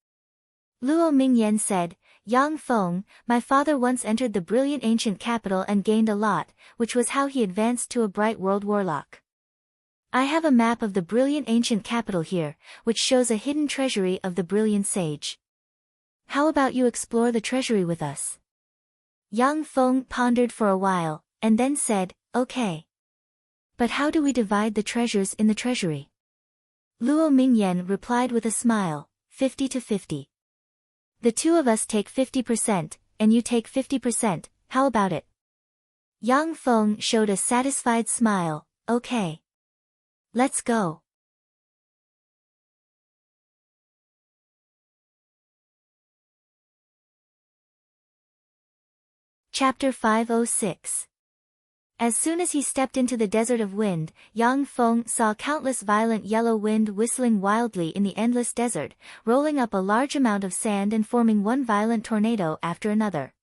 A: Luo Mingyan said, "Yang Feng, my father once entered the brilliant ancient capital and gained a lot, which was how he advanced to a bright world warlock. I have a map of the brilliant ancient capital here, which shows a hidden treasury of the brilliant sage. How about you explore the treasury with us?" Yang Feng pondered for a while, and then said, "Okay. But how do we divide the treasures in the treasury?" Luo Mingyan replied with a smile, 50 to 50. The 2 of us take 50%, and you take 50%, how about it? Yang Feng showed a satisfied smile, "Okay. Let's go." Chapter 506. As soon as he stepped into the desert of wind, Yang Feng saw countless violent yellow wind whistling wildly in the endless desert, rolling up a large amount of sand and forming one violent tornado after another.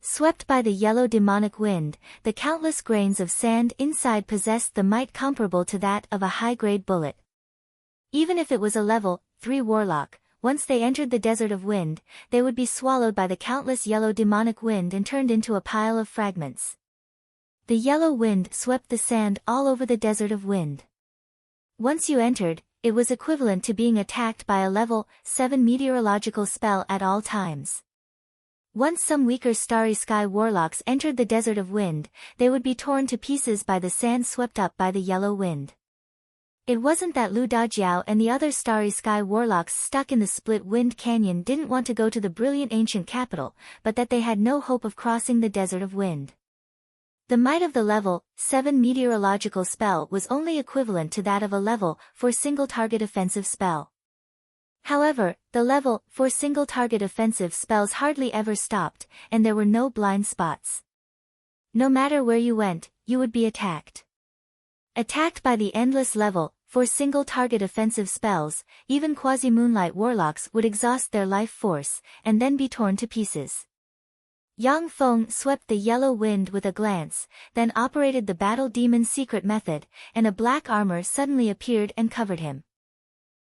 A: Swept by the yellow demonic wind, the countless grains of sand inside possessed the might comparable to that of a high-grade bullet. Even if it was a level 3 warlock, once they entered the desert of wind, they would be swallowed by the countless yellow demonic wind and turned into a pile of fragments. The yellow wind swept the sand all over the desert of wind. Once you entered, it was equivalent to being attacked by a level 7 meteorological spell at all times. Once some weaker starry sky warlocks entered the desert of wind, they would be torn to pieces by the sand swept up by the yellow wind. It wasn't that Lu Dajiao and the other starry sky warlocks stuck in the split wind canyon didn't want to go to the brilliant ancient capital, but that they had no hope of crossing the desert of wind. The might of the level 7 meteorological spell was only equivalent to that of a level 4 single-target offensive spell. However, the level 4 single-target offensive spells hardly ever stopped, and there were no blind spots. No matter where you went, you would be attacked. Attacked by the endless level 4 single-target offensive spells, even quasi-moonlight warlocks would exhaust their life force, and then be torn to pieces. Yang Feng swept the yellow wind with a glance, then operated the battle demon's secret method, and a black armor suddenly appeared and covered him.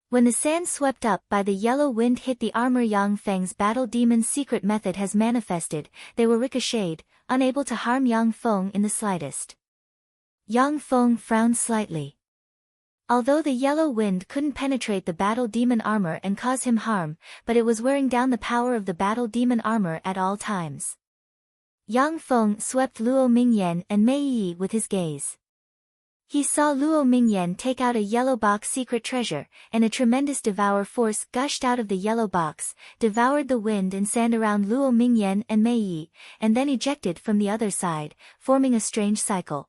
A: When the sand swept up by the yellow wind hit the armor Yang Feng's battle demon's secret method has manifested, they were ricocheted, unable to harm Yang Feng in the slightest. Yang Feng frowned slightly. Although the yellow wind couldn't penetrate the battle demon armor and cause him harm, but it was wearing down the power of the battle demon armor at all times. Yang Feng swept Luo Mingyan and Mei Yi with his gaze. He saw Luo Mingyan take out a yellow box secret treasure, and a tremendous devour force gushed out of the yellow box, devoured the wind and sand around Luo Mingyan and Mei Yi, and then ejected from the other side, forming a strange cycle.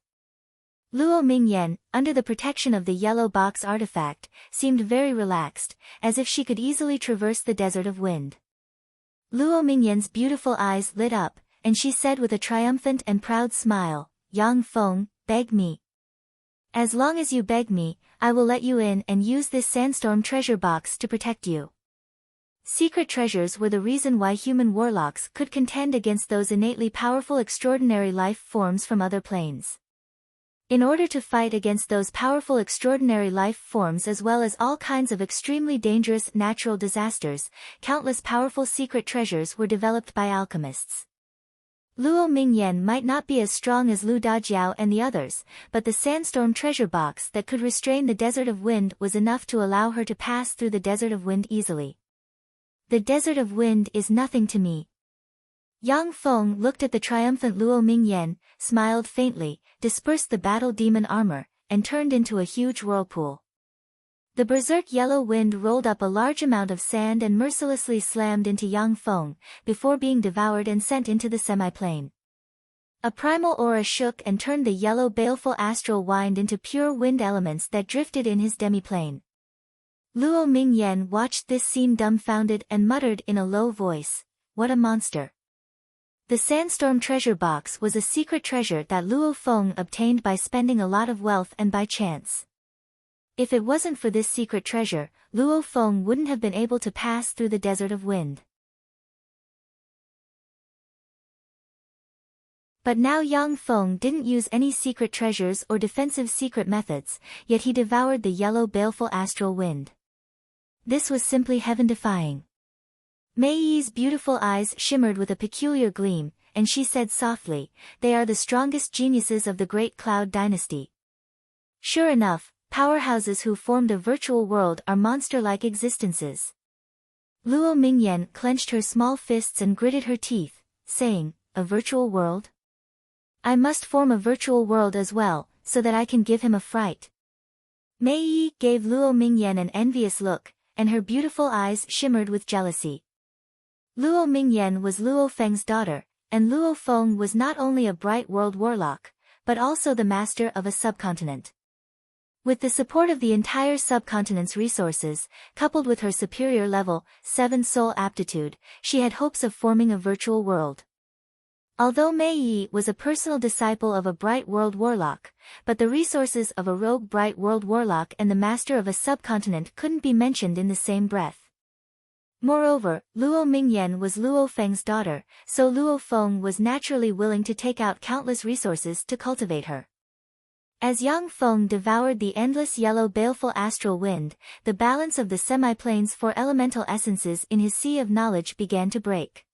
A: Luo Mingyan, under the protection of the yellow box artifact, seemed very relaxed, as if she could easily traverse the desert of wind. Luo Mingyan's beautiful eyes lit up, and she said with a triumphant and proud smile, "Yang Feng, beg me. As long as you beg me, I will let you in and use this sandstorm treasure box to protect you." Secret treasures were the reason why human warlocks could contend against those innately powerful extraordinary life forms from other planes. In order to fight against those powerful extraordinary life forms as well as all kinds of extremely dangerous natural disasters, countless powerful secret treasures were developed by alchemists. Luo Mingyan might not be as strong as Lu Dajiao and the others, but the sandstorm treasure box that could restrain the desert of wind was enough to allow her to pass through the desert of wind easily. The desert of wind is nothing to me. Yang Feng looked at the triumphant Luo Mingyan, smiled faintly, dispersed the battle demon armor, and turned into a huge whirlpool. The berserk yellow wind rolled up a large amount of sand and mercilessly slammed into Yang Feng, before being devoured and sent into the semi-plane. A primal aura shook and turned the yellow baleful astral wind into pure wind elements that drifted in his demiplane. Luo Mingyan watched this scene dumbfounded and muttered in a low voice, "What a monster." The sandstorm treasure box was a secret treasure that Luo Feng obtained by spending a lot of wealth and by chance. If it wasn't for this secret treasure, Luo Feng wouldn't have been able to pass through the desert of wind. But now Yang Feng didn't use any secret treasures or defensive secret methods, yet he devoured the yellow baleful astral wind. This was simply heaven-defying. Mei Yi's beautiful eyes shimmered with a peculiar gleam, and she said softly, "They are the strongest geniuses of the Great Cloud Dynasty." Sure enough, powerhouses who formed a virtual world are monster-like existences. Luo Mingyan clenched her small fists and gritted her teeth, saying, "A virtual world? I must form a virtual world as well, so that I can give him a fright." Mei Yi gave Luo Mingyan an envious look, and her beautiful eyes shimmered with jealousy. Luo Mingyan was Luo Feng's daughter, and Luo Feng was not only a bright world warlock, but also the master of a subcontinent. With the support of the entire subcontinent's resources, coupled with her superior level 7 soul aptitude, she had hopes of forming a virtual world. Although Mei Yi was a personal disciple of a Bright World Warlock, but the resources of a rogue Bright World Warlock and the master of a subcontinent couldn't be mentioned in the same breath. Moreover, Luo Mingyan was Luo Feng's daughter, so Luo Feng was naturally willing to take out countless resources to cultivate her. As Yang Feng devoured the endless yellow baleful astral wind, the balance of the semi-plane's four elemental essences in his sea of knowledge began to break.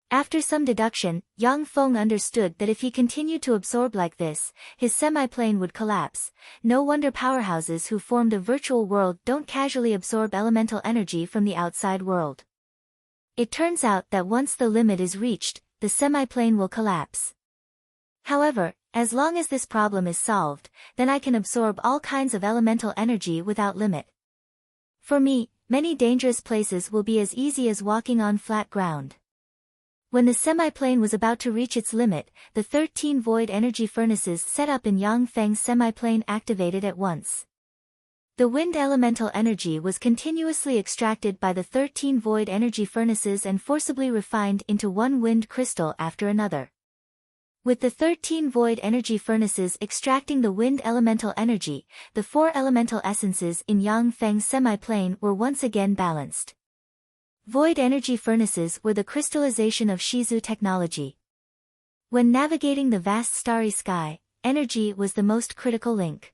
A: After some deduction, Yang Feng understood that if he continued to absorb like this, his semi-plane would collapse. No wonder powerhouses who formed a virtual world don't casually absorb elemental energy from the outside world. It turns out that once the limit is reached, the semi-plane will collapse. However, as long as this problem is solved, then I can absorb all kinds of elemental energy without limit. For me, many dangerous places will be as easy as walking on flat ground. When the semi-plane was about to reach its limit, the 13 void energy furnaces set up in Yang Feng's semi-plane activated at once. The wind elemental energy was continuously extracted by the 13 void energy furnaces and forcibly refined into one wind crystal after another. With the 13 void energy furnaces extracting the wind elemental energy, the 4 elemental essences in Yang Feng's semi-plane were once again balanced. Void energy furnaces were the crystallization of Shizu technology. When navigating the vast starry sky, energy was the most critical link.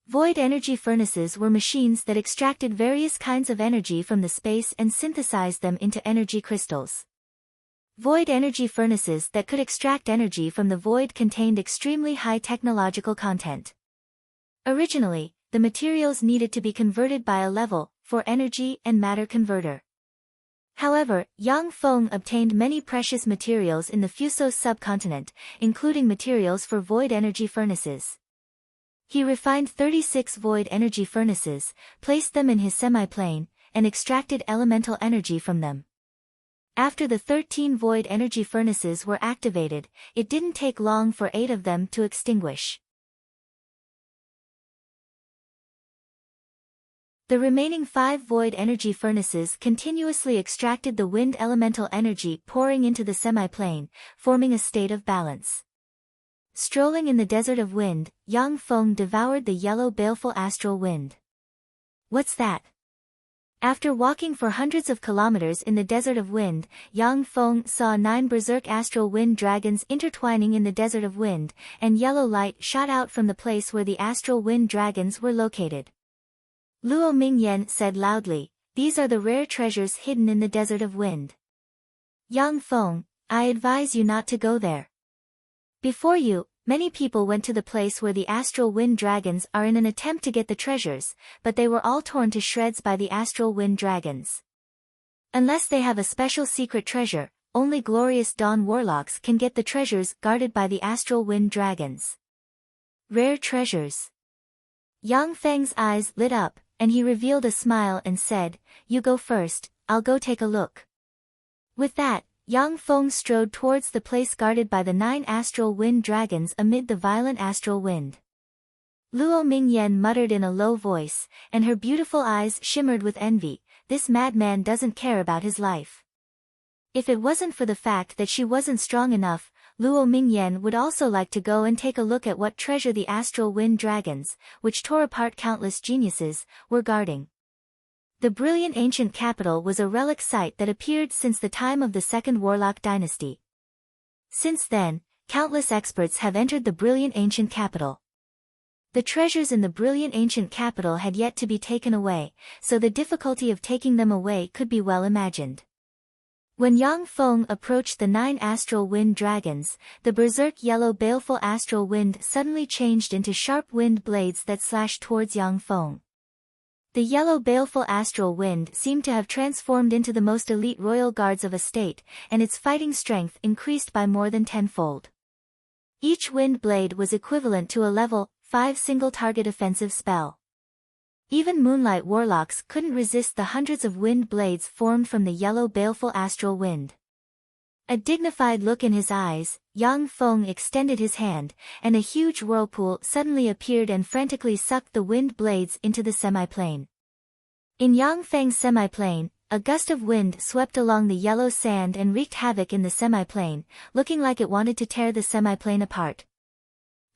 A: Void energy furnaces were machines that extracted various kinds of energy from the space and synthesized them into energy crystals. Void energy furnaces that could extract energy from the void contained extremely high technological content. Originally, the materials needed to be converted by a level 4 energy and matter converter. However, Yang Feng obtained many precious materials in the Fuso subcontinent, including materials for void energy furnaces. He refined 36 void energy furnaces, placed them in his semi-plane, and extracted elemental energy from them. After the 13 void energy furnaces were activated, it didn't take long for 8 of them to extinguish. The remaining 5 void energy furnaces continuously extracted the wind elemental energy pouring into the semi-plane, forming a state of balance. Strolling in the desert of wind, Yang Feng devoured the yellow baleful astral wind. What's that? After walking for hundreds of kilometers in the desert of wind, Yang Feng saw 9 berserk astral wind dragons intertwining in the desert of wind, and yellow light shot out from the place where the astral wind dragons were located. Luo Mingyan said loudly, "These are the rare treasures hidden in the desert of wind. Yang Feng, I advise you not to go there. Before you, many people went to the place where the astral wind dragons are in an attempt to get the treasures, but they were all torn to shreds by the astral wind dragons. Unless they have a special secret treasure, only glorious dawn warlocks can get the treasures guarded by the astral wind dragons." Rare treasures. Yang Feng's eyes lit up, and he revealed a smile and said, "You go first, I'll go take a look." With that, Yang Feng strode towards the place guarded by the 9 astral wind dragons amid the violent astral wind. Luo Mingyan muttered in a low voice, and her beautiful eyes shimmered with envy, "This madman doesn't care about his life." If it wasn't for the fact that she wasn't strong enough, Luo Mingyan would also like to go and take a look at what treasure the astral wind dragons, which tore apart countless geniuses, were guarding. The brilliant ancient capital was a relic site that appeared since the time of the Second Warlock dynasty. Since then, countless experts have entered the brilliant ancient capital. The treasures in the brilliant ancient capital had yet to be taken away, so the difficulty of taking them away could be well imagined. When Yang Feng approached the 9 astral wind dragons, the berserk yellow baleful astral wind suddenly changed into sharp wind blades that slashed towards Yang Feng. The yellow baleful astral wind seemed to have transformed into the most elite royal guards of a state, and its fighting strength increased by more than 10-fold. Each wind blade was equivalent to a level 5 single-target offensive spell. Even moonlight warlocks couldn't resist the hundreds of wind blades formed from the yellow baleful astral wind. A dignified look in his eyes, Yang Feng extended his hand, and a huge whirlpool suddenly appeared and frantically sucked the wind blades into the semi-plane. In Yang Feng's semi-plane, a gust of wind swept along the yellow sand and wreaked havoc in the semiplane, looking like it wanted to tear the semiplane apart.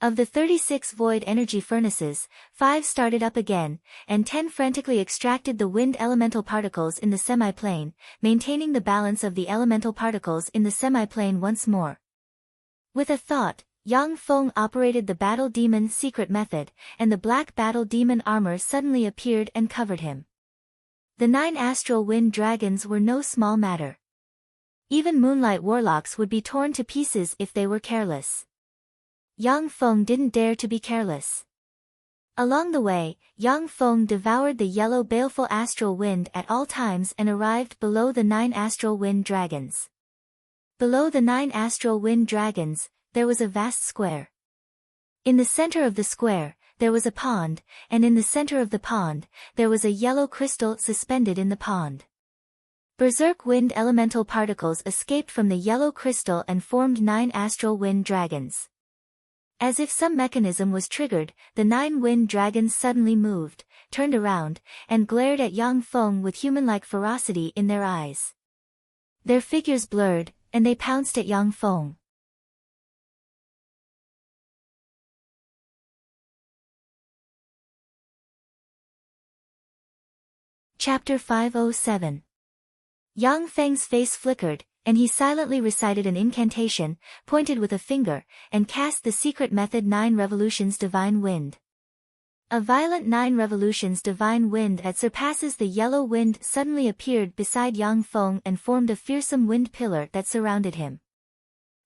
A: Of the 36 void energy furnaces, 5 started up again, and 10 frantically extracted the wind elemental particles in the semiplane, maintaining the balance of the elemental particles in the semiplane once more. With a thought, Yang Feng operated the Battle Demon secret method, and the black Battle Demon armor suddenly appeared and covered him. The 9 astral wind dragons were no small matter. Even Moonlight Warlocks would be torn to pieces if they were careless. Yang Feng didn't dare to be careless. Along the way, Yang Feng devoured the yellow baleful astral wind at all times and arrived below the 9 astral wind dragons. Below the 9 astral wind dragons, there was a vast square. In the center of the square, there was a pond, and in the center of the pond, there was a yellow crystal suspended in the pond. Berserk wind elemental particles escaped from the yellow crystal and formed 9 astral wind dragons. As if some mechanism was triggered, the 9 wind dragons suddenly moved, turned around, and glared at Yang Feng with human-like ferocity in their eyes. Their figures blurred, and they pounced at Yang Feng. Chapter 507. Yang Feng's face flickered, and he silently recited an incantation, pointed with a finger, and cast the secret method 9 revolutions divine wind. A violent 9 revolutions divine wind that surpasses the yellow wind suddenly appeared beside Yang Feng and formed a fearsome wind pillar that surrounded him.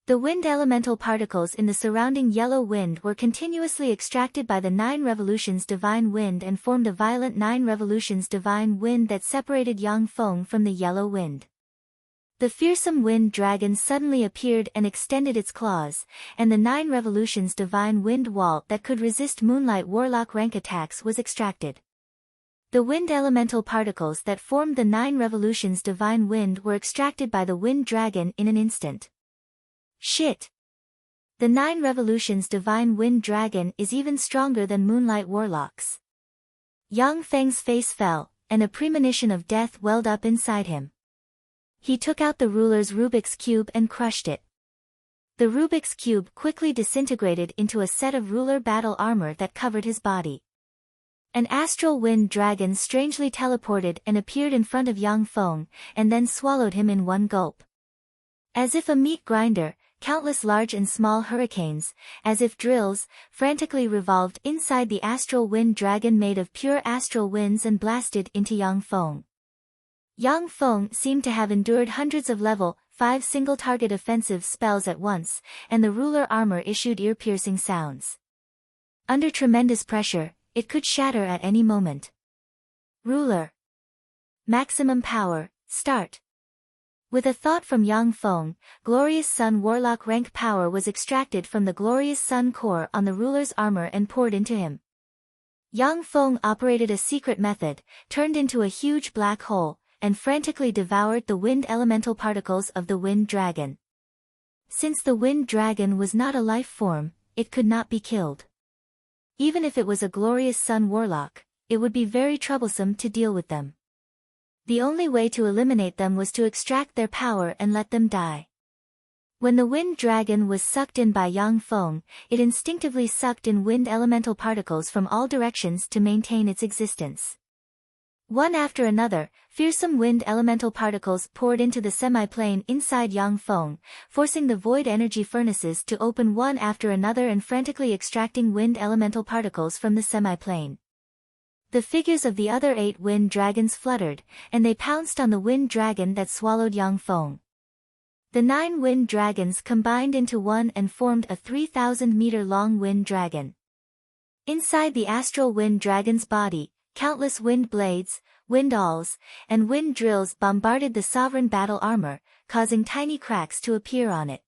A: The wind elemental particles in the surrounding yellow wind were continuously extracted by the 9 revolutions divine wind and formed a violent 9 revolutions divine wind that separated Yang Feng from the yellow wind. The fearsome wind dragon suddenly appeared and extended its claws, and the 9 revolutions divine wind wall that could resist Moonlight Warlock rank attacks was extracted. The wind elemental particles that formed the 9 revolutions divine wind were extracted by the wind dragon in an instant. Shit! The 9 revolutions divine wind dragon is even stronger than Moonlight Warlocks. Yang Feng's face fell, and a premonition of death welled up inside him. He took out the ruler's Rubik's Cube and crushed it. The Rubik's Cube quickly disintegrated into a set of ruler battle armor that covered his body. An astral wind dragon strangely teleported and appeared in front of Yang Feng, and then swallowed him in one gulp. As if a meat grinder, countless large and small hurricanes, as if drills, frantically revolved inside the astral wind dragon made of pure astral winds and blasted into Yang Feng. Yang Feng seemed to have endured hundreds of level 5 single-target offensive spells at once, and the ruler armor issued ear-piercing sounds. Under tremendous pressure, it could shatter at any moment. Ruler. Maximum power, start. With a thought from Yang Feng, Glorious Sun Warlock rank power was extracted from the Glorious Sun core on the ruler's armor and poured into him. Yang Feng operated a secret method, turned into a huge black hole, and frantically devoured the wind elemental particles of the wind dragon. Since the wind dragon was not a life form, it could not be killed. Even if it was a Glorious Sun Warlock, it would be very troublesome to deal with them. The only way to eliminate them was to extract their power and let them die. When the wind dragon was sucked in by Yang Feng, it instinctively sucked in wind elemental particles from all directions to maintain its existence. One after another, fearsome wind elemental particles poured into the semi-plane inside Yang Feng, forcing the void energy furnaces to open one after another and frantically extracting wind elemental particles from the semi-plane. The figures of the other 8 wind dragons fluttered, and they pounced on the wind dragon that swallowed Yang Feng. The 9 wind dragons combined into one and formed a 3,000-meter-long wind dragon. Inside the astral wind dragon's body, countless wind blades, wind awls, and wind drills bombarded the sovereign battle armor, causing tiny cracks to appear on it.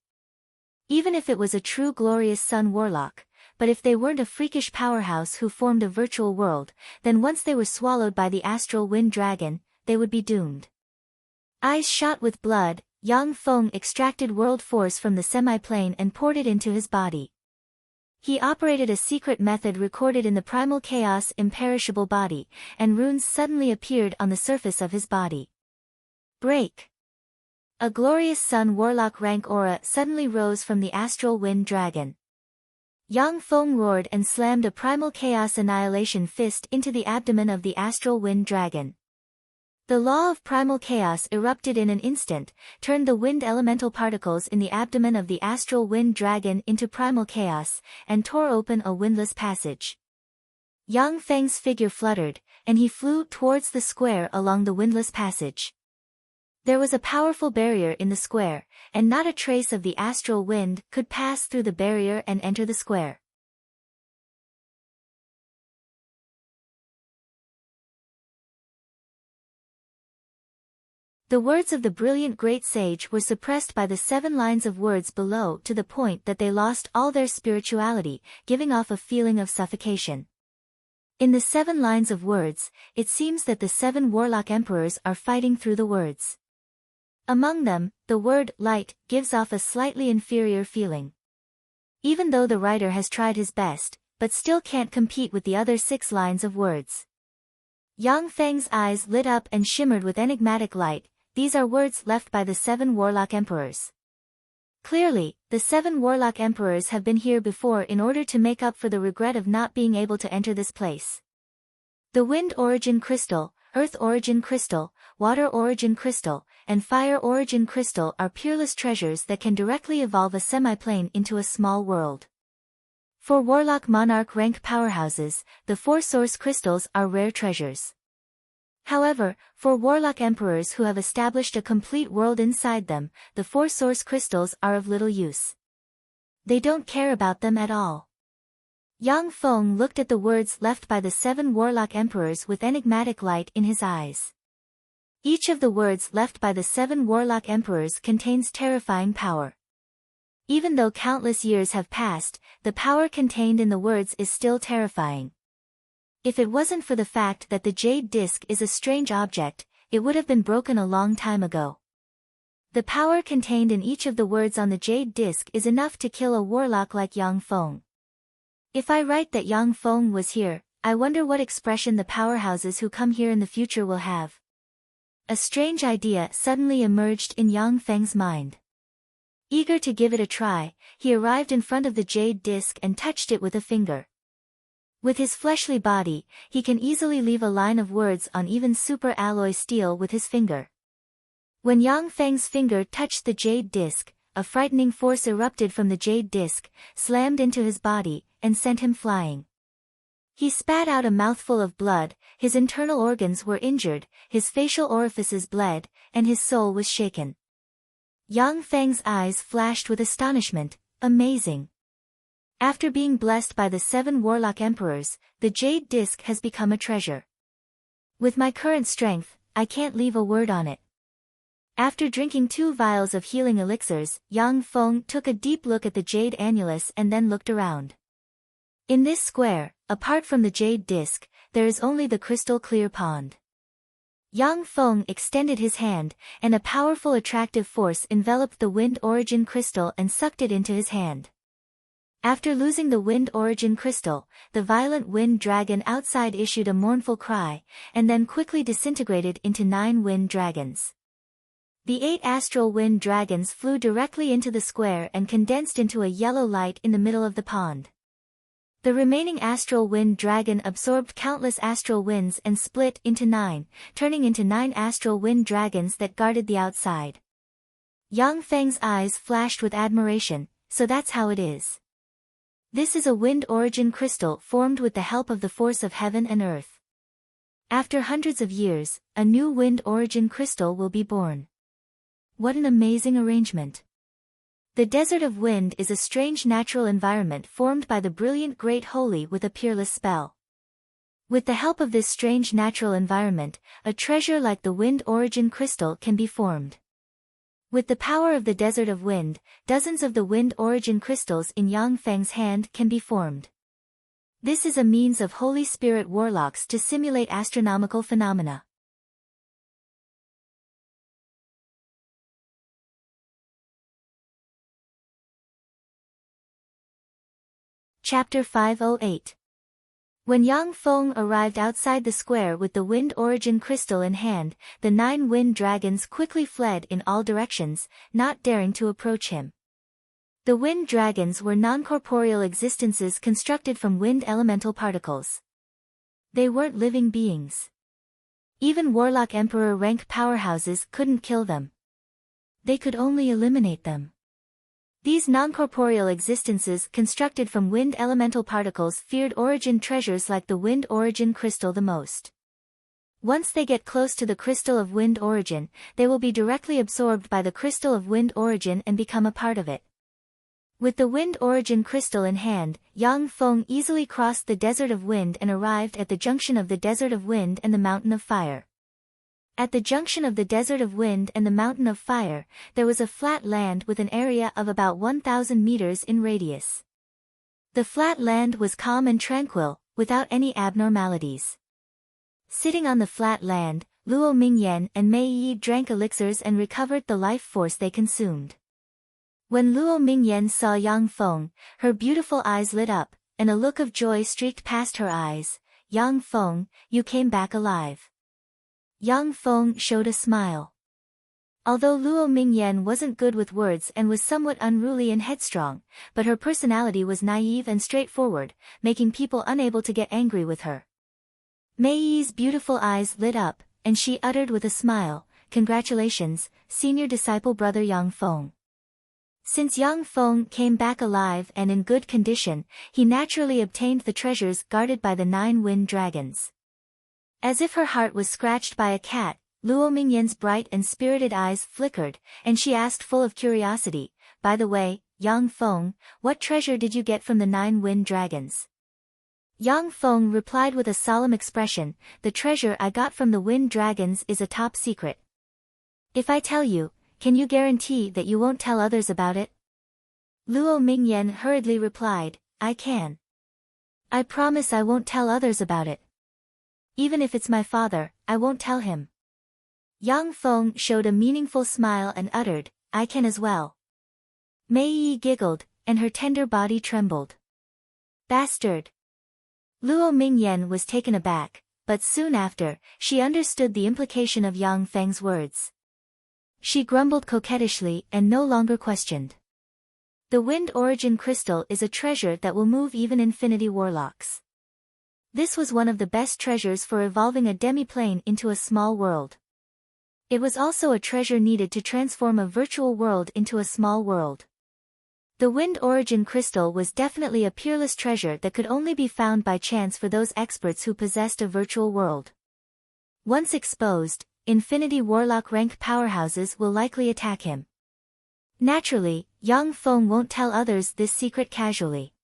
A: Even if it was a true Glorious Sun Warlock, but if they weren't a freakish powerhouse who formed a virtual world, then once they were swallowed by the astral wind dragon, they would be doomed. Eyes shot with blood, Yang Feng extracted world force from the semi-plane and poured it into his body. He operated a secret method recorded in the primal chaos imperishable body, and runes suddenly appeared on the surface of his body. Break. A glorious sun warlock rank aura suddenly rose from the astral wind dragon. Yang Feng roared and slammed a primal chaos annihilation fist into the abdomen of the astral wind dragon. The law of primal chaos erupted in an instant, turned the wind elemental particles in the abdomen of the astral wind dragon into primal chaos, and tore open a windless passage. Yang Feng's figure fluttered, and he flew towards the square along the windless passage. There was a powerful barrier in the square, and not a trace of the astral wind could pass through the barrier and enter the square. The words of the brilliant great sage were suppressed by the 7 lines of words below to the point that they lost all their spirituality, giving off a feeling of suffocation. In the 7 lines of words, it seems that the 7 warlock emperors are fighting through the words. Among them, the word light gives off a slightly inferior feeling. Even though the writer has tried his best, but still can't compete with the other 6 lines of words. Yang Feng's eyes lit up and shimmered with enigmatic light. These are words left by the 7 warlock emperors. Clearly, the 7 warlock emperors have been here before in order to make up for the regret of not being able to enter this place. The wind origin crystal, earth origin crystal, water origin crystal, and fire origin crystal are peerless treasures that can directly evolve a semiplane into a small world. For warlock monarch rank powerhouses, the 4 source crystals are rare treasures. However, for warlock emperors who have established a complete world inside them, the 4 source crystals are of little use. They don't care about them at all. Yang Feng looked at the words left by the 7 warlock emperors with enigmatic light in his eyes. Each of the words left by the 7 warlock emperors contains terrifying power. Even though countless years have passed, the power contained in the words is still terrifying. If it wasn't for the fact that the jade disc is a strange object, it would have been broken a long time ago. The power contained in each of the words on the jade disc is enough to kill a warlock like Yang Feng. If I write that Yang Feng was here, I wonder what expression the powerhouses who come here in the future will have. A strange idea suddenly emerged in Yang Feng's mind. Eager to give it a try, he arrived in front of the jade disc and touched it with a finger. With his fleshly body, he can easily leave a line of words on even super alloy steel with his finger. When Yang Feng's finger touched the jade disc, a frightening force erupted from the jade disc, slammed into his body, and sent him flying. He spat out a mouthful of blood, his internal organs were injured, his facial orifices bled, and his soul was shaken. Yang Feng's eyes flashed with astonishment. Amazing. After being blessed by the 7 warlock emperors, the jade disc has become a treasure. With my current strength, I can't leave a word on it. After drinking 2 vials of healing elixirs, Yang Feng took a deep look at the jade annulus and then looked around. In this square, apart from the jade disc, there is only the crystal clear pond. Yang Feng extended his hand, and a powerful attractive force enveloped the wind origin crystal and sucked it into his hand. After losing the wind origin crystal, the violent wind dragon outside issued a mournful cry, and then quickly disintegrated into 9 wind dragons. The 8 astral wind dragons flew directly into the square and condensed into a yellow light in the middle of the pond. The remaining astral wind dragon absorbed countless astral winds and split into 9, turning into 9 astral wind dragons that guarded the outside. Yang Feng's eyes flashed with admiration. So that's how it is. This is a wind origin crystal formed with the help of the force of heaven and earth. After hundreds of years, a new wind origin crystal will be born. What an amazing arrangement. The Desert of Wind is a strange natural environment formed by the brilliant Great Holy with a peerless spell. With the help of this strange natural environment, a treasure like the wind origin crystal can be formed. With the power of the Desert of Wind, dozens of the wind origin crystals in Yang Feng's hand can be formed. This is a means of Holy Spirit warlocks to simulate astronomical phenomena. Chapter 508. When Yang Feng arrived outside the square with the wind origin crystal in hand, the 9 wind dragons quickly fled in all directions, not daring to approach him. The wind dragons were non-corporeal existences constructed from wind elemental particles. They weren't living beings. Even Warlock Emperor rank powerhouses couldn't kill them. They could only eliminate them. These non-corporeal existences constructed from wind elemental particles feared origin treasures like the wind origin crystal the most. Once they get close to the crystal of wind origin, they will be directly absorbed by the crystal of wind origin and become a part of it. With the wind origin crystal in hand, Yang Feng easily crossed the desert of wind and arrived at the junction of the desert of wind and the mountain of fire. At the junction of the desert of wind and the mountain of fire, there was a flat land with an area of about 1,000 meters in radius. The flat land was calm and tranquil, without any abnormalities. Sitting on the flat land, Luo Mingyan and Mei Yi drank elixirs and recovered the life force they consumed. When Luo Mingyan saw Yang Feng, her beautiful eyes lit up, and a look of joy streaked past her eyes. "Yang Feng, you came back alive." Yang Feng showed a smile. Although Luo Mingyan wasn't good with words and was somewhat unruly and headstrong, but her personality was naive and straightforward, making people unable to get angry with her. Mei Yi's beautiful eyes lit up, and she uttered with a smile, "Congratulations, senior disciple brother Yang Feng." Since Yang Feng came back alive and in good condition, he naturally obtained the treasures guarded by the 9 wind dragons. As if her heart was scratched by a cat, Luo Mingyan's bright and spirited eyes flickered, and she asked full of curiosity, "By the way, Yang Feng, what treasure did you get from the 9 wind dragons?" Yang Feng replied with a solemn expression, "The treasure I got from the wind dragons is a top secret. If I tell you, can you guarantee that you won't tell others about it?" Luo Mingyan hurriedly replied, "I can. I promise I won't tell others about it. Even if it's my father, I won't tell him." Yang Feng showed a meaningful smile and uttered, "I can as well." Mei Yi giggled, and her tender body trembled. "Bastard!" Luo Mingyan was taken aback, but soon after, she understood the implication of Yang Feng's words. She grumbled coquettishly and no longer questioned. The wind origin crystal is a treasure that will move even infinity warlocks. This was one of the best treasures for evolving a demi-plane into a small world. It was also a treasure needed to transform a virtual world into a small world. The wind origin crystal was definitely a peerless treasure that could only be found by chance for those experts who possessed a virtual world. Once exposed, infinity warlock rank powerhouses will likely attack him. Naturally, Yang Feng won't tell others this secret casually.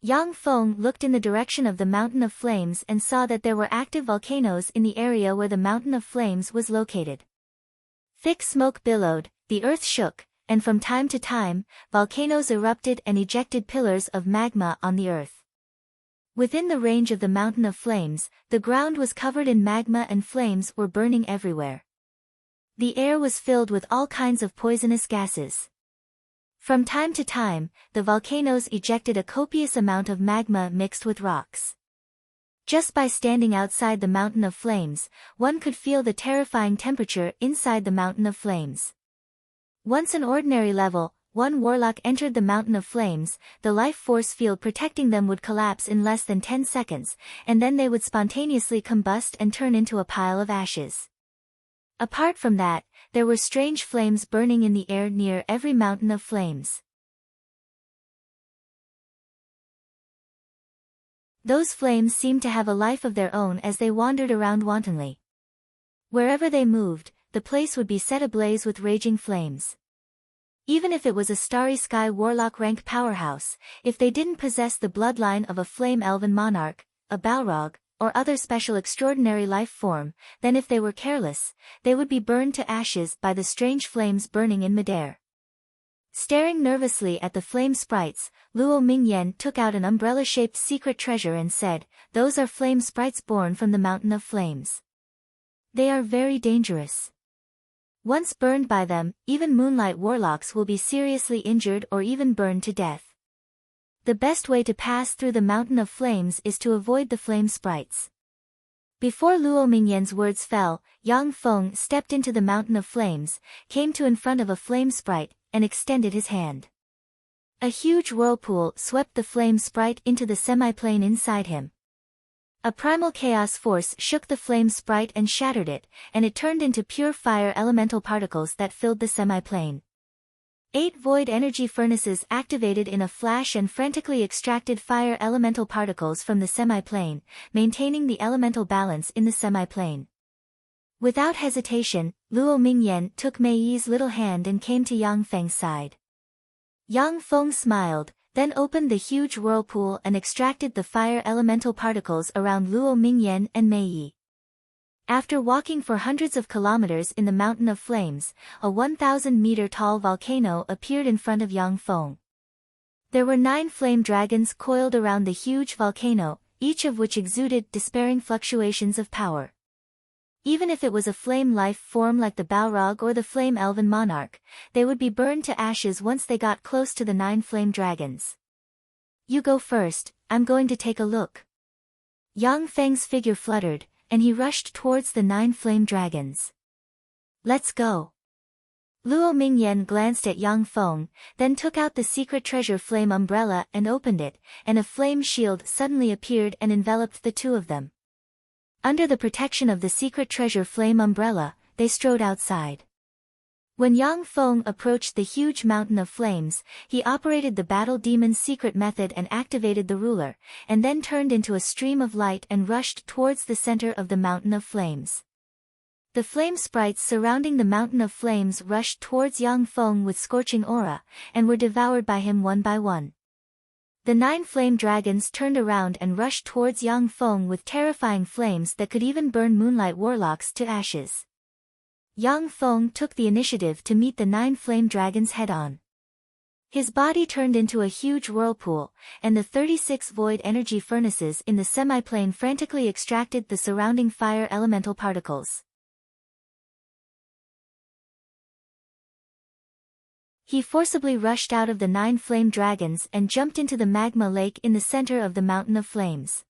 A: Yang Feng looked in the direction of the Mountain of Flames and saw that there were active volcanoes in the area where the Mountain of Flames was located. Thick smoke billowed, the earth shook, and from time to time, volcanoes erupted and ejected pillars of magma on the earth. Within the range of the Mountain of Flames, the ground was covered in magma and flames were burning everywhere. The air was filled with all kinds of poisonous gases. From time to time, the volcanoes ejected a copious amount of magma mixed with rocks. Just by standing outside the Mountain of Flames, one could feel the terrifying temperature inside the Mountain of Flames. Once an ordinary level, one warlock entered the Mountain of Flames, the life force field protecting them would collapse in less than 10 seconds, and then they would spontaneously combust and turn into a pile of ashes. Apart from that, there were strange flames burning in the air near every Mountain of Flames. Those flames seemed to have a life of their own as they wandered around wantonly. Wherever they moved, the place would be set ablaze with raging flames. Even if it was a starry sky warlock rank powerhouse, if they didn't possess the bloodline of a flame elven monarch, a Balrog, or other special extraordinary life form, then if they were careless, they would be burned to ashes by the strange flames burning in midair. Staring nervously at the flame sprites, Luo Mingyan took out an umbrella-shaped secret treasure and said, "Those are flame sprites born from the Mountain of Flames. They are very dangerous. Once burned by them, even moonlight warlocks will be seriously injured or even burned to death. The best way to pass through the mountain of flames is to avoid the flame sprites. Before Luo Mingyan's words fell, Yang Feng stepped into the mountain of flames, came to in front of a flame sprite, and extended his hand. A huge whirlpool swept the flame sprite into the semi-plane inside him. A primal chaos force shook the flame sprite and shattered it, and it turned into pure fire elemental particles that filled the semi-plane. 8 void energy furnaces activated in a flash and frantically extracted fire elemental particles from the semi-plane, maintaining the elemental balance in the semi-plane. Without hesitation, Luo Mingyan took Mei Yi's little hand and came to Yang Feng's side. Yang Feng smiled, then opened the huge whirlpool and extracted the fire elemental particles around Luo Mingyan and Mei Yi. After walking for hundreds of kilometers in the mountain of flames, a 1,000-meter-tall volcano appeared in front of Yang Feng. There were 9 flame dragons coiled around the huge volcano, each of which exuded despairing fluctuations of power. Even if it was a flame life form like the Balrog or the flame elven monarch, they would be burned to ashes once they got close to the 9 flame dragons. You go first, I'm going to take a look. Yang Feng's figure fluttered, and he rushed towards the 9 flame dragons. Let's go. Luo Mingyan glanced at Yang Feng, then took out the secret treasure flame umbrella and opened it, and a flame shield suddenly appeared and enveloped the two of them. Under the protection of the secret treasure flame umbrella, they strode outside. When Yang Feng approached the huge mountain of flames, he operated the battle demon's secret method and activated the ruler, and then turned into a stream of light and rushed towards the center of the mountain of flames. The flame sprites surrounding the mountain of flames rushed towards Yang Feng with scorching aura, and were devoured by him one by one. The 9 flame dragons turned around and rushed towards Yang Feng with terrifying flames that could even burn moonlight warlocks to ashes. Yang Feng took the initiative to meet the 9 flame dragons head-on. His body turned into a huge whirlpool, and the 36 void energy furnaces in the semi-plane frantically extracted the surrounding fire elemental particles. He forcibly rushed out of the 9 flame dragons and jumped into the magma lake in the center of the mountain of flames.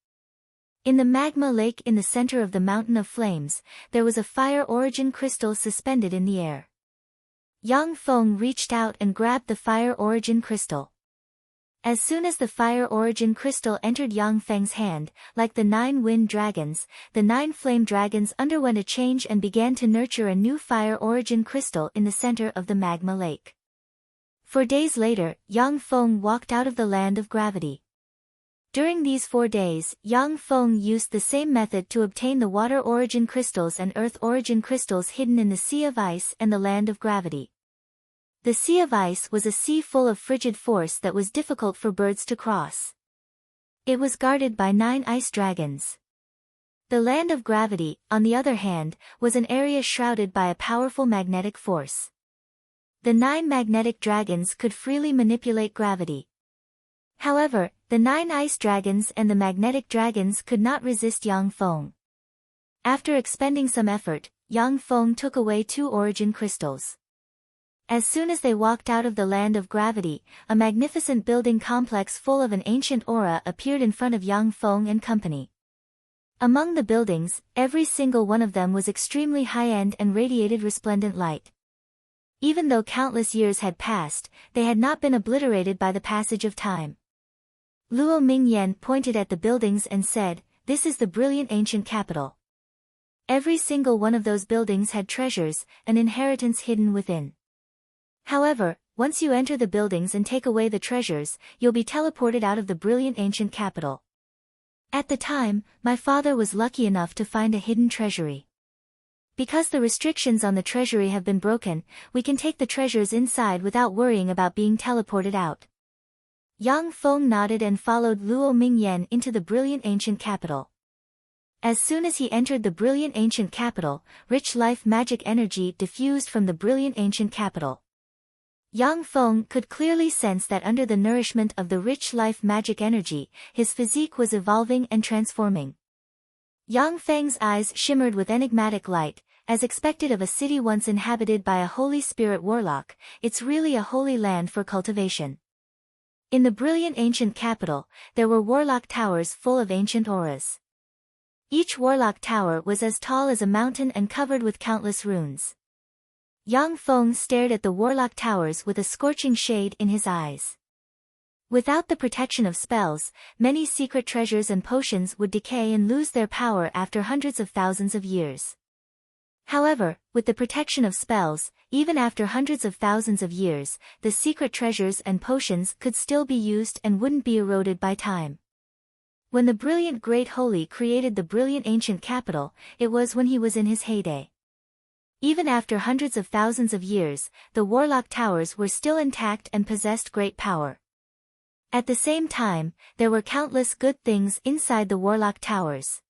A: In the magma lake in the center of the mountain of flames, there was a fire origin crystal suspended in the air. Yang Feng reached out and grabbed the fire origin crystal. As soon as the fire origin crystal entered Yang Feng's hand, like the 9 wind dragons, the 9 flame dragons underwent a change and began to nurture a new fire origin crystal in the center of the magma lake. 4 days later, Yang Feng walked out of the land of gravity. During these 4 days, Yang Feng used the same method to obtain the water origin crystals and earth origin crystals hidden in the Sea of Ice and the land of gravity. The Sea of Ice was a sea full of frigid force that was difficult for birds to cross. It was guarded by 9 ice dragons. The land of gravity, on the other hand, was an area shrouded by a powerful magnetic force. The 9 magnetic dragons could freely manipulate gravity. However, the 9 ice dragons and the magnetic dragons could not resist Yang Feng. After expending some effort, Yang Feng took away 2 origin crystals. As soon as they walked out of the land of gravity, a magnificent building complex full of an ancient aura appeared in front of Yang Feng and company. Among the buildings, every single one of them was extremely high-end and radiated resplendent light. Even though countless years had passed, they had not been obliterated by the passage of time. Luo Mingyan pointed at the buildings and said, "This is the brilliant ancient capital." Every single one of those buildings had treasures, an inheritance hidden within. However, once you enter the buildings and take away the treasures, you'll be teleported out of the brilliant ancient capital. At the time, my father was lucky enough to find a hidden treasury. Because the restrictions on the treasury have been broken, we can take the treasures inside without worrying about being teleported out. Yang Feng nodded and followed Luo Mingyan into the brilliant ancient capital. As soon as he entered the brilliant ancient capital, rich life magic energy diffused from the brilliant ancient capital. Yang Feng could clearly sense that under the nourishment of the rich life magic energy, his physique was evolving and transforming. Yang Feng's eyes shimmered with enigmatic light. As expected of a city once inhabited by a holy spirit warlock, it's really a holy land for cultivation. In the brilliant ancient capital, there were warlock towers full of ancient auras. Each warlock tower was as tall as a mountain and covered with countless runes. Yang Feng stared at the warlock towers with a scorching shade in his eyes. Without the protection of spells, many secret treasures and potions would decay and lose their power after hundreds of thousands of years. However, with the protection of spells, even after hundreds of thousands of years, the secret treasures and potions could still be used and wouldn't be eroded by time. When the brilliant Great Holy created the brilliant ancient capital, it was when he was in his heyday. Even after hundreds of thousands of years, the warlock towers were still intact and possessed great power. At the same time, there were countless good things inside the warlock towers.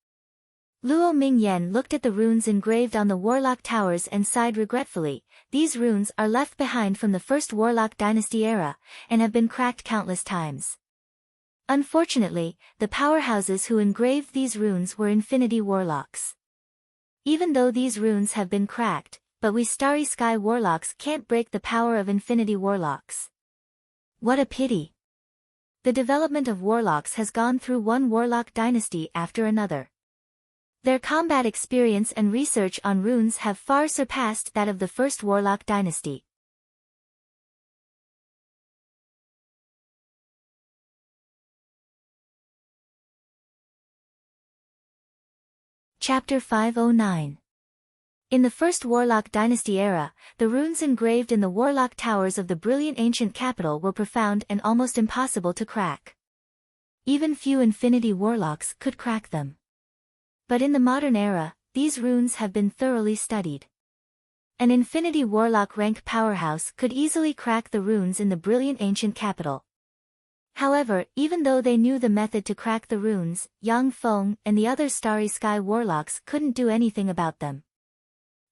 A: Luo Mingyan looked at the runes engraved on the warlock towers and sighed regretfully. These runes are left behind from the first warlock dynasty era, and have been cracked countless times. Unfortunately, the powerhouses who engraved these runes were infinity warlocks. Even though these runes have been cracked, but we Starry Sky warlocks can't break the power of infinity warlocks. What a pity! The development of warlocks has gone through one warlock dynasty after another. Their combat experience and research on runes have far surpassed that of the first warlock dynasty. Chapter 509. In the first warlock dynasty era, the runes engraved in the warlock towers of the brilliant ancient capital were profound and almost impossible to crack. Even few infinity warlocks could crack them. But in the modern era, these runes have been thoroughly studied. An infinity warlock rank powerhouse could easily crack the runes in the brilliant ancient capital. However, even though they knew the method to crack the runes, Yang Feng and the other Starry Sky warlocks couldn't do anything about them.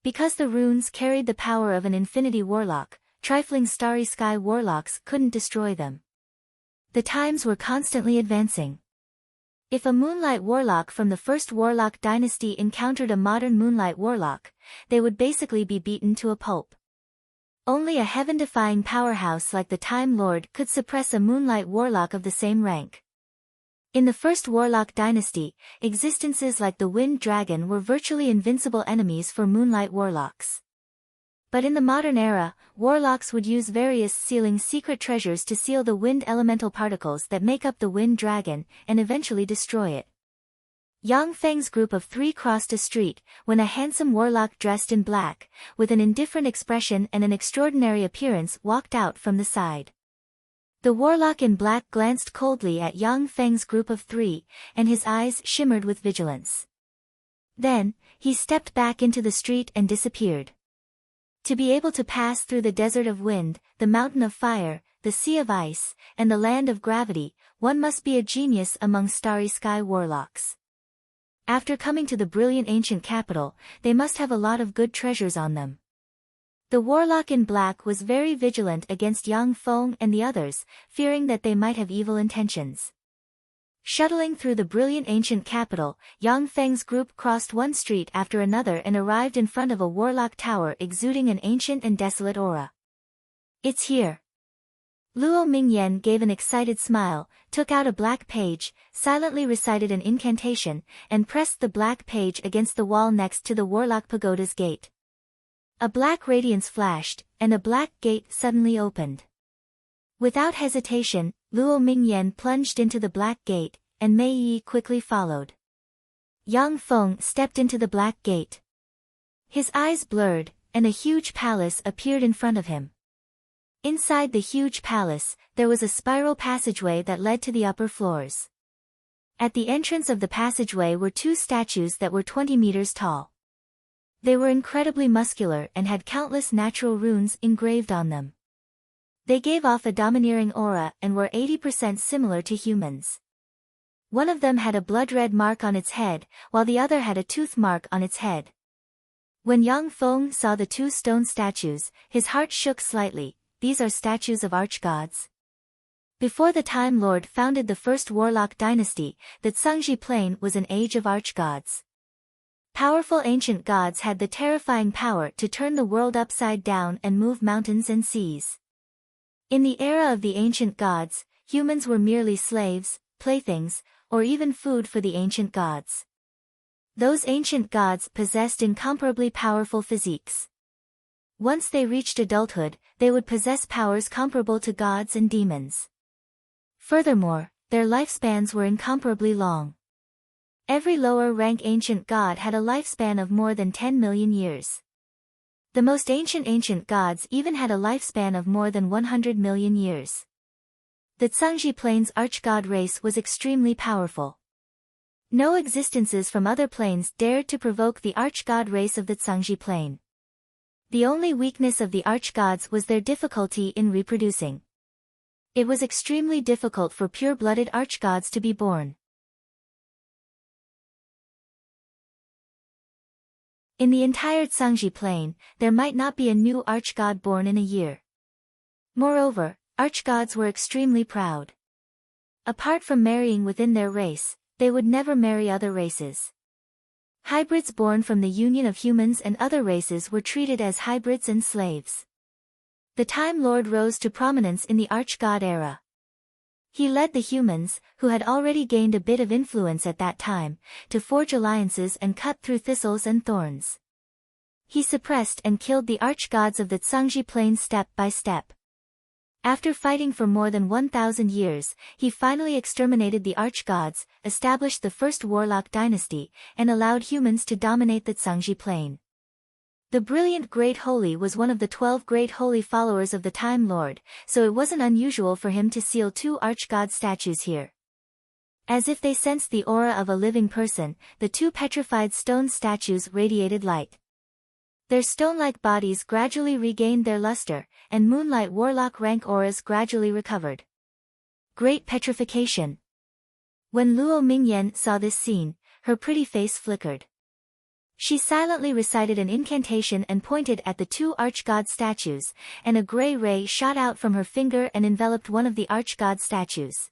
A: Because the runes carried the power of an infinity warlock, trifling Starry Sky warlocks couldn't destroy them. The times were constantly advancing. If a Moonlight Warlock from the first Warlock dynasty encountered a modern Moonlight Warlock, they would basically be beaten to a pulp. Only a heaven-defying powerhouse like the Time Lord could suppress a Moonlight Warlock of the same rank. In the first Warlock dynasty, existences like the Wind Dragon were virtually invincible enemies for Moonlight Warlocks. But in the modern era, warlocks would use various sealing secret treasures to seal the wind elemental particles that make up the Wind Dragon, and eventually destroy it. Yang Feng's group of three crossed a street, when a handsome warlock dressed in black, with an indifferent expression and an extraordinary appearance walked out from the side. The warlock in black glanced coldly at Yang Feng's group of three, and his eyes shimmered with vigilance. Then, he stepped back into the street and disappeared. To be able to pass through the desert of wind, the mountain of fire, the sea of ice, and the land of gravity, one must be a genius among Starry Sky warlocks. After coming to the brilliant ancient capital, they must have a lot of good treasures on them. The warlock in black was very vigilant against Yang Feng and the others, fearing that they might have evil intentions. Shuttling through the brilliant ancient capital, Yang Feng's group crossed one street after another and arrived in front of a warlock tower exuding an ancient and desolate aura. It's here. Luo Mingyan gave an excited smile, took out a black page, silently recited an incantation, and pressed the black page against the wall next to the warlock pagoda's gate. A black radiance flashed, and a black gate suddenly opened. Without hesitation, Luo Mingyan plunged into the black gate, and Mei Yi quickly followed. Yang Feng stepped into the black gate. His eyes blurred, and a huge palace appeared in front of him. Inside the huge palace, there was a spiral passageway that led to the upper floors. At the entrance of the passageway were two statues that were 20 meters tall. They were incredibly muscular and had countless natural runes engraved on them. They gave off a domineering aura and were 80% similar to humans. One of them had a blood-red mark on its head, while the other had a tooth mark on its head. When Yang Feng saw the two stone statues, his heart shook slightly. These are statues of archgods. Before the Time Lord founded the first Warlock dynasty, the Tsangji Plain was an age of archgods. Powerful ancient gods had the terrifying power to turn the world upside down and move mountains and seas. In the era of the ancient gods, humans were merely slaves, playthings, or even food for the ancient gods. Those ancient gods possessed incomparably powerful physiques. Once they reached adulthood, they would possess powers comparable to gods and demons. Furthermore, their lifespans were incomparably long. Every lower-rank ancient god had a lifespan of more than 10 million years. The most ancient gods even had a lifespan of more than 100 million years. The Zhangji Plains archgod race was extremely powerful. No existences from other planes dared to provoke the archgod race of the Zhangji Plain. The only weakness of the archgods was their difficulty in reproducing. It was extremely difficult for pure-blooded archgods to be born. In the entire Zhangji Plain, there might not be a new archgod born in a year. Moreover, archgods were extremely proud. Apart from marrying within their race, they would never marry other races. Hybrids born from the union of humans and other races were treated as hybrids and slaves. The Time Lord rose to prominence in the archgod era. He led the humans, who had already gained a bit of influence at that time, to forge alliances and cut through thistles and thorns. He suppressed and killed the archgods of the Zhangji Plain step by step. After fighting for more than 1,000 years, he finally exterminated the archgods, established the first warlock dynasty, and allowed humans to dominate the Zhangji Plain. The brilliant Great Holy was one of the 12 Great Holy followers of the Time Lord, so it wasn't unusual for him to seal 2 archgod statues here. As if they sensed the aura of a living person, the 2 petrified stone statues radiated light. Their stone-like bodies gradually regained their luster, and moonlight warlock rank auras gradually recovered. Great petrification. When Luo Mingyan saw this scene, her pretty face flickered. She silently recited an incantation and pointed at the 2 archgod statues, and a gray ray shot out from her finger and enveloped one of the archgod statues.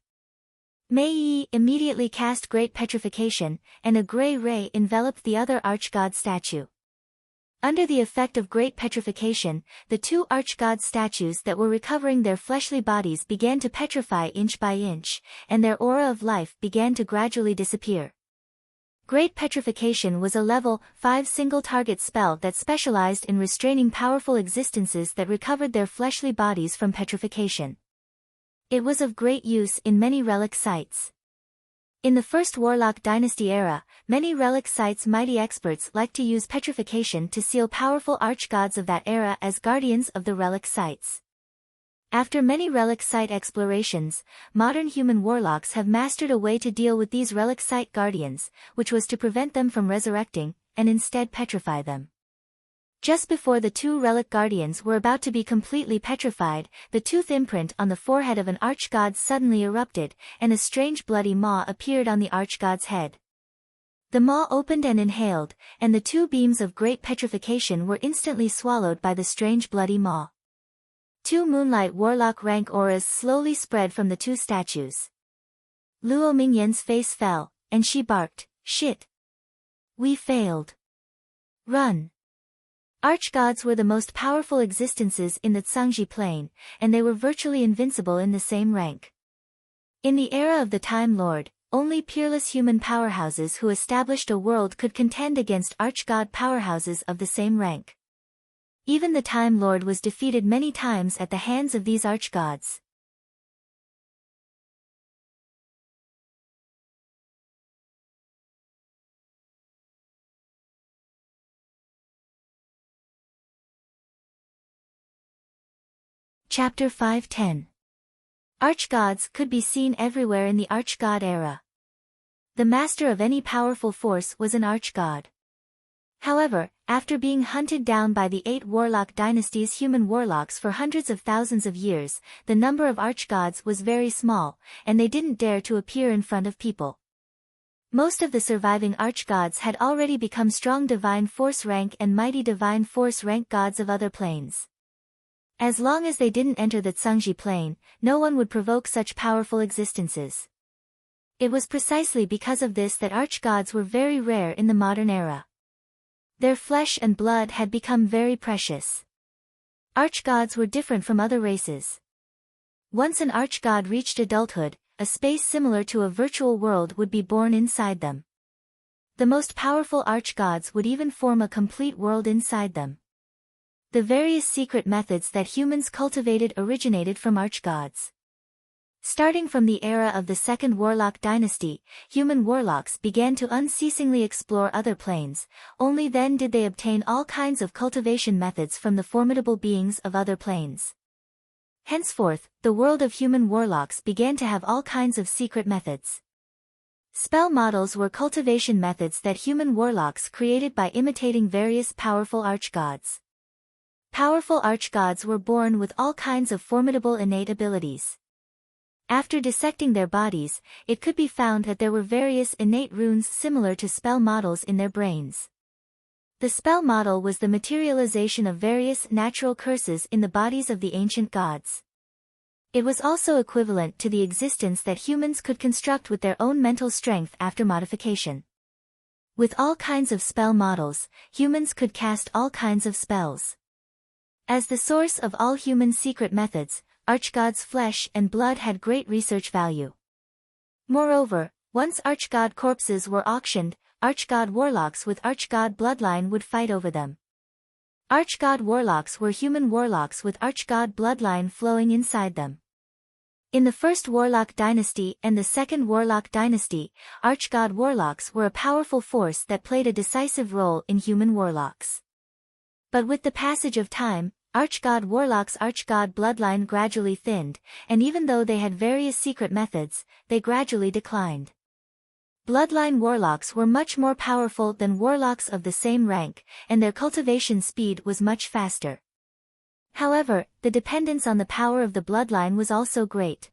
A: Mei Yi immediately cast Great Petrification, and a gray ray enveloped the other archgod statue. Under the effect of Great Petrification, the 2 archgod statues that were recovering their fleshly bodies began to petrify inch by inch, and their aura of life began to gradually disappear. Great Petrification was a level 5 single-target spell that specialized in restraining powerful existences that recovered their fleshly bodies from petrification. It was of great use in many relic sites. In the first Warlock Dynasty era, many relic sites' mighty experts liked to use petrification to seal powerful archgods of that era as guardians of the relic sites. After many relic site explorations, modern human warlocks have mastered a way to deal with these relic site guardians, which was to prevent them from resurrecting, and instead petrify them. Just before the 2 relic guardians were about to be completely petrified, the tooth imprint on the forehead of an archgod suddenly erupted, and a strange bloody maw appeared on the archgod's head. The maw opened and inhaled, and the 2 beams of great petrification were instantly swallowed by the strange bloody maw. 2 moonlight warlock rank auras slowly spread from the 2 statues. Luo Mingyan's face fell, and she barked, "Shit! We failed. Run!" Archgods were the most powerful existences in the Zhangji Plain, and they were virtually invincible in the same rank. In the era of the Time Lord, only peerless human powerhouses who established a world could contend against archgod powerhouses of the same rank. Even the Time Lord was defeated many times at the hands of these archgods. Chapter 510. Archgods could be seen everywhere in the archgod era. The master of any powerful force was an archgod. However, after being hunted down by the 8 Warlock Dynasty's human warlocks for hundreds of thousands of years, the number of archgods was very small, and they didn't dare to appear in front of people. Most of the surviving archgods had already become strong divine force rank and mighty divine force rank gods of other planes. As long as they didn't enter the Zhangji Plain, no one would provoke such powerful existences. It was precisely because of this that archgods were very rare in the modern era. Their flesh and blood had become very precious. Archgods were different from other races. Once an archgod reached adulthood, a space similar to a virtual world would be born inside them. The most powerful archgods would even form a complete world inside them. The various secret methods that humans cultivated originated from archgods. Starting from the era of the Second Warlock Dynasty, human warlocks began to unceasingly explore other planes. Only then did they obtain all kinds of cultivation methods from the formidable beings of other planes. Henceforth, the world of human warlocks began to have all kinds of secret methods. Spell models were cultivation methods that human warlocks created by imitating various powerful archgods. Powerful archgods were born with all kinds of formidable innate abilities. After dissecting their bodies, it could be found that there were various innate runes similar to spell models in their brains. The spell model was the materialization of various natural curses in the bodies of the ancient gods. It was also equivalent to the existence that humans could construct with their own mental strength after modification. With all kinds of spell models, humans could cast all kinds of spells. As the source of all human secret methods, archgods' flesh and blood had great research value. Moreover, once archgod corpses were auctioned, archgod warlocks with archgod bloodline would fight over them. Archgod warlocks were human warlocks with archgod bloodline flowing inside them. In the First Warlock Dynasty and the Second Warlock Dynasty, archgod warlocks were a powerful force that played a decisive role in human warlocks. But with the passage of time, archgod warlocks' archgod bloodline gradually thinned, and even though they had various secret methods, they gradually declined. Bloodline warlocks were much more powerful than warlocks of the same rank, and their cultivation speed was much faster. However, the dependence on the power of the bloodline was also great.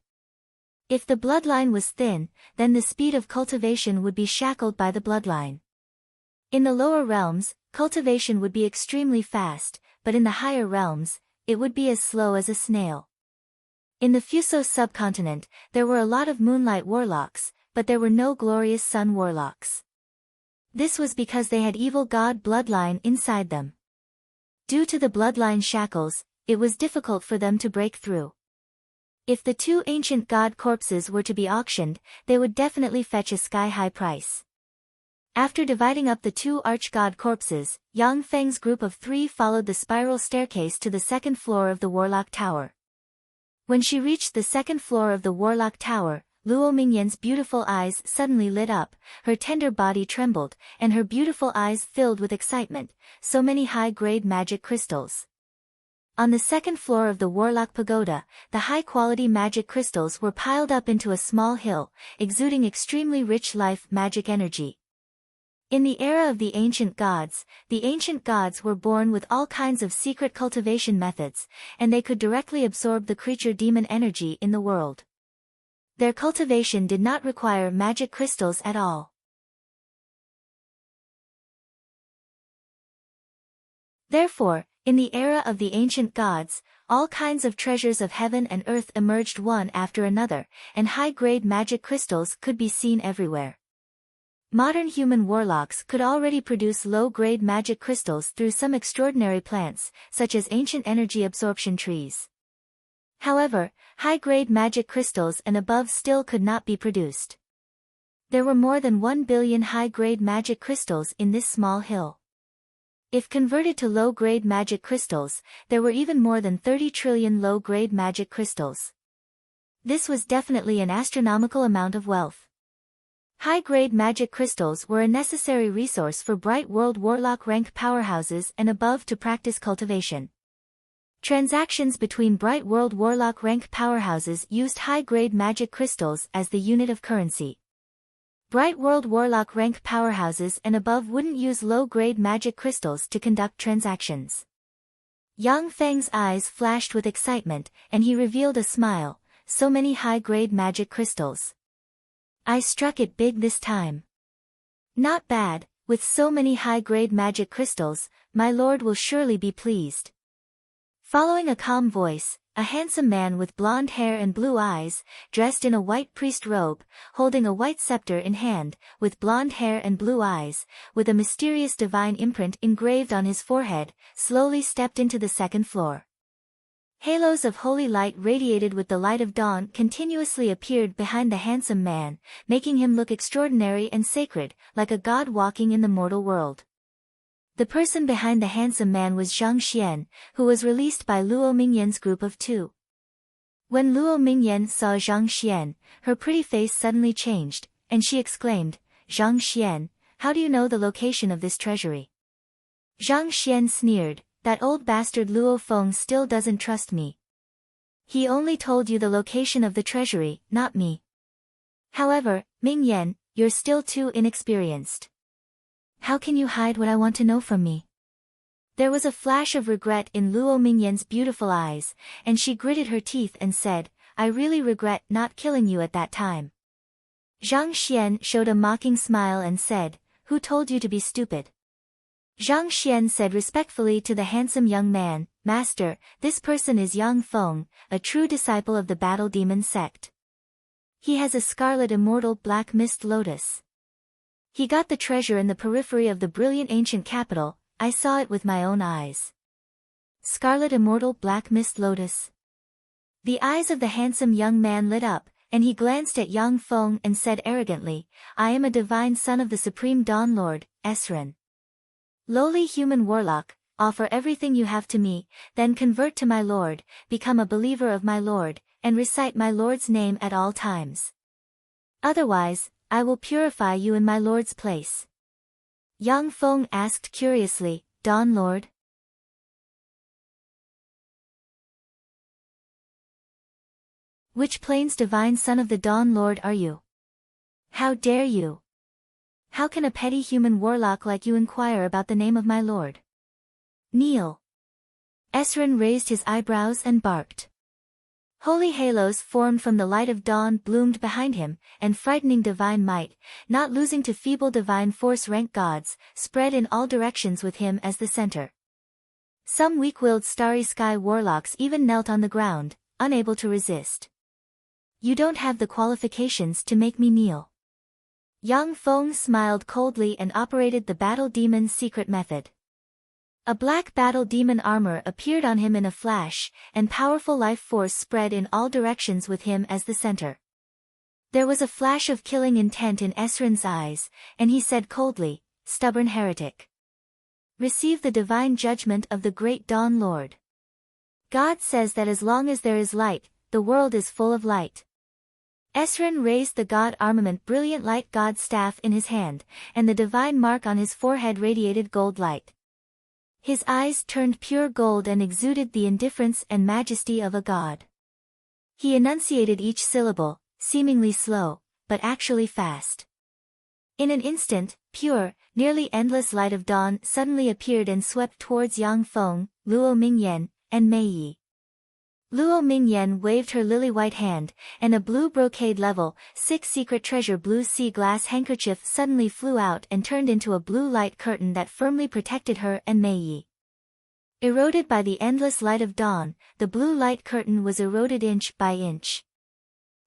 A: If the bloodline was thin, then the speed of cultivation would be shackled by the bloodline. In the lower realms, cultivation would be extremely fast, but in the higher realms, it would be as slow as a snail. In the Fuso subcontinent, there were a lot of moonlight warlocks, but there were no glorious sun warlocks. This was because they had evil god bloodline inside them. Due to the bloodline shackles, it was difficult for them to break through. If the two ancient god corpses were to be auctioned, they would definitely fetch a sky-high price. After dividing up the two archgod corpses, Yang Feng's group of 3 followed the spiral staircase to the second floor of the Warlock Tower. When she reached the second floor of the Warlock Tower, Luo Mingyan's beautiful eyes suddenly lit up, her tender body trembled, and her beautiful eyes filled with excitement, so many high-grade magic crystals. On the second floor of the Warlock Pagoda, the high-quality magic crystals were piled up into a small hill, exuding extremely rich life magic energy. In the era of the ancient gods were born with all kinds of secret cultivation methods, and they could directly absorb the creature demon energy in the world. Their cultivation did not require magic crystals at all. Therefore, in the era of the ancient gods, all kinds of treasures of heaven and earth emerged one after another, and high-grade magic crystals could be seen everywhere. Modern human warlocks could already produce low-grade magic crystals through some extraordinary plants, such as ancient energy absorption trees. However, high-grade magic crystals and above still could not be produced. There were more than 1 billion high-grade magic crystals in this small hill. If converted to low-grade magic crystals, there were even more than 30 trillion low-grade magic crystals. This was definitely an astronomical amount of wealth. High-grade magic crystals were a necessary resource for Bright World Warlock rank powerhouses and above to practice cultivation. Transactions between Bright World Warlock rank powerhouses used high-grade magic crystals as the unit of currency. Bright World Warlock rank powerhouses and above wouldn't use low-grade magic crystals to conduct transactions. Yang Feng's eyes flashed with excitement, and he revealed a smile. So many high-grade magic crystals. I struck it big this time. Not bad, with so many high-grade magic crystals, my lord will surely be pleased. Following a calm voice, a handsome man with blonde hair and blue eyes, dressed in a white priest robe, holding a white scepter in hand, with blonde hair and blue eyes, with a mysterious divine imprint engraved on his forehead, slowly stepped into the second floor. Halos of holy light radiated with the light of dawn continuously appeared behind the handsome man, making him look extraordinary and sacred, like a god walking in the mortal world. The person behind the handsome man was Zhang Xian, who was released by Luo Mingyan's group of 2. When Luo Mingyan saw Zhang Xian, her pretty face suddenly changed, and she exclaimed, "Zhang Xian, how do you know the location of this treasury?" Zhang Xian sneered, "That old bastard Luo Feng still doesn't trust me. He only told you the location of the treasury, not me. However, Mingyan, you're still too inexperienced. How can you hide what I want to know from me?" There was a flash of regret in Luo Mingyan's beautiful eyes, and she gritted her teeth and said, "I really regret not killing you at that time." Zhang Xian showed a mocking smile and said, "Who told you to be stupid?" Zhang Xian said respectfully to the handsome young man, "Master, this person is Yang Feng, a true disciple of the Battle Demon sect. He has a scarlet immortal black mist lotus. He got the treasure in the periphery of the brilliant ancient capital, I saw it with my own eyes." Scarlet immortal black mist lotus. The eyes of the handsome young man lit up, and he glanced at Yang Feng and said arrogantly, "I am a divine son of the Supreme Dawn Lord, Esren. Lowly human warlock, offer everything you have to me, then convert to my lord, become a believer of my lord, and recite my lord's name at all times. Otherwise, I will purify you in my lord's place." Yang Feng asked curiously, "Dawn Lord? Which plane's divine son of the Dawn Lord are you? How dare you? How can a petty human warlock like you inquire about the name of my lord? Kneel." Esren raised his eyebrows and barked. Holy halos formed from the light of dawn bloomed behind him, and frightening divine might, not losing to feeble divine force rank gods, spread in all directions with him as the center. Some weak-willed starry sky warlocks even knelt on the ground, unable to resist. "You don't have the qualifications to make me kneel." Yang Feng smiled coldly and operated the battle demon's secret method. A black battle demon armor appeared on him in a flash, and powerful life force spread in all directions with him as the center. There was a flash of killing intent in Esren's eyes, and he said coldly, "Stubborn heretic. Receive the divine judgment of the great Dawn Lord. God says that as long as there is light, the world is full of light." Esren raised the god armament brilliant light god staff in his hand, and the divine mark on his forehead radiated gold light. His eyes turned pure gold and exuded the indifference and majesty of a god. He enunciated each syllable, seemingly slow, but actually fast. In an instant, pure, nearly endless light of dawn suddenly appeared and swept towards Yang Feng, Luo Mingyan, and Mei Yi. Luo Mingyan waved her lily-white hand, and a blue brocade level, 6 secret treasure blue sea glass handkerchief suddenly flew out and turned into a blue light curtain that firmly protected her and Mei Yi. Eroded by the endless light of dawn, the blue light curtain was eroded inch by inch.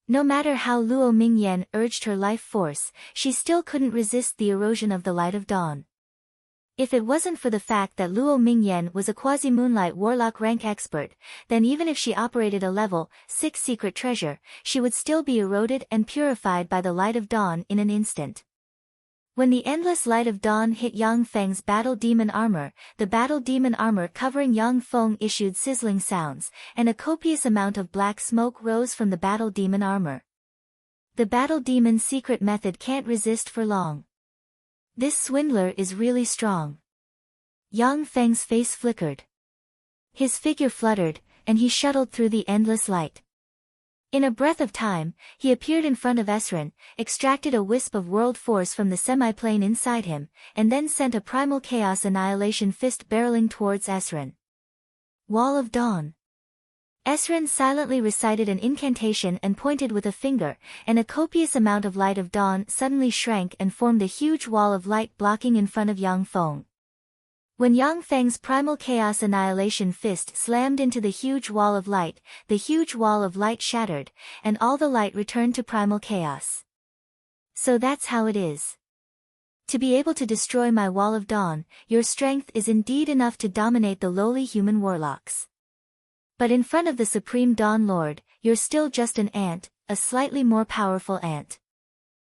A: No matter how Luo Mingyan urged her life force, she still couldn't resist the erosion of the light of dawn. If it wasn't for the fact that Luo Mingyan was a quasi-moonlight warlock rank expert, then even if she operated a level 6 secret treasure, she would still be eroded and purified by the light of dawn in an instant. When the endless light of dawn hit Yang Feng's battle demon armor, the battle demon armor covering Yang Feng issued sizzling sounds, and a copious amount of black smoke rose from the battle demon armor. The battle demon's secret method can't resist for long. This swindler is really strong. Yang Feng's face flickered. His figure fluttered, and he shuttled through the endless light. In a breath of time, he appeared in front of Esren, extracted a wisp of world force from the semi-plane inside him, and then sent a primal chaos annihilation fist barreling towards Esren. Wall of Dawn. Esren silently recited an incantation and pointed with a finger, and a copious amount of light of dawn suddenly shrank and formed a huge wall of light blocking in front of Yang Feng. When Yang Feng's primal chaos annihilation fist slammed into the huge wall of light, the huge wall of light shattered, and all the light returned to primal chaos. So that's how it is. To be able to destroy my wall of dawn, your strength is indeed enough to dominate the lowly human warlocks. But in front of the Supreme Dawn Lord, you're still just an ant, a slightly more powerful ant.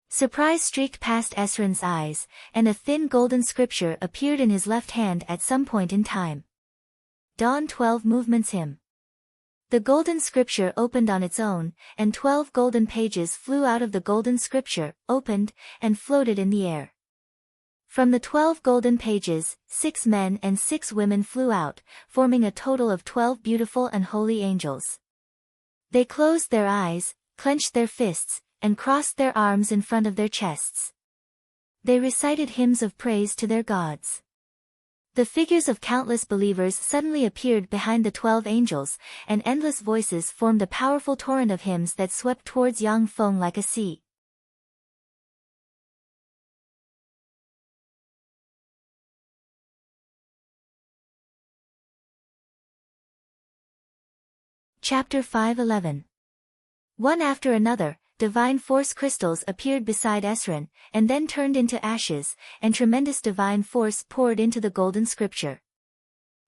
A: Surprise streaked past Esrin's eyes, and a thin golden scripture appeared in his left hand at some point in time. Dawn 12 Movements Hymn. The golden scripture opened on its own, and 12 golden pages flew out of the golden scripture, opened, and floated in the air. From the 12 golden pages, 6 men and 6 women flew out, forming a total of 12 beautiful and holy angels. They closed their eyes, clenched their fists, and crossed their arms in front of their chests. They recited hymns of praise to their gods. The figures of countless believers suddenly appeared behind the 12 angels, and endless voices formed a powerful torrent of hymns that swept towards Yang Feng like a sea. Chapter 5:11. One after another, divine force crystals appeared beside Esrin, and then turned into ashes, and tremendous divine force poured into the golden scripture.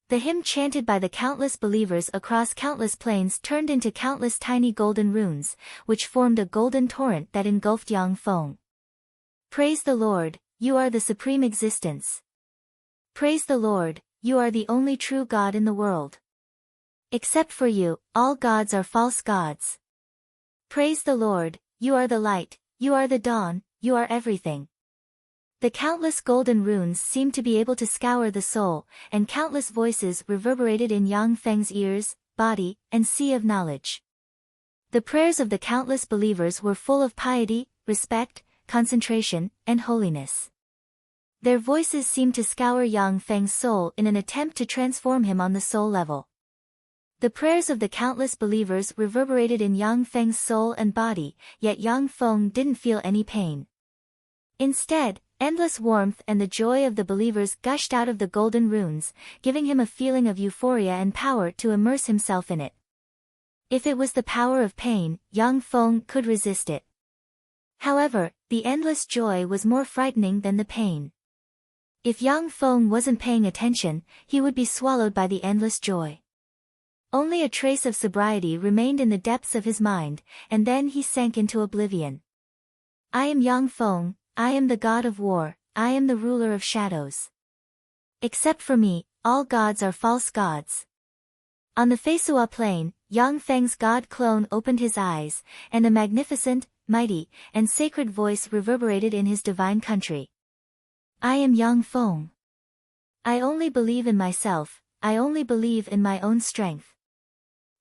A: The hymn chanted by the countless believers across countless planes turned into countless tiny golden runes, which formed a golden torrent that engulfed Yang Feng. Praise the Lord, you are the supreme existence. Praise the Lord, you are the only true God in the world. Except for you, all gods are false gods. Praise the Lord, you are the light, you are the dawn, you are everything. The countless golden runes seemed to be able to scour the soul, and countless voices reverberated in Yang Feng's ears, body, and sea of knowledge. The prayers of the countless believers were full of piety, respect, concentration, and holiness. Their voices seemed to scour Yang Feng's soul in an attempt to transform him on the soul level. The prayers of the countless believers reverberated in Yang Feng's soul and body, yet Yang Feng didn't feel any pain. Instead, endless warmth and the joy of the believers gushed out of the golden runes, giving him a feeling of euphoria and power to immerse himself in it. If it was the power of pain, Yang Feng could resist it. However, the endless joy was more frightening than the pain. If Yang Feng wasn't paying attention, he would be swallowed by the endless joy. Only a trace of sobriety remained in the depths of his mind, and then he sank into oblivion. I am Yang Feng, I am the god of war, I am the ruler of shadows. Except for me, all gods are false gods. On the Feisua plain, Yang Feng's god clone opened his eyes, and a magnificent, mighty, and sacred voice reverberated in his divine country. I am Yang Feng. I only believe in myself, I only believe in my own strength.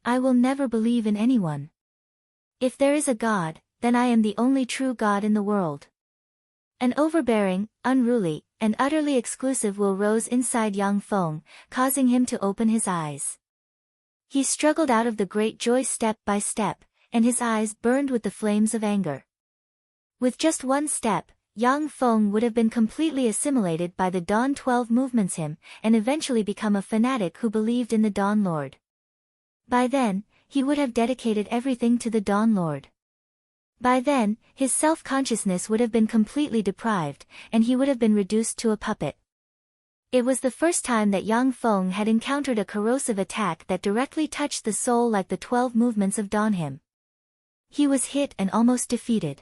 A: I will never believe in anyone. If there is a God, then I am the only true God in the world. An overbearing, unruly, and utterly exclusive will rose inside Yang Feng, causing him to open his eyes. He struggled out of the great joy step by step, and his eyes burned with the flames of anger. With just one step, Yang Feng would have been completely assimilated by the Dawn 12 Movements hymn, and eventually become a fanatic who believed in the Dawn Lord. By then, he would have dedicated everything to the Dawn Lord. By then, his self-consciousness would have been completely deprived, and he would have been reduced to a puppet. It was the first time that Yang Feng had encountered a corrosive attack that directly touched the soul like the 12 movements of Dawn hymn. He was hit and almost defeated.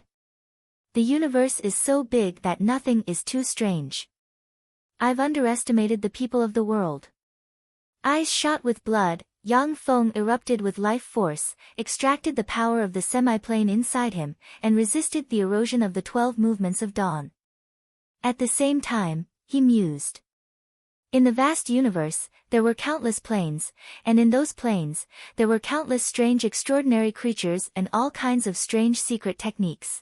A: The universe is so big that nothing is too strange. I've underestimated the people of the world. Eyes shot with blood, Yang Feng erupted with life force, extracted the power of the semi-plane inside him, and resisted the erosion of the 12 movements of dawn. At the same time, he mused. In the vast universe, there were countless planes, and in those planes, there were countless strange extraordinary creatures and all kinds of strange secret techniques.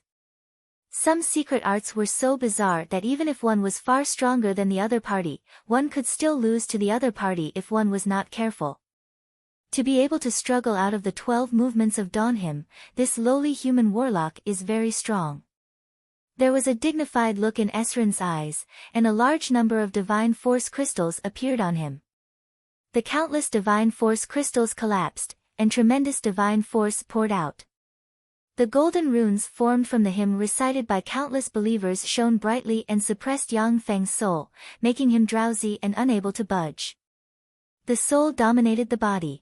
A: Some secret arts were so bizarre that even if one was far stronger than the other party, one could still lose to the other party if one was not careful. To be able to struggle out of the 12 movements of dawn hymn, this lowly human warlock is very strong. There was a dignified look in Esrin's eyes, and a large number of divine force crystals appeared on him. The countless divine force crystals collapsed, and tremendous divine force poured out. The golden runes formed from the hymn recited by countless believers shone brightly and suppressed Yang Feng's soul, making him drowsy and unable to budge. The soul dominated the body.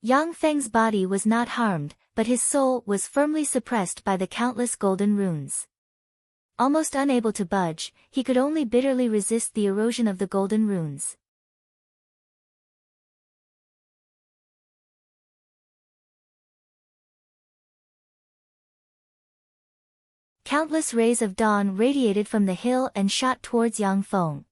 A: Yang Feng's body was not harmed, but his soul was firmly suppressed by the countless golden runes. Almost unable to budge, he could only bitterly resist the erosion of the golden runes. Countless rays of dawn radiated from the hill and shot towards Yang Feng.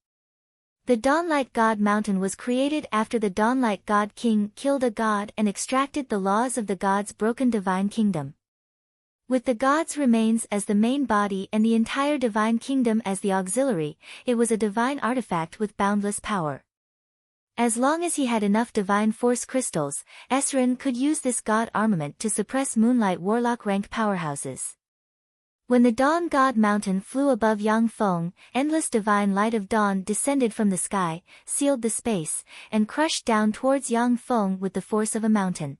A: The Dawnlight God Mountain was created after the Dawnlight God King killed a god and extracted the laws of the god's broken divine kingdom. With the god's remains as the main body and the entire divine kingdom as the auxiliary, it was a divine artifact with boundless power. As long as he had enough divine force crystals, Esrin could use this god armament to suppress Moonlight Warlock rank powerhouses. When the Dawn God Mountain flew above Yang Feng, endless divine light of dawn descended from the sky, sealed the space, and crushed down towards Yang Feng with the force of a mountain.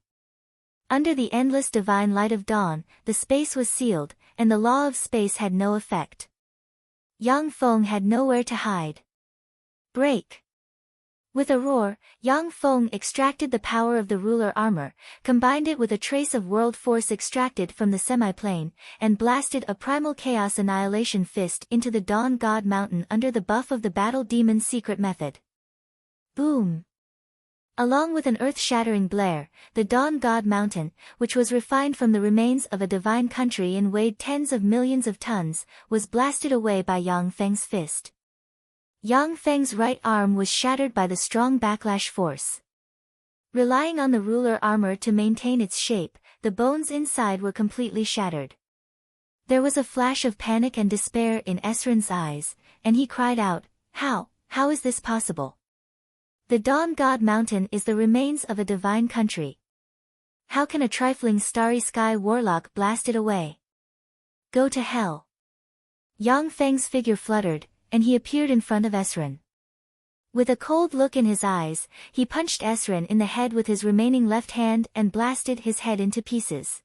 A: Under the endless divine light of dawn, the space was sealed, and the law of space had no effect. Yang Feng had nowhere to hide. Break! With a roar, Yang Feng extracted the power of the ruler armor, combined it with a trace of world force extracted from the semi-plane, and blasted a primal chaos annihilation fist into the Dawn God Mountain under the buff of the Battle Demon's secret method. Boom! Along with an earth-shattering blare, the Dawn God Mountain, which was refined from the remains of a divine country and weighed tens of millions of tons, was blasted away by Yang Feng's fist. Yang Feng's right arm was shattered by the strong backlash force. Relying on the ruler armor to maintain its shape, the bones inside were completely shattered. There was a flash of panic and despair in Esrin's eyes, and he cried out, How is this possible? The Dawn God Mountain is the remains of a divine country. How can a trifling starry sky warlock blast it away? Go to hell. Yang Feng's figure fluttered, and he appeared in front of Esrin. With a cold look in his eyes, he punched Esrin in the head with his remaining left hand and blasted his head into pieces.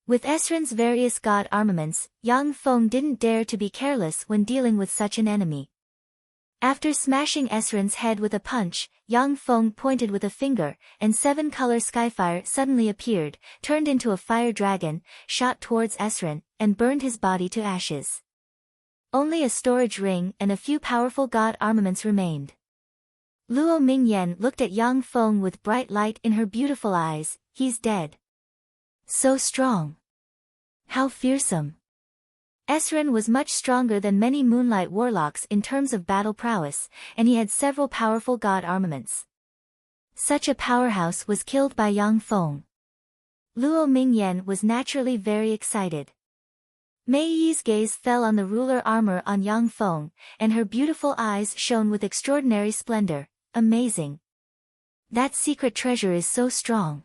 A: With Esrin's various god armaments, Yang Feng didn't dare to be careless when dealing with such an enemy. After smashing Esrin's head with a punch, Yang Feng pointed with a finger, and seven-color skyfire suddenly appeared, turned into a fire dragon, shot towards Esrin, and burned his body to ashes. Only a storage ring and a few powerful god armaments remained. Luo Mingyan looked at Yang Feng with bright light in her beautiful eyes. He's dead. So strong. How fearsome. Esrin was much stronger than many Moonlight Warlocks in terms of battle prowess, and he had several powerful god armaments. Such a powerhouse was killed by Yang Feng. Luo Mingyan was naturally very excited. Mei Yi's gaze fell on the ruler armor on Yang Feng, and her beautiful eyes shone with extraordinary splendor. Amazing. That secret treasure is so strong.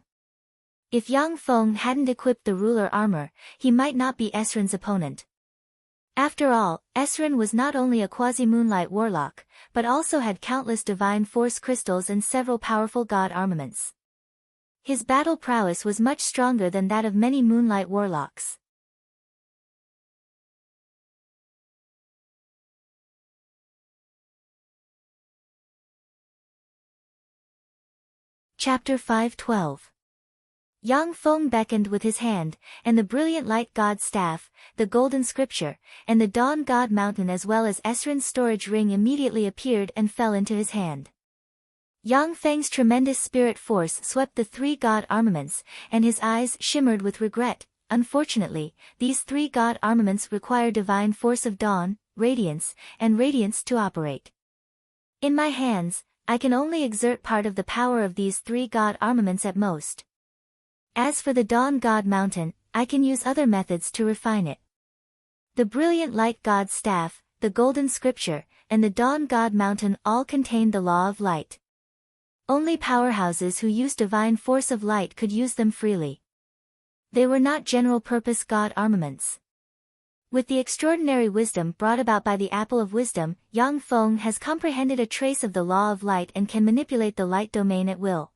A: If Yang Feng hadn't equipped the ruler armor, he might not be Esrin's opponent. After all, Esrin was not only a quasi-moonlight warlock, but also had countless divine force crystals and several powerful god armaments. His battle prowess was much stronger than that of many moonlight warlocks. Chapter 5:12. Yang Feng beckoned with his hand, and the brilliant light god staff, the golden scripture, and the dawn god mountain as well as Esrin's storage ring immediately appeared and fell into his hand. Yang Feng's tremendous spirit force swept the three god armaments, and his eyes shimmered with regret. Unfortunately, these three god armaments require divine force of dawn, radiance, and radiance to operate. In my hands, I can only exert part of the power of these three god armaments at most. As for the Dawn God Mountain, I can use other methods to refine it. The brilliant light god staff, the golden scripture, and the Dawn God Mountain all contained the law of light. Only powerhouses who use divine force of light could use them freely. They were not general-purpose god armaments. With the extraordinary wisdom brought about by the Apple of Wisdom, Yang Feng has comprehended a trace of the law of light and can manipulate the light domain at will.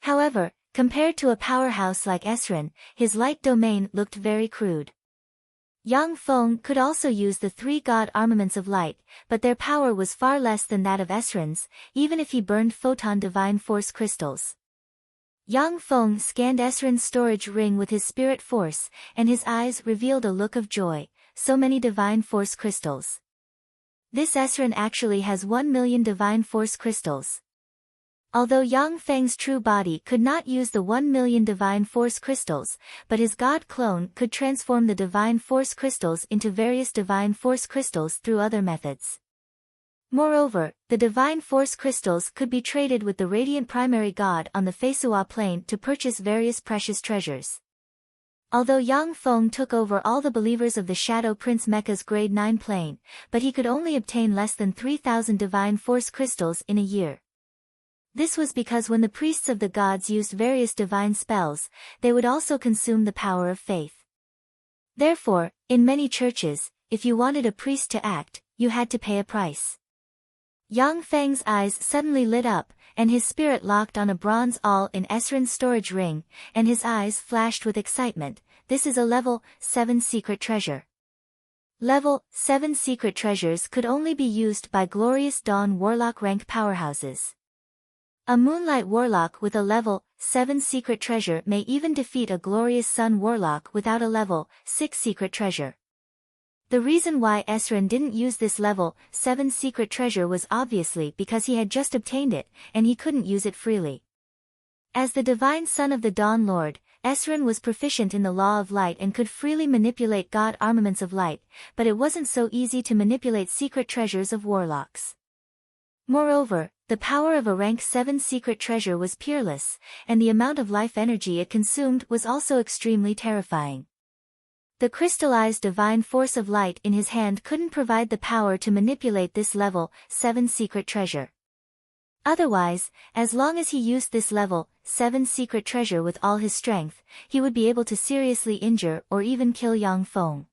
A: However, compared to a powerhouse like Esrin, his light domain looked very crude. Yang Feng could also use the three god armaments of light, but their power was far less than that of Esrin's, even if he burned photon divine force crystals. Yang Feng scanned Esrin's storage ring with his spirit force, and his eyes revealed a look of joy. So many divine force crystals. This Esrin actually has 1,000,000 divine force crystals. Although Yang Feng's true body could not use the 1,000,000 divine force crystals, but his god clone could transform the divine force crystals into various divine force crystals through other methods. Moreover, the divine force crystals could be traded with the radiant primary god on the Feisua plane to purchase various precious treasures. Although Yang Feng took over all the believers of the Shadow Prince Mecha's grade 9 plane, but he could only obtain less than 3,000 divine force crystals in a year. This was because when the priests of the gods used various divine spells, they would also consume the power of faith. Therefore, in many churches, if you wanted a priest to act, you had to pay a price. Yang Feng's eyes suddenly lit up, and his spirit locked on a bronze awl in Esrin's storage ring, and his eyes flashed with excitement. This is a level 7 secret treasure. Level 7 secret treasures could only be used by glorious Dawn Warlock rank powerhouses. A Moonlight Warlock with a level 7 secret treasure may even defeat a glorious Sun Warlock without a level 6 secret treasure. The reason why Esrin didn't use this level 7 secret treasure was obviously because he had just obtained it, and he couldn't use it freely. As the divine son of the Dawn Lord, Esrin was proficient in the law of light and could freely manipulate god armaments of light, but it wasn't so easy to manipulate secret treasures of warlocks. Moreover, the power of a rank 7 secret treasure was peerless, and the amount of life energy it consumed was also extremely terrifying. The crystallized divine force of light in his hand couldn't provide the power to manipulate this level 7 secret treasure. Otherwise, as long as he used this level 7 secret treasure with all his strength, he would be able to seriously injure or even kill Yang Feng.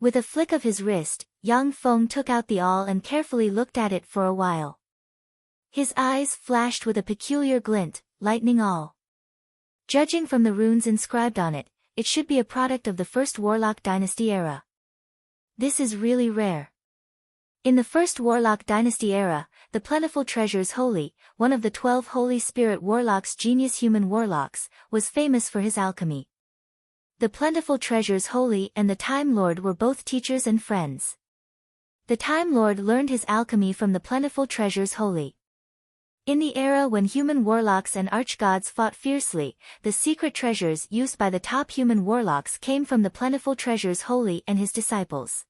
A: With a flick of his wrist, Yang Feng took out the awl and carefully looked at it for a while. His eyes flashed with a peculiar glint, lightning awl. Judging from the runes inscribed on it, it should be a product of the first Warlock Dynasty era. This is really rare. In the first Warlock Dynasty era, the Plentiful Treasures Holy, one of the 12 Holy Spirit Warlocks, genius human warlocks, was famous for his alchemy. The Plentiful Treasures Holy and the Time Lord were both teachers and friends. The Time Lord learned his alchemy from the Plentiful Treasures Holy. In the era when human warlocks and archgods fought fiercely, the secret treasures used by the top human warlocks came from the Plentiful Treasures Holy and his disciples.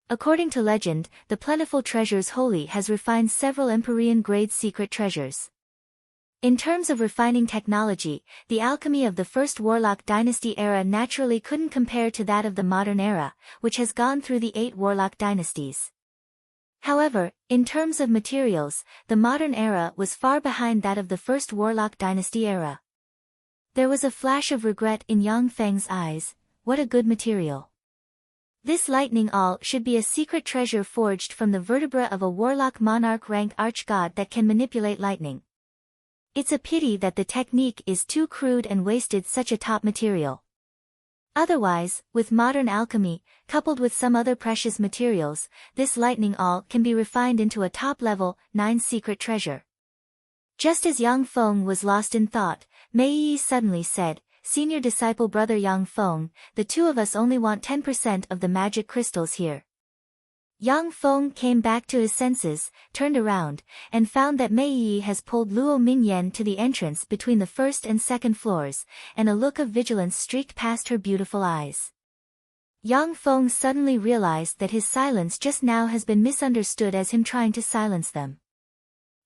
A: According to legend, the Plentiful Treasures Holy has refined several Empyrean-grade secret treasures. In terms of refining technology, the alchemy of the first Warlock Dynasty era naturally couldn't compare to that of the modern era, which has gone through the 8 Warlock dynasties. However, in terms of materials, the modern era was far behind that of the first Warlock Dynasty era. There was a flash of regret in Yang Feng's eyes. What a good material. This lightning awl should be a secret treasure forged from the vertebra of a Warlock Monarch rank archgod that can manipulate lightning. It's a pity that the technique is too crude and wasted such a top material. Otherwise, with modern alchemy, coupled with some other precious materials, this lightning awl can be refined into a top-level 9 secret treasure. Just as Yang Feng was lost in thought, Mei Yi suddenly said, "Senior disciple brother Yang Feng, the two of us only want 10% of the magic crystals here." Yang Feng came back to his senses, turned around, and found that Mei Yi has pulled Luo Mingyan to the entrance between the first and second floors, and a look of vigilance streaked past her beautiful eyes. Yang Feng suddenly realized that his silence just now has been misunderstood as him trying to silence them.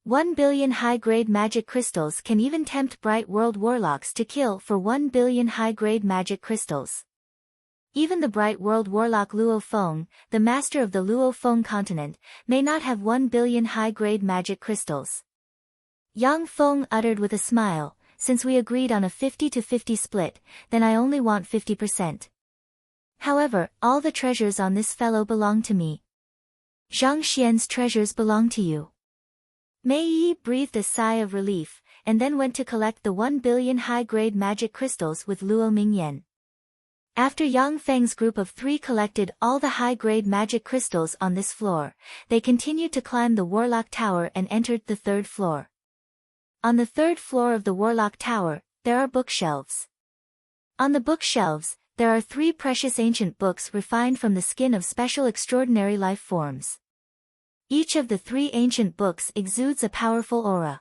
A: 1 billion high-grade magic crystals can even tempt Bright World Warlocks to kill for 1 billion high-grade magic crystals. Even the Bright World Warlock Luo Feng, the master of the Luo Feng continent, may not have 1 billion high-grade magic crystals. Yang Feng uttered with a smile, "Since we agreed on a 50-50 split, then I only want 50%. However, all the treasures on this fellow belong to me. Zhang Xian's treasures belong to you." Mei Yi breathed a sigh of relief, and then went to collect the 1 billion high-grade magic crystals with Luo Mingyan. After Yang Feng's group of 3 collected all the high-grade magic crystals on this floor, they continued to climb the Warlock Tower and entered the 3rd floor. On the 3rd floor of the Warlock Tower, there are bookshelves. On the bookshelves, there are 3 precious ancient books refined from the skin of special extraordinary life forms. Each of the 3 ancient books exudes a powerful aura.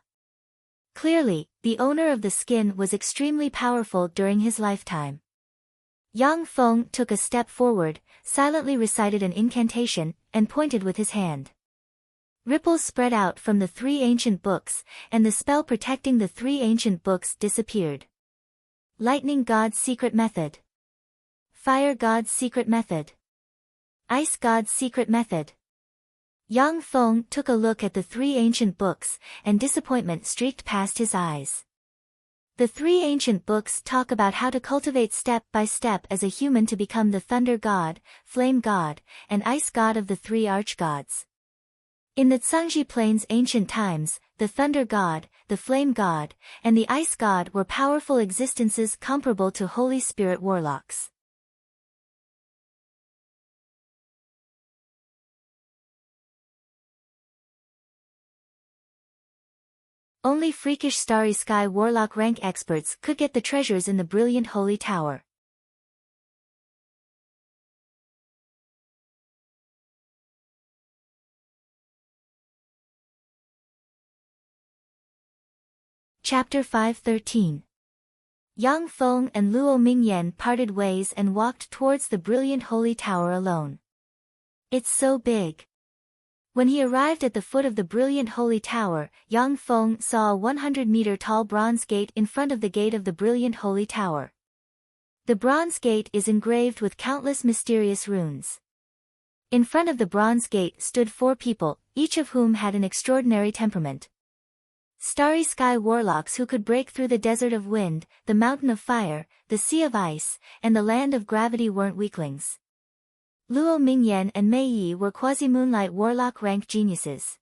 A: Clearly, the owner of the skin was extremely powerful during his lifetime. Yang Feng took a step forward, silently recited an incantation, and pointed with his hand. Ripples spread out from the 3 ancient books, and the spell protecting the 3 ancient books disappeared. Lightning God's secret method. Fire God's secret method. Ice God's secret method. Yang Feng took a look at the 3 ancient books, and disappointment streaked past his eyes. The 3 ancient books talk about how to cultivate step by step as a human to become the Thunder God, Flame God, and Ice God of the 3 archgods. In the Zhangji Plains ancient times, the Thunder God, the Flame God, and the Ice God were powerful existences comparable to Holy Spirit warlocks. Only freakish Starry Sky Warlock rank experts could get the treasures in the brilliant Holy Tower. Chapter 5:13. Yang Feng and Luo Mingyan parted ways and walked towards the brilliant Holy Tower alone. It's so big. When he arrived at the foot of the brilliant Holy Tower, Yang Feng saw a 100-meter-tall bronze gate in front of the gate of the brilliant Holy Tower. The bronze gate is engraved with countless mysterious runes. In front of the bronze gate stood 4 people, each of whom had an extraordinary temperament. Starry Sky warlocks who could break through the desert of wind, the mountain of fire, the sea of ice, and the land of gravity weren't weaklings. Luo Mingyan and Mei Yi were quasi-moonlight warlock rank geniuses.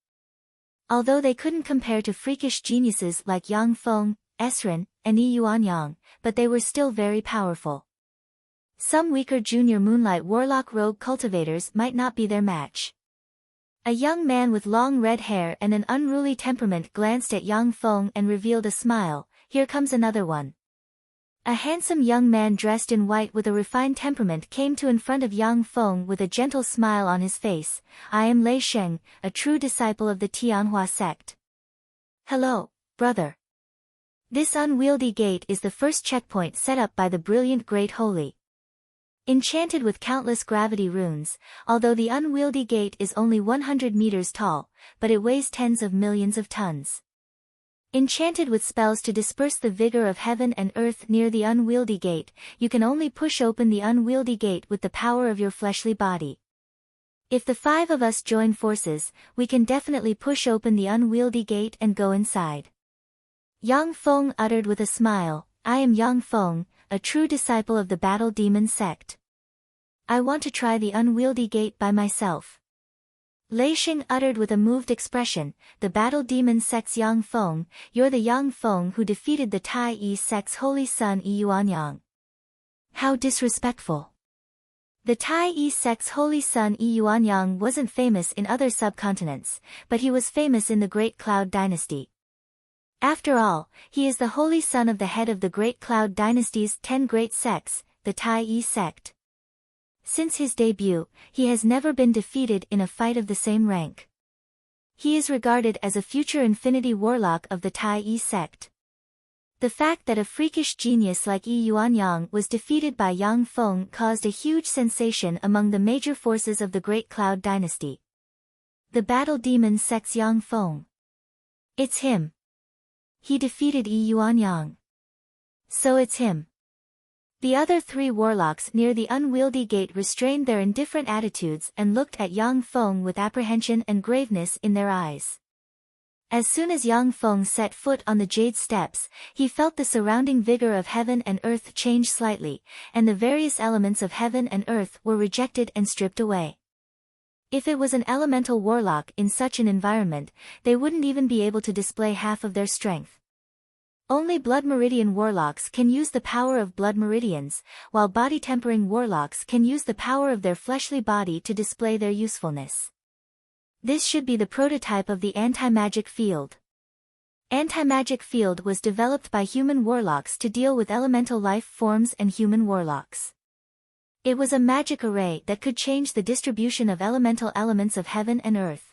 A: Although they couldn't compare to freakish geniuses like Yang Feng, Esren, and Yi Yuanyang, but they were still very powerful. Some weaker junior moonlight warlock rogue cultivators might not be their match. A young man with long red hair and an unruly temperament glanced at Yang Feng and revealed a smile. Here comes another one. A handsome young man dressed in white with a refined temperament came to in front of Yang Feng with a gentle smile on his face. I am Lei Sheng, a true disciple of the Tianhua sect. Hello, brother. This unwieldy gate is the first checkpoint set up by the brilliant Great Holy. Enchanted with countless gravity runes, although the unwieldy gate is only 100 meters tall, but it weighs tens of millions of tons. Enchanted with spells to disperse the vigor of heaven and earth near the unwieldy gate, you can only push open the unwieldy gate with the power of your fleshly body. If the 5 of us join forces, we can definitely push open the unwieldy gate and go inside. Yang Feng uttered with a smile, I am Yang Feng, a true disciple of the Battle Demon sect. I want to try the unwieldy gate by myself. Lei Sheng uttered with a moved expression, the Battle Demon sect's Yang Feng, you're the Yang Feng who defeated the Tai Yi sect's holy son Yi Yuanyang. How disrespectful. The Tai Yi sect's holy son Yi Yuanyang wasn't famous in other subcontinents, but he was famous in the Great Cloud Dynasty. After all, he is the holy son of the head of the Great Cloud Dynasty's 10 great sects, the Tai Yi sect. Since his debut, he has never been defeated in a fight of the same rank. He is regarded as a future infinity warlock of the Tai Yi sect. The fact that a freakish genius like Yi Yuanyang was defeated by Yang Feng caused a huge sensation among the major forces of the Great Cloud Dynasty. The Battle Demon sect's Yang Feng. It's him. He defeated Yi Yuanyang. So it's him. The other 3 warlocks near the unwieldy gate restrained their indifferent attitudes and looked at Yang Feng with apprehension and graveness in their eyes. As soon as Yang Feng set foot on the jade steps, he felt the surrounding vigor of heaven and earth change slightly, and the various elements of heaven and earth were rejected and stripped away. If it was an elemental warlock in such an environment, they wouldn't even be able to display half of their strength. Only blood meridian warlocks can use the power of blood meridians, while body-tempering warlocks can use the power of their fleshly body to display their usefulness. This should be the prototype of the anti-magic field. Anti-magic field was developed by human warlocks to deal with elemental life forms and human warlocks. It was a magic array that could change the distribution of elemental elements of heaven and earth.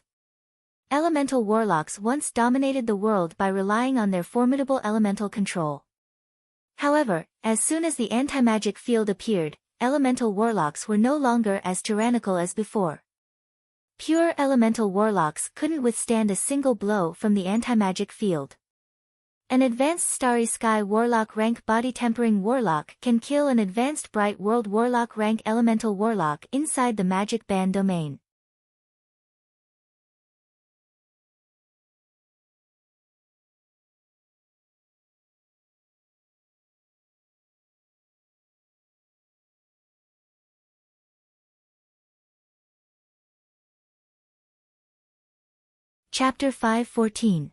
A: Elemental warlocks once dominated the world by relying on their formidable elemental control. However, as soon as the anti-magic field appeared, elemental warlocks were no longer as tyrannical as before. Pure elemental warlocks couldn't withstand a single blow from the anti-magic field. An advanced Starry Sky Warlock rank body-tempering warlock can kill an advanced Bright World Warlock rank elemental warlock inside the magic band domain. Chapter 5:14.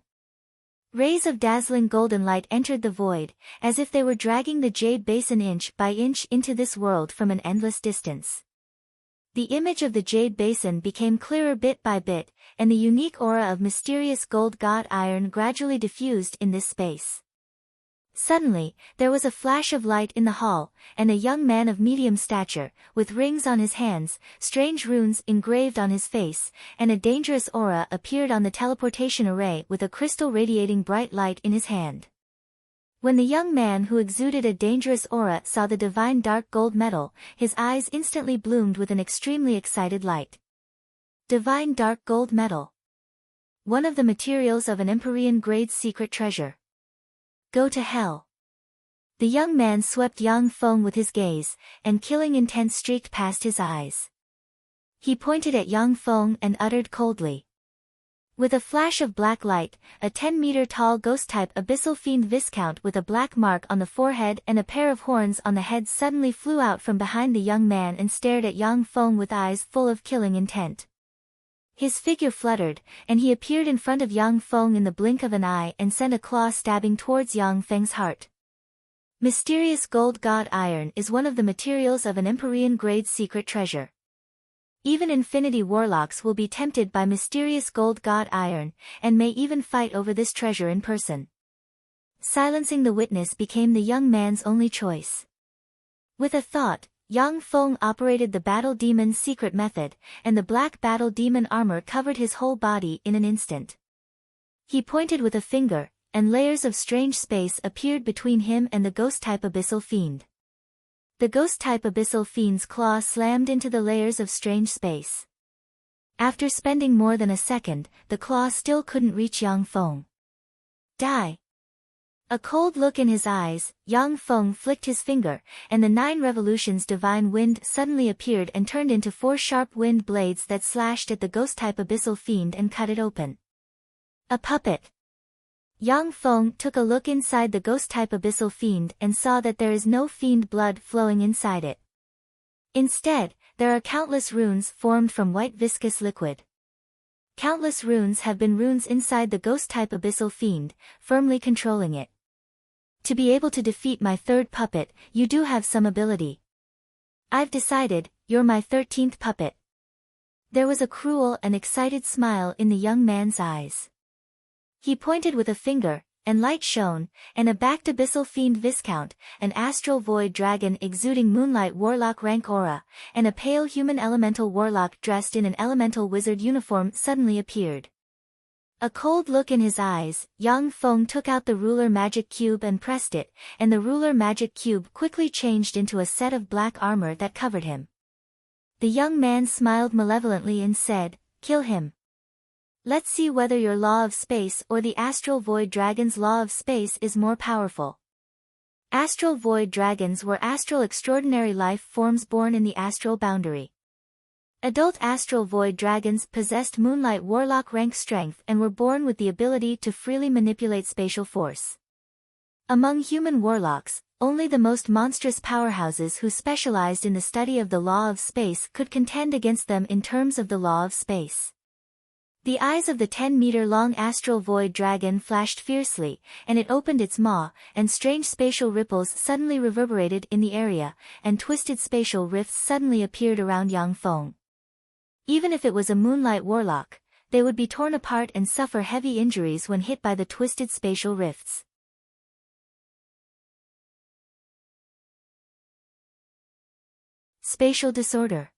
A: Rays of dazzling golden light entered the void, as if they were dragging the jade basin inch by inch into this world from an endless distance. The image of the jade basin became clearer bit by bit, and the unique aura of mysterious gold god iron gradually diffused in this space. Suddenly, there was a flash of light in the hall, and a young man of medium stature, with rings on his hands, strange runes engraved on his face, and a dangerous aura appeared on the teleportation array with a crystal radiating bright light in his hand. When the young man who exuded a dangerous aura saw the divine dark gold metal, his eyes instantly bloomed with an extremely excited light. Divine dark gold metal. One of the materials of an Empyrean grade secret treasure. Go to hell. The young man swept Yang Feng with his gaze, and killing intent streaked past his eyes. He pointed at Yang Feng and uttered coldly. With a flash of black light, a 10-meter-tall ghost-type abyssal fiend viscount with a black mark on the forehead and a pair of horns on the head suddenly flew out from behind the young man and stared at Yang Feng with eyes full of killing intent. His figure fluttered, and he appeared in front of Yang Feng in the blink of an eye and sent a claw stabbing towards Yang Feng's heart. Mysterious gold god iron is one of the materials of an Empyrean grade secret treasure. Even infinity warlocks will be tempted by mysterious gold god iron, and may even fight over this treasure in person. Silencing the witness became the young man's only choice. With a thought, Yang Feng operated the Battle Demon's secret method, and the black Battle Demon armor covered his whole body in an instant. He pointed with a finger, and layers of strange space appeared between him and the ghost-type abyssal fiend. The ghost-type abyssal fiend's claw slammed into the layers of strange space. After spending more than a second, the claw still couldn't reach Yang Feng. Die! A cold look in his eyes, Yang Feng flicked his finger, and the 9 revolutions divine wind suddenly appeared and turned into 4 sharp wind blades that slashed at the ghost-type abyssal fiend and cut it open. A puppet. Yang Feng took a look inside the ghost-type abyssal fiend and saw that there is no fiend blood flowing inside it. Instead, there are countless runes formed from white viscous liquid. Countless runes have been runes inside the ghost-type abyssal fiend, firmly controlling it. To be able to defeat my 3rd puppet, you do have some ability. I've decided, you're my 13th puppet. There was a cruel and excited smile in the young man's eyes. He pointed with a finger, and light shone, and a backed abyssal fiend viscount, an astral void dragon exuding moonlight warlock rank aura, and a pale human elemental warlock dressed in an elemental wizard uniform suddenly appeared. A cold look in his eyes, Yang Feng took out the ruler magic cube and pressed it, and the ruler magic cube quickly changed into a set of black armor that covered him. The young man smiled malevolently and said, "Kill him. Let's see whether your law of space or the astral void dragon's law of space is more powerful." Astral void dragons were astral extraordinary life forms born in the astral boundary. Adult astral void dragons possessed moonlight warlock rank strength and were born with the ability to freely manipulate spatial force. Among human warlocks, only the most monstrous powerhouses who specialized in the study of the law of space could contend against them in terms of the law of space. The eyes of the 10-meter-long astral void dragon flashed fiercely, and it opened its maw, and strange spatial ripples suddenly reverberated in the area, and twisted spatial rifts suddenly appeared around Yang Feng. Even if it was a moonlight warlock, they would be torn apart and suffer heavy injuries when hit by the twisted spatial rifts. Spatial disorder.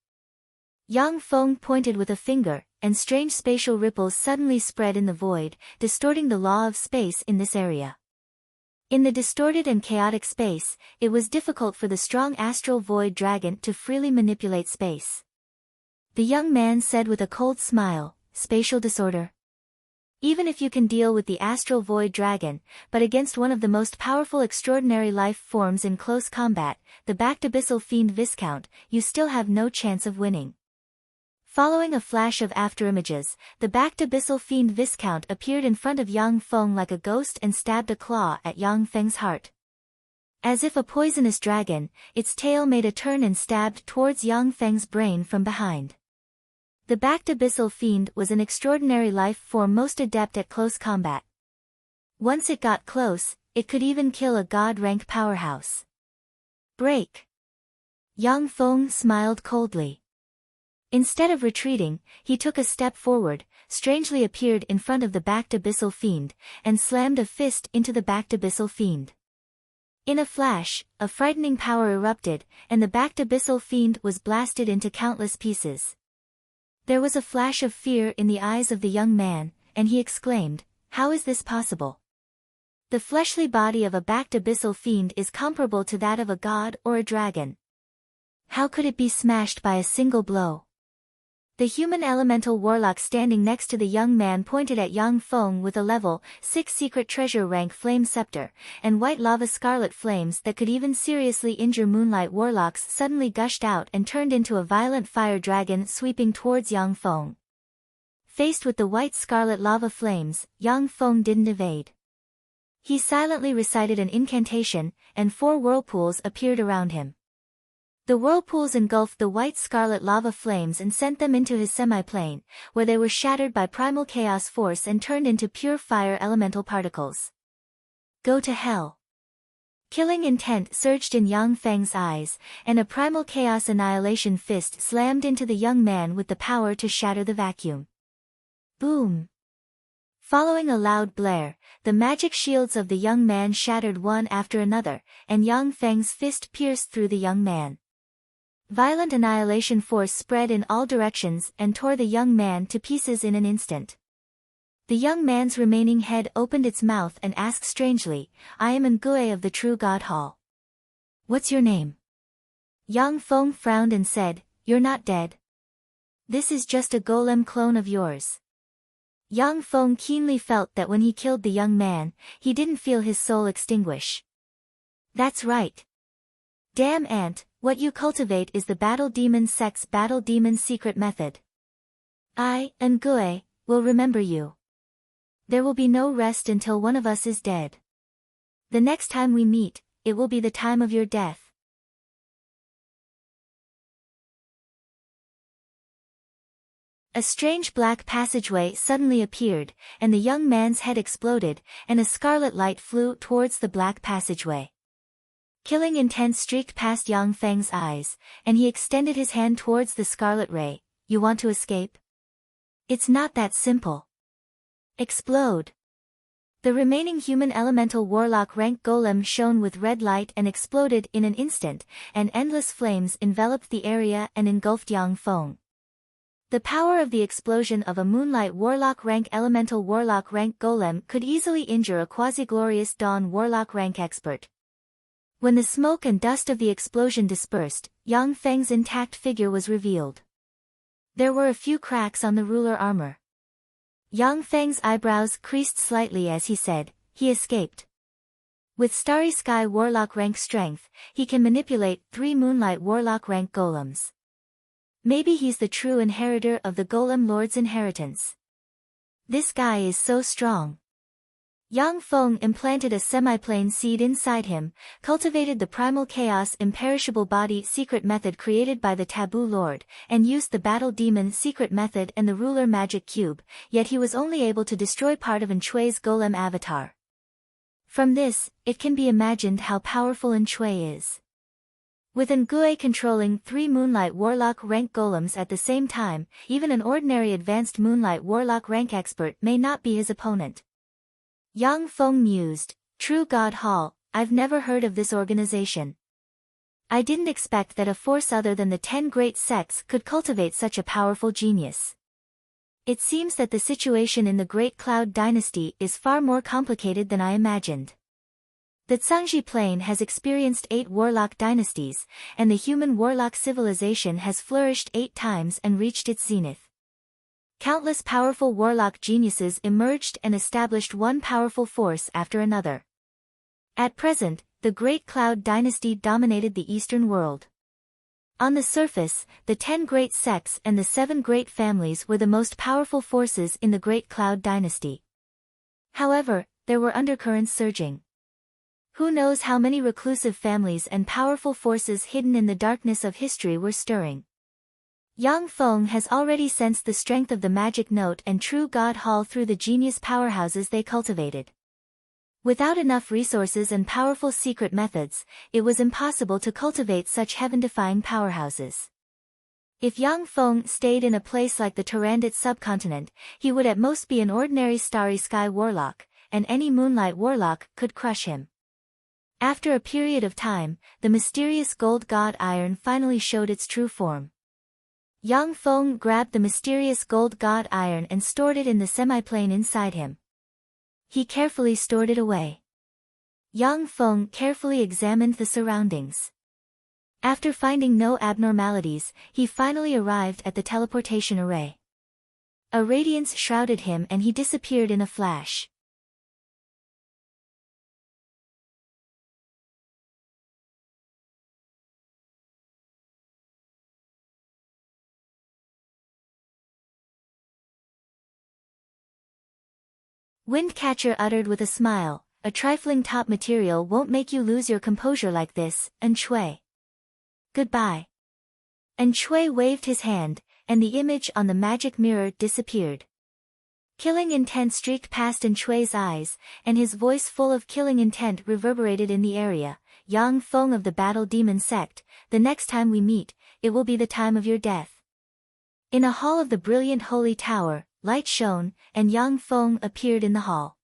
A: Yang Feng pointed with a finger, and strange spatial ripples suddenly spread in the void, distorting the law of space in this area. In the distorted and chaotic space, it was difficult for the strong astral void dragon to freely manipulate space. The young man said with a cold smile, "Spatial disorder? Even if you can deal with the astral void dragon, but against one of the most powerful extraordinary life forms in close combat, the backed abyssal fiend Viscount, you still have no chance of winning." Following a flash of afterimages, the backed abyssal fiend Viscount appeared in front of Yang Feng like a ghost and stabbed a claw at Yang Feng's heart. As if a poisonous dragon, its tail made a turn and stabbed towards Yang Feng's brain from behind. The backed abyssal fiend was an extraordinary life form most adept at close combat. Once it got close, it could even kill a god-rank powerhouse. Break. Yang Feng smiled coldly. Instead of retreating, he took a step forward, strangely appeared in front of the backed abyssal fiend, and slammed a fist into the backed abyssal fiend. In a flash, a frightening power erupted, and the backed abyssal fiend was blasted into countless pieces. There was a flash of fear in the eyes of the young man, and he exclaimed, "How is this possible? The fleshly body of a backed abyssal fiend is comparable to that of a god or a dragon. How could it be smashed by a single blow?" The human elemental warlock standing next to the young man pointed at Yang Feng with a level 6 secret treasure rank flame scepter, and white lava scarlet flames that could even seriously injure moonlight warlocks suddenly gushed out and turned into a violent fire dragon sweeping towards Yang Feng. Faced with the white scarlet lava flames, Yang Feng didn't evade. He silently recited an incantation, and 4 whirlpools appeared around him. The whirlpools engulfed the white scarlet lava flames and sent them into his semi-plane, where they were shattered by primal chaos force and turned into pure fire elemental particles. Go to hell. Killing intent surged in Yang Feng's eyes, and a primal chaos annihilation fist slammed into the young man with the power to shatter the vacuum. Boom! Following a loud blare, the magic shields of the young man shattered one after another, and Yang Feng's fist pierced through the young man. Violent annihilation force spread in all directions and tore the young man to pieces in an instant. The young man's remaining head opened its mouth and asked strangely, "I am Ngui of the True God Hall. What's your name?" Yang Feng frowned and said, "You're not dead. This is just a golem clone of yours." Yang Feng keenly felt that when he killed the young man, he didn't feel his soul extinguish. "That's right. Damn ant, what you cultivate is the Battle Demon sect's Battle Demon secret method. I, Ngui, will remember you. There will be no rest until one of us is dead. The next time we meet, it will be the time of your death." A strange black passageway suddenly appeared, and the young man's head exploded, and a scarlet light flew towards the black passageway. Killing intent streaked past Yang Feng's eyes, and he extended his hand towards the scarlet ray. "You want to escape? It's not that simple. Explode." The remaining human elemental warlock rank golem shone with red light and exploded in an instant, and endless flames enveloped the area and engulfed Yang Feng. The power of the explosion of a moonlight warlock rank elemental warlock rank golem could easily injure a quasi-glorious dawn warlock rank expert. When the smoke and dust of the explosion dispersed, Yang Feng's intact figure was revealed. There were a few cracks on the ruler armor. Yang Feng's eyebrows creased slightly as he said, "He escaped. With Starry Sky warlock rank strength, he can manipulate 3 moonlight warlock rank golems. Maybe he's the true inheritor of the Golem Lord's inheritance. This guy is so strong." Yang Feng implanted a semi-plane seed inside him, cultivated the primal chaos imperishable body secret method created by the Taboo Lord, and used the battle demon secret method and the ruler magic cube, yet he was only able to destroy part of Enchui's golem avatar. From this, it can be imagined how powerful Enchui is. With Ngui controlling 3 Moonlight Warlock rank golems at the same time, even an ordinary advanced Moonlight Warlock rank expert may not be his opponent. Yang Feng mused, True God Hall, I've never heard of this organization. I didn't expect that a force other than the 10 great sects could cultivate such a powerful genius. It seems that the situation in the Great Cloud Dynasty is far more complicated than I imagined. The Zhangji Plain has experienced 8 warlock dynasties, and the human warlock civilization has flourished 8 times and reached its zenith. Countless powerful warlock geniuses emerged and established one powerful force after another. At present, the Great Cloud Dynasty dominated the Eastern world. On the surface, the 10 great sects and the 7 great families were the most powerful forces in the Great Cloud Dynasty. However, there were undercurrents surging. Who knows how many reclusive families and powerful forces hidden in the darkness of history were stirring. Yang Feng has already sensed the strength of the magic note and true God Hall through the genius powerhouses they cultivated. Without enough resources and powerful secret methods, it was impossible to cultivate such heaven-defying powerhouses. If Yang Feng stayed in a place like the Tarandit subcontinent, he would at most be an ordinary Starry Sky Warlock, and any Moonlight Warlock could crush him. After a period of time, the mysterious gold god iron finally showed its true form. Yang Feng grabbed the mysterious gold god iron and stored it in the semi-plane inside him. He carefully stored it away. Yang Feng carefully examined the surroundings. After finding no abnormalities, he finally arrived at the teleportation array. A radiance shrouded him and he disappeared in a flash. Windcatcher uttered with a smile, a trifling top material won't make you lose your composure like this, Enchui. Goodbye. Enchui waved his hand, and the image on the magic mirror disappeared. Killing intent streaked past Enchui's eyes, and his voice full of killing intent reverberated in the area. Yang Feng of the Battle Demon Sect, the next time we meet, it will be the time of your death. In a hall of the brilliant holy tower, light shone, and Yang Feng appeared in the hall.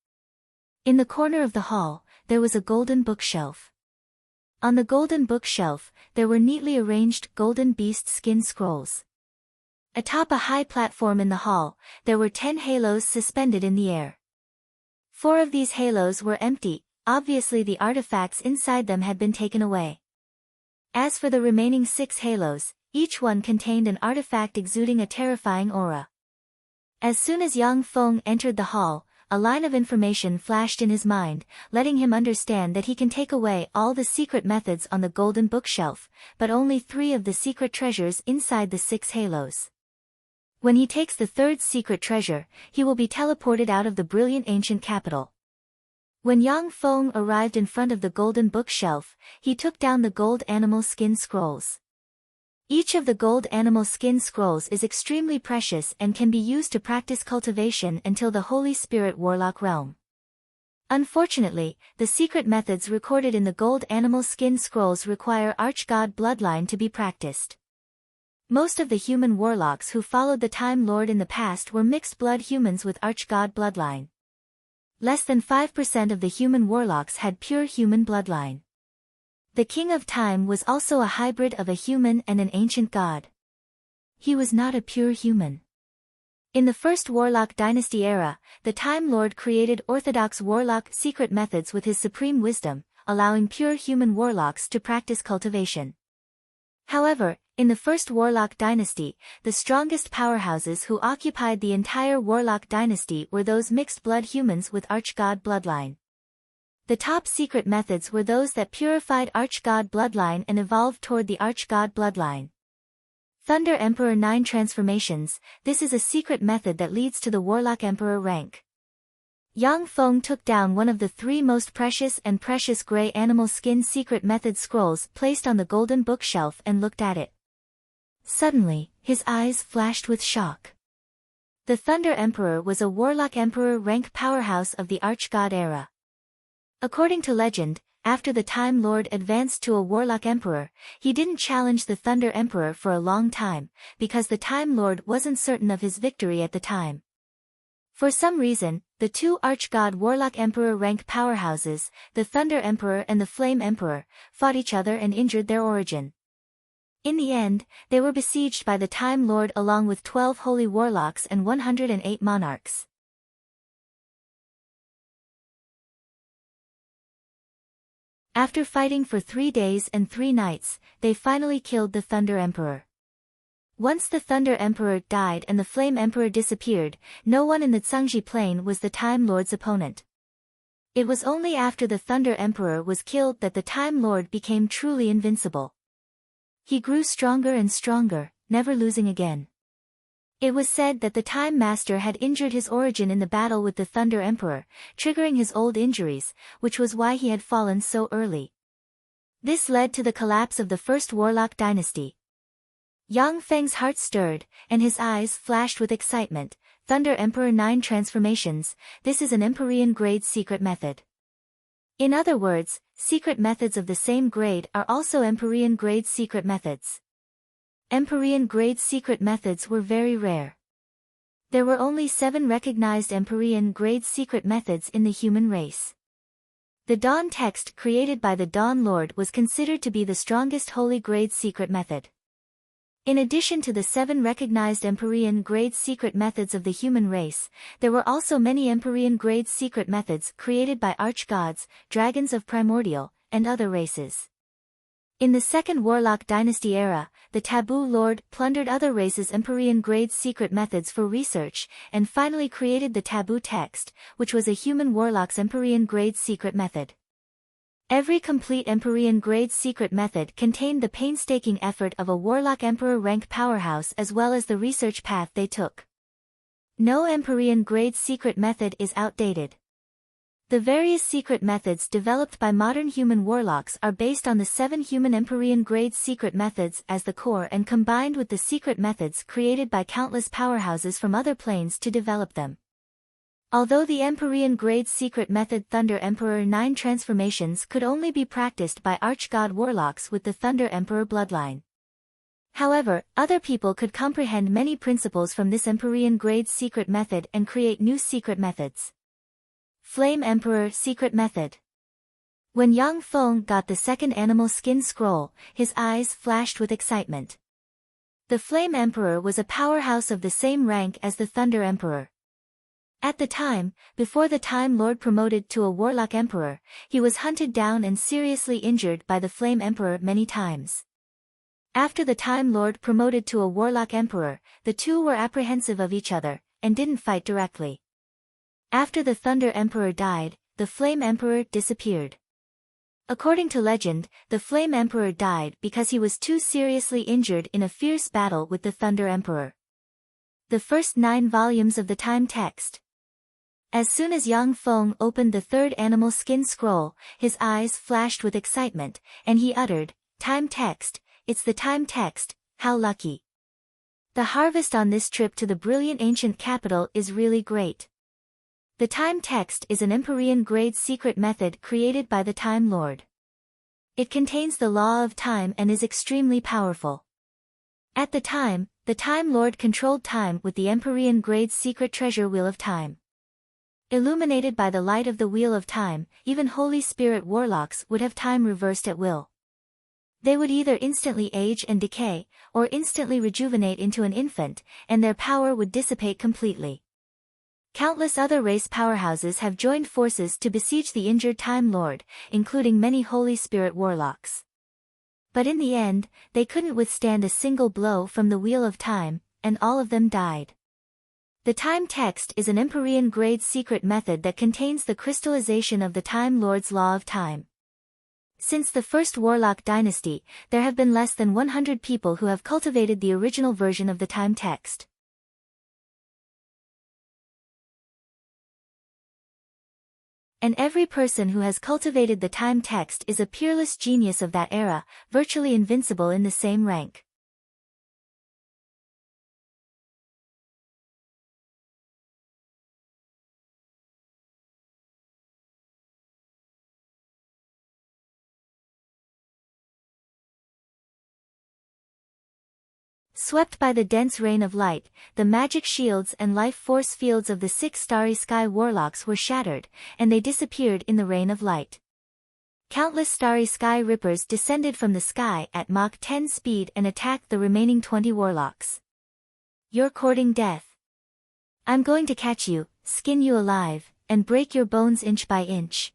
A: In the corner of the hall, there was a golden bookshelf. On the golden bookshelf, there were neatly arranged golden beast skin scrolls. Atop a high platform in the hall, there were 10 halos suspended in the air. 4 of these halos were empty, obviously the artifacts inside them had been taken away. As for the remaining 6 halos, each one contained an artifact exuding a terrifying aura. As soon as Yang Feng entered the hall, a line of information flashed in his mind, letting him understand that he can take away all the secret methods on the golden bookshelf, but only 3 of the secret treasures inside the 6 halos. When he takes the 3rd secret treasure, he will be teleported out of the brilliant ancient capital. When Yang Feng arrived in front of the golden bookshelf, he took down the gold animal skin scrolls. Each of the gold animal skin scrolls is extremely precious and can be used to practice cultivation until the Holy Spirit Warlock realm. Unfortunately, the secret methods recorded in the gold animal skin scrolls require Archgod bloodline to be practiced. Most of the human warlocks who followed the Time Lord in the past were mixed-blood humans with Archgod bloodline. Less than 5% of the human warlocks had pure human bloodline. The King of Time was also a hybrid of a human and an ancient god. He was not a pure human. In the first Warlock Dynasty era, the Time Lord created orthodox warlock secret methods with his supreme wisdom, allowing pure human warlocks to practice cultivation. However, in the first Warlock Dynasty, the strongest powerhouses who occupied the entire Warlock Dynasty were those mixed-blood humans with Archgod bloodline. The top secret methods were those that purified Archgod bloodline and evolved toward the Archgod bloodline. Thunder Emperor 9 transformations, this is a secret method that leads to the Warlock Emperor rank. Yang Feng took down one of the 3 most precious and precious gray animal skin secret method scrolls placed on the golden bookshelf and looked at it. Suddenly, his eyes flashed with shock. The Thunder Emperor was a warlock emperor rank powerhouse of the Archgod era. According to legend, after the Time Lord advanced to a warlock emperor, he didn't challenge the Thunder Emperor for a long time, because the Time Lord wasn't certain of his victory at the time. For some reason, the 2 Archgod warlock emperor rank powerhouses, the Thunder Emperor and the Flame Emperor, fought each other and injured their origin. In the end, they were besieged by the Time Lord along with 12 holy warlocks and 108 monarchs. After fighting for 3 days and 3 nights, they finally killed the Thunder Emperor. Once the Thunder Emperor died and the Flame Emperor disappeared, no one in the Zhangji Plain was the Time Lord's opponent. It was only after the Thunder Emperor was killed that the Time Lord became truly invincible. He grew stronger and stronger, never losing again. It was said that the Time Master had injured his origin in the battle with the Thunder Emperor, triggering his old injuries, which was why he had fallen so early. This led to the collapse of the first Warlock dynasty. Yang Feng's heart stirred, and his eyes flashed with excitement. Thunder Emperor 9 transformations, this is an Empyrean grade secret method. In other words, secret methods of the same grade are also Empyrean grade secret methods. Empyrean grade secret methods were very rare. There were only 7 recognized Empyrean grade secret methods in the human race. The Dawn text created by the Dawn Lord was considered to be the strongest holy grade secret method. In addition to the 7 recognized Empyrean grade secret methods of the human race, there were also many Empyrean grade secret methods created by archgods, dragons of primordial, and other races. In the Second Warlock Dynasty era, the Taboo Lord plundered other races' Empyrean grade secret methods for research, and finally created the Taboo text, which was a human warlock's Empyrean grade secret method. Every complete Empyrean grade secret method contained the painstaking effort of a warlock emperor rank powerhouse as well as the research path they took. No Empyrean grade secret method is outdated. The various secret methods developed by modern human warlocks are based on the 7 human Empyrean grade secret methods as the core and combined with the secret methods created by countless powerhouses from other planes to develop them. Although the Empyrean grade secret method Thunder Emperor 9 transformations could only be practiced by archgod warlocks with the Thunder Emperor bloodline. However, other people could comprehend many principles from this Empyrean grade secret method and create new secret methods. Flame Emperor Secret Method. When Yang Feng got the second animal skin scroll, his eyes flashed with excitement. The Flame Emperor was a powerhouse of the same rank as the Thunder Emperor. At the time, before the Time Lord promoted to a Warlock Emperor, he was hunted down and seriously injured by the Flame Emperor many times. After the Time Lord promoted to a Warlock Emperor, the two were apprehensive of each other, and didn't fight directly. After the Thunder Emperor died, the Flame Emperor disappeared. According to legend, the Flame Emperor died because he was too seriously injured in a fierce battle with the Thunder Emperor. The first 9 volumes of the Time text. As soon as Yang Feng opened the third animal skin scroll, his eyes flashed with excitement, and he uttered, "Time text, it's the Time text, how lucky." The harvest on this trip to the brilliant ancient capital is really great. The Time text is an Empyrean grade secret method created by the Time Lord. It contains the law of time and is extremely powerful. At the time, the Time Lord controlled time with the Empyrean grade secret treasure Wheel of Time. Illuminated by the light of the Wheel of Time, even Holy Spirit warlocks would have time reversed at will. They would either instantly age and decay, or instantly rejuvenate into an infant, and their power would dissipate completely. Countless other race powerhouses have joined forces to besiege the injured Time Lord, including many Holy Spirit warlocks. But in the end, they couldn't withstand a single blow from the Wheel of Time, and all of them died. The Time text is an Empyrean grade secret method that contains the crystallization of the Time Lord's law of time. Since the first Warlock dynasty, there have been less than 100 people who have cultivated the original version of the Time text. And every person who has cultivated the time text is a peerless genius of that era, virtually invincible in the same rank. Swept by the dense rain of light, the magic shields and life force fields of the 6 starry sky warlocks were shattered, and they disappeared in the rain of light. Countless starry sky rippers descended from the sky at Mach 10 speed and attacked the remaining 20 warlocks. You're courting death. I'm going to catch you, skin you alive, and break your bones inch by inch.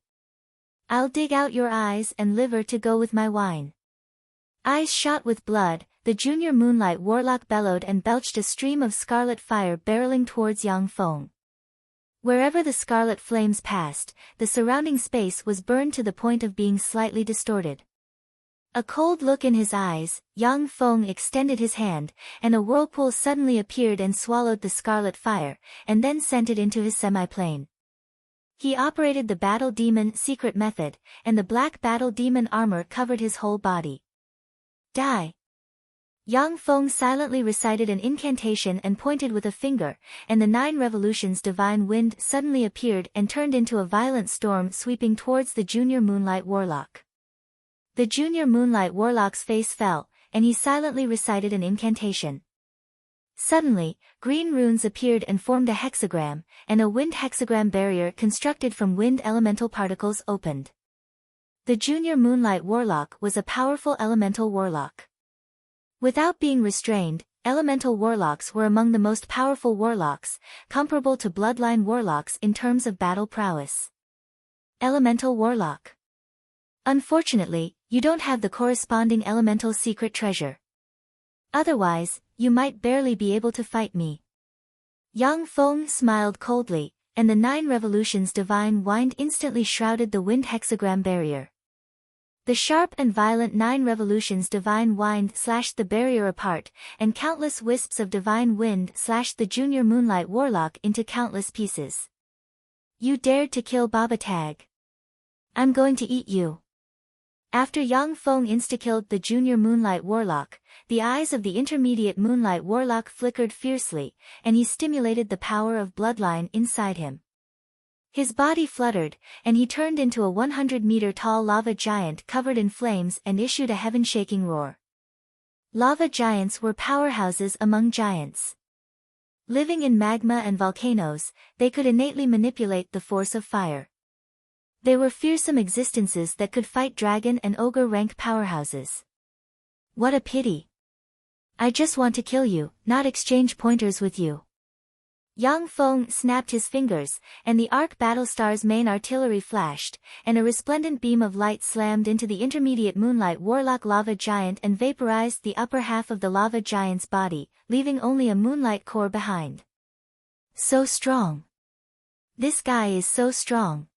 A: I'll dig out your eyes and liver to go with my wine. Eyes shot with blood, the junior Moonlight Warlock bellowed and belched a stream of scarlet fire barreling towards Yang Feng. Wherever the scarlet flames passed, the surrounding space was burned to the point of being slightly distorted. A cold look in his eyes, Yang Feng extended his hand, and a whirlpool suddenly appeared and swallowed the scarlet fire, and then sent it into his semi-plane. He operated the Battle Demon secret method, and the black Battle Demon armor covered his whole body. Die! Yang Feng silently recited an incantation and pointed with a finger, and the 9 revolutions divine wind suddenly appeared and turned into a violent storm sweeping towards the junior Moonlight Warlock. The junior Moonlight Warlock's face fell, and he silently recited an incantation. Suddenly, green runes appeared and formed a hexagram, and a wind hexagram barrier constructed from wind elemental particles opened. The junior Moonlight Warlock was a powerful elemental warlock. Without being restrained, elemental warlocks were among the most powerful warlocks, comparable to bloodline warlocks in terms of battle prowess. Elemental warlock. Unfortunately, you don't have the corresponding elemental secret treasure. Otherwise, you might barely be able to fight me. Yang Feng smiled coldly, and the 9 revolutions divine wind instantly shrouded the wind hexagram barrier. The sharp and violent 9 revolutions divine wind slashed the barrier apart, and countless wisps of divine wind slashed the junior Moonlight Warlock into countless pieces. You dared to kill Babatag. I'm going to eat you. After Yang Feng insta-killed the junior Moonlight Warlock, the eyes of the intermediate Moonlight Warlock flickered fiercely, and he stimulated the power of bloodline inside him. His body fluttered, and he turned into a 100-meter-tall lava giant covered in flames and issued a heaven-shaking roar. Lava giants were powerhouses among giants. Living in magma and volcanoes, they could innately manipulate the force of fire. They were fearsome existences that could fight dragon and ogre rank powerhouses. What a pity. I just want to kill you, not exchange pointers with you. Yang Feng snapped his fingers, and the Arc Battlestar's main artillery flashed, and a resplendent beam of light slammed into the intermediate Moonlight Warlock lava giant and vaporized the upper half of the lava giant's body, leaving only a moonlight core behind. So strong. This guy is so strong.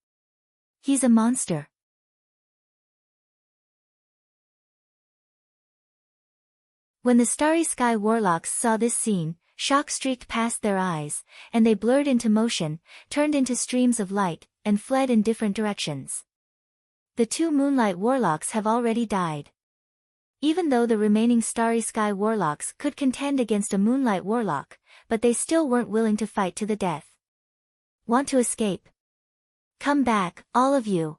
A: He's a monster. When the Starry Sky Warlocks saw this scene, shock streaked past their eyes, and they blurred into motion, turned into streams of light, and fled in different directions. The 2 Moonlight Warlocks have already died. Even though the remaining Starry Sky Warlocks could contend against a Moonlight Warlock, but they still weren't willing to fight to the death. Want to escape? Come back, all of you.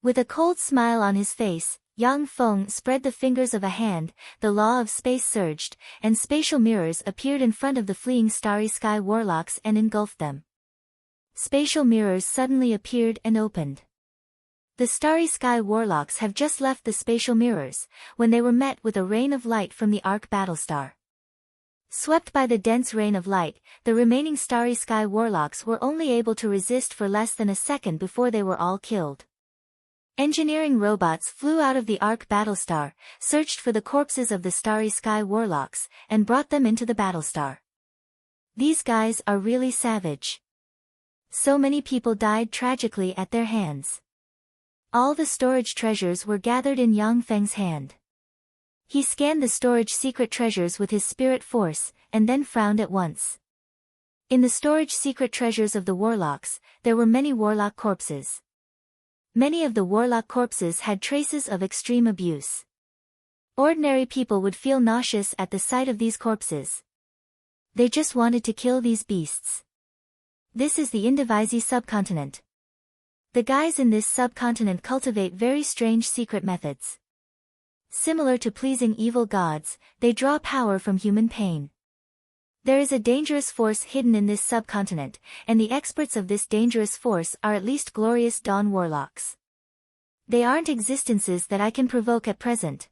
A: With a cold smile on his face, Yang Feng spread the fingers of a hand, the law of space surged, and spatial mirrors appeared in front of the fleeing Starry Sky Warlocks and engulfed them. Spatial mirrors suddenly appeared and opened. The Starry Sky Warlocks have just left the spatial mirrors, when they were met with a rain of light from the Arc Battlestar. Swept by the dense rain of light, the remaining Starry Sky Warlocks were only able to resist for less than a second before they were all killed. Engineering robots flew out of the Arc Battlestar, searched for the corpses of the Starry Sky Warlocks, and brought them into the Battlestar. These guys are really savage. So many people died tragically at their hands. All the storage treasures were gathered in Yang Feng's hand. He scanned the storage secret treasures with his spirit force, and then frowned at once. In the storage secret treasures of the warlocks, there were many warlock corpses. Many of the warlock corpses had traces of extreme abuse. Ordinary people would feel nauseous at the sight of these corpses. They just wanted to kill these beasts. This is the Indivisi subcontinent. The guys in this subcontinent cultivate very strange secret methods. Similar to pleasing evil gods, they draw power from human pain. There is a dangerous force hidden in this subcontinent, and the experts of this dangerous force are at least glorious dawn warlocks. They aren't existences that I can provoke at present.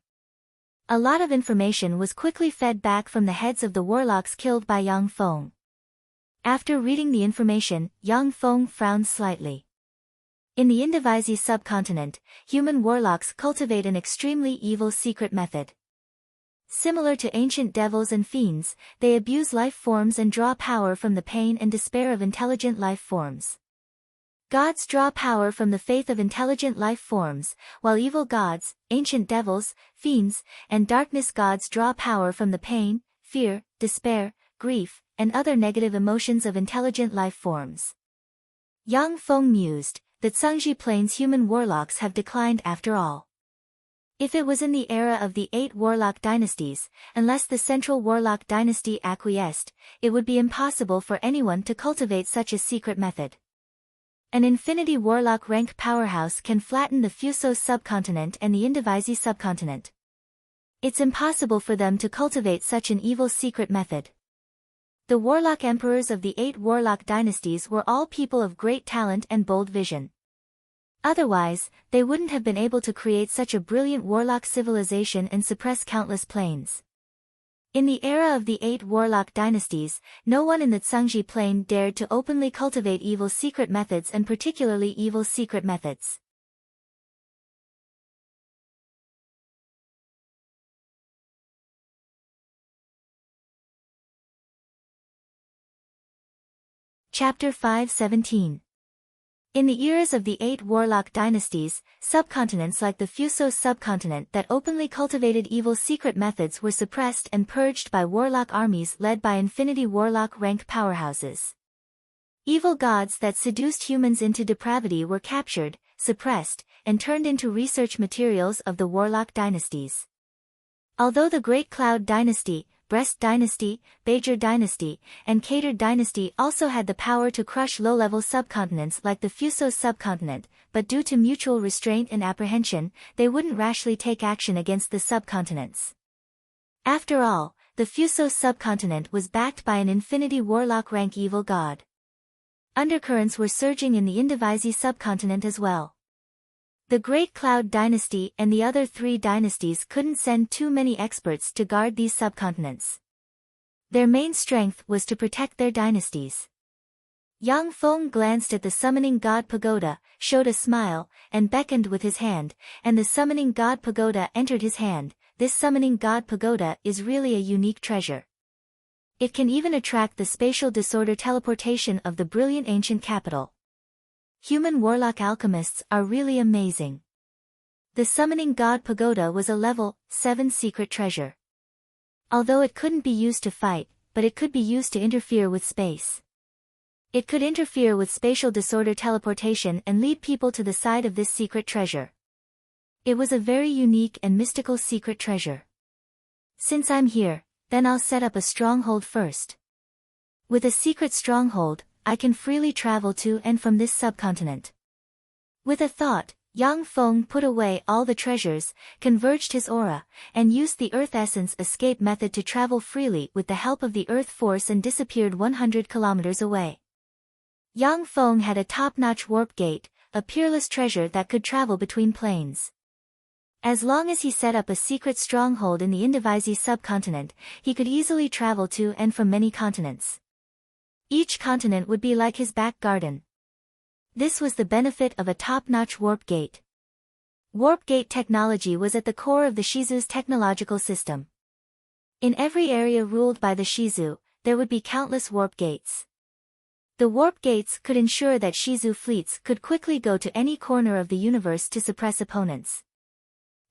A: A lot of information was quickly fed back from the heads of the warlocks killed by Yang Feng. After reading the information, Yang Feng frowned slightly. In the Indivisi subcontinent, human warlocks cultivate an extremely evil secret method. Similar to ancient devils and fiends, they abuse life forms and draw power from the pain and despair of intelligent life forms. Gods draw power from the faith of intelligent life forms, while evil gods, ancient devils, fiends, and darkness gods draw power from the pain, fear, despair, grief, and other negative emotions of intelligent life forms. Yang Feng mused that Sangji Plains human warlocks have declined after all. If it was in the era of the 8 warlock dynasties, unless the central warlock dynasty acquiesced, it would be impossible for anyone to cultivate such a secret method. An infinity warlock rank powerhouse can flatten the Fuso subcontinent and the Indivisi subcontinent. It's impossible for them to cultivate such an evil secret method. The warlock emperors of the 8 warlock dynasties were all people of great talent and bold vision. Otherwise, they wouldn't have been able to create such a brilliant warlock civilization and suppress countless plains. In the era of the 8 warlock dynasties, no one in the Tsangji plain dared to openly cultivate evil secret methods and particularly evil secret methods. Chapter 5:17. In the eras of the 8 warlock dynasties, subcontinents like the Fuso subcontinent that openly cultivated evil secret methods were suppressed and purged by warlock armies led by infinity warlock rank powerhouses. Evil gods that seduced humans into depravity were captured, suppressed, and turned into research materials of the warlock dynasties. Although the Great Cloud Dynasty, Breast Dynasty, Bajor Dynasty, and Kader Dynasty also had the power to crush low-level subcontinents like the Fuso subcontinent, but due to mutual restraint and apprehension, they wouldn't rashly take action against the subcontinents. After all, the Fuso subcontinent was backed by an infinity warlock rank evil god. Undercurrents were surging in the Indivisi subcontinent as well. The Great Cloud Dynasty and the other 3 dynasties couldn't send too many experts to guard these subcontinents. Their main strength was to protect their dynasties. Yang Feng glanced at the summoning god pagoda, showed a smile, and beckoned with his hand, and the summoning god pagoda entered his hand. This summoning god pagoda is really a unique treasure. It can even attract the spatial disorder teleportation of the brilliant ancient capital. Human warlock alchemists are really amazing. The summoning god pagoda was a level 7 secret treasure. Although it couldn't be used to fight, but it could be used to interfere with space. It could interfere with spatial disorder teleportation and lead people to the side of this secret treasure. It was a very unique and mystical secret treasure. Since I'm here, then I'll set up a stronghold first. With a secret stronghold, I can freely travel to and from this subcontinent. With a thought, Yang Feng put away all the treasures, converged his aura, and used the Earth Essence escape method to travel freely with the help of the Earth Force and disappeared 100 kilometers away. Yang Feng had a top-notch warp gate, a peerless treasure that could travel between planes. As long as he set up a secret stronghold in the Indivisi subcontinent, he could easily travel to and from many continents. Each continent would be like his back garden. This was the benefit of a top-notch warp gate. Warp gate technology was at the core of the Shizu's technological system. In every area ruled by the Shizu, there would be countless warp gates. The warp gates could ensure that Shizu fleets could quickly go to any corner of the universe to suppress opponents.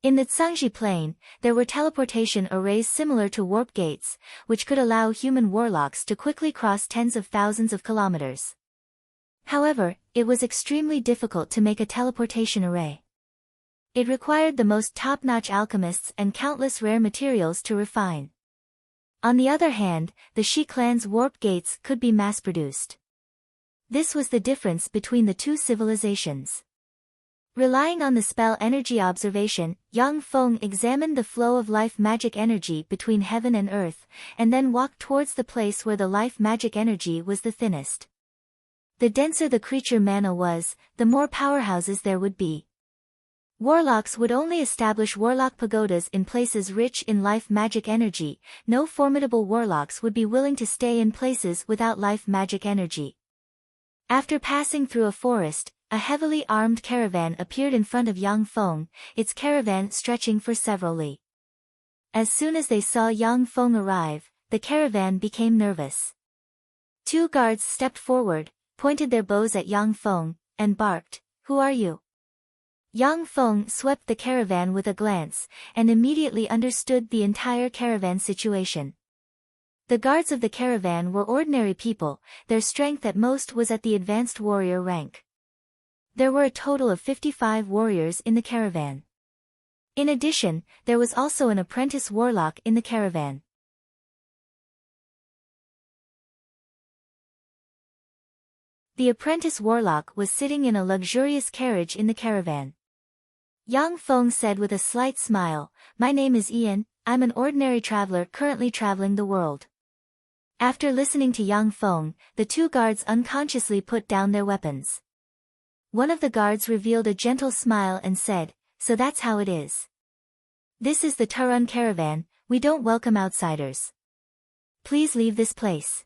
A: In the Tsangji Plain, there were teleportation arrays similar to warp gates, which could allow human warlocks to quickly cross tens of thousands of kilometers. However, it was extremely difficult to make a teleportation array. It required the most top-notch alchemists and countless rare materials to refine. On the other hand, the Shi clan's warp gates could be mass-produced. This was the difference between the two civilizations. Relying on the spell energy observation, Yang Feng examined the flow of life magic energy between heaven and earth, and then walked towards the place where the life magic energy was the thinnest. The denser the creature mana was, the more powerhouses there would be. Warlocks would only establish warlock pagodas in places rich in life magic energy. No formidable warlocks would be willing to stay in places without life magic energy. After passing through a forest, a heavily armed caravan appeared in front of Yang Feng, its caravan stretching for several li. As soon as they saw Yang Feng arrive, the caravan became nervous. Two guards stepped forward, pointed their bows at Yang Feng, and barked, "Who are you?" Yang Feng swept the caravan with a glance, and immediately understood the entire caravan situation. The guards of the caravan were ordinary people, their strength at most was at the advanced warrior rank. There were a total of 55 warriors in the caravan. In addition, there was also an apprentice warlock in the caravan. The apprentice warlock was sitting in a luxurious carriage in the caravan. Yang Feng said with a slight smile, "My name is Ian, I'm an ordinary traveler currently traveling the world." After listening to Yang Feng, the two guards unconsciously put down their weapons. One of the guards revealed a gentle smile and said, "So that's how it is. This is the Turun caravan, we don't welcome outsiders. Please leave this place.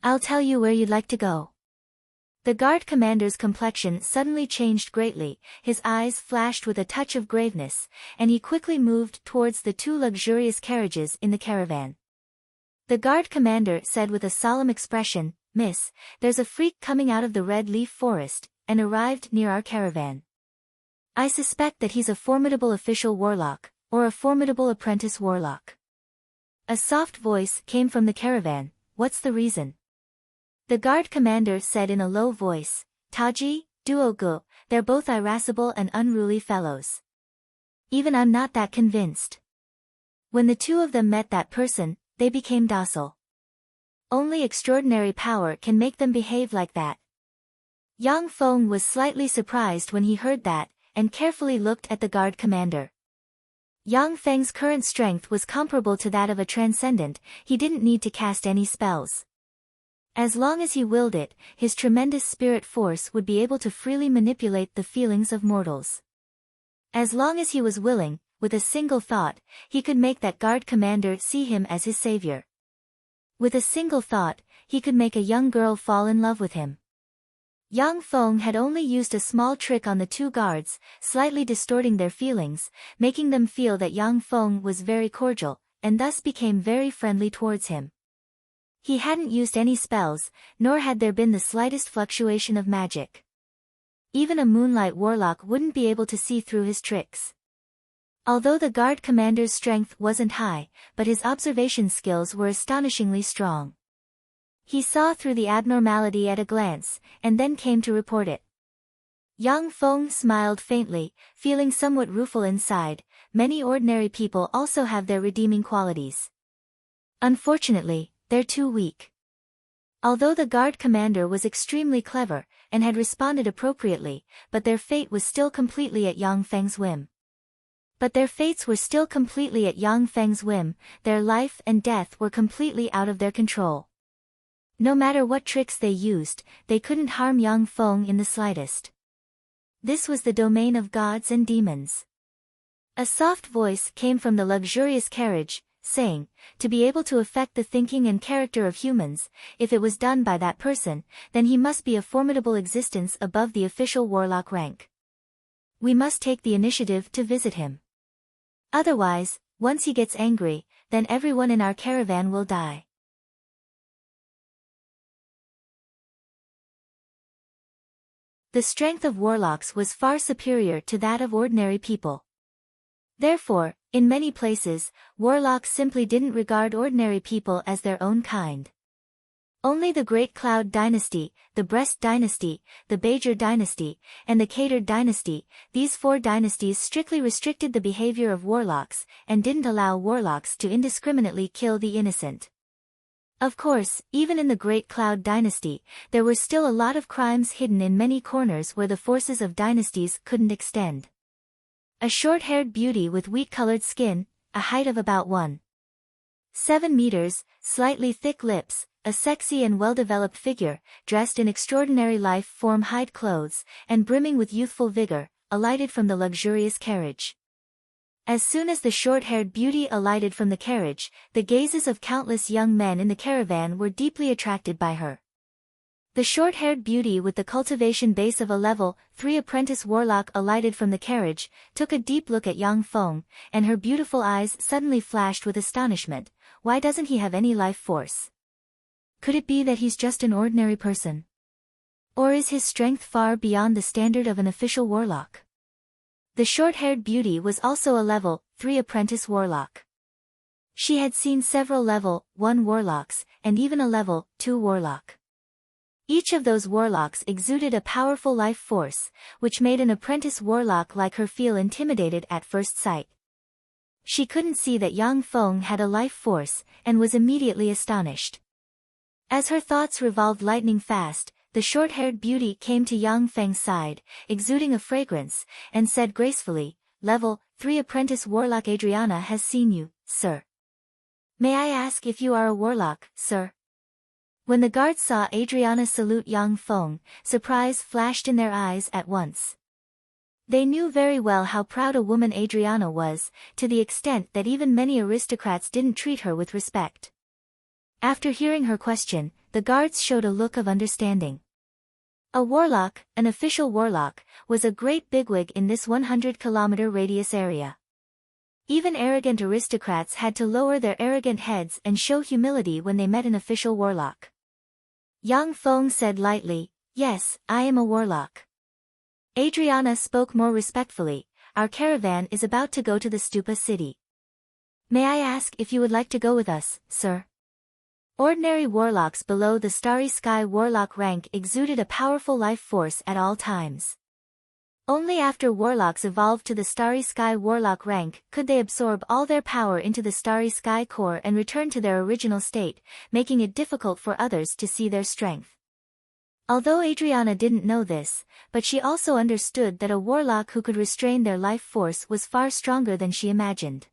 A: I'll tell you where you'd like to go." The guard commander's complexion suddenly changed greatly, his eyes flashed with a touch of graveness, and he quickly moved towards the two luxurious carriages in the caravan. The guard commander said with a solemn expression, "Miss, there's a freak coming out of the red leaf forest, and arrived near our caravan. I suspect that he's a formidable official warlock, or a formidable apprentice warlock." A soft voice came from the caravan, "What's the reason?" The guard commander said in a low voice, "Taji, Duogu, they're both irascible and unruly fellows. Even I'm not that convinced. When the two of them met that person, they became docile. Only extraordinary power can make them behave like that." Yang Feng was slightly surprised when he heard that, and carefully looked at the guard commander. Yang Feng's current strength was comparable to that of a transcendent, he didn't need to cast any spells. As long as he willed it, his tremendous spirit force would be able to freely manipulate the feelings of mortals. As long as he was willing, with a single thought, he could make that guard commander see him as his savior. With a single thought, he could make a young girl fall in love with him. Yang Feng had only used a small trick on the two guards, slightly distorting their feelings, making them feel that Yang Feng was very cordial, and thus became very friendly towards him. He hadn't used any spells, nor had there been the slightest fluctuation of magic. Even a moonlight warlock wouldn't be able to see through his tricks. Although the guard commander's strength wasn't high, but his observation skills were astonishingly strong. He saw through the abnormality at a glance, and then came to report it. Yang Feng smiled faintly, feeling somewhat rueful inside. Many ordinary people also have their redeeming qualities. Unfortunately, they're too weak. Although the guard commander was extremely clever, and had responded appropriately, but their fate was still completely at Yang Feng's whim. Their life and death were completely out of their control. No matter what tricks they used, they couldn't harm Yang Feng in the slightest. This was the domain of gods and demons. A soft voice came from the luxurious carriage, saying, "To be able to affect the thinking and character of humans, if it was done by that person, then he must be a formidable existence above the official warlock rank. We must take the initiative to visit him. Otherwise, once he gets angry, then everyone in our caravan will die." The strength of warlocks was far superior to that of ordinary people. Therefore, in many places, warlocks simply didn't regard ordinary people as their own kind. Only the Great Cloud Dynasty, the Breast Dynasty, the Bajor Dynasty, and the Catered Dynasty, these 4 dynasties strictly restricted the behavior of warlocks, and didn't allow warlocks to indiscriminately kill the innocent. Of course, even in the Great Cloud Dynasty, there were still a lot of crimes hidden in many corners where the forces of dynasties couldn't extend. A short-haired beauty with wheat-colored skin, a height of about 1.7 meters, slightly thick lips, a sexy and well-developed figure, dressed in extraordinary life-form hide clothes, and brimming with youthful vigor, alighted from the luxurious carriage. As soon as the short-haired beauty alighted from the carriage, the gazes of countless young men in the caravan were deeply attracted by her. The short-haired beauty with the cultivation base of a level 3 apprentice warlock alighted from the carriage, took a deep look at Yang Feng, and her beautiful eyes suddenly flashed with astonishment. Why doesn't he have any life force? Could it be that he's just an ordinary person? Or is his strength far beyond the standard of an official warlock? The short-haired beauty was also a level 3 apprentice warlock. She had seen several level 1 warlocks, and even a level 2 warlock. Each of those warlocks exuded a powerful life force, which made an apprentice warlock like her feel intimidated at first sight. She couldn't see that Yang Feng had a life force, and was immediately astonished. As her thoughts revolved lightning fast, the short-haired beauty came to Yang Feng's side, exuding a fragrance, and said gracefully, "Level 3 apprentice warlock Adriana has seen you, sir. May I ask if you are a warlock, sir?" When the guards saw Adriana salute Yang Feng, surprise flashed in their eyes at once. They knew very well how proud a woman Adriana was, to the extent that even many aristocrats didn't treat her with respect. After hearing her question, the guards showed a look of understanding. A warlock, an official warlock, was a great bigwig in this 100-kilometer radius area. Even arrogant aristocrats had to lower their arrogant heads and show humility when they met an official warlock. Yang Feng said lightly, "Yes, I am a warlock." Adriana spoke more respectfully, "Our caravan is about to go to the Stupa city. May I ask if you would like to go with us, sir?" Ordinary warlocks below the Starry Sky warlock rank exuded a powerful life force at all times. Only after warlocks evolved to the Starry Sky warlock rank could they absorb all their power into the Starry Sky core and return to their original state, making it difficult for others to see their strength. Although Adriana didn't know this, but she also understood that a warlock who could restrain their life force was far stronger than she imagined.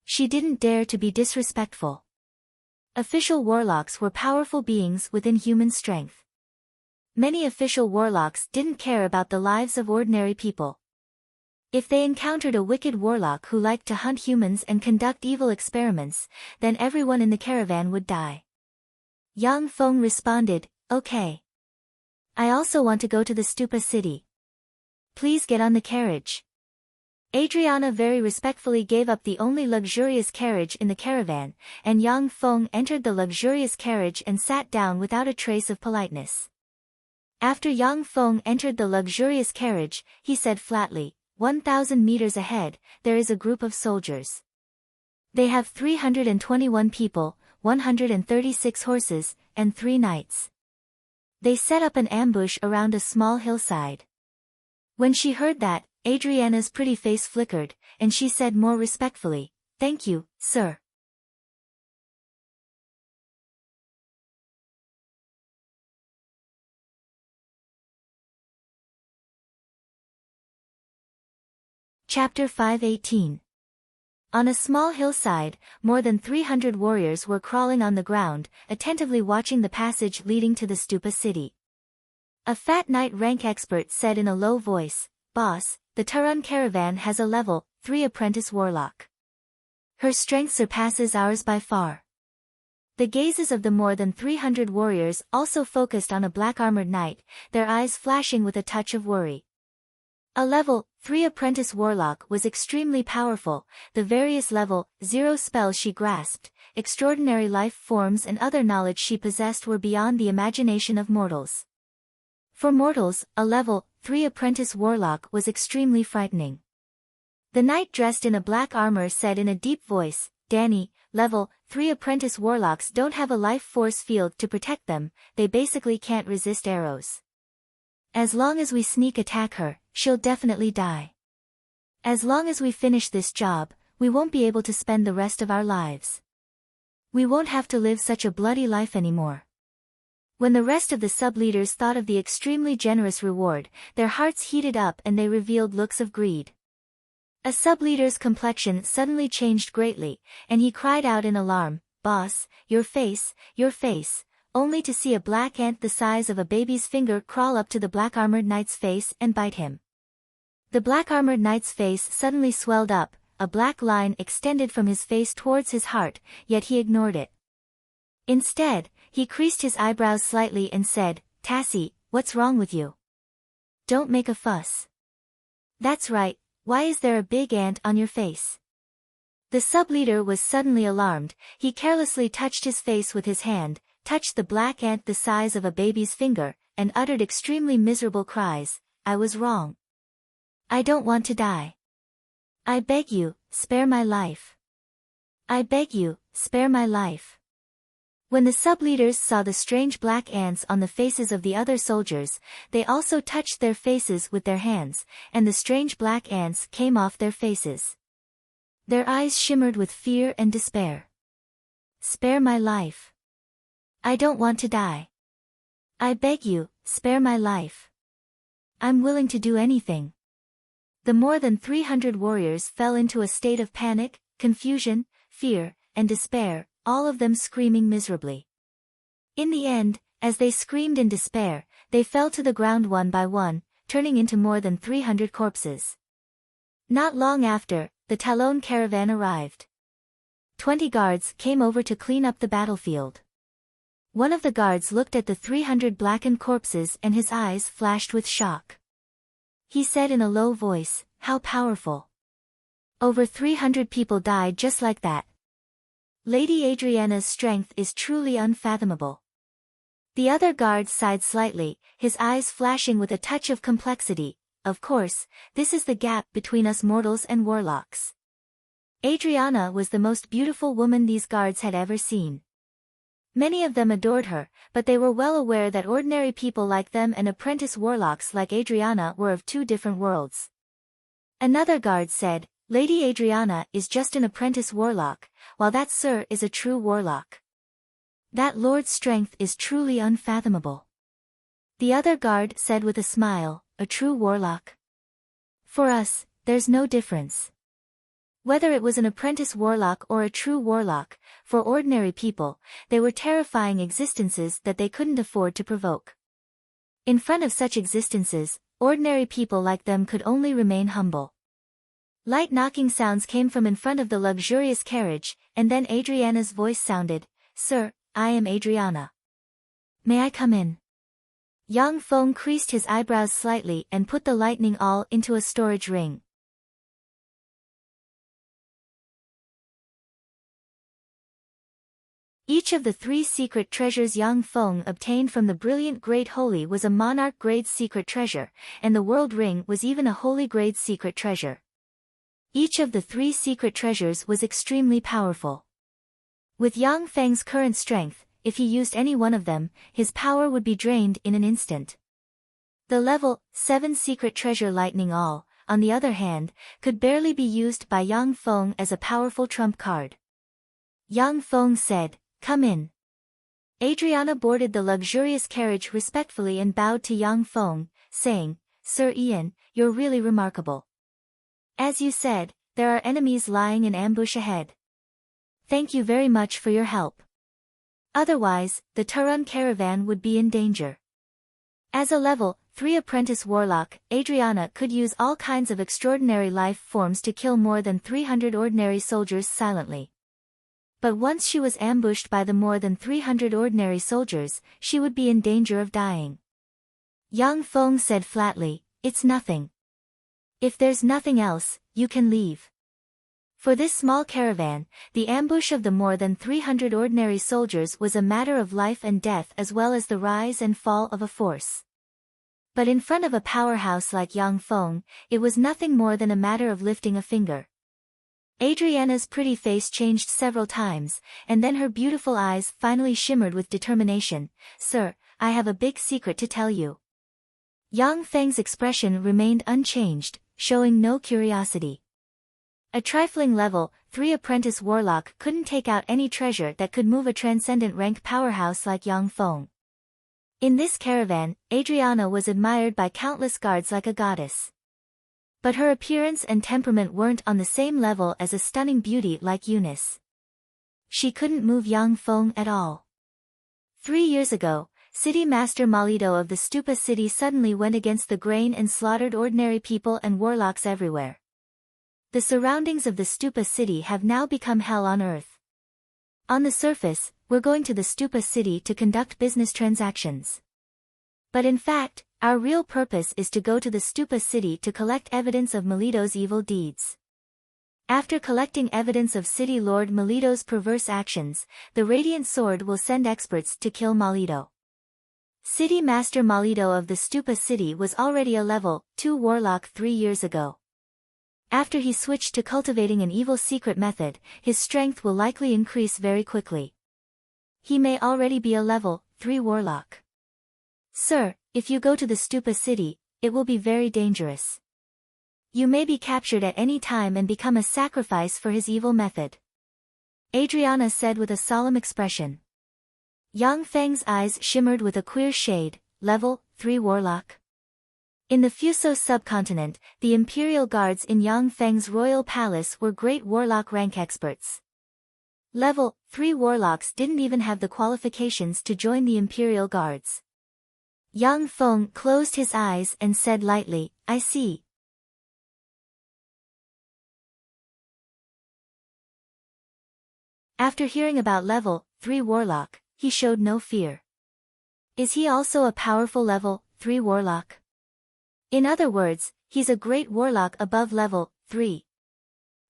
A: She didn't dare to be disrespectful. Official warlocks were powerful beings within human strength. Many official warlocks didn't care about the lives of ordinary people. If they encountered a wicked warlock who liked to hunt humans and conduct evil experiments, then everyone in the caravan would die. Yang Feng responded, "Okay. I also want to go to the Stupa city. Please get on the carriage." Adriana very respectfully gave up the only luxurious carriage in the caravan, and Yang Feng entered the luxurious carriage and sat down without a trace of politeness. After Yang Feng entered the luxurious carriage, he said flatly, 1,000 meters ahead, there is a group of soldiers. They have 321 people, 136 horses, and 3 knights. They set up an ambush around a small hillside. When she heard that, Adriana's pretty face flickered, and she said more respectfully, "Thank you, sir." Chapter 518. On a small hillside, more than 300 warriors were crawling on the ground, attentively watching the passage leading to the Stupa city. A fat knight rank expert said in a low voice, "Boss, the Tarun caravan has a level 3 apprentice warlock. Her strength surpasses ours by far." The gazes of the more than 300 warriors also focused on a black-armored knight, their eyes flashing with a touch of worry. A level 3 apprentice warlock was extremely powerful. The various level 0 spells she grasped, extraordinary life forms and other knowledge she possessed were beyond the imagination of mortals. For mortals, a level 3 apprentice warlock was extremely frightening. The knight dressed in a black armor said in a deep voice, Danny, level 3 apprentice warlocks don't have a life force field to protect them, they basically can't resist arrows. As long as we sneak attack her, she'll definitely die. As long as we finish this job, we won't be able to spend the rest of our lives. We won't have to live such a bloody life anymore. When the rest of the sub-leaders thought of the extremely generous reward, their hearts heated up and they revealed looks of greed. A sub-leader's complexion suddenly changed greatly, and he cried out in alarm, Boss, your face, only to see a black ant the size of a baby's finger crawl up to the black-armored knight's face and bite him. The black-armored knight's face suddenly swelled up, a black line extended from his face towards his heart, yet he ignored it. Instead, he creased his eyebrows slightly and said, Tassie, what's wrong with you? Don't make a fuss. That's right, why is there a big ant on your face? The sub-leader was suddenly alarmed, he carelessly touched his face with his hand, touched the black ant the size of a baby's finger, and uttered extremely miserable cries, I was wrong. I don't want to die. I beg you, spare my life. I beg you, spare my life. When the sub-leaders saw the strange black ants on the faces of the other soldiers, they also touched their faces with their hands, and the strange black ants came off their faces. Their eyes shimmered with fear and despair. Spare my life. I don't want to die. I beg you, spare my life. I'm willing to do anything. The more than 300 warriors fell into a state of panic, confusion, fear, and despair, all of them screaming miserably. In the end, as they screamed in despair, they fell to the ground one by one, turning into more than 300 corpses. Not long after, the Talon caravan arrived. 20 guards came over to clean up the battlefield. One of the guards looked at the 300 blackened corpses and his eyes flashed with shock. He said in a low voice, How powerful. Over 300 people died just like that. Lady Adriana's strength is truly unfathomable. The other guard sighed slightly, his eyes flashing with a touch of complexity. Of course, this is the gap between us mortals and warlocks. Adriana was the most beautiful woman these guards had ever seen. Many of them adored her, but they were well aware that ordinary people like them and apprentice warlocks like Adriana were of two different worlds. Another guard said, Lady Adriana is just an apprentice warlock, while that sir is a true warlock. That lord's strength is truly unfathomable. The other guard said with a smile, a true warlock. For us, there's no difference. Whether it was an apprentice warlock or a true warlock, for ordinary people, they were terrifying existences that they couldn't afford to provoke. In front of such existences, ordinary people like them could only remain humble. Light knocking sounds came from in front of the luxurious carriage, and then Adriana's voice sounded, Sir, I am Adriana. May I come in? Yang Feng creased his eyebrows slightly and put the lightning awl into a storage ring. Each of the 3 secret treasures Yang Feng obtained from the brilliant Great Holy was a monarch-grade secret treasure, and the world ring was even a holy-grade secret treasure. Each of the 3 secret treasures was extremely powerful. With Yang Feng's current strength, if he used any one of them, his power would be drained in an instant. The level 7 secret treasure lightning awl, on the other hand, could barely be used by Yang Feng as a powerful trump card. Yang Feng said, Come in. Adriana boarded the luxurious carriage respectfully and bowed to Yang Feng, saying, Sir Ian, you're really remarkable. As you said, there are enemies lying in ambush ahead. Thank you very much for your help. Otherwise, the Taran caravan would be in danger. As a level 3 apprentice warlock, Adriana could use all kinds of extraordinary life forms to kill more than 300 ordinary soldiers silently. But once she was ambushed by the more than 300 ordinary soldiers, she would be in danger of dying. Yang Feng said flatly, It's nothing. If there's nothing else, you can leave. For this small caravan, the ambush of the more than 300 ordinary soldiers was a matter of life and death as well as the rise and fall of a force. But in front of a powerhouse like Yang Feng, it was nothing more than a matter of lifting a finger. Adriana's pretty face changed several times, and then her beautiful eyes finally shimmered with determination. "Sir, I have a big secret to tell you." Yang Feng's expression remained unchanged, showing no curiosity. A trifling level 3 apprentice warlock couldn't take out any treasure that could move a transcendent rank powerhouse like Yang Feng. In this caravan, Adriana was admired by countless guards like a goddess. But her appearance and temperament weren't on the same level as a stunning beauty like Eunice. She couldn't move Yang Feng at all. 3 years ago, City Master Malito of the Stupa city suddenly went against the grain and slaughtered ordinary people and warlocks everywhere. The surroundings of the Stupa city have now become hell on earth. On the surface, we're going to the Stupa city to conduct business transactions. But in fact, our real purpose is to go to the Stupa city to collect evidence of Malito's evil deeds. After collecting evidence of City Lord Malito's perverse actions, the Radiant Sword will send experts to kill Malito. City Master Malito of the Stupa city was already a level 2 warlock 3 years ago. After he switched to cultivating an evil secret method, his strength will likely increase very quickly. He may already be a level 3 warlock. "Sir, if you go to the Stupa city, it will be very dangerous. You may be captured at any time and become a sacrifice for his evil method," Adriana said with a solemn expression. Yang Feng's eyes shimmered with a queer shade. Level 3 warlock. In the Fuso subcontinent, the imperial guards in Yang Feng's royal palace were great warlock rank experts. Level 3 warlocks didn't even have the qualifications to join the imperial guards. Yang Feng closed his eyes and said lightly, "I see." After hearing about level 3 warlock, he showed no fear. Is he also a powerful level 3 warlock? In other words, he's a great warlock above level 3.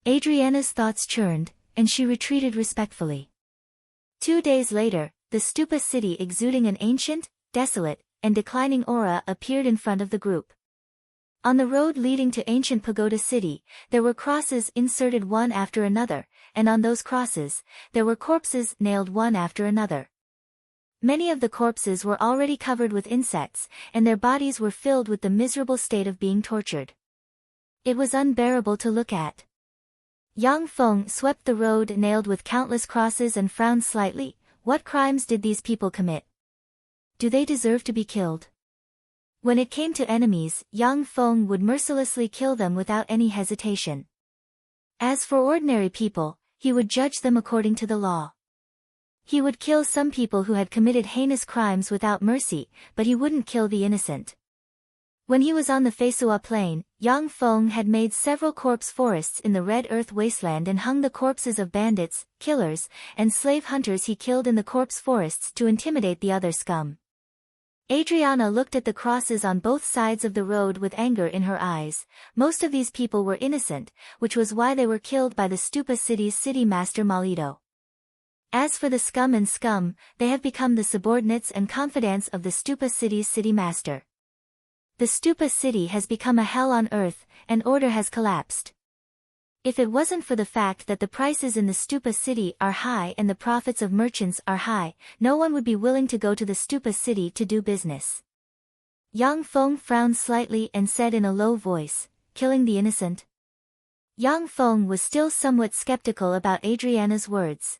A: Adriana's thoughts churned, and she retreated respectfully. 2 days later, the Stupa city exuding an ancient, desolate, and declining aura appeared in front of the group. On the road leading to ancient Pagoda City, there were crosses inserted one after another, and on those crosses, there were corpses nailed one after another. Many of the corpses were already covered with insects, and their bodies were filled with the miserable state of being tortured. It was unbearable to look at. Yang Feng swept the road nailed with countless crosses and frowned slightly. What crimes did these people commit? Do they deserve to be killed? When it came to enemies, Yang Feng would mercilessly kill them without any hesitation. As for ordinary people, he would judge them according to the law. He would kill some people who had committed heinous crimes without mercy, but he wouldn't kill the innocent. When he was on the Feisua plain, Yang Feng had made several corpse forests in the Red Earth wasteland and hung the corpses of bandits, killers, and slave hunters he killed in the corpse forests to intimidate the other scum. Adriana looked at the crosses on both sides of the road with anger in her eyes. Most of these people were innocent, which was why they were killed by the Stupa city's city master Malito. As for the scum and scum, they have become the subordinates and confidants of the Stupa city's city master. The Stupa city has become a hell on earth, and order has collapsed. If it wasn't for the fact that the prices in the Stupa city are high and the profits of merchants are high, no one would be willing to go to the Stupa city to do business. Yang Feng frowned slightly and said in a low voice, "Killing the innocent?" Yang Feng was still somewhat skeptical about Adriana's words.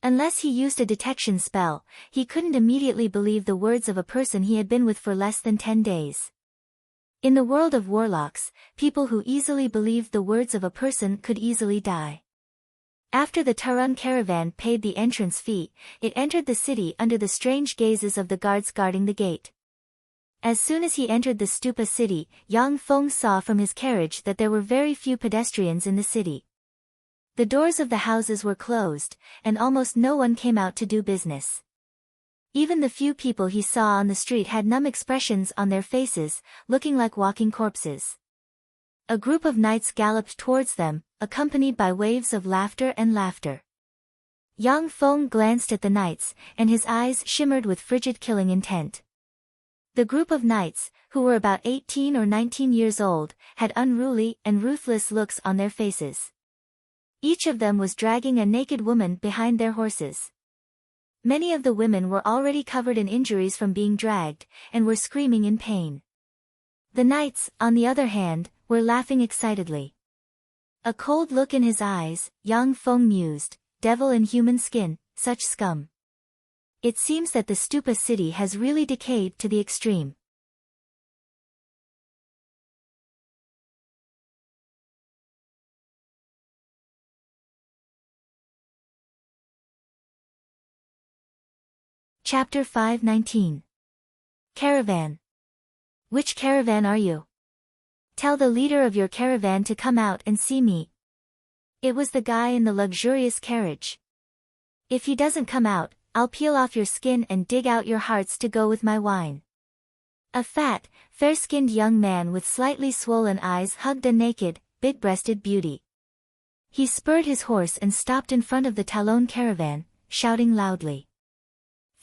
A: Unless he used a detection spell, he couldn't immediately believe the words of a person he had been with for less than 10 days. In the world of warlocks, people who easily believed the words of a person could easily die. After the Tarun caravan paid the entrance fee, it entered the city under the strange gazes of the guards guarding the gate. As soon as he entered the Stupa city, Yang Feng saw from his carriage that there were very few pedestrians in the city. The doors of the houses were closed, and almost no one came out to do business. Even the few people he saw on the street had numb expressions on their faces, looking like walking corpses. A group of knights galloped towards them, accompanied by waves of laughter and laughter. Yang Feng glanced at the knights, and his eyes shimmered with frigid killing intent. The group of knights, who were about 18 or 19 years old, had unruly and ruthless looks on their faces. Each of them was dragging a naked woman behind their horses. Many of the women were already covered in injuries from being dragged, and were screaming in pain. The knights, on the other hand, were laughing excitedly. A cold look in his eyes, Yang Feng mused, devil in human skin, such scum. It seems that the stupa city has really decayed to the extreme. Chapter 5:19. Caravan. Which caravan are you? Tell the leader of your caravan to come out and see me. It was the guy in the luxurious carriage. If he doesn't come out, I'll peel off your skin and dig out your hearts to go with my wine. A fat, fair-skinned young man with slightly swollen eyes hugged a naked, big-breasted beauty. He spurred his horse and stopped in front of the Talon caravan, shouting loudly.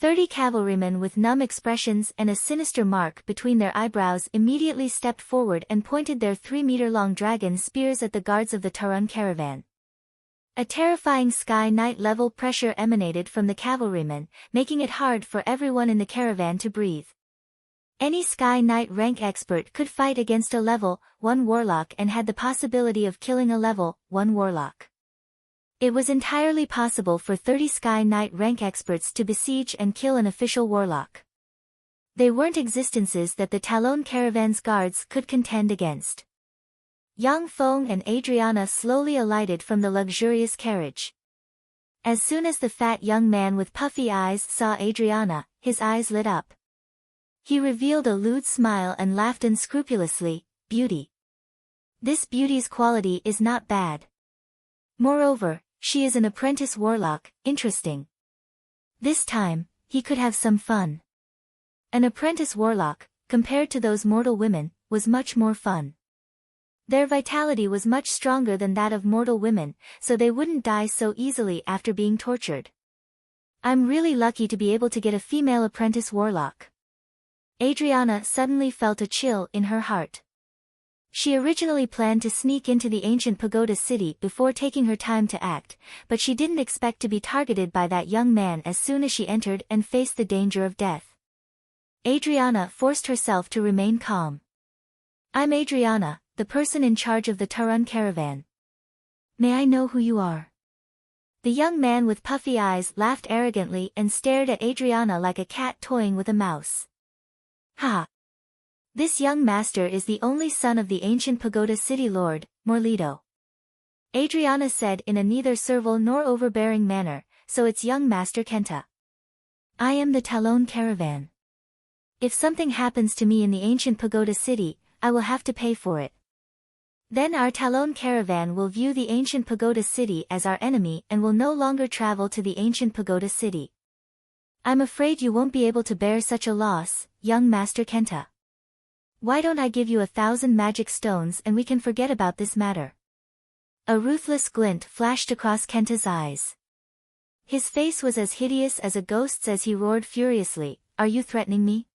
A: 30 cavalrymen with numb expressions and a sinister mark between their eyebrows immediately stepped forward and pointed their 3-meter-long dragon spears at the guards of the Taran caravan. A terrifying Sky Knight level pressure emanated from the cavalrymen, making it hard for everyone in the caravan to breathe. Any Sky Knight rank expert could fight against a level 1 warlock and had the possibility of killing a level 1 warlock. It was entirely possible for 30 Sky Knight rank experts to besiege and kill an official warlock. They weren't existences that the Talon caravan's guards could contend against. Yang Feng and Adriana slowly alighted from the luxurious carriage. As soon as the fat young man with puffy eyes saw Adriana, his eyes lit up. He revealed a lewd smile and laughed unscrupulously, "Beauty. This beauty's quality is not bad. Moreover, she is an apprentice warlock, interesting. This time, he could have some fun." An apprentice warlock, compared to those mortal women, was much more fun. Their vitality was much stronger than that of mortal women, so they wouldn't die so easily after being tortured. I'm really lucky to be able to get a female apprentice warlock. Adriana suddenly felt a chill in her heart. She originally planned to sneak into the ancient pagoda city before taking her time to act, but she didn't expect to be targeted by that young man as soon as she entered and faced the danger of death. Adriana forced herself to remain calm. I'm Adriana, the person in charge of the Taran caravan. May I know who you are? The young man with puffy eyes laughed arrogantly and stared at Adriana like a cat toying with a mouse. Ha! This young master is the only son of the ancient pagoda city lord, Morlito. Adriana said in a neither servile nor overbearing manner, so it's young master Kenta. I am the Talon caravan. If something happens to me in the ancient pagoda city, I will have to pay for it. Then our Talon caravan will view the ancient pagoda city as our enemy and will no longer travel to the ancient pagoda city. I'm afraid you won't be able to bear such a loss, young Master Kenta. Why don't I give you 1,000 magic stones and we can forget about this matter? A ruthless glint flashed across Kenta's eyes. His face was as hideous as a ghost's as he roared furiously, "Are you threatening me?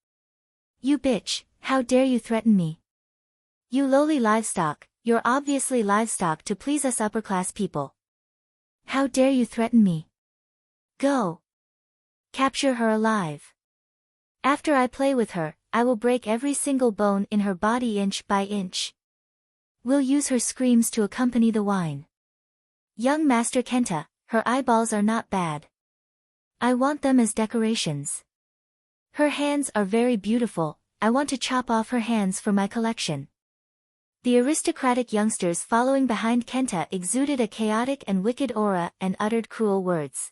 A: You bitch, how dare you threaten me? You lowly livestock, you're obviously livestock to please us upper-class people. How dare you threaten me? Go! Capture her alive. After I play with her, I will break every single bone in her body inch by inch. We'll use her screams to accompany the wine. Young Master Kenta, her eyeballs are not bad. I want them as decorations. Her hands are very beautiful, I want to chop off her hands for my collection." The aristocratic youngsters following behind Kenta exuded a chaotic and wicked aura and uttered cruel words.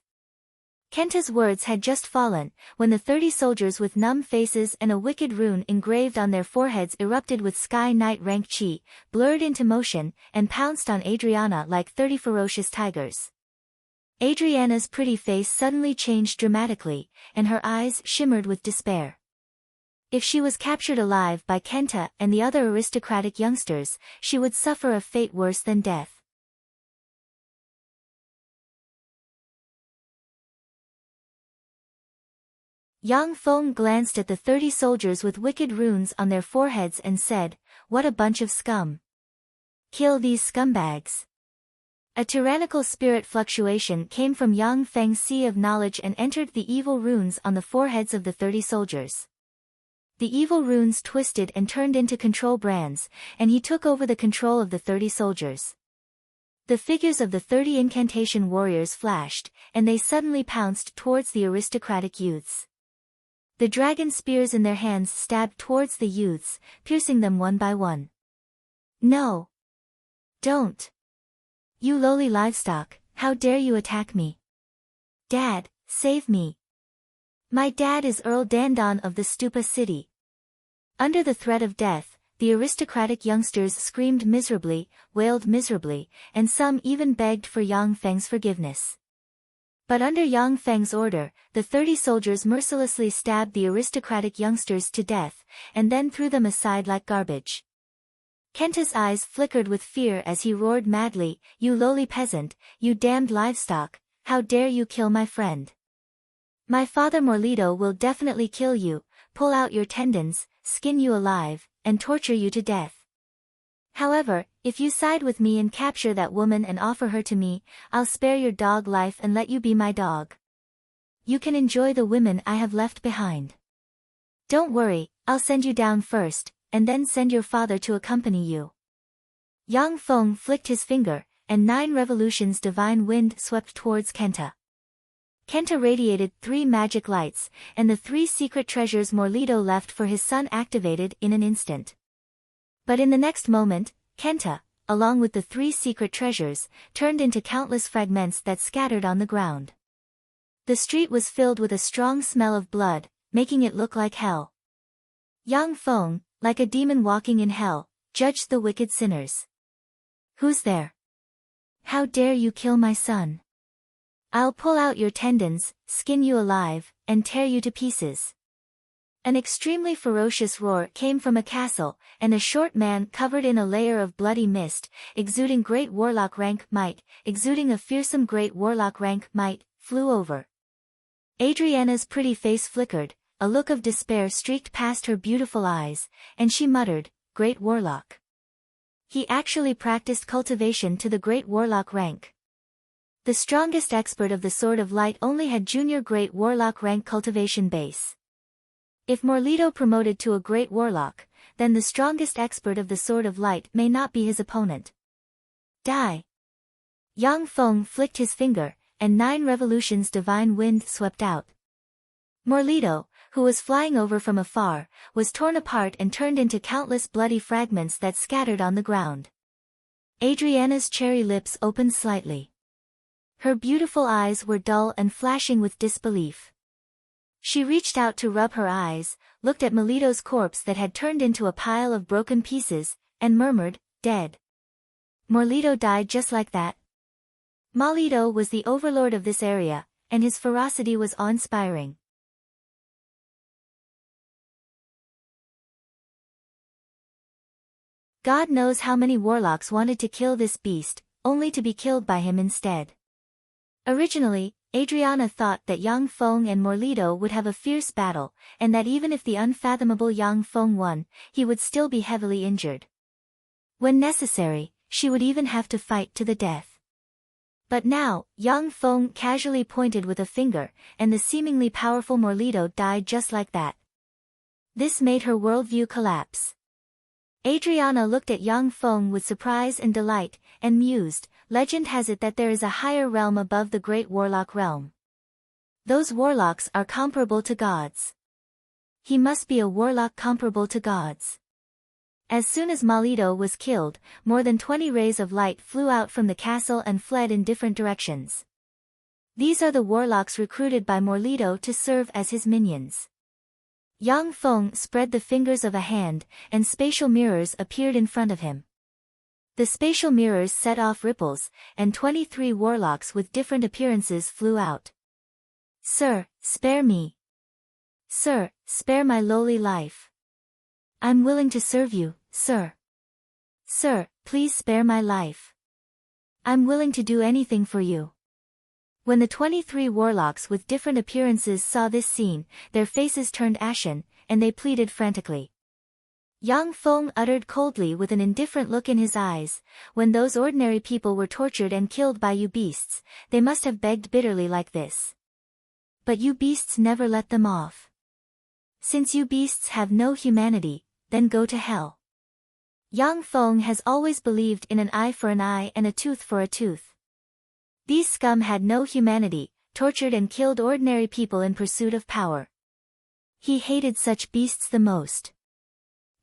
A: Kenta's words had just fallen, when the 30 soldiers with numb faces and a wicked rune engraved on their foreheads erupted with Sky Knight rank chi, blurred into motion, and pounced on Adriana like 30 ferocious tigers. Adriana's pretty face suddenly changed dramatically, and her eyes shimmered with despair. If she was captured alive by Kenta and the other aristocratic youngsters, she would suffer a fate worse than death. Yang Feng glanced at the 30 soldiers with wicked runes on their foreheads and said, "What a bunch of scum. Kill these scumbags." A tyrannical spirit fluctuation came from Yang Feng's sea of knowledge and entered the evil runes on the foreheads of the 30 soldiers. The evil runes twisted and turned into control brands, and he took over the control of the 30 soldiers. The figures of the 30 incantation warriors flashed, and they suddenly pounced towards the aristocratic youths. The dragon spears in their hands stabbed towards the youths, piercing them one by one. "No! Don't! You lowly livestock, how dare you attack me? Dad, save me! My dad is Earl Dandon of the Stupa city." Under the threat of death, the aristocratic youngsters screamed miserably, wailed miserably, and some even begged for Yang Feng's forgiveness. But under Yang Feng's order, the 30 soldiers mercilessly stabbed the aristocratic youngsters to death, and then threw them aside like garbage. Kenta's eyes flickered with fear as he roared madly, "You lowly peasant, you damned livestock, how dare you kill my friend? My father Morlito will definitely kill you, pull out your tendons, skin you alive, and torture you to death. However, if you side with me and capture that woman and offer her to me, I'll spare your dog life and let you be my dog. You can enjoy the women I have left behind. Don't worry, I'll send you down first, and then send your father to accompany you." Yang Feng flicked his finger, and 9 revolutions divine wind swept towards Kenta. Kenta radiated 3 magic lights, and the 3 secret treasures Morlito left for his son activated in an instant. But in the next moment, Kenta, along with the 3 secret treasures, turned into countless fragments that scattered on the ground. The street was filled with a strong smell of blood, making it look like hell. Yang Feng, like a demon walking in hell, judged the wicked sinners. "Who's there? How dare you kill my son? I'll pull out your tendons, skin you alive, and tear you to pieces." An extremely ferocious roar came from a castle, and a short man covered in a layer of bloody mist, exuding great warlock rank might, flew over. Adriana's pretty face flickered, a look of despair streaked past her beautiful eyes, and she muttered, "Great warlock." He actually practiced cultivation to the great warlock rank. The strongest expert of the Sword of Light only had junior great warlock rank cultivation base. If Morlito promoted to a great warlock, then the strongest expert of the Sword of Light may not be his opponent. Die! Yang Feng flicked his finger, and 9 revolutions divine wind swept out. Morlito, who was flying over from afar, was torn apart and turned into countless bloody fragments that scattered on the ground. Adriana's cherry lips opened slightly. Her beautiful eyes were dull and flashing with disbelief. She reached out to rub her eyes, looked at Morlito's corpse that had turned into a pile of broken pieces, and murmured, "Dead." Morlito died just like that. Morlito was the overlord of this area, and his ferocity was awe-inspiring. God knows how many warlocks wanted to kill this beast, only to be killed by him instead. Originally, Adriana thought that Yang Feng and Morlito would have a fierce battle, and that even if the unfathomable Yang Feng won, he would still be heavily injured. When necessary, she would even have to fight to the death. But now, Yang Feng casually pointed with a finger, and the seemingly powerful Morlito died just like that. This made her worldview collapse. Adriana looked at Yang Feng with surprise and delight, and mused, "Legend has it that there is a higher realm above the great warlock realm. Those warlocks are comparable to gods. He must be a warlock comparable to gods." As soon as Morlito was killed, more than 20 rays of light flew out from the castle and fled in different directions. These are the warlocks recruited by Morlito to serve as his minions. Yang Feng spread the fingers of a hand, and spatial mirrors appeared in front of him. The spatial mirrors set off ripples, and 23 warlocks with different appearances flew out. "Sir, spare me. Sir, spare my lowly life. I'm willing to serve you, sir. Sir, please spare my life. I'm willing to do anything for you." When the 23 warlocks with different appearances saw this scene, their faces turned ashen, and they pleaded frantically. Yang Feng uttered coldly with an indifferent look in his eyes, "When those ordinary people were tortured and killed by you beasts, they must have begged bitterly like this. But you beasts never let them off. Since you beasts have no humanity, then go to hell." Yang Feng has always believed in an eye for an eye and a tooth for a tooth. These scum had no humanity, tortured and killed ordinary people in pursuit of power. He hated such beasts the most.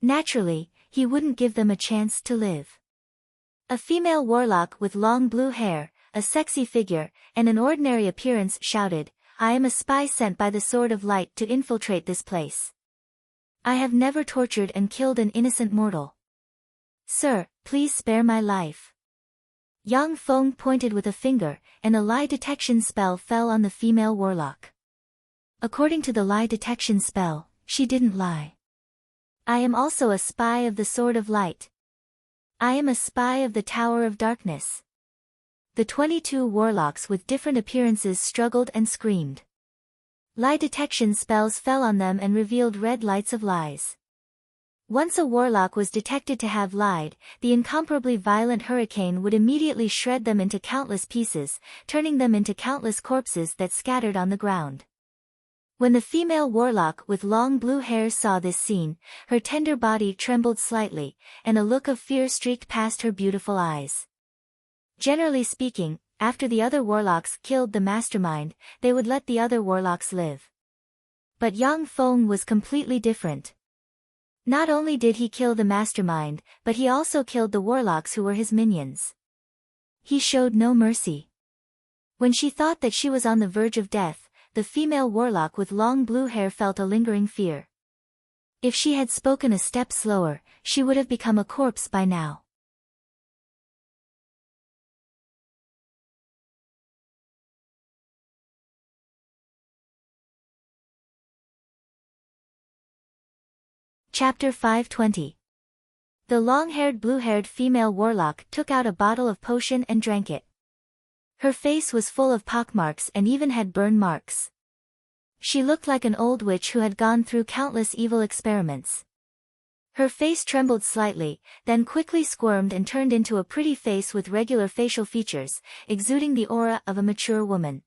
A: Naturally, he wouldn't give them a chance to live. A female warlock with long blue hair, a sexy figure, and an ordinary appearance shouted, "I am a spy sent by the Sword of Light to infiltrate this place. I have never tortured and killed an innocent mortal. Sir, please spare my life." Yang Feng pointed with a finger, and a lie detection spell fell on the female warlock. According to the lie detection spell, she didn't lie. "I am also a spy of the Sword of Light. I am a spy of the Tower of Darkness." The 22 warlocks with different appearances struggled and screamed. Lie detection spells fell on them and revealed red lights of lies. Once a warlock was detected to have lied, the incomparably violent hurricane would immediately shred them into countless pieces, turning them into countless corpses that scattered on the ground. When the female warlock with long blue hair saw this scene, her tender body trembled slightly, and a look of fear streaked past her beautiful eyes. Generally speaking, after the other warlocks killed the mastermind, they would let the other warlocks live. But Yang Feng was completely different. Not only did he kill the mastermind, but he also killed the warlocks who were his minions. He showed no mercy. When she thought that she was on the verge of death, the female warlock with long blue hair felt a lingering fear. If she had spoken a step slower, she would have become a corpse by now. Chapter 520. The long-haired blue-haired female warlock took out a bottle of potion and drank it. Her face was full of pockmarks and even had burn marks. She looked like an old witch who had gone through countless evil experiments. Her face trembled slightly, then quickly squirmed and turned into a pretty face with regular facial features, exuding the aura of a mature woman.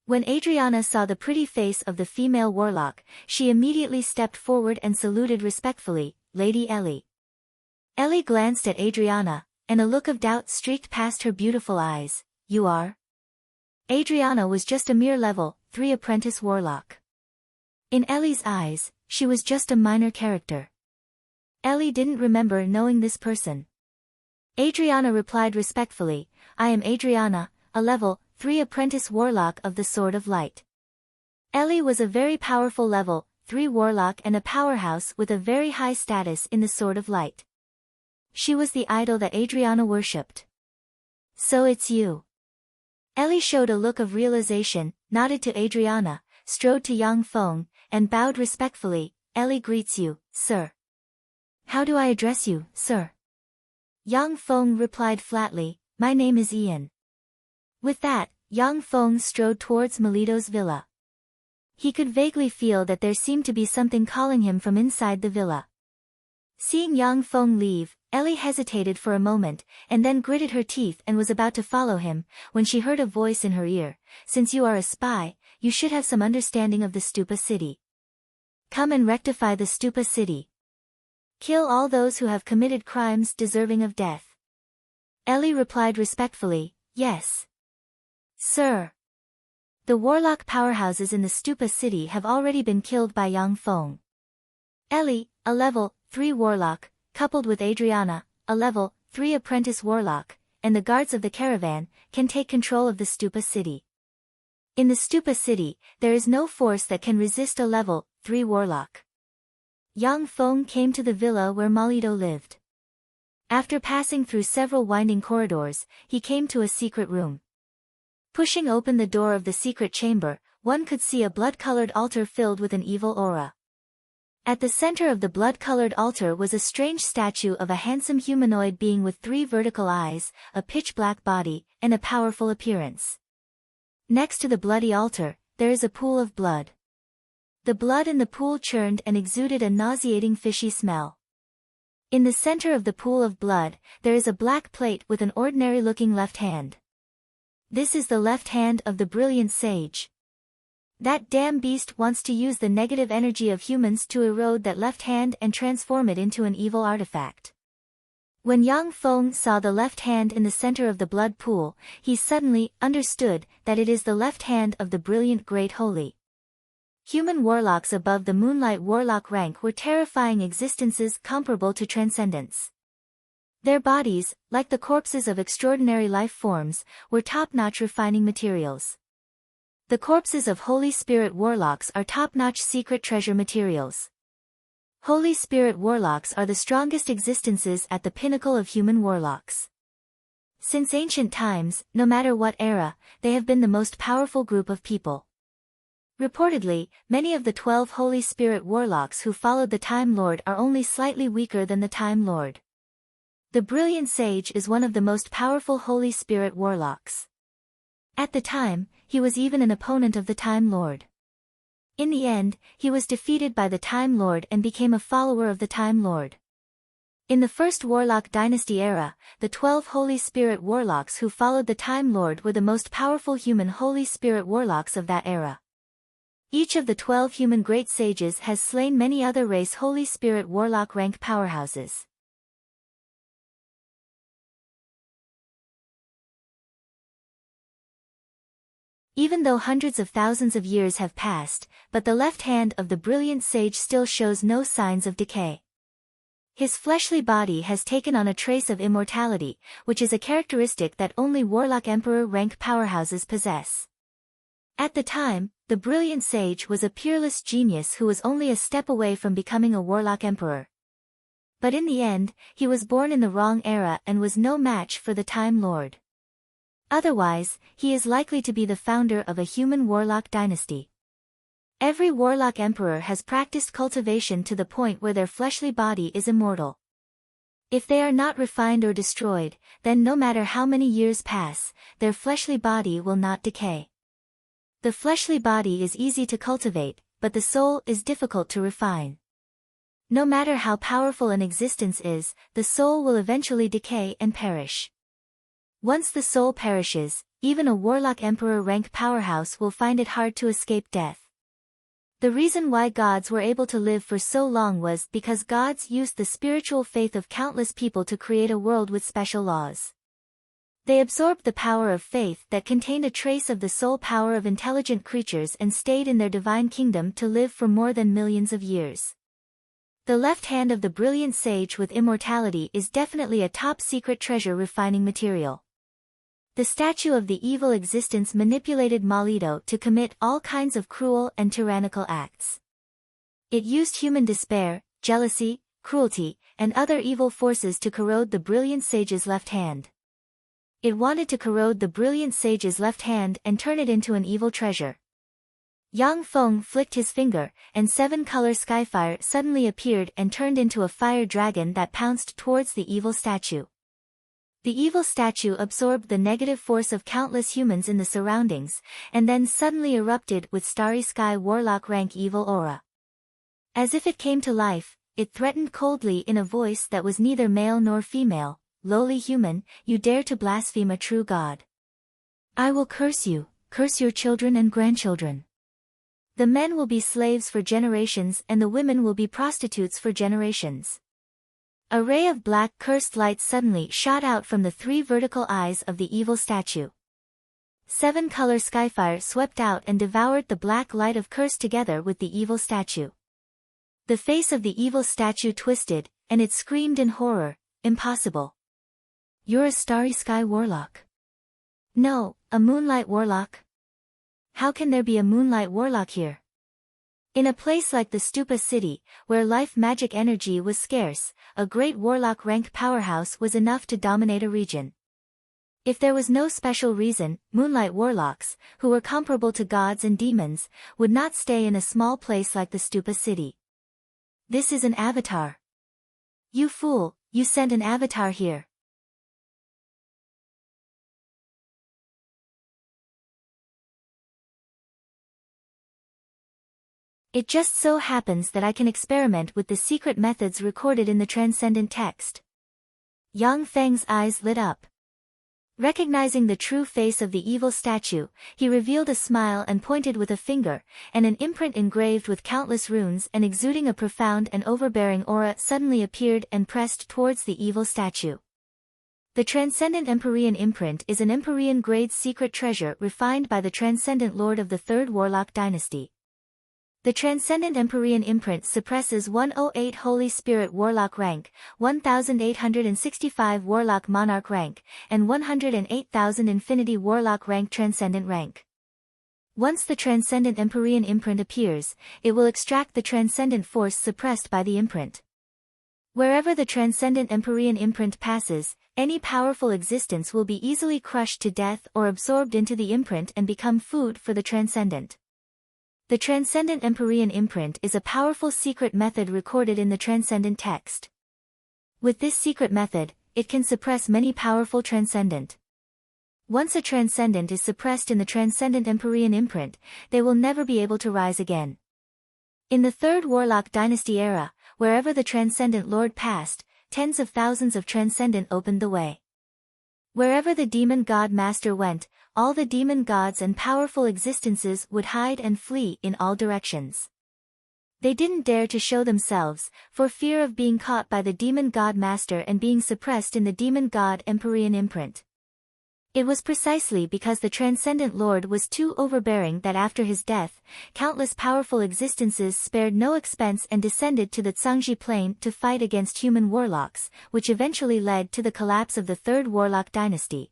A: When Adriana saw the pretty face of the female warlock, she immediately stepped forward and saluted respectfully, "Lady Ellie." Ellie glanced at Adriana, and a look of doubt streaked past her beautiful eyes. "You are?" Adriana was just a mere level 3 apprentice warlock. In Ellie's eyes, she was just a minor character. Ellie didn't remember knowing this person. Adriana replied respectfully, "I am Adriana, a level 3 apprentice warlock of the Sword of Light." Ellie was a very powerful level 3 warlock and a powerhouse with a very high status in the Sword of Light. She was the idol that Adriana worshipped. "So it's you." Ellie showed a look of realization, nodded to Adriana, strode to Yang Feng, and bowed respectfully. "Ellie greets you, sir." "How do I address you, sir?" Yang Feng replied flatly, "My name is Ian." With that, Yang Feng strode towards Melito's villa. He could vaguely feel that there seemed to be something calling him from inside the villa. Seeing Yang Feng leave, Ellie hesitated for a moment, and then gritted her teeth and was about to follow him, when she heard a voice in her ear, "Since you are a spy, you should have some understanding of the Stupa city. Come and rectify the Stupa city. Kill all those who have committed crimes deserving of death." Ellie replied respectfully, "Yes, sir." The warlock powerhouses in the Stupa city have already been killed by Yang Feng. Ellie, a level 3 warlock, coupled with Adriana, a level 3 apprentice warlock, and the guards of the caravan, can take control of the Stupa city. In the Stupa city, there is no force that can resist a level 3 warlock. Yang Feng came to the villa where Melito lived. After passing through several winding corridors, he came to a secret room. Pushing open the door of the secret chamber, one could see a blood-colored altar filled with an evil aura. At the center of the blood-colored altar was a strange statue of a handsome humanoid being with 3 vertical eyes, a pitch-black body, and a powerful appearance. Next to the bloody altar, there is a pool of blood. The blood in the pool churned and exuded a nauseating fishy smell. In the center of the pool of blood, there is a black plate with an ordinary-looking left hand. This is the left hand of the brilliant sage. That damn beast wants to use the negative energy of humans to erode that left hand and transform it into an evil artifact. When Yang Feng saw the left hand in the center of the blood pool, he suddenly understood that it is the left hand of the brilliant Great Holy. Human warlocks above the Moonlight Warlock rank were terrifying existences comparable to transcendence. Their bodies, like the corpses of extraordinary life forms, were top-notch refining materials. The corpses of Holy Spirit warlocks are top-notch secret treasure materials. Holy Spirit warlocks are the strongest existences at the pinnacle of human warlocks. Since ancient times, no matter what era, they have been the most powerful group of people. Reportedly, many of the 12 Holy Spirit warlocks who followed the Time Lord are only slightly weaker than the Time Lord. The Brilliant Sage is one of the most powerful Holy Spirit warlocks. At the time, he was even an opponent of the Time Lord. In the end, he was defeated by the Time Lord and became a follower of the Time Lord. In the first Warlock Dynasty era, the 12 Holy Spirit warlocks who followed the Time Lord were the most powerful human Holy Spirit warlocks of that era. Each of the 12 human great sages has slain many other race Holy Spirit warlock rank powerhouses. Even though hundreds of thousands of years have passed, but the left hand of the brilliant sage still shows no signs of decay. His fleshly body has taken on a trace of immortality, which is a characteristic that only Warlock Emperor rank powerhouses possess. At the time, the brilliant sage was a peerless genius who was only a step away from becoming a Warlock Emperor. But in the end, he was born in the wrong era and was no match for the Time Lord. Otherwise, he is likely to be the founder of a human warlock dynasty. Every warlock emperor has practiced cultivation to the point where their fleshly body is immortal. If they are not refined or destroyed, then no matter how many years pass, their fleshly body will not decay. The fleshly body is easy to cultivate, but the soul is difficult to refine. No matter how powerful an existence is, the soul will eventually decay and perish. Once the soul perishes, even a Warlock Emperor rank powerhouse will find it hard to escape death. The reason why gods were able to live for so long was because gods used the spiritual faith of countless people to create a world with special laws. They absorbed the power of faith that contained a trace of the soul power of intelligent creatures and stayed in their divine kingdom to live for more than millions of years. The left hand of the brilliant sage with immortality is definitely a top-secret treasure refining material. The statue of the evil existence manipulated Malito to commit all kinds of cruel and tyrannical acts. It used human despair, jealousy, cruelty, and other evil forces to corrode the brilliant sage's left hand. It wanted to corrode the brilliant sage's left hand and turn it into an evil treasure. Yang Feng flicked his finger, and 7-color skyfire suddenly appeared and turned into a fire dragon that pounced towards the evil statue. The evil statue absorbed the negative force of countless humans in the surroundings, and then suddenly erupted with Starry Sky Warlock rank evil aura. As if it came to life, it threatened coldly in a voice that was neither male nor female, "Lowly human, you dare to blaspheme a true god. I will curse you, curse your children and grandchildren. The men will be slaves for generations and the women will be prostitutes for generations." A ray of black cursed light suddenly shot out from the 3 vertical eyes of the evil statue. 7-color skyfire swept out and devoured the black light of curse together with the evil statue. The face of the evil statue twisted, and it screamed in horror, "Impossible. You're a Starry Sky Warlock." "No, a Moonlight Warlock? How can there be a Moonlight Warlock here?" In a place like the Stupa city, where life magic energy was scarce, a great warlock rank powerhouse was enough to dominate a region. If there was no special reason, Moonlight Warlocks, who were comparable to gods and demons, would not stay in a small place like the Stupa city. "This is an avatar. You fool, you sent an avatar here." It just so happens that I can experiment with the secret methods recorded in the transcendent text. Yang Feng's eyes lit up. Recognizing the true face of the evil statue, he revealed a smile and pointed with a finger, and an imprint engraved with countless runes and exuding a profound and overbearing aura suddenly appeared and pressed towards the evil statue. The Transcendent Empyrean imprint is an Empyrean-grade secret treasure refined by the Transcendent Lord of the Third Warlock Dynasty. The Transcendent Empyrean imprint suppresses 108 Holy Spirit Warlock rank, 1865 Warlock Monarch rank, and 108,000 Infinity Warlock rank Transcendent rank. Once the Transcendent Empyrean imprint appears, it will extract the transcendent force suppressed by the imprint. Wherever the Transcendent Empyrean imprint passes, any powerful existence will be easily crushed to death or absorbed into the imprint and become food for the Transcendent. The Transcendent Empyrean imprint is a powerful secret method recorded in the Transcendent text. With this secret method, it can suppress many powerful Transcendent. Once a Transcendent is suppressed in the Transcendent Empyrean imprint, they will never be able to rise again. In the Third Warlock Dynasty era, wherever the Transcendent Lord passed, tens of thousands of Transcendent opened the way. Wherever the Demon God Master went, all the demon gods and powerful existences would hide and flee in all directions. They didn't dare to show themselves, for fear of being caught by the Demon God Master and being suppressed in the Demon God Empyrean imprint. It was precisely because the Transcendent Lord was too overbearing that after his death, countless powerful existences spared no expense and descended to the Tsangji Plain to fight against human warlocks, which eventually led to the collapse of the Third Warlock Dynasty.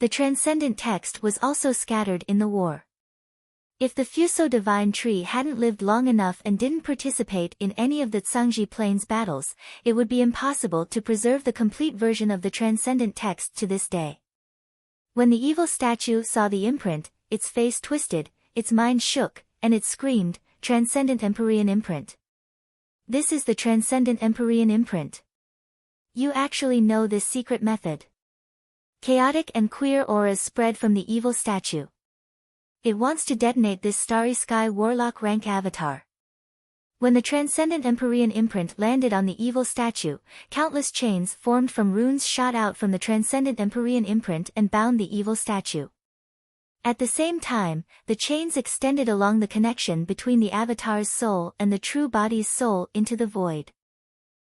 A: The Transcendent text was also scattered in the war. If the Fuso Divine Tree hadn't lived long enough and didn't participate in any of the Tsangji Plains battles, it would be impossible to preserve the complete version of the Transcendent text to this day. When the evil statue saw the imprint, its face twisted, its mind shook, and it screamed, "Transcendent Empyrean imprint. This is the Transcendent Empyrean imprint. You actually know this secret method." Chaotic and queer auras spread from the evil statue. It wants to detonate this Starry Sky Warlock rank avatar. When the Transcendent Empyrean imprint landed on the evil statue, countless chains formed from runes shot out from the Transcendent Empyrean imprint and bound the evil statue. At the same time, the chains extended along the connection between the avatar's soul and the true body's soul into the void.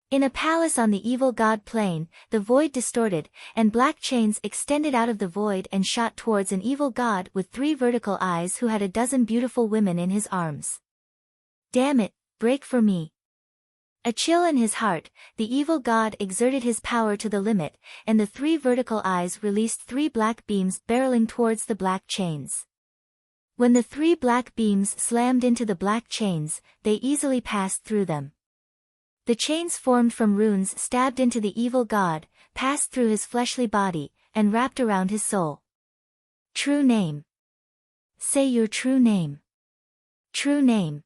A: In a palace on the evil god plane, the void distorted, and black chains extended out of the void and shot towards an evil god with 3 vertical eyes who had a dozen beautiful women in his arms. "Damn it, break for me." A chill in his heart, the evil god exerted his power to the limit, and the 3 vertical eyes released 3 black beams barreling towards the black chains. When the 3 black beams slammed into the black chains, they easily passed through them. The chains formed from runes stabbed into the evil god, passed through his fleshly body, and wrapped around his soul. True name. Say your true name. True name.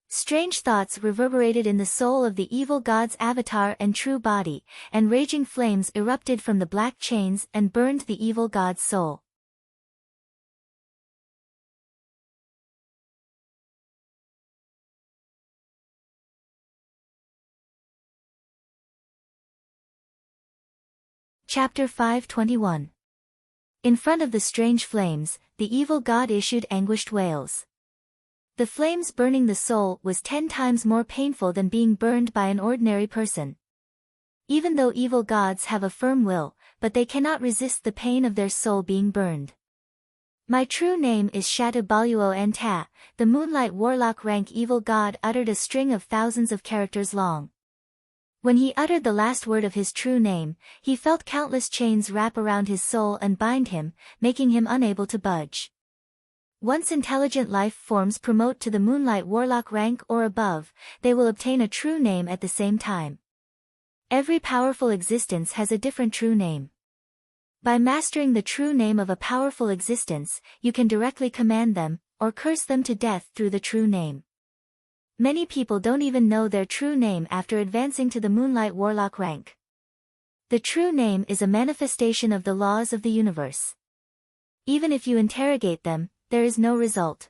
A: Strange thoughts reverberated in the soul of the evil god's avatar and true body, and raging flames erupted from the black chains and burned the evil god's soul. Chapter 521. In front of the strange flames, the evil god issued anguished wails. The flames burning the soul was 10 times more painful than being burned by an ordinary person. Even though evil gods have a firm will, but they cannot resist the pain of their soul being burned. My true name is Shatabaluo Anta, the Moonlight Warlock rank evil god uttered a string of thousands of characters long. When he uttered the last word of his true name, he felt countless chains wrap around his soul and bind him, making him unable to budge. Once intelligent life forms promote to the Moonlight Warlock rank or above, they will obtain a true name at the same time. Every powerful existence has a different true name. By mastering the true name of a powerful existence, you can directly command them, or curse them to death through the true name. Many people don't even know their true name after advancing to the Moonlight Warlock rank. The true name is a manifestation of the laws of the universe. Even if you interrogate them, there is no result.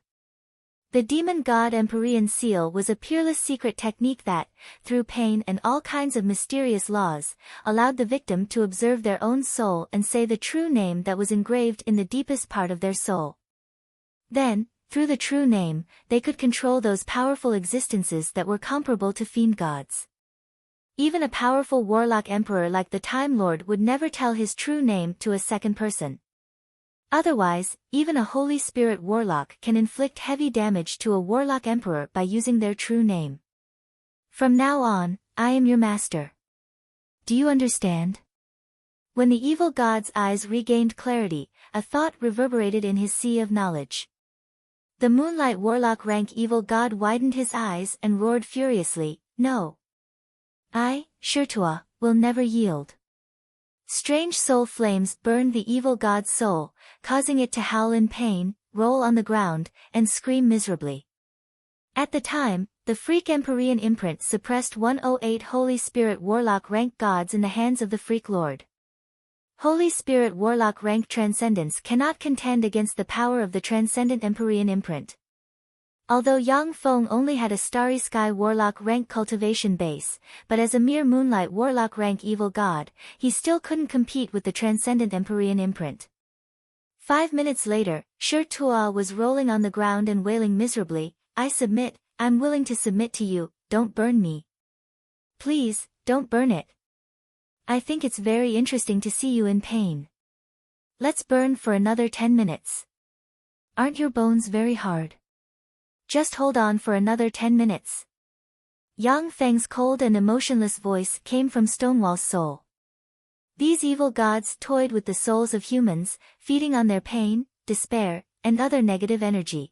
A: The demon god Empyrean seal was a peerless secret technique that, through pain and all kinds of mysterious laws, allowed the victim to observe their own soul and say the true name that was engraved in the deepest part of their soul. Then, through the true name, they could control those powerful existences that were comparable to fiend gods. Even a powerful warlock emperor like the Time Lord would never tell his true name to a second person. Otherwise, even a Holy Spirit warlock can inflict heavy damage to a warlock emperor by using their true name. From now on, I am your master. Do you understand? When the evil god's eyes regained clarity, a thought reverberated in his sea of knowledge. The Moonlight Warlock rank evil god widened his eyes and roared furiously, "No! I, Shirtua, will never yield." Strange soul flames burned the evil god's soul, causing it to howl in pain, roll on the ground, and scream miserably. At the time, the Freak Empyrean imprint suppressed 108 Holy Spirit Warlock rank gods in the hands of the Freak Lord. Holy Spirit Warlock rank transcendence cannot contend against the power of the Transcendent Empyrean imprint. Although Yang Feng only had a Starry Sky Warlock rank cultivation base, but as a mere Moonlight Warlock rank evil god, he still couldn't compete with the Transcendent Empyrean imprint. 5 minutes later, Shirtua was rolling on the ground and wailing miserably, "I submit, I'm willing to submit to you, don't burn me. Please, don't burn it. I think it's very interesting to see you in pain. Let's burn for another 10 minutes. Aren't your bones very hard? Just hold on for another 10 minutes. Yang Feng's cold and emotionless voice came from Stonewall's soul. These evil gods toyed with the souls of humans, feeding on their pain, despair, and other negative energy.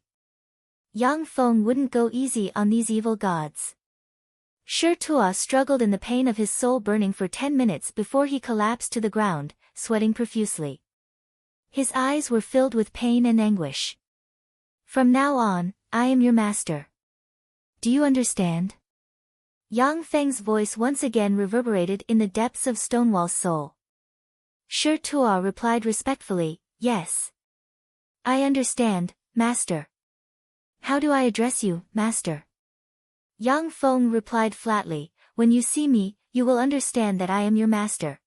A: Yang Feng wouldn't go easy on these evil gods. Shirtua struggled in the pain of his soul burning for 10 minutes before he collapsed to the ground, sweating profusely. His eyes were filled with pain and anguish. From now on, I am your master. Do you understand? Yang Feng's voice once again reverberated in the depths of Stonewall's soul. Shirtua replied respectfully, "Yes. I understand, master." "How do I address you, master?" Yang Feng replied flatly, "When you see me, you will understand that I am your master."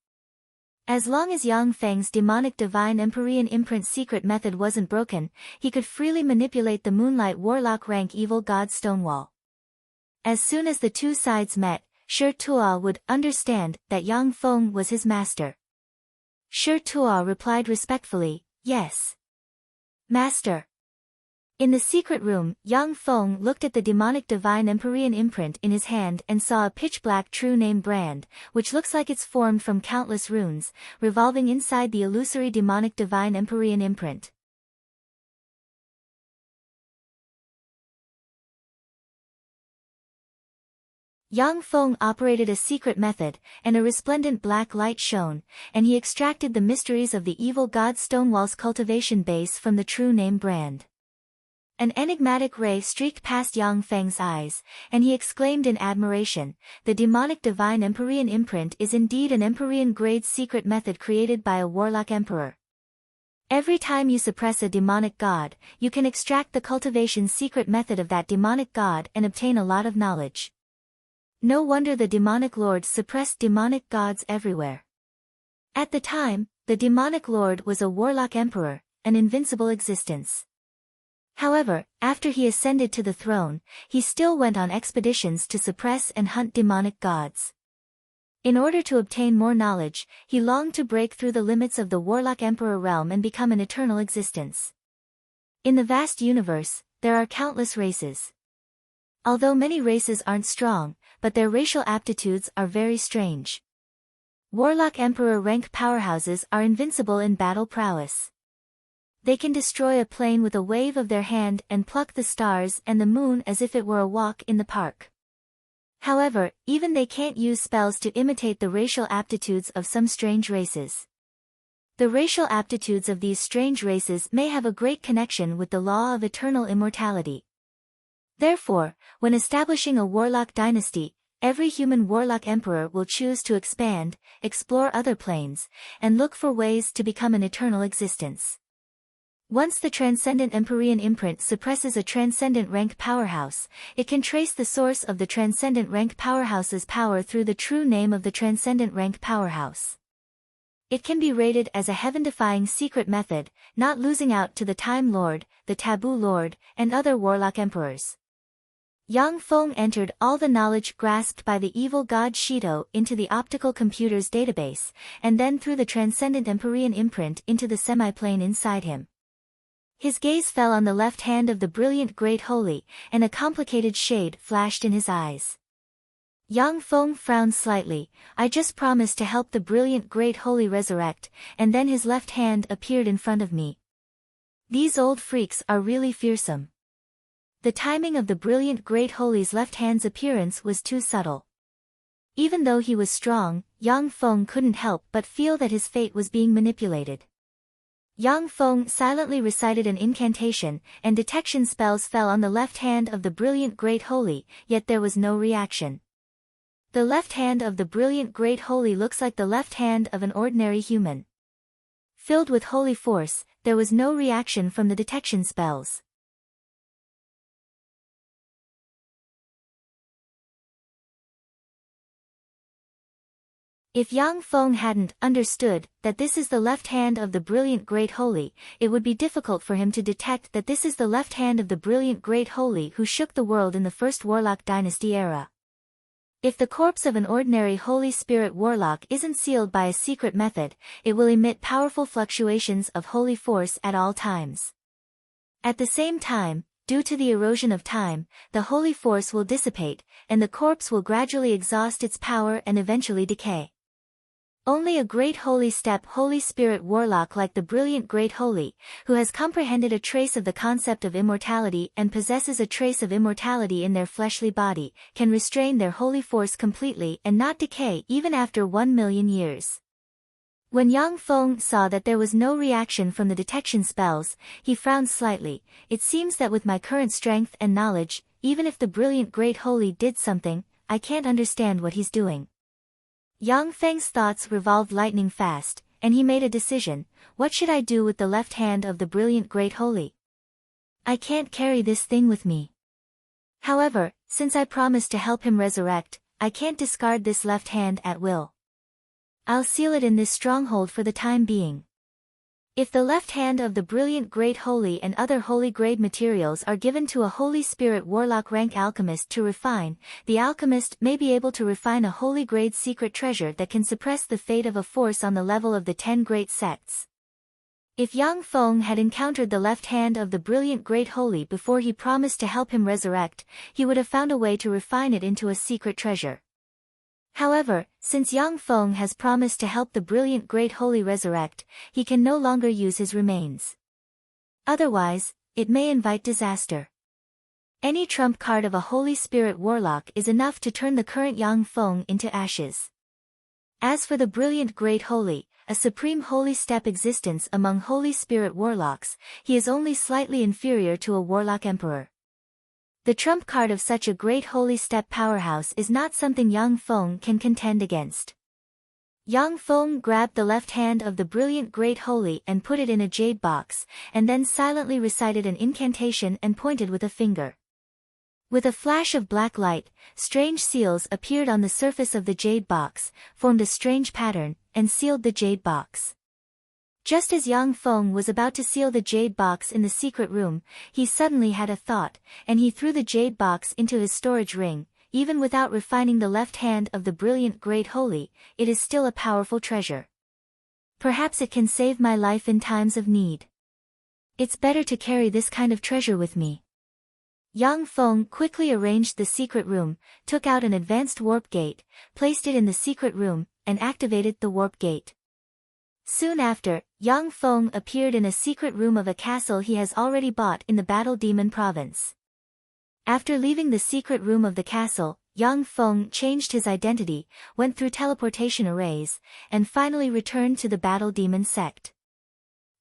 A: As long as Yang Feng's demonic divine Empyrean imprint secret method wasn't broken, he could freely manipulate the Moonlight Warlock rank evil god Stonewall. As soon as the two sides met, Shirtua would understand that Yang Feng was his master. Shirtua replied respectfully, "Yes. Master." In the secret room, Yang Feng looked at the demonic divine Empyrean imprint in his hand and saw a pitch-black true name brand, which looks like it's formed from countless runes, revolving inside the illusory demonic divine Empyrean imprint. Yang Feng operated a secret method, and a resplendent black light shone, and he extracted the mysteries of the evil god Stonewall's cultivation base from the true name brand. An enigmatic ray streaked past Yang Feng's eyes, and he exclaimed in admiration, "The demonic divine Empyrean imprint is indeed an Empyrean-grade secret method created by a warlock emperor. Every time you suppress a demonic god, you can extract the cultivation secret method of that demonic god and obtain a lot of knowledge. No wonder the demonic lord suppressed demonic gods everywhere." At the time, the demonic lord was a warlock emperor, an invincible existence. However, after he ascended to the throne, he still went on expeditions to suppress and hunt demonic gods. In order to obtain more knowledge, he longed to break through the limits of the warlock emperor realm and become an eternal existence. In the vast universe, there are countless races. Although many races aren't strong, but their racial aptitudes are very strange. Warlock emperor rank powerhouses are invincible in battle prowess. They can destroy a plane with a wave of their hand and pluck the stars and the moon as if it were a walk in the park. However, even they can't use spells to imitate the racial aptitudes of some strange races. The racial aptitudes of these strange races may have a great connection with the law of eternal immortality. Therefore, when establishing a warlock dynasty, every human warlock emperor will choose to expand, explore other planes, and look for ways to become an eternal existence. Once the transcendent Empyrean imprint suppresses a transcendent rank powerhouse, it can trace the source of the transcendent rank powerhouse's power through the true name of the transcendent rank powerhouse. It can be rated as a heaven-defying secret method, not losing out to the Time Lord, the Taboo Lord, and other warlock emperors. Yang Feng entered all the knowledge grasped by the evil god Shito into the optical computer's database, and then threw the transcendent Empyrean imprint into the semi-plane inside him. His gaze fell on the left hand of the brilliant Great Holy, and a complicated shade flashed in his eyes. Yang Feng frowned slightly. I just promised to help the brilliant Great Holy resurrect, and then his left hand appeared in front of me. These old freaks are really fearsome. The timing of the brilliant Great Holy's left hand's appearance was too subtle. Even though he was strong, Yang Feng couldn't help but feel that his fate was being manipulated. Yang Feng silently recited an incantation, and detection spells fell on the left hand of the brilliant Great Holy, yet there was no reaction. The left hand of the brilliant Great Holy looks like the left hand of an ordinary human. Filled with holy force, there was no reaction from the detection spells. If Yang Feng hadn't understood that this is the left hand of the brilliant Great Holy, it would be difficult for him to detect that this is the left hand of the brilliant Great Holy who shook the world in the first Warlock Dynasty era. If the corpse of an ordinary Holy Spirit Warlock isn't sealed by a secret method, it will emit powerful fluctuations of holy force at all times. At the same time, due to the erosion of time, the holy force will dissipate, and the corpse will gradually exhaust its power and eventually decay. Only a great Holy Spirit Warlock like the brilliant Great Holy, who has comprehended a trace of the concept of immortality and possesses a trace of immortality in their fleshly body, can restrain their holy force completely and not decay even after 1,000,000 years. When Yang Feng saw that there was no reaction from the detection spells, he frowned slightly. It seems that with my current strength and knowledge, even if the brilliant Great Holy did something, I can't understand what he's doing. Yang Feng's thoughts revolved lightning fast, and he made a decision. What should I do with the left hand of the brilliant Great Holy? I can't carry this thing with me. However, since I promised to help him resurrect, I can't discard this left hand at will. I'll seal it in this stronghold for the time being. If the left hand of the brilliant Great Holy and other holy grade materials are given to a Holy Spirit Warlock rank alchemist to refine, the alchemist may be able to refine a holy grade secret treasure that can suppress the fate of a force on the level of the 10 great sects. If Yang Feng had encountered the left hand of the brilliant Great Holy before he promised to help him resurrect, he would have found a way to refine it into a secret treasure. However, since Yang Feng has promised to help the brilliant Great Holy resurrect, he can no longer use his remains. Otherwise, it may invite disaster. Any trump card of a Holy Spirit Warlock is enough to turn the current Yang Feng into ashes. As for the brilliant Great Holy, a supreme holy step existence among Holy Spirit Warlocks, he is only slightly inferior to a Warlock Emperor. The trump card of such a great holy step powerhouse is not something Yang Feng can contend against. Yang Feng grabbed the left hand of the brilliant Great Holy and put it in a jade box, and then silently recited an incantation and pointed with a finger. With a flash of black light, strange seals appeared on the surface of the jade box, formed a strange pattern, and sealed the jade box. Just as Yang Feng was about to seal the jade box in the secret room, he suddenly had a thought, and he threw the jade box into his storage ring. Even without refining the left hand of the brilliant Great Holy, it is still a powerful treasure. Perhaps it can save my life in times of need. It's better to carry this kind of treasure with me. Yang Feng quickly arranged the secret room, took out an advanced warp gate, placed it in the secret room, and activated the warp gate. Soon after, Yang Feng appeared in a secret room of a castle he has already bought in the Battle Demon province. After leaving the secret room of the castle, Yang Feng changed his identity, went through teleportation arrays, and finally returned to the Battle Demon sect.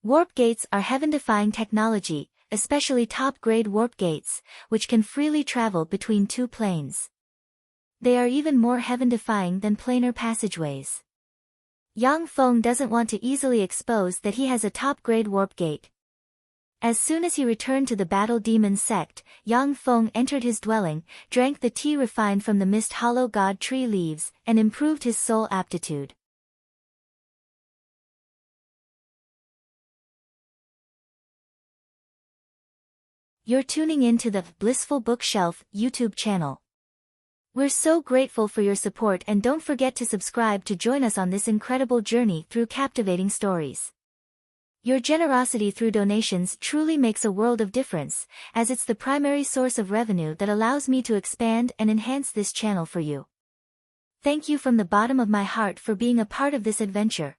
A: Warp gates are heaven-defying technology, especially top-grade warp gates, which can freely travel between two planes. They are even more heaven-defying than planar passageways. Yang Feng doesn't want to easily expose that he has a top-grade warp gate. As soon as he returned to the Battle Demon sect, Yang Feng entered his dwelling, drank the tea refined from the mist hollow god tree leaves, and improved his soul aptitude. You're tuning in to the Blissful Bookshelf YouTube channel. We're so grateful for your support, and don't forget to subscribe to join us on this incredible journey through captivating stories. Your generosity through donations truly makes a world of difference, as it's the primary source of revenue that allows me to expand and enhance this channel for you. Thank you from the bottom of my heart for being a part of this adventure.